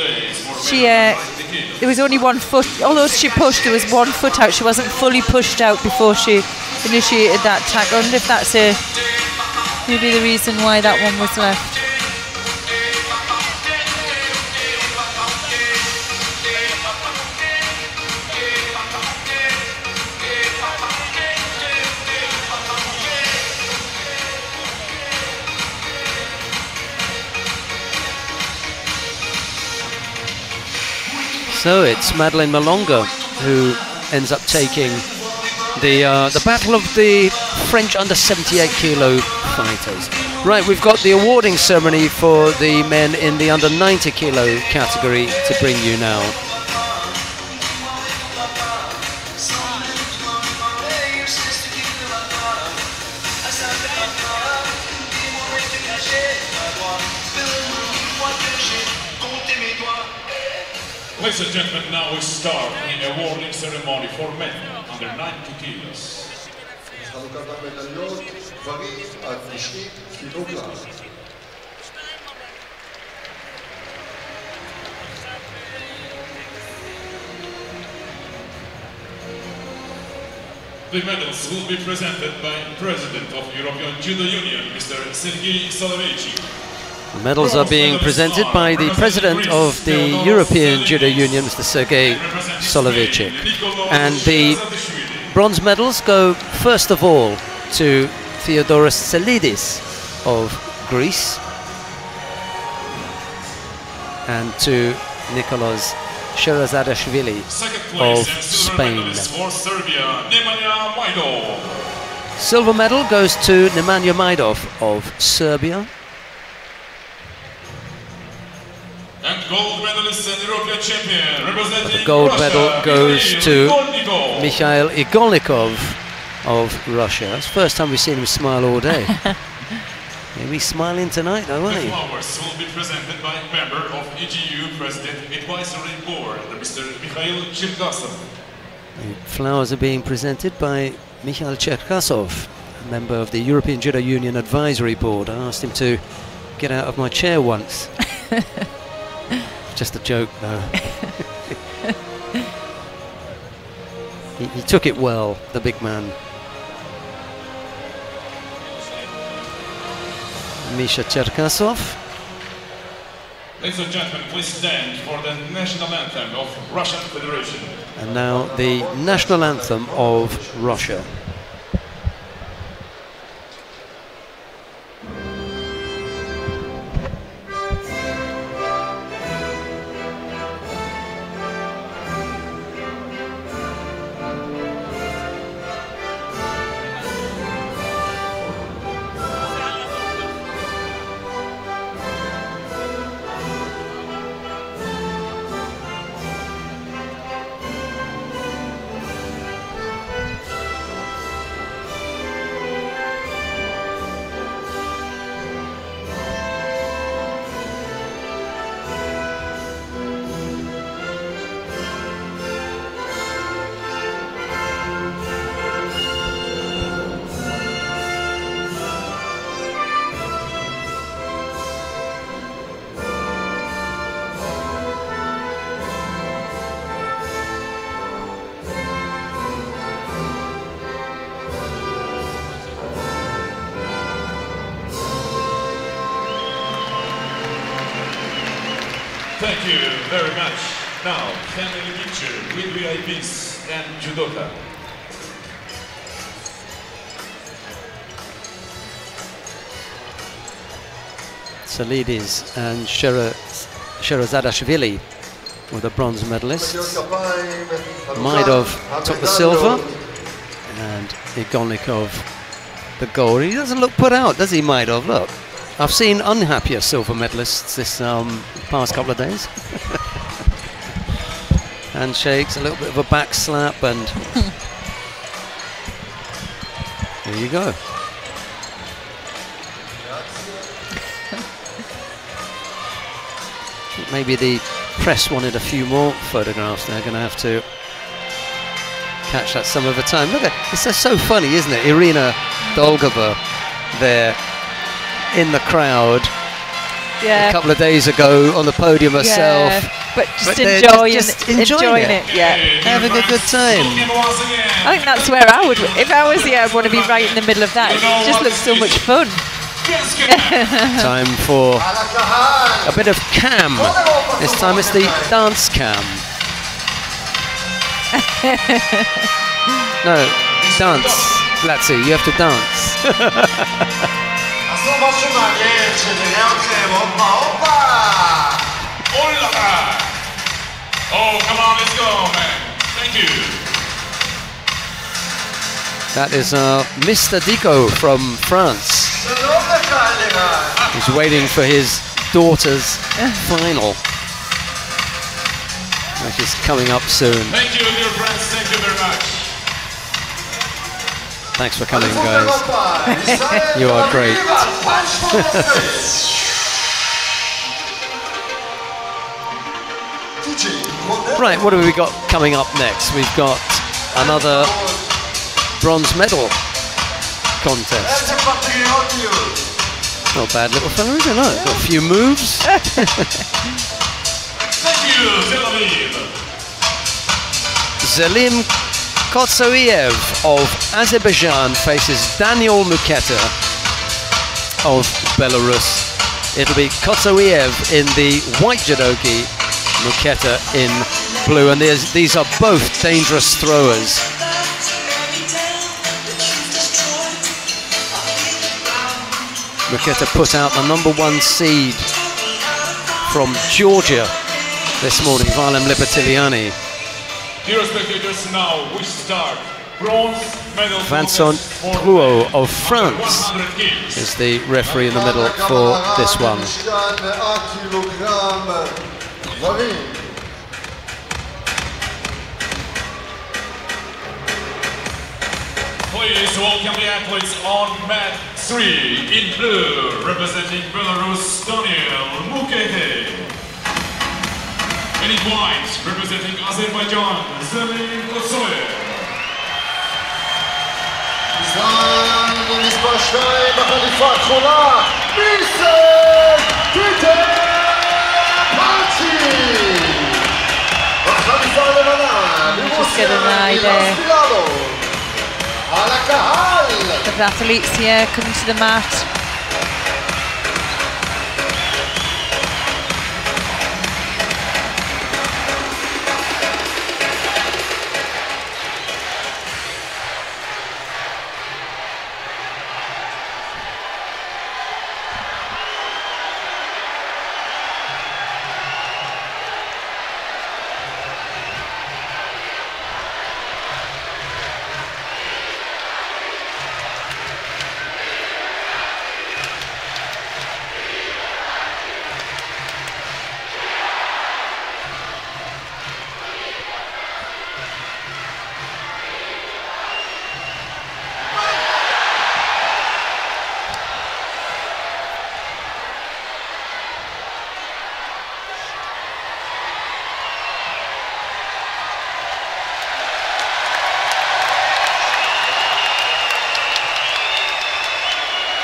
She, there was only 1 foot. Although she pushed, there was 1 foot out. She wasn't fully pushed out before she initiated that tackle. I wonder if that's maybe the reason why that one was left. So it's Madeleine Malonga who ends up taking the battle of the French under 78 kilo fighters. Right, we've got the awarding ceremony for the men in the under 90 kilo category to bring you now. Ladies and gentlemen, now we start the awarding ceremony for men under 90 kilos. The medals will be presented by President of European Judo Union, Mr. Sergei Soloveychik. The medals are being presented by the President of the European Judo Union, Mr. Sergei Soloveychik. And the bronze medals go first of all to Theodoros Tselidis of Greece and to Nikolaos Sherazadashvili of Spain. Silver medal goes to Nemanja Majdov of Serbia. And gold medalist and European champion representing the gold Russia, medal goes to Igolnikov. Mikhail Igolnikov of Russia. It's the first time we've seen him smile all day. Maybe smiling tonight though, won't The he? flowers will be presented by member of EGU President Advisory Board, Mr. Mikhail Cherkasov. The flowers are being presented by Mikhail Cherkasov, a member of the European Judo Union Advisory Board. I asked him to get out of my chair once. Just a joke, though. he took it well, the big man. Misha Cherkasov. Ladies and gentlemen, please stand for the national anthem of Russian Federation. And now the national anthem of Russia. Thank you very much. Now, family picture with VIPs and judoka. Salidis and Sherazadashvili were the bronze medalists. Maidov took the silver and Igonikov the gold. He doesn't look put out, does he, Maidov? Look. I've seen unhappier silver medalists this past couple of days. Handshakes, a little bit of a back slap, and there you go. Maybe the press wanted a few more photographs. They're going to have to catch that some other time. Look at it's just so funny, isn't it? Irina Dolgova there in the crowd a couple of days ago on the podium herself, but just enjoying it. Yeah, having a good time. I think that's where I would, if I was here, I'd want to be right in the middle of that. It just looks so much fun. Time for a bit of cam. This time it's the dance cam. No, dance. Latzi, you have to dance. Oh, come on, let's go, man. Thank you. That is Mr. Dico from France. He's waiting for his daughter's final, which is coming up soon. Thank you, dear friends. Thank you very much. Thanks for coming, guys. You are great. Right, what have we got coming up next? We've got another bronze medal contest. Not a bad little fella, is it? No, got a few moves. Thank you, Tel-Aviv. Zelim Kotsouiev of Azerbaijan faces Daniel Muketa of Belarus. It'll be Kotsouiev in the white judogi, Muketa in blue, and these are both dangerous throwers. Muketa put out the #1 seed from Georgia this morning, Valem Lipatiliani. Dear spectators, now we start. Bronze medal. Vincent Drouot of France is the referee in the middle for this one. Please welcome the athletes on mat 3 in blue, representing Belarus, Daniel Muketa. And in white, representing Azerbaijan, Zelim Kotsouiev. הקהל מספר 2 בחליפה הכחולה, מישראל פיטר פלצ'י. בחליפה הלבנה, מרוסיה, מילה ספילאלו. על הקהל. The athletes here coming to the mat.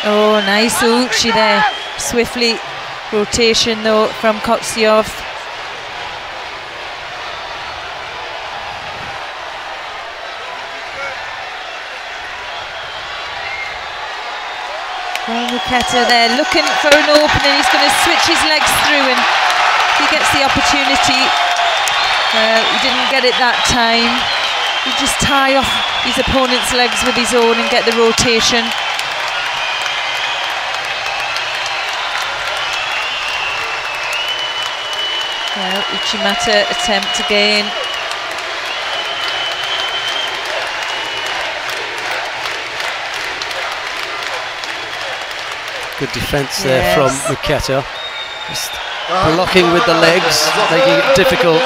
Oh, nice Uchi there. Swiftly rotation though from Kotsiov. Well, Muketa there looking for an opening. He's going to switch his legs through and he gets the opportunity. Well, he didn't get it that time. He just tie off his opponent's legs with his own and get the rotation. Well, Uchimata attempt again. Good defence there from Muketa. Just blocking with the legs, making it difficult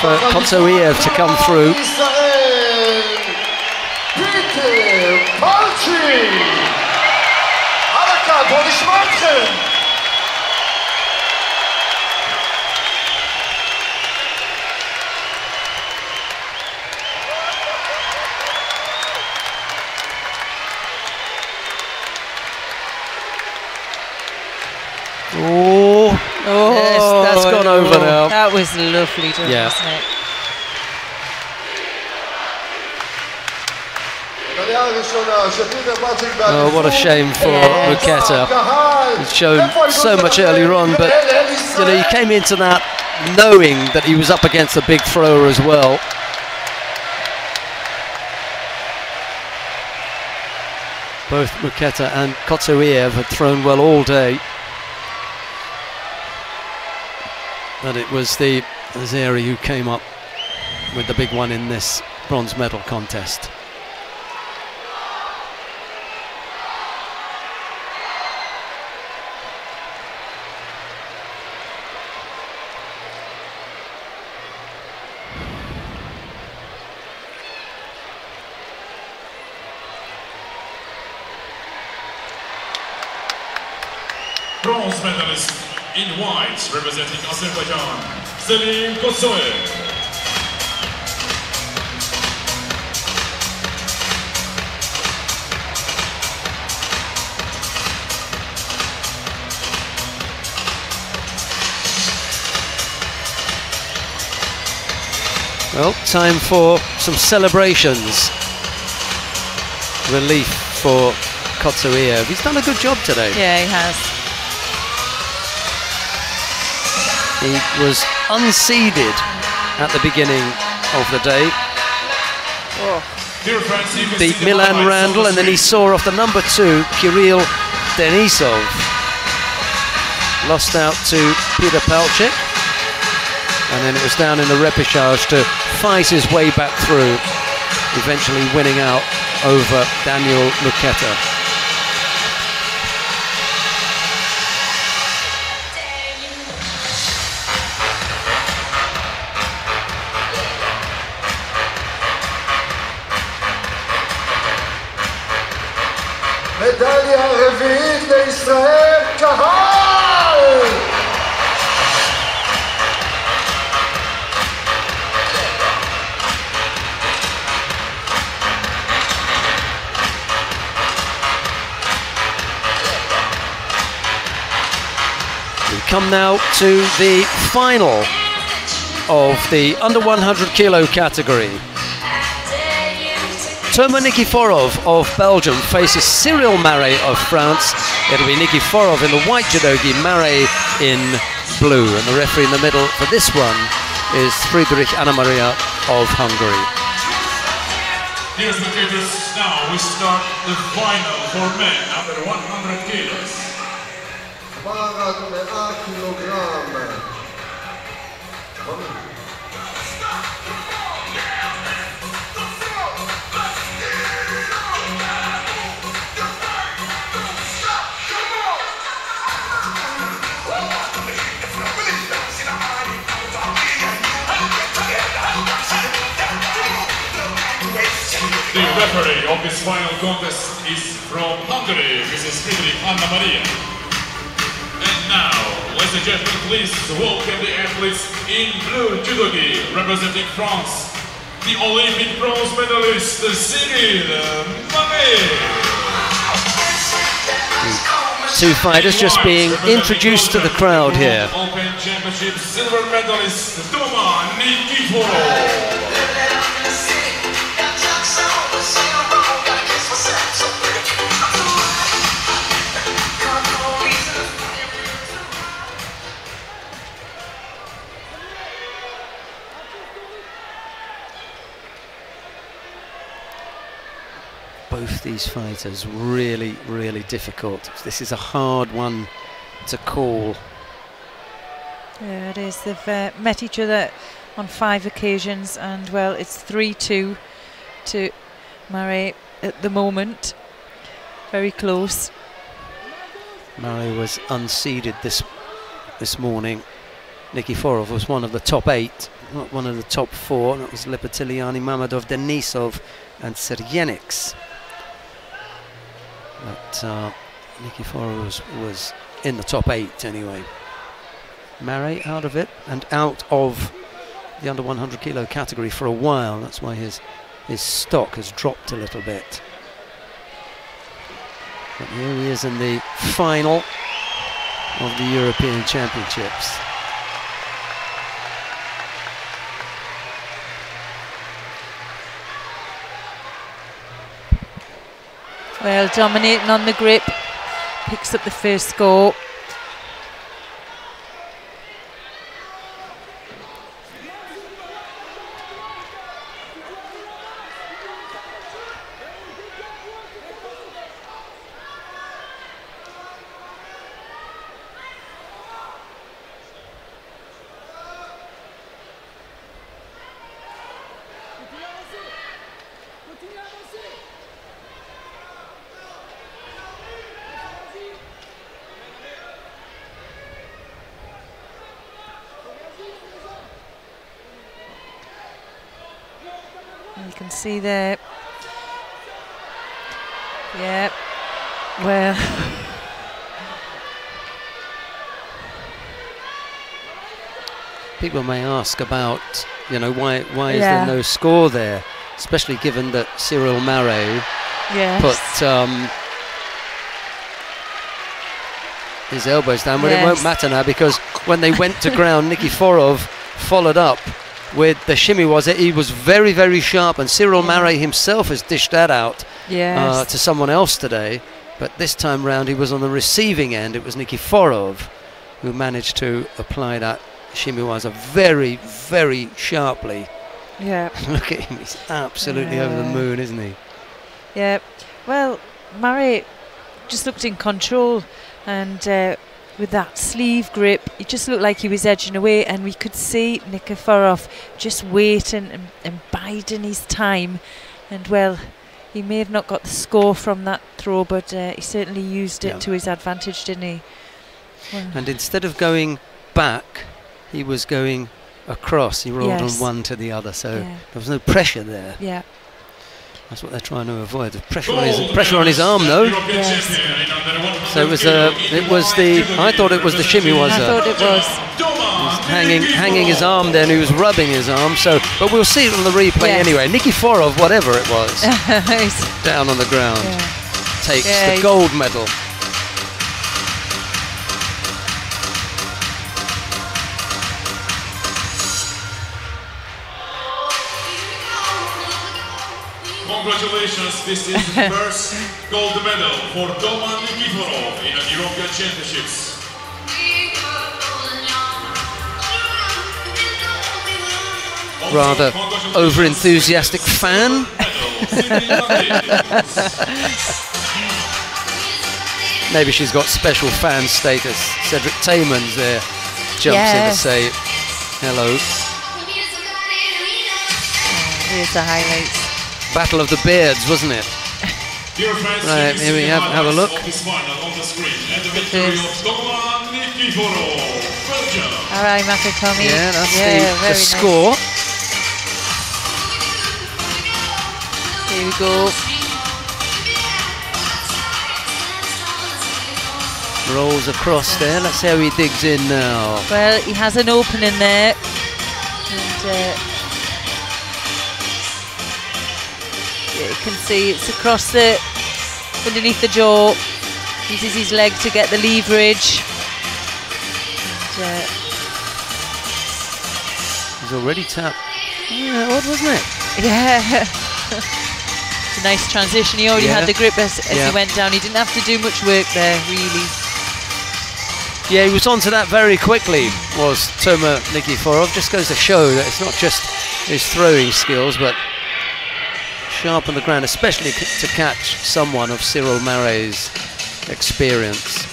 for Kotsouiev to come through. Oh, yes, that's gone over now. That was lovely done, yeah. Wasn't it? Oh, what a shame for Muketa. He's shown so much earlier on, but you know, he came into that knowing that he was up against a big thrower as well. Both Muketa and Kotsouiev had thrown well all day. But it was the Azeri who came up with the big one in this bronze medal contest. Bronze medalist in white, representing Azerbaijan, Selim Kosoyev. Well, time for some celebrations. Relief for Kotsouiev. He's done a good job today. Yeah, he has. He was unseeded at the beginning of the day. Beat Milan Randall, and then he saw off the number 2, Kirill Denisov. Lost out to Peter Palchik. And then it was down in the repechage to fight his way back through, eventually winning out over Daniel Muketa. מדליה רביעית לישראל, קהל! We come now to the final of the under 100 kilo category. Thomas Nikiforov of Belgium faces Cyril Marais of France. It'll be Nikiforov in the white judogi, Marais in blue. And the referee in the middle for this one is Friedrich Anna Maria of Hungary. Dear spectators, now we start the final for men under 100 kilos. The referee of this final contest is from Hungary, Mrs. Friedrich Anna Maria. And now, ladies and gentlemen, please welcome the athletes in blue judogi representing France, the Olympic bronze medalist Cyril Marais. Two fighters just being introduced to the crowd here. Open Championship silver medalist Thomas Nikiforov. Both these fighters really, really difficult. This is a hard one to call. Yeah, it is. They've met each other on 5 occasions, and well, it's 3-2 to Marais at the moment. Very close. Marais was unseeded this morning. Nikiforov was one of the top 8, not one of the top 4. That was Lepetiliani, Mamadov, Denisov and Sergenix. But Nikiforov was in the top 8 anyway. Marais out of it and out of the under 100 kilo category for a while. That's why his stock has dropped a little bit. But here he is in the final of the European Championships. Well, dominating on the grip, picks up the first score. You can see there. Yeah. Well. People may ask about, you know, why is there no score there, especially given that Cyril Marais put his elbows down. But it won't matter now, because when they went to ground, Nikiforov followed up with the shimmy. He was very, very sharp, and Cyril Marais himself has dished that out to someone else today. But this time round he was on the receiving end. It was Nikiforov who managed to apply that shimiwaza very, very sharply. Yeah. Look at him, he's absolutely over the moon, isn't he? Yeah. Well, Marais just looked in control, and with that sleeve grip, he just looked like he was edging away, and we could see Nikiforov just waiting and biding his time. And well, he may have not got the score from that throw, but he certainly used it to his advantage, didn't he? Well. And instead of going back, he was going across. He rolled on one to the other, so there was no pressure there. Yeah. That's what they're trying to avoid. The pressure on his arm, though. Yes. So I thought it was the shimiwaza. I thought it was. He was hanging his arm there, and he was rubbing his arm. So, but we'll see it on the replay anyway. Nikiforov, whatever it was, down on the ground, takes the gold medal. Congratulations, this is the first gold medal for Doman Nikiforov in the European Championships. Rather over-enthusiastic fan. Maybe she's got special fan status. Cedric Taymans there jumps in to say hello. Here's the highlights. Battle of the Beards, wasn't it? Right, here we have a look. Alright, Makatomi. Yeah, that's the score. Here we go. Rolls across there. Let's see how he digs in now. Well, he has an opening there. And yeah, you can see it's across the, underneath the jaw. Uses his leg to get the leverage. And, he's already tapped. Yeah, odd, wasn't it? yeah. It's a nice transition. He already had the grip as he went down. He didn't have to do much work there, really. Yeah, he was onto that very quickly, was Toma Nikiforov. Just goes to show that it's not just his throwing skills, but sharp on the ground, especially to catch someone of Cyril Maret's experience.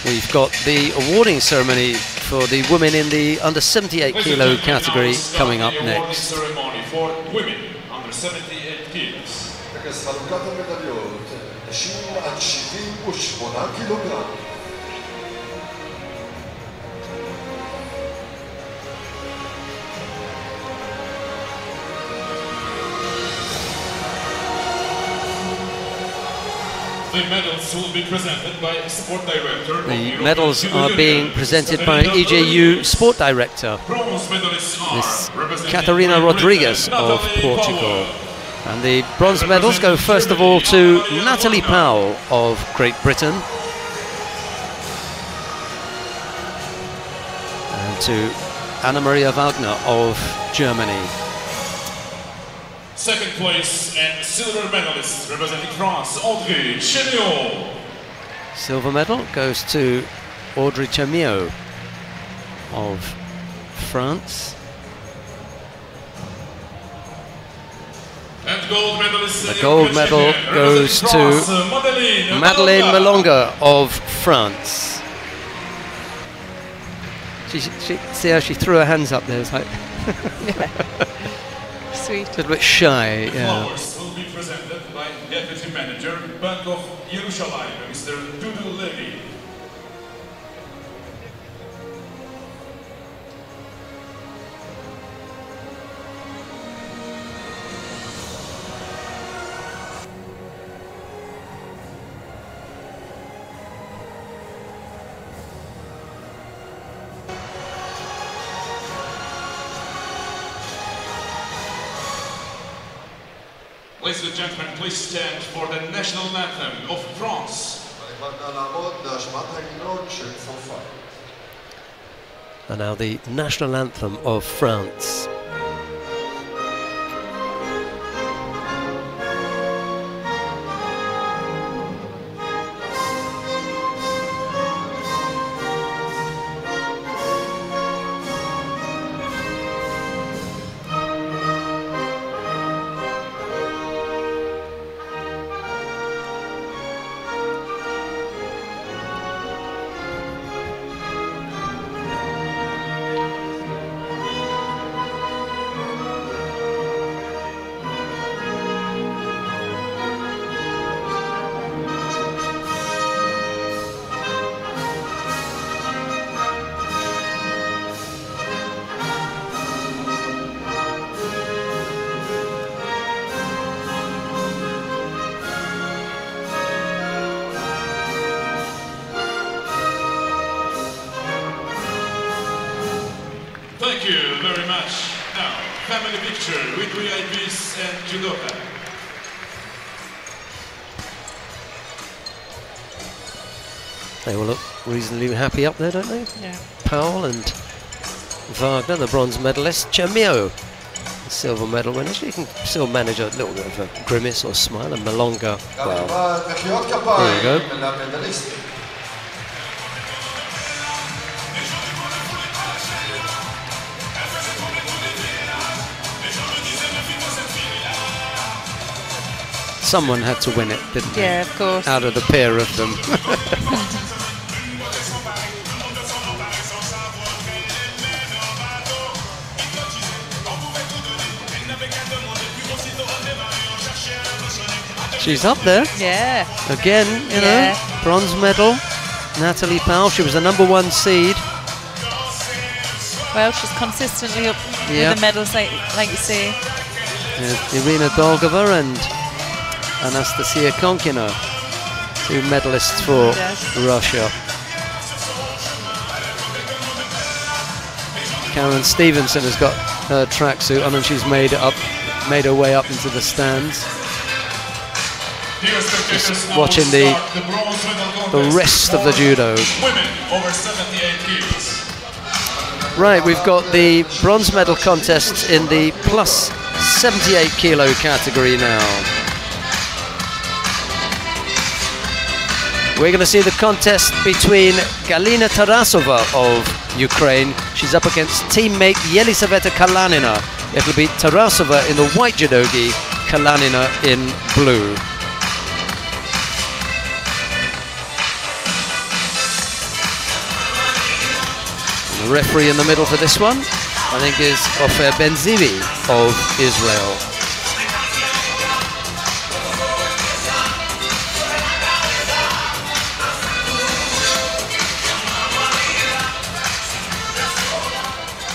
We've got the awarding ceremony for the women in the under 78 kilo category coming up next. Ceremony for women under 78 kilos. חלוקת המדליות, נשים עד 78 קילוגרם. The medals will be presented by Sport Director. The medals are being presented by EJU Sport Director, Miss Catarina Rodriguez of Portugal. And the bronze medals go first of all to Natalie Powell of Great Britain, and to Anna Maria Wagner of Germany. Second place and silver medalist representing France, Audrey Chemiot. Silver medal goes to Audrey Chemiot of France. And gold medalist. The gold medal goes to Madeleine Malonga of France. She, see how she threw her hands up there? It's like Sweet. A little bit shy, yeah. Flowers will be presented by Deputy Manager, Bank of Yerushalayim, Mr. Judo Levy. Ladies and gentlemen, please stand for the national anthem of France. And now the national anthem of France. Thank you very much. Now, family picture with VIPs and judoka. They all look reasonably happy up there, don't they? Yeah. Powell and Wagner, the bronze medalist. Chamio, the silver medal winner. She can still manage a little bit of a grimace or smile. And Malonga, well, there you go. Someone had to win it, didn't they? Yeah, of course. Out of the pair of them. She's up there. Yeah. Again, you know, bronze medal. Natalie Powell, she was the #1 seed. Well, she's consistently up with the medals, like you say. Irina Dolgova and Anastasia Konkina, 2 medalists for Russia. Karen Stevenson has got her tracksuit on and she's made her way up into the stands. Just watching the rest of the judo. Women over 78 kilos. Right, we've got the bronze medal contest in the plus 78 kilo category now. We're going to see the contest between Galina Tarasova of Ukraine. She's up against teammate Yelisaveta Kalanina. It'll be Tarasova in the white judogi, Kalanina in blue. The referee in the middle for this one, I think, is Ofer Ben-Zivi of Israel.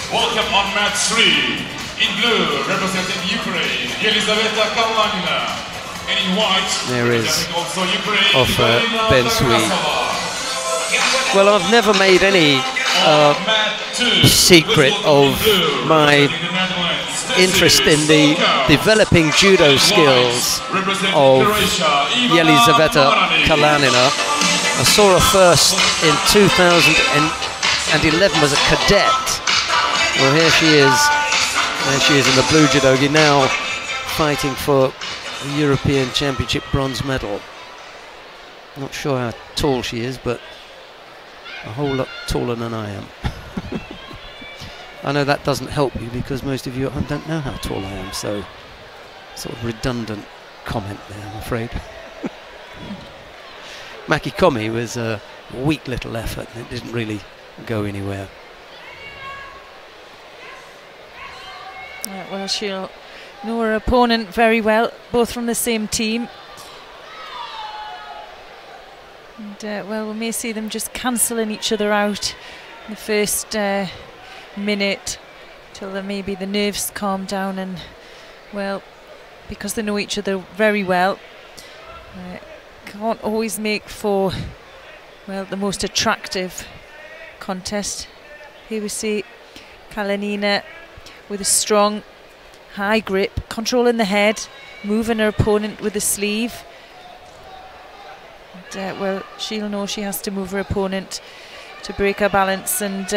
Welcome on match 3. In blue, representing Ukraine, Yelisaveta Kalanina. And in white, there is also Ukraine, Ofer Ben-Zivi. Well, I've never made any secret of my interest in the developing judo skills of Yelisaveta Kalanina. I saw her first in 2011 as a cadet. Well, here she is. There she is in the blue judogi, now fighting for the European Championship bronze medal. Not sure how tall she is, but a whole lot taller than I am. I know that doesn't help you because most of you don't know how tall I am, so sort of redundant comment there, I'm afraid. Maki Komi was a weak little effort and it didn't really go anywhere. Well, she'll know her opponent very well, both from the same team. And, well, we may see them just cancelling each other out in the first minute till maybe the nerves calm down and, well, because they know each other very well, can't always make for, well, the most attractive contest. Here we see Kalanina with a strong, high grip, controlling the head, moving her opponent with the sleeve. And, well, she'll know she has to move her opponent to break her balance. And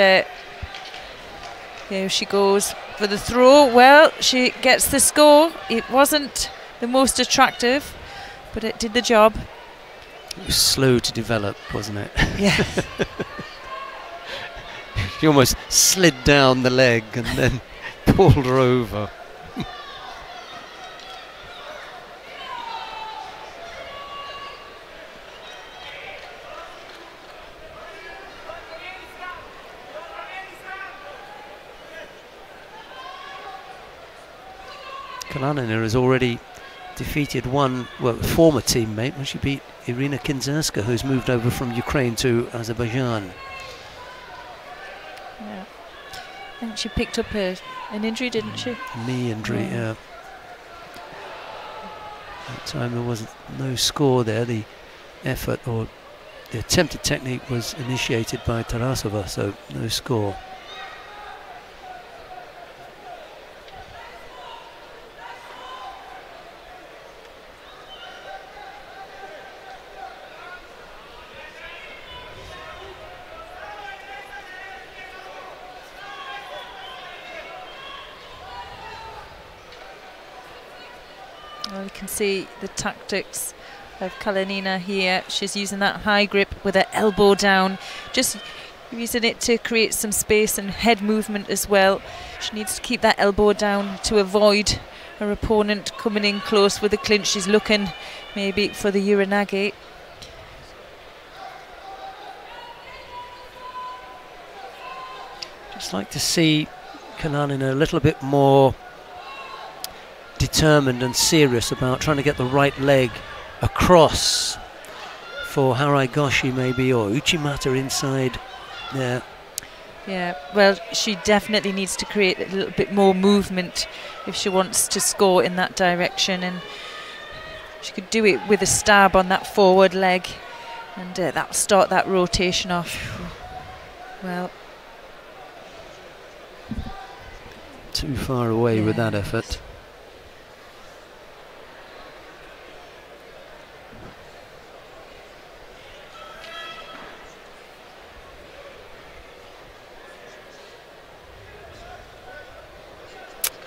here she goes for the throw. Well, she gets the score. It wasn't the most attractive, but it did the job. It was slow to develop, wasn't it? Yeah. She almost slid down the leg and then pulled her over. Kalanina has already defeated one, well, former teammate when she beat Irina Kinzerska, who's moved over from Ukraine to Azerbaijan. Yeah. I think she picked up an injury, didn't she? Knee injury, yeah. At the time there was no score there. The effort or the attempted technique was initiated by Tarasova, so no score. Well, you can see the tactics of Kalinina here. She's using that high grip with her elbow down, just using it to create some space and head movement as well. She needs to keep that elbow down to avoid her opponent coming in close with the clinch. She's looking maybe for the Uranage. Just like to see Kalinina a little bit more determined and serious about trying to get the right leg across for Haraigoshi maybe, or Uchimata inside there. Yeah, well, she definitely needs to create a little bit more movement if she wants to score in that direction, and she could do it with a stab on that forward leg, and that'll start that rotation off. Well, too far away with that effort.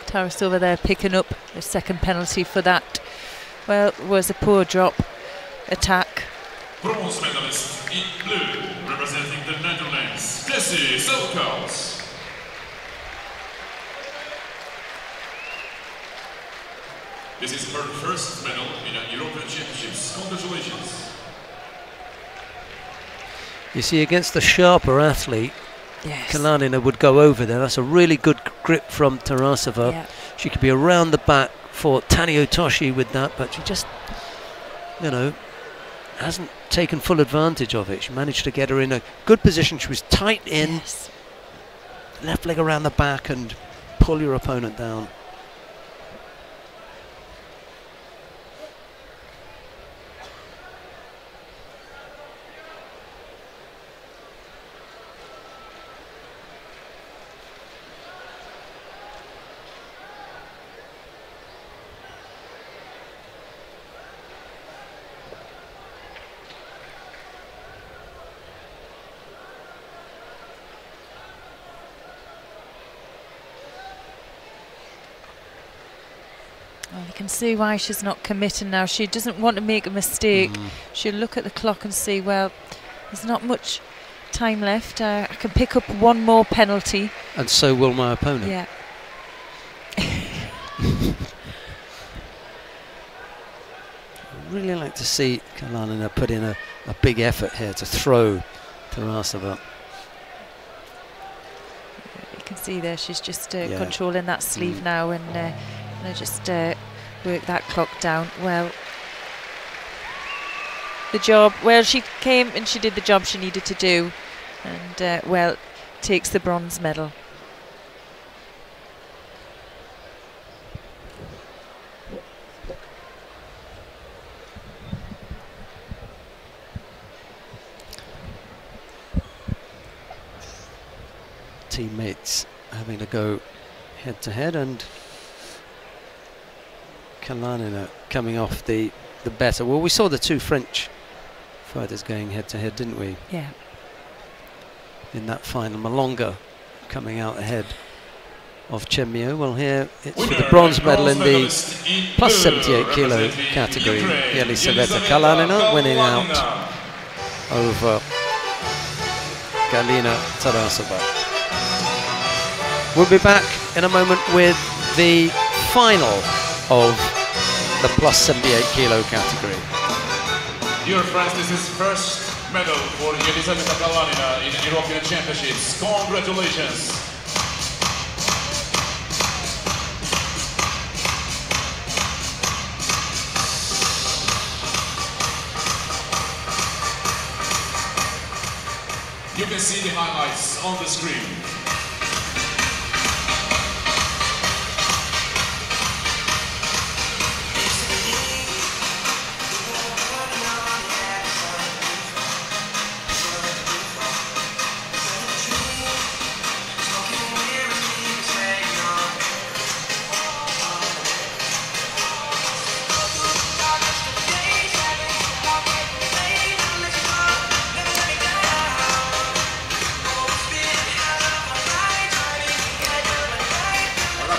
Tarasova there picking up the second penalty for that. Well, it was a poor drop attack. Bronze medalist in blue, representing the Netherlands, Tessie Selkos. This is her first medal in a European Championships. Congratulations. You see, against the sharper athlete, Yes. Kalinina would go over there. That's a really good grip from Tarasova. Yeah. She could be around the back for Tani Otoshi with that, but she just, you know, hasn't taken full advantage of it. She managed to get her in a good position. She was tight in, Yes. left leg around the back and pull your opponent down. Well, you can see why she's not committing now. She doesn't want to make a mistake. She'll look at the clock and see, well, there's not much time left. I can pick up one more penalty. And so will my opponent. Yeah. I'd really like to see Kalinina put in a big effort here to throw Tarasova. You can see there she's just Yeah. controlling that sleeve now, and just work that clock down. Well, the job, well, she came and she did the job she needed to do, and well, takes the bronze medal. Teammates having to go head to head, and Kalinina coming off the better. Well, we saw the two French fighters going head to head, didn't we? Yeah. In that final, Malonga coming out ahead of Chemio. Well, here it's for the bronze medal in the plus 78 kilo category. Yelisaveta Kalinina winning out over Galina Tarasova. We'll be back in a moment with the final of the plus 78 kilo category. Dear friends, this is first medal for Yelisaveta Kalinina in European Championships. Congratulations! You can see the highlights on the screen.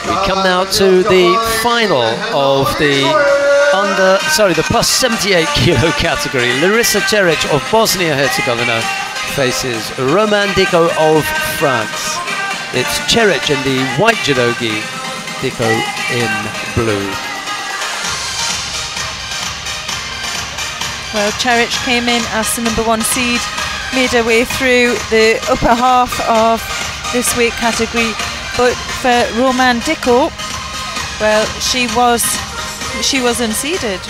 We come now to the final of the the plus 78 kilo category. Larissa Ceric of Bosnia-Herzegovina faces Roman Diko of France. It's Ceric in the white judogi, Diko in blue. Well, Ceric came in as the #1 seed, made her way through the upper half of this weight category, but for Roman Diko, well, she was unseeded.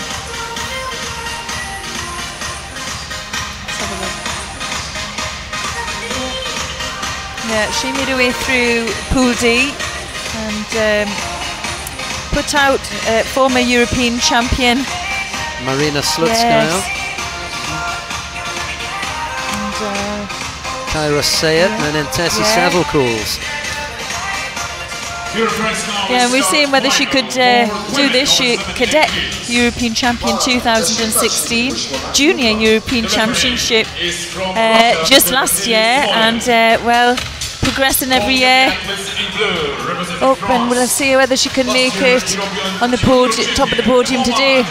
Let's have a look. Yeah, she made her way through Pool D and put out former European champion Marina Slutskaya. Yes. And Kyra Sayat and then Tessie Savalcools. yeah, we're seeing whether she could do this. She cadet European champion 2016, junior European championship just last year, and well, progressing every year up, and we'll see whether she can make it on the top of the podium today.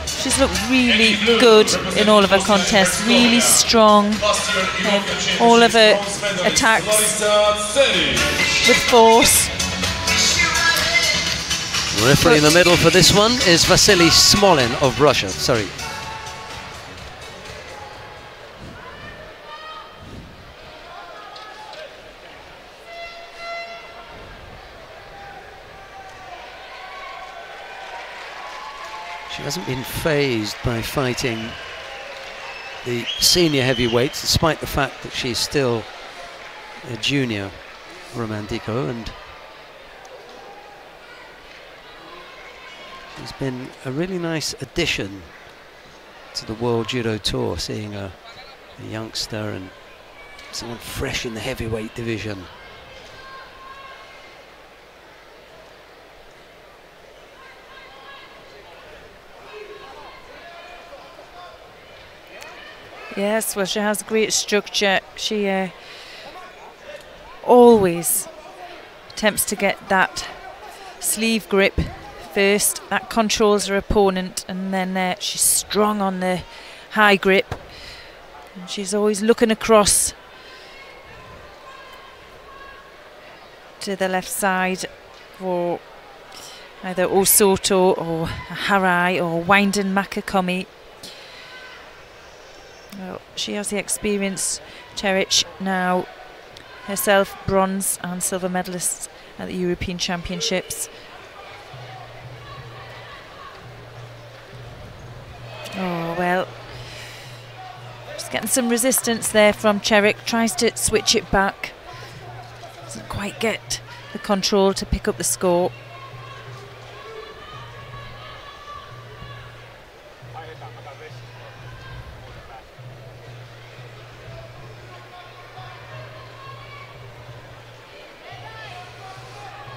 She's looked really good in all of her contests, really strong, all of her attacks with force. Referee in the middle for this one is Vasily Smolin of Russia. Sorry. She hasn't been fazed by fighting the senior heavyweights, despite the fact that she's still a junior, Roman Diko, and she's been a really nice addition to the World Judo Tour, seeing a youngster and someone fresh in the heavyweight division. Yes, well, she has great structure. She always attempts to get that sleeve grip first. That controls her opponent, and then she's strong on the high grip. And she's always looking across to the left side for either Osoto or Harai or Wyndon Makakomi. Well, she has the experience. Ceric now herself bronze and silver medalist at the European Championships. Oh, well, just getting some resistance there from Ceric. Tries to switch it back. Doesn't quite get the control to pick up the score.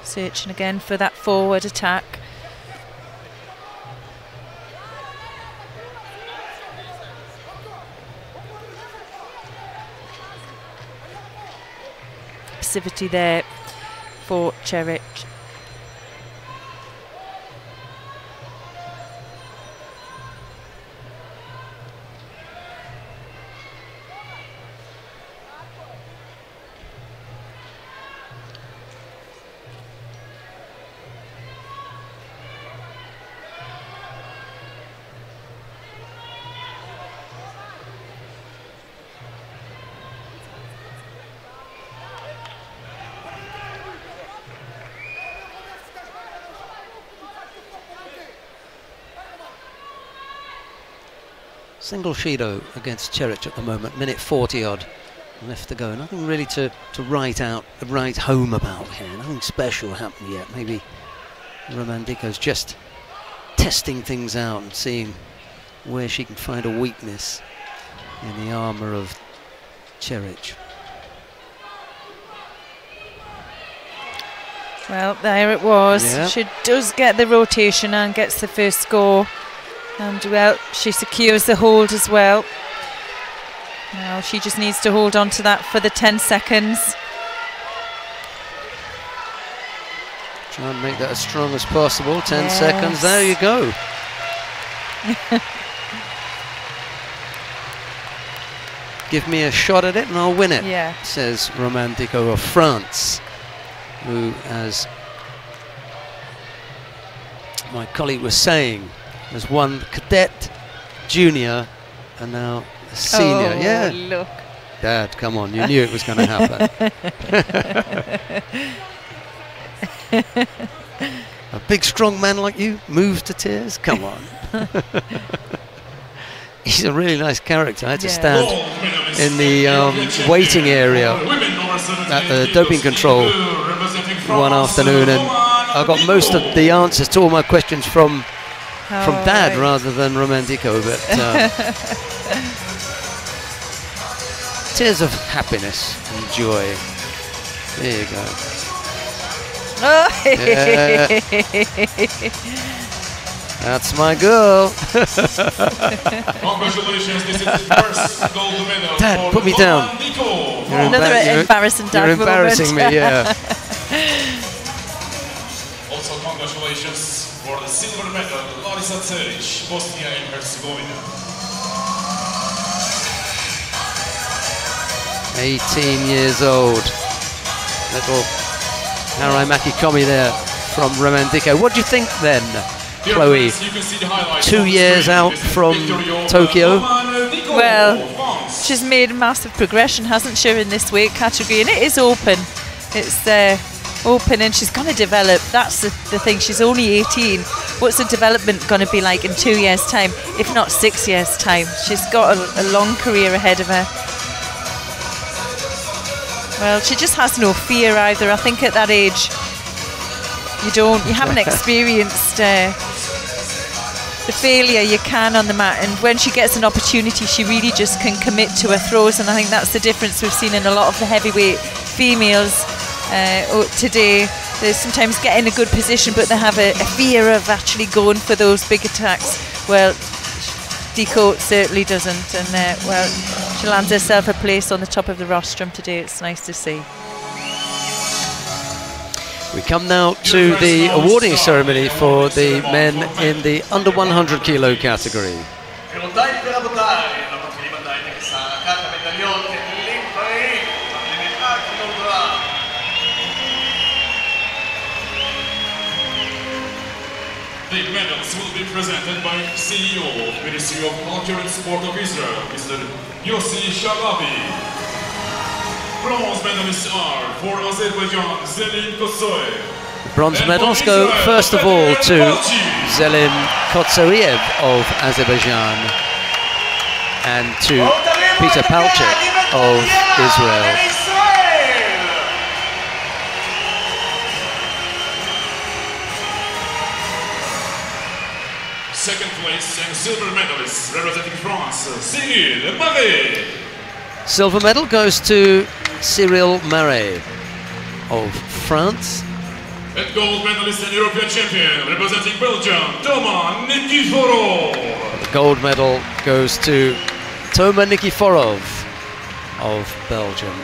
Searching again for that forward attack. Passivity there for Ceric. Single Shido against Ceric at the moment, minute 40 odd left to go. Nothing really to write home about here. Nothing special happened yet. Maybe Roman Diko's just testing things out and seeing where she can find a weakness in the armour of Ceric. Well, there it was. Yeah. She does get the rotation and gets the first score. And, well, she secures the hold as well. Now she just needs to hold on to that for the 10 seconds. Try and make that as strong as possible. 10 seconds. There you go. Give me a shot at it and I'll win it, says Romain Dicot of France, who, as my colleague was saying, has won cadet, junior, and now senior. Oh, look. Dad, come on, you knew it was going to happen. A big strong man like you moves to tears? Come on. He's a really nice character. I had to stand in the waiting area at the doping control one afternoon, and I got most of the answers to all my questions from Dad rather than Romain Dicot, but tears of happiness and joy. There you go. That's my girl. Congratulations, this is the first gold medal. Dad, put me down. Another embarrassing dad You're embarrassing moment. me, yeah. Also, congratulations for the silver medal, Larisa Ceric, Bosnia and Herzegovina. 18 years old. Little Haramaki Komi there from Romain Dicot. What do you think then, Chloe? 2 years out from Tokyo. Well, she's made a massive progression, hasn't she, in this weight category, and it is open. It's open, and she's going to develop. That's the thing. She's only 18. What's the development going to be like in 2 years' time, if not 6 years' time? She's got a long career ahead of her. Well, she just has no fear either. I think at that age, you haven't experienced the failure you can on the mat, and when she gets an opportunity, she really just can commit to her throws, and I think that's the difference we've seen in a lot of the heavyweight females today. They sometimes get in a good position, but they have a fear of actually going for those big attacks. Well, Dicot certainly doesn't, and well, she lands herself a place on the top of the rostrum today. It's nice to see. We come now to the awarding ceremony for the men in the under 100 kilo category. The medals will be presented by CEO of Ministry of Culture and Sport of Israel, Mr. Yossi Shalabi. Bronze medalists are for Azerbaijan, Zelin Kotsoev. The bronze medals go first of all to Zelin Kotsoev of Azerbaijan and to Peter Palchik of Israel. Second place and silver medalist representing France, Cyril Marais. Silver medal goes to Cyril Marais of France. And gold medalist and European champion representing Belgium, Toma Nikiforov. The gold medal goes to Toma Nikiforov of Belgium.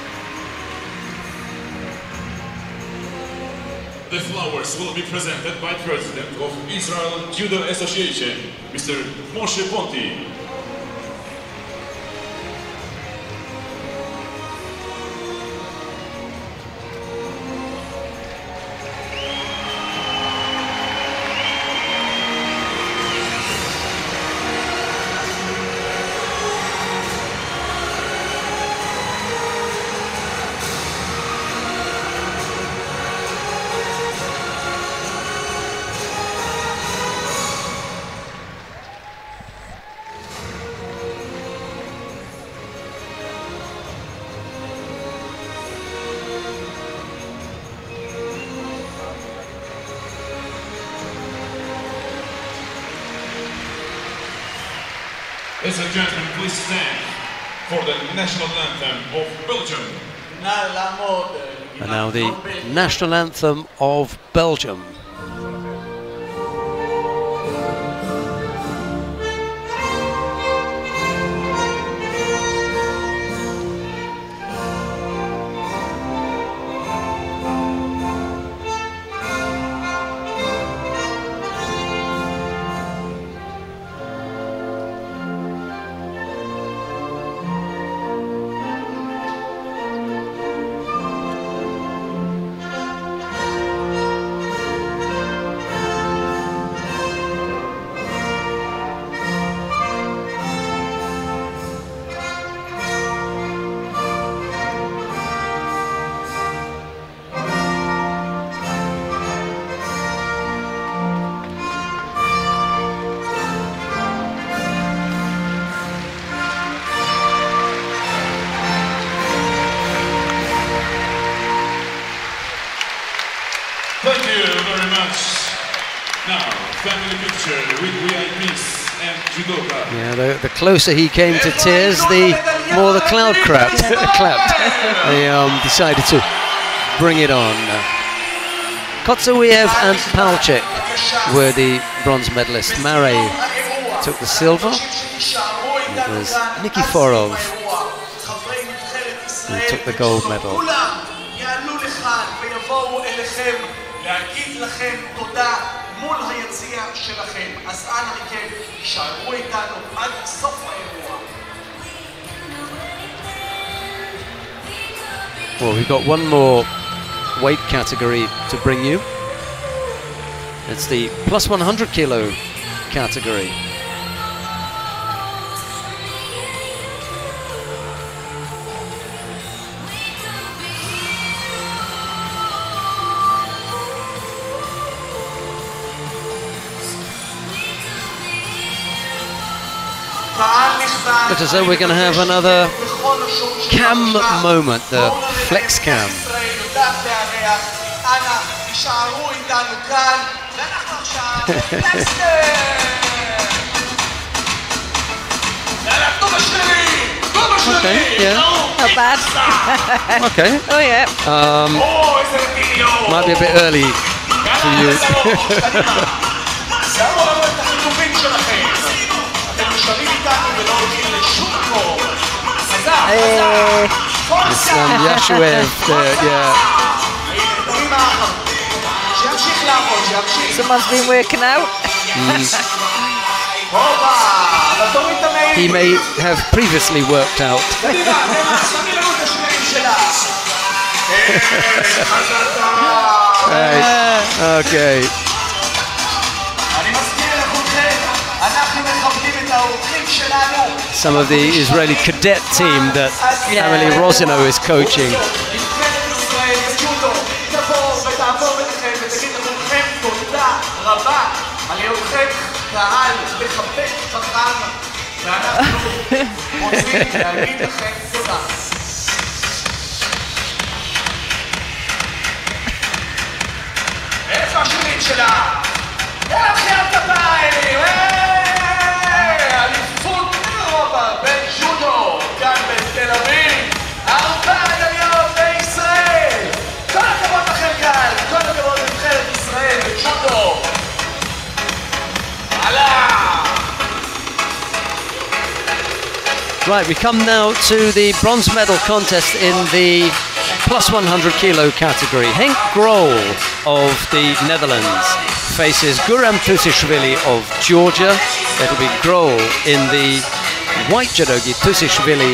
The flowers will be presented by President of Israel Judo Association, Mr. Moshe Ponti. Ladies and gentlemen, please stand for the national anthem of Belgium. And now the national anthem of Belgium. much. Now, family picture with VIPs and judoka. Yeah, the closer he came to tears, the more the crowd clapped. They decided to bring it on. Kotsouiev and Palchik were the bronze medalists. Mare took the silver. It was Nikiforov who took the gold medal. Well, we've got one more weight category to bring you. It's the plus 100 kilo category. Looks as though we're going to have another cam moment, the flex cam. Okay, yeah. Not bad. Okay. Oh yeah. Might be a bit early for you. It's Yashuev, yeah. Someone's been working out. He may have previously worked out. Right. Okay. Some of the Israeli cadet team that Emily Rosino is coaching. בין ג'ודו, כאן בתל אביב, 4 מדליות לישראל. כל הכבוד לכם כאן, כל הכבוד לנבחרת ישראל בג'ודו. Right, we come now to the bronze medal contest in the plus 100 kilo category. Henk Grol of the Netherlands faces Guram Tusishvili of Georgia. It'll be Grol in the white judogi, Tusishvili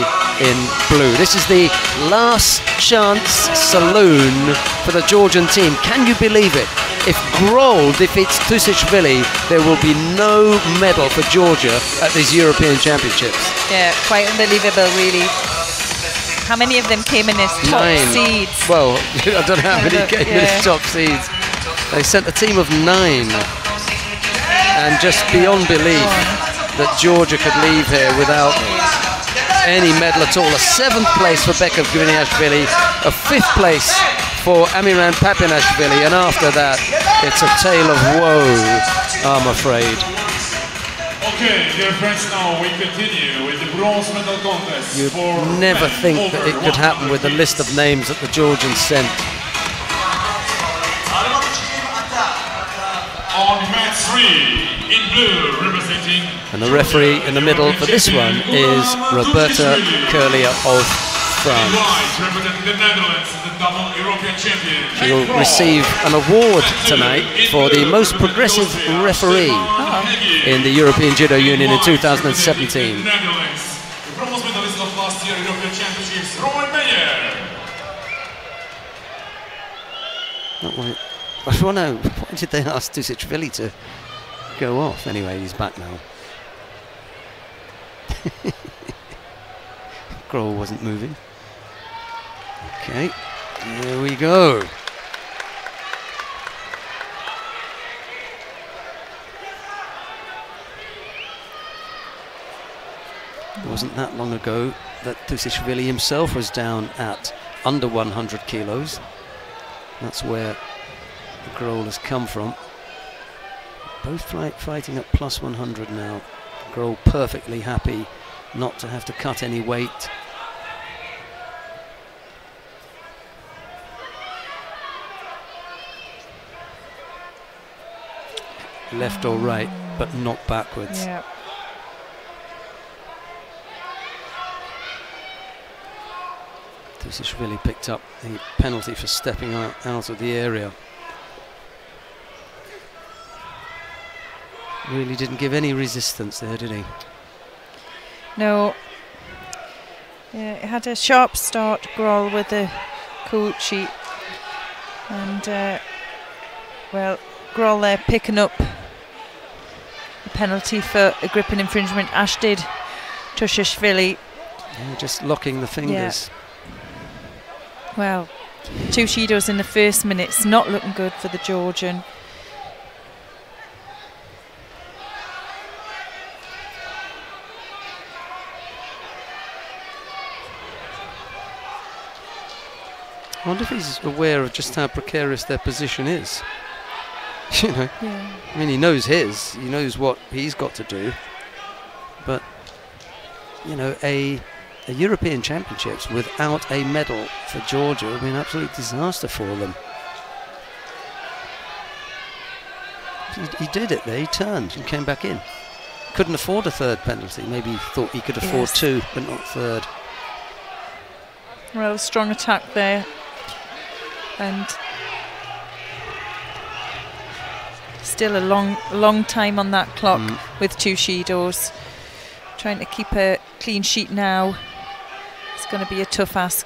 in blue. This is the last chance saloon for the Georgian team. Can you believe it? If Grol defeats Tusishvili, there will be no medal for Georgia at these European Championships. Yeah, quite unbelievable, really. How many of them came in as top 9 seeds? Well, I don't know how many came in as top seeds. They sent a team of 9. And just beyond belief that Georgia could leave here without any medal at all. A 7th place for Bekov Gviniashvili, a 5th place for Amiran Papinashvili, and after that it's a tale of woe, I'm afraid. Okay, dear friends, now we continue with the bronze medal contest. You'd never think that it could happen with the list of names that the Georgians sent. On mat 3, in blue, representing... And the referee in the middle for this one is Roberta Curlier of France. Representing the Netherlands, the double European champion. She will receive an award tonight for the most progressive referee in the European Judo Union in 2017. Netherlands, the bronze medalist of last year European Championships, Roy Meyer. Well, no, why did they ask Tusishvili to go off? Anyway, he's back now. Grol wasn't moving. Okay, here we go. It wasn't that long ago that Tusishvili himself was down at under 100 kilos. That's where Grohl has come from. Both fighting at plus 100 now. Grohl perfectly happy not to have to cut any weight. Left or right, but not backwards. Yeah. Tusiashvili picked up the penalty for stepping out of the area. Really didn't give any resistance there, did he? No. Yeah, it had a sharp start, Grohl, with the Kouchi. And, well, Grohl there picking up the penalty for a grip and infringement, as did Tusiashvili. Yeah, just locking the fingers. Yeah. Well, 2 Judos in the first minutes, not looking good for the Georgian. I wonder if he's aware of just how precarious their position is. You know, Yeah. I mean, he knows he knows what he's got to do. But, you know, a European Championships without a medal for Georgia would be an absolute disaster for them. He did it there, he turned and came back in. Couldn't afford a third penalty. Maybe he thought he could afford 2, but not third. Well, strong attack there. And still a long time on that clock with 2 Judos. Trying to keep a clean sheet now. It's going to be a tough ask.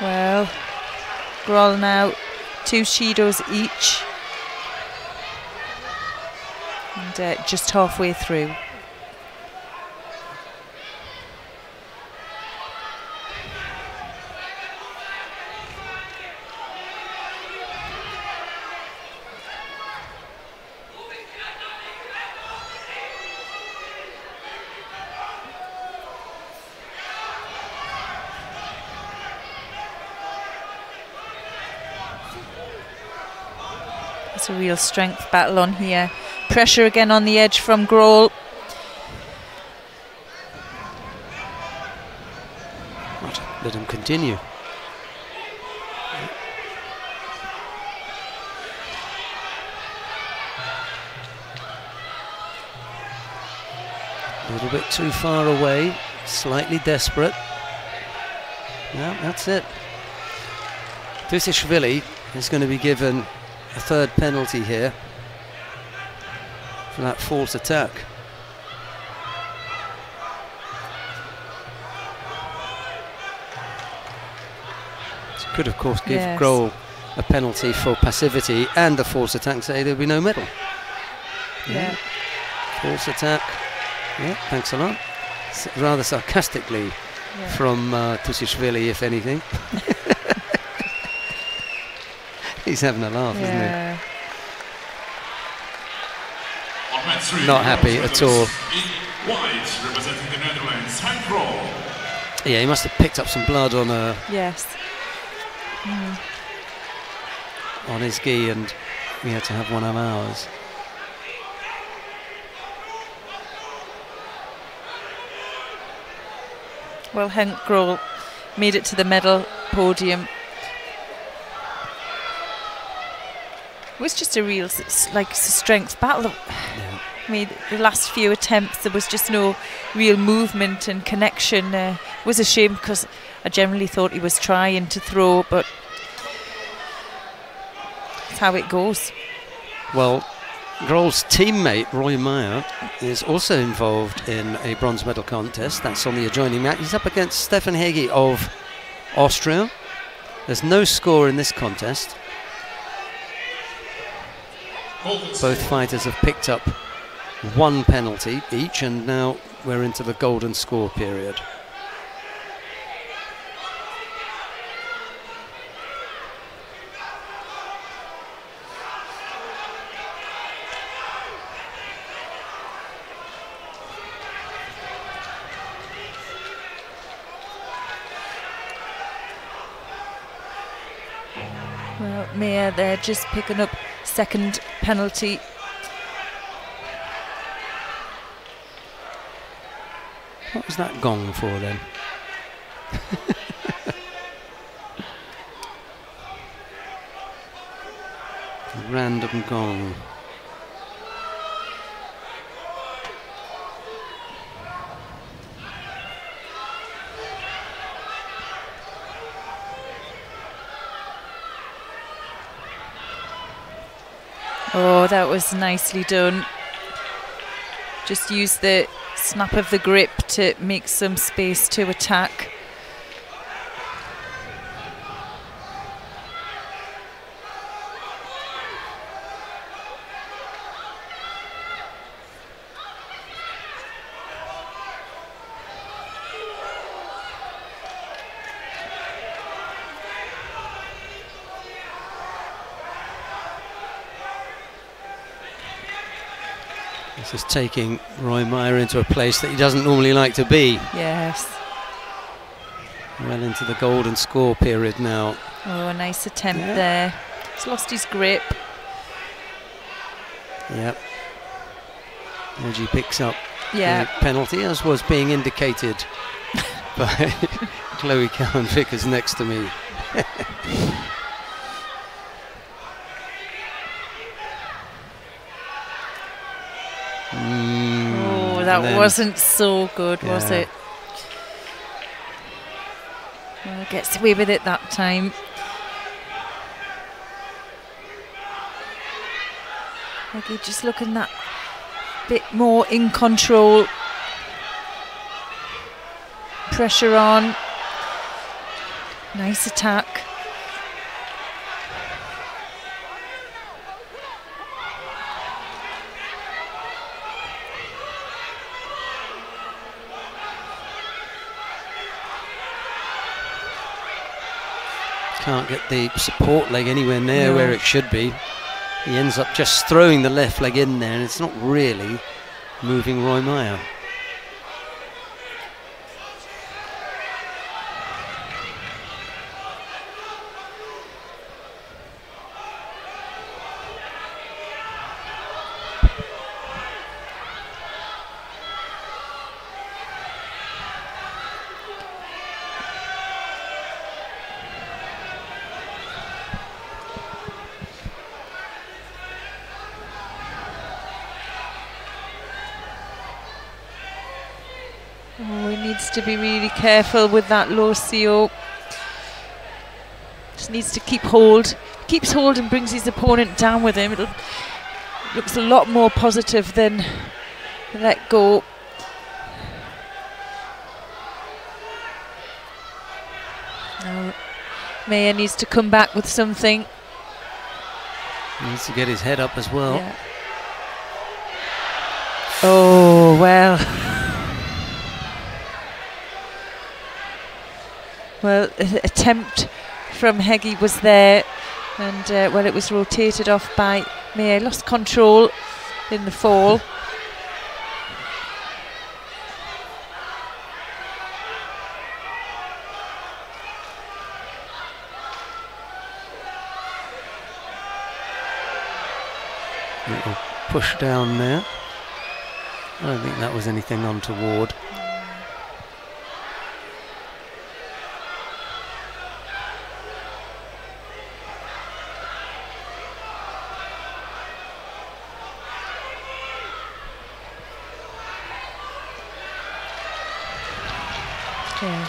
Well, Grohl now 2 Judos each. And just halfway through. It's a real strength battle on here. Pressure again on the edge from Grohl. Let him continue. A little bit too far away, slightly desperate. Yeah, that's it. Tusiashvili is going to be given a third penalty here for that false attack. So could of course give Grohl a penalty for passivity and the false attack and say there'll be no medal. Yeah. False attack. Yeah, thanks a lot. Rather sarcastically from Tusiashvili, if anything. He's having a laugh, isn't he? Not happy at all. Yeah, he must have picked up some blood on on his gi, and we had to have one of ours. Well, Henk Grohl made it to the medal podium. It was just a real strength battle. I mean, the last few attempts there was just no real movement and connection. It was a shame because I generally thought he was trying to throw, but that's how it goes. Well, Grohl's teammate Roy Meyer is also involved in a bronze medal contest. That's on the adjoining mat. He's up against Stefan Hegi of Austria. There's no score in this contest. Both fighters have picked up 1 penalty each, and now we're into the golden score period. Well, Mia there just picking up second penalty. What was that gong for then? Random gong. Oh, that was nicely done. Just use the snap of the grip to make some space to attack. This is taking Roy Meyer into a place that he doesn't normally like to be. Yes. Well into the golden score period now. Oh, a nice attempt there. He's lost his grip. Yep. Reggie picks up Yeah. the penalty, as was being indicated by Chloe Cowan-Vickers next to me. Oh, that wasn't so good, was it? Well, gets away with it that time. Maggie just looking that bit more in control. Pressure on. Nice attack. Can't get the support leg anywhere near where it should be. He ends up just throwing the left leg in there, and it's not really moving Roy Meyer. Oh, he needs to be really careful with that low CO. Just needs to keep hold. Keeps hold and brings his opponent down with him. It looks a lot more positive than let go. Now, Meyer needs to come back with something. Needs to get his head up as well. Yeah. Oh, well. Well, attempt from Heggie was there, and well, it was rotated off by Meyer. Lost control in the fall. Little push down there. I don't think that was anything untoward. Yeah.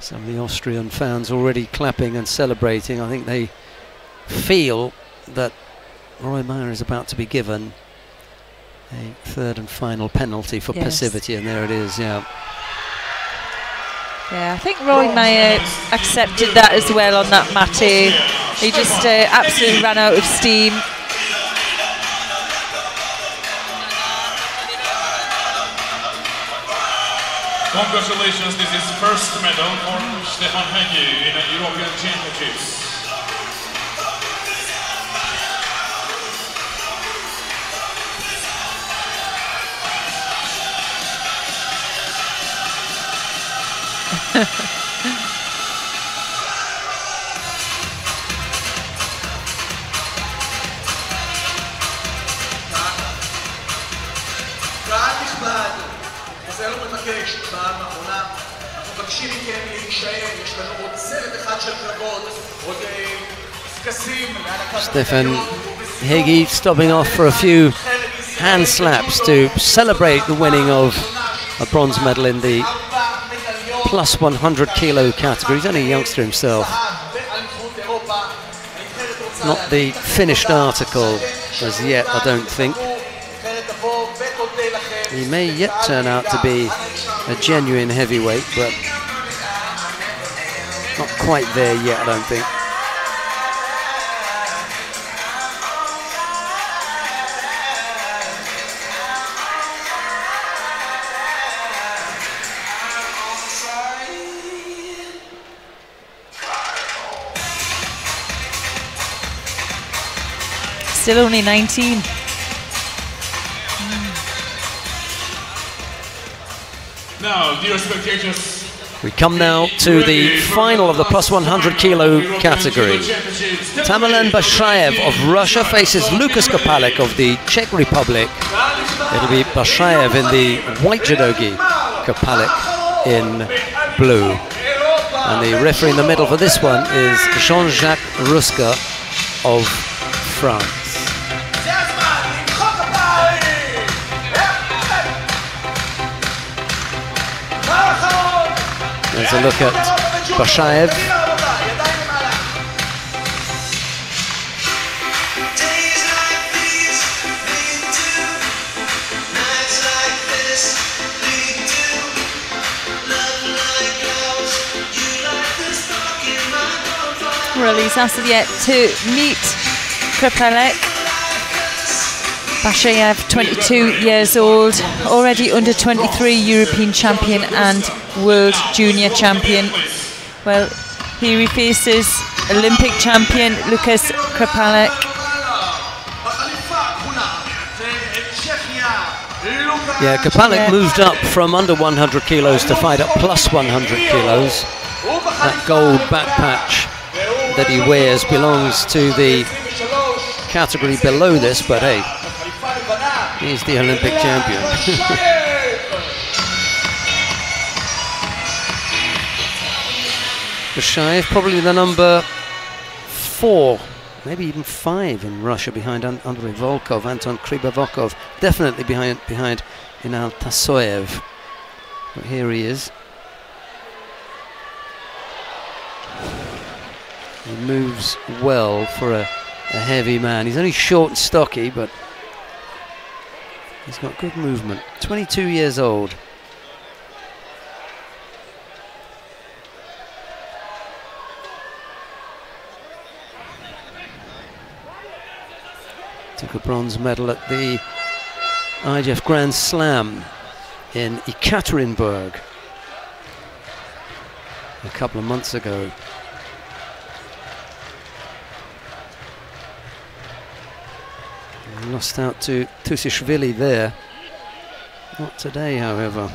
Some of the Austrian fans already clapping and celebrating. I think they feel that Roy Meyer is about to be given a third and final penalty for passivity, and there it is. Yeah. Yeah, I think Roy Meyer accepted that as well on that matte. He just absolutely ran out of steam. Congratulations, this is first medal for Stefan Heggie in the European Championships. Stefan Higgy stopping off for a few hand slaps to celebrate the winning of a bronze medal in the plus 100 kilo category. He's only a youngster himself. Not the finished article as yet, I don't think. He may yet turn out to be a genuine heavyweight, but not quite there yet, I don't think. Still only 19. Now, dear spectators, we come now to the final of the plus 100 kilo category. Tamerlan Bashayev of Russia faces Lukas Kopalek of the Czech Republic. It'll be Bashayev in the white judogi, Kopalek in blue. And the referee in the middle for this one is Jean-Jacques Ruska of France. There's a look at Bashayev. Well, he's asked yet to meet Kopalek. Bashayev, 22 years old, already under 23 European champion and world junior champion. Well, here he faces Olympic champion Lukas Kopalek. Yeah, Kopalek moved up from under 100 kilos to fight at plus 100 kilos. That gold back patch that he wears belongs to the category below this, but hey, he's the Olympic champion. Bashayev probably the number 4, maybe even 5 in Russia, behind Andrei Volkov, Anton Krybavokov, definitely behind Inal Tasoyev. But here he is. He moves well for a heavy man. He's only short and stocky, but he's got good movement. 22 years old. Took a bronze medal at the IJF Grand Slam in Ekaterinburg a couple of months ago. Lost out to Tusishvili there. Not today, however.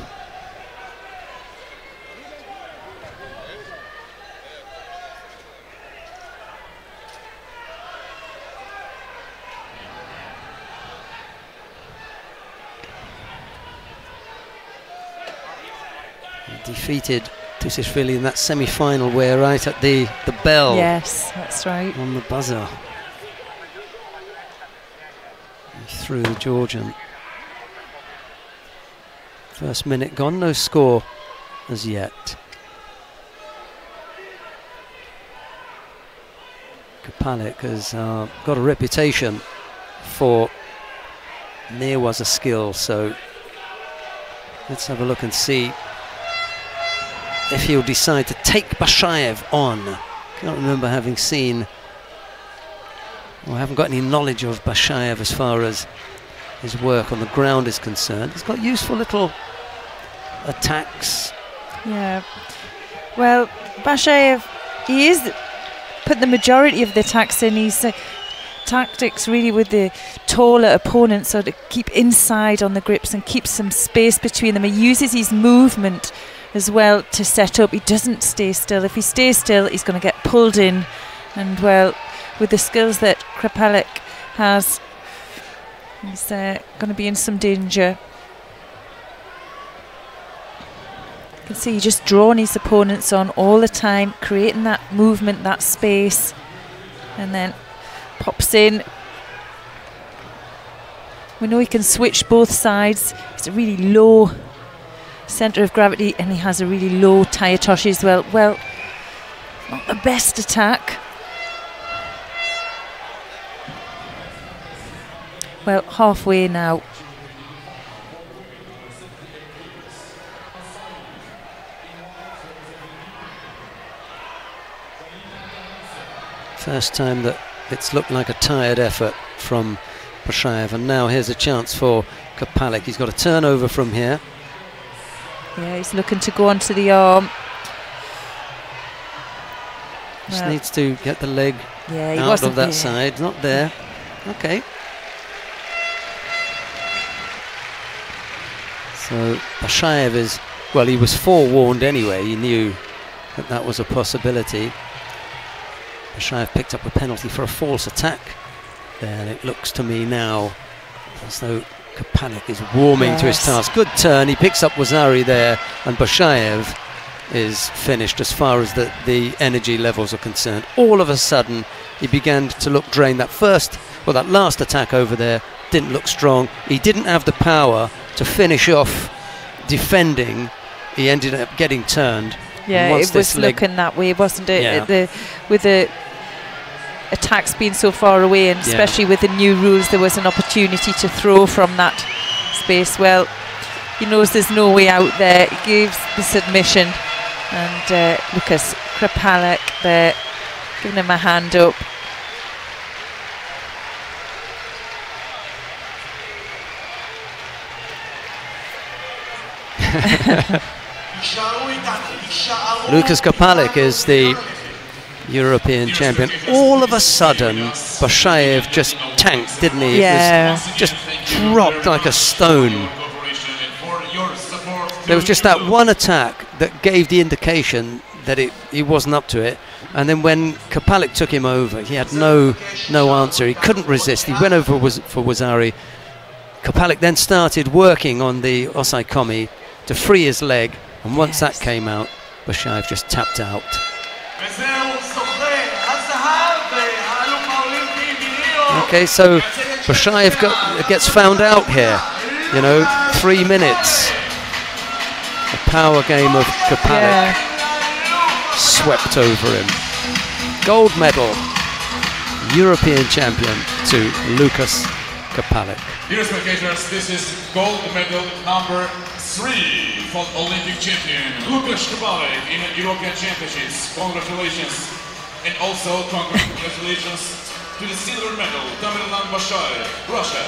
He defeated Tusishvili in that semi-final where right at the bell. Yes, that's right. On the buzzer. Through the Georgian. First minute gone, no score as yet. Kopalek has got a reputation for near-was a skill, so let's have a look and see if he'll decide to take Bashayev on. Can't remember having seen, or haven't got any knowledge of Bashayev as far as his work on the ground is concerned. He's got useful little attacks. Yeah. Well, Bashayev, he is put the majority of the attacks in. He's tactics really with the taller opponents, so to keep inside on the grips and keep some space between them. He uses his movement as well to set up. He doesn't stay still. If he stays still, he's going to get pulled in. And well, with the skills that Krapalik has, he's going to be in some danger. You can see he's just drawing his opponents on all the time, creating that movement, that space, and then pops in. We know he can switch both sides. It's a really low centre of gravity, and he has a really low Tayatoshi as well. Well, not the best attack. Well, halfway now. First time that it's looked like a tired effort from Bashaev, and now here's a chance for Krapalik. He's got a turnover from here. Yeah, he's looking to go onto the arm. Just needs to get the leg out of that side. Not there. Okay. So Bashaev is, well, he was forewarned anyway. He knew that that was a possibility. Bashaev picked up a penalty for a false attack there, and it looks to me now as though Krapalik is warming to his task. Good turn, he picks up Wazari there, and Bashaev is finished as far as the energy levels are concerned. All of a sudden he began to look drained. That last attack over there didn't look strong. He didn't have the power to finish off defending. He ended up getting turned. Yeah, it was looking that way, wasn't it? Yeah. With the attacks being so far away, and especially with the new rules, there was an opportunity to throw from that space. Well, he knows there's no way out there. He gives the submission, and Lucas Krapalik there giving him a hand up. Lucas Krapalik is the European champion. All of a sudden, Bashaev just tanked, didn't he? Yeah. It was just dropped like a stone. There was just that one attack that gave the indication that he wasn't up to it. And then when Krapalik took him over, he had no answer. He couldn't resist. He went over for Wazari. Krapalik then started working on the Osai Komi to free his leg, and once that came out, Bashaev just tapped out. Okay, so Bashaev gets found out here. 3 minutes. The power game of Krapalik swept over him. Gold medal, European champion to Lucas Krapalik. Dear spectators, this is gold medal number 3 for Olympic champion Lucas Krapalik in the European Championships. Congratulations, and also congratulations to the silver medal, Tamerlan Bashaev, Russia.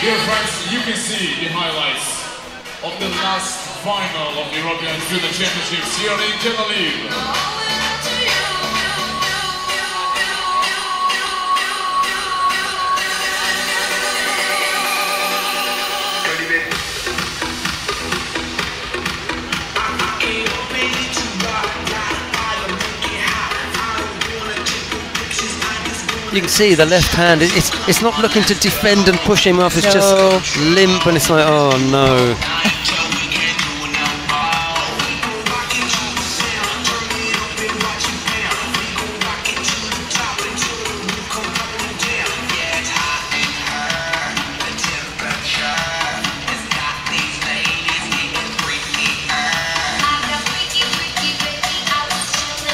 Dear friends, you can see the highlights of the last final of the European Judo Championships here in Tel-Aviv. You can see the left hand, it's not looking to defend and push him off, it's just limp, and it's like, oh no.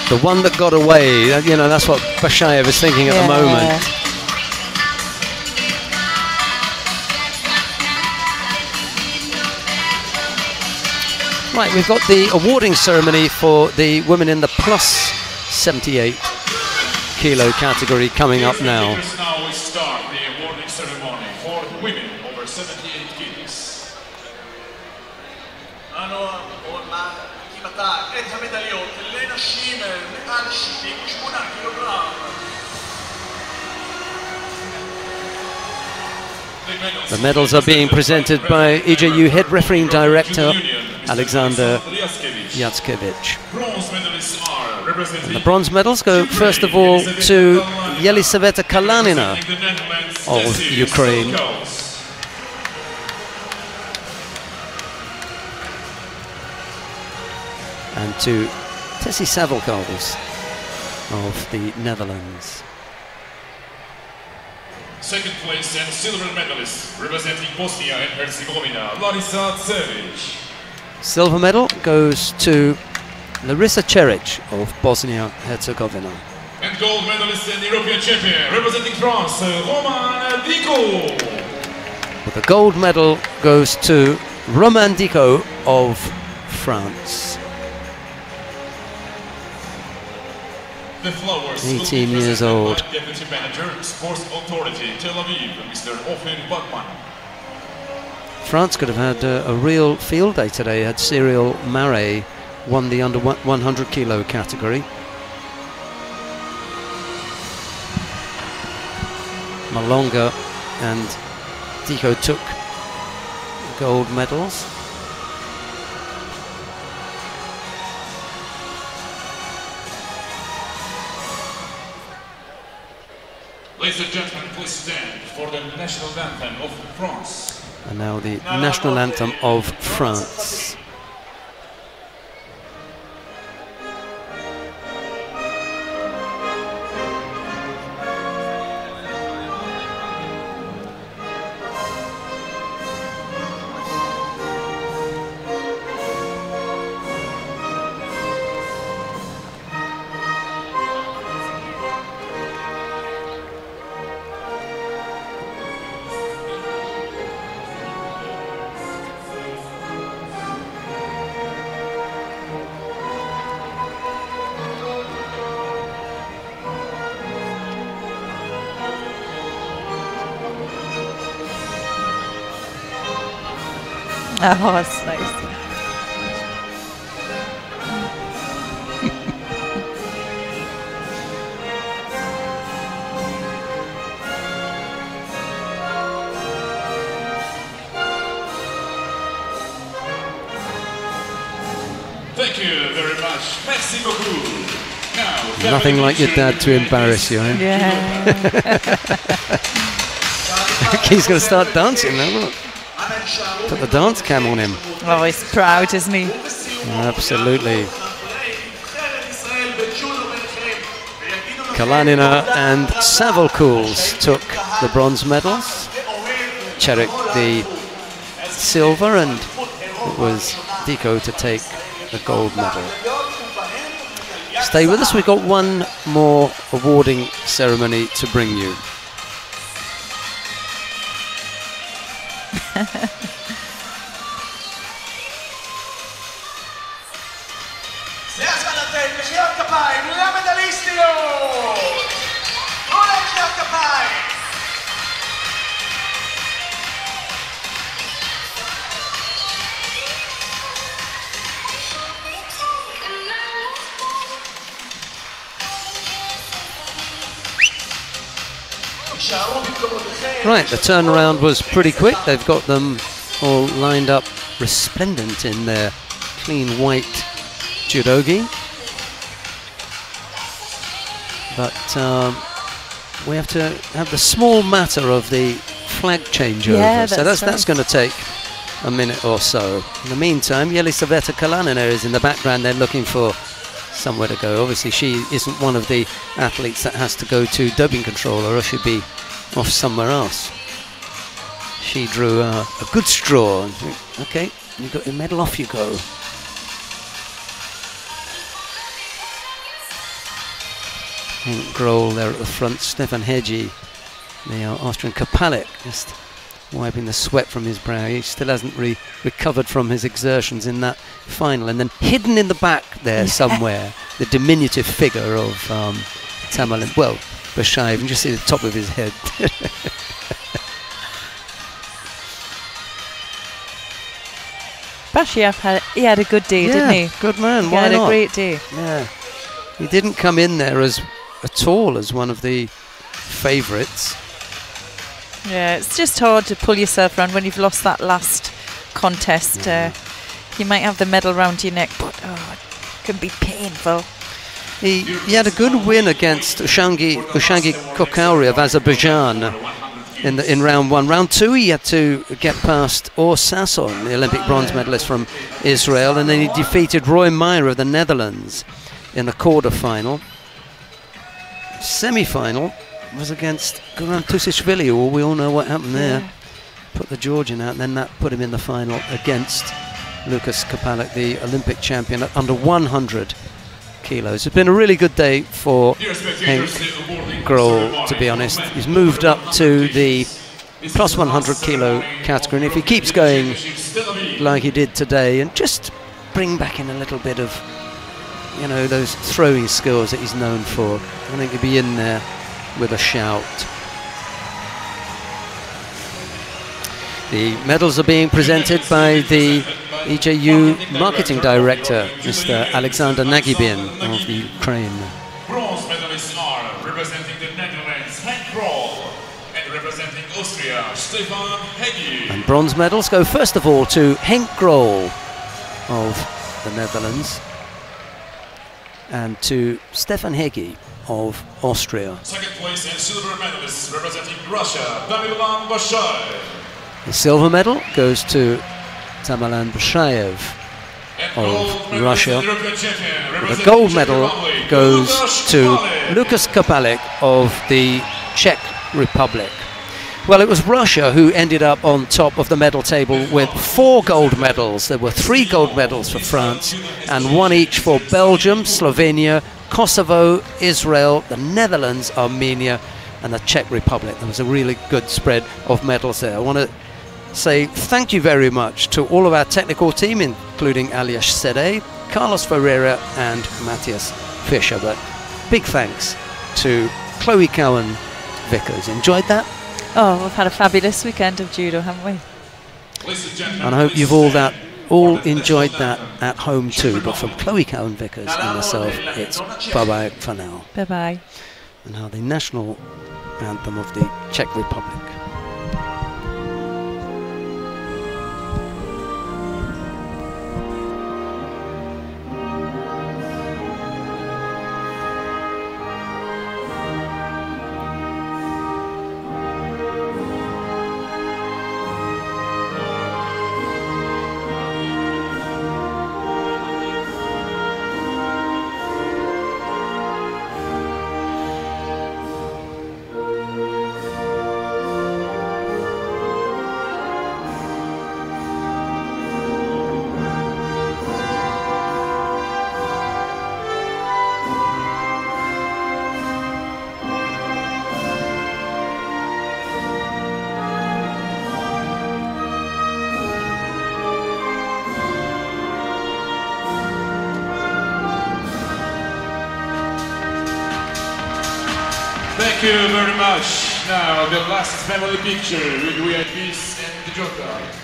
The one that got away, that's what Bashaev is thinking at the moment. Right, we've got the awarding ceremony for the women in the plus 78 kilo category coming up now. Now we start the awarding ceremony for women over 78 kilos. חתימתה את המדליות לנשים מעל 78 קילוגרם. The medals are being presented by EJU Head Refereeing Director Alexander Yatskevich. And the bronze medals go first of all to Yelisaveta Kalanina of Ukraine. And to Tessie Savelkals of the Netherlands. Second place and silver medalist representing Bosnia and Herzegovina, Larisa Cevic. Silver medal goes to Larisa Ceric of Bosnia-Herzegovina. And gold medalist and European champion representing France, Roman Dico. But the gold medal goes to Roman Dico of France. The flowers 18 years old. Deputy Manager, Sports Authority, Tel-Aviv, Mr. Ofer Bachmann. France could have had a real field day today. Had Cyril Marais won the under 100 kilo category. Malonga and Dico took gold medals. Ladies and gentlemen, please stand for the national anthem of France. And now the national anthem of France. Oh, that's nice. Thank you very much. Merci beaucoup. Now, nothing like your dad to embarrass you, eh? Yeah. He's going to start dancing now, look. Put the dance cam on him. Oh, he's proud, isn't he? Absolutely. Kalanina and Savelkals took the bronze medals. Ceric the silver, and it was Dico to take the gold medal. Stay with us, we've got one more awarding ceremony to bring you. Right, the turnaround was pretty quick. They've got them all lined up resplendent in their clean white judogi. But we have to have the small matter of the flag changeover. Yeah, so that's going to take a minute or so. In the meantime, Yelisaveta Kalanina is in the background. They're looking for somewhere to go. Obviously, she isn't one of the athletes that has to go to doping control, or she'd be off somewhere else. She drew a good straw. And okay, you got your medal, off you go. Hank Grohl there at the front, Stefan Hedgie, the Austrian Kapalik, just wiping the sweat from his brow. He still hasn't recovered from his exertions in that final. And then hidden in the back there somewhere, the diminutive figure of Tamerlan, well, Bashaev, you can just see the top of his head. Bashiap he had a good day, didn't he? Good man. He Why had not? a great day. Yeah, he didn't come in there at all as one of the favourites. Yeah, it's just hard to pull yourself around when you've lost that last contest. You might have the medal round your neck, but it can be painful. He had a good win against Ushangi Kokauri of Azerbaijan in round 1. Round 2 he had to get past Or Sasson, the Olympic bronze medalist from Israel, and then he defeated Roy Meyer of the Netherlands in the quarter-final. Semi-final was against Goran Tusishvili, who we all know what happened there. Put the Georgian out, and then that put him in the final against Lukas Kapalik, the Olympic champion at under 100 kilos. It's been a really good day for Henk Grol, to be honest. He's moved up to the plus 100 kilo category, and if he keeps going like he did today and just bring back in a little bit of, you know, those throwing skills that he's known for, I think he'll be in there with a shout. The medals are being presented by the EJU marketing director, Mr. Alexander Nagibin of the Ukraine. Bronze medalists are representing the Netherlands, Henk Grol, and representing Austria, Stefan Hegge. And bronze medals go first of all to Henk Grol of the Netherlands and to Stefan Hegge of Austria. Second place and silver medalists representing Russia, Tamerlan Bashayev. The silver medal goes to Tamerlan Bashayev of Russia. The gold medal goes to Lukas Kapalik of the Czech Republic. Well, it was Russia who ended up on top of the medal table with 4 gold medals. There were 3 gold medals for France and 1 each for Belgium, Slovenia, Kosovo, Israel, the Netherlands, Armenia and the Czech Republic. There was a really good spread of medals there. I want to say thank you very much to all of our technical team, including Aliash Sede, Carlos Ferreira and Matthias Fischer. But big thanks to Chloe Cowan Vickers. Enjoyed that? Oh, we've had a fabulous weekend of judo, haven't we? And I hope you've all enjoyed that at home too. But from Chloe Cowan Vickers and myself, it's bye-bye for now. Bye-bye. And now the national anthem of the Czech Republic. Thank you very much. Now the last family picture with VIPs and the Joker.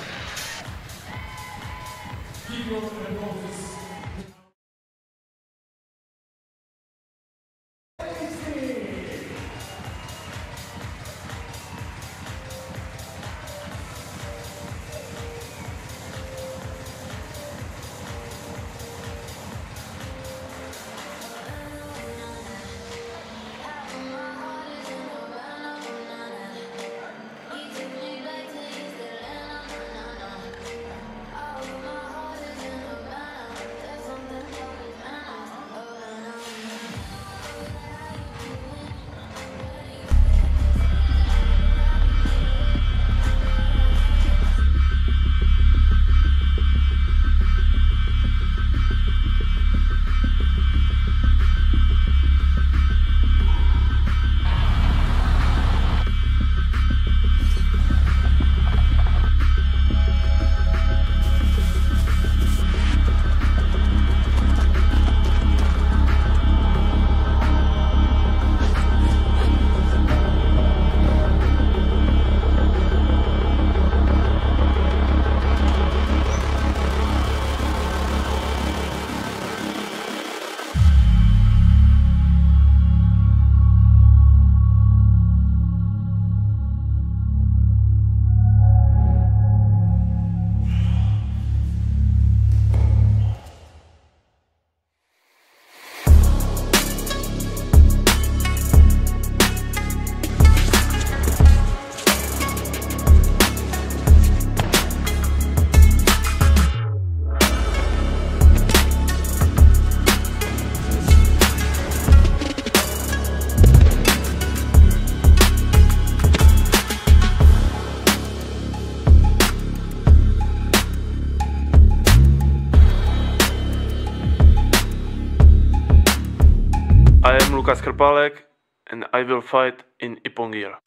Łukasz Krpalek, and I will fight in Ipongir.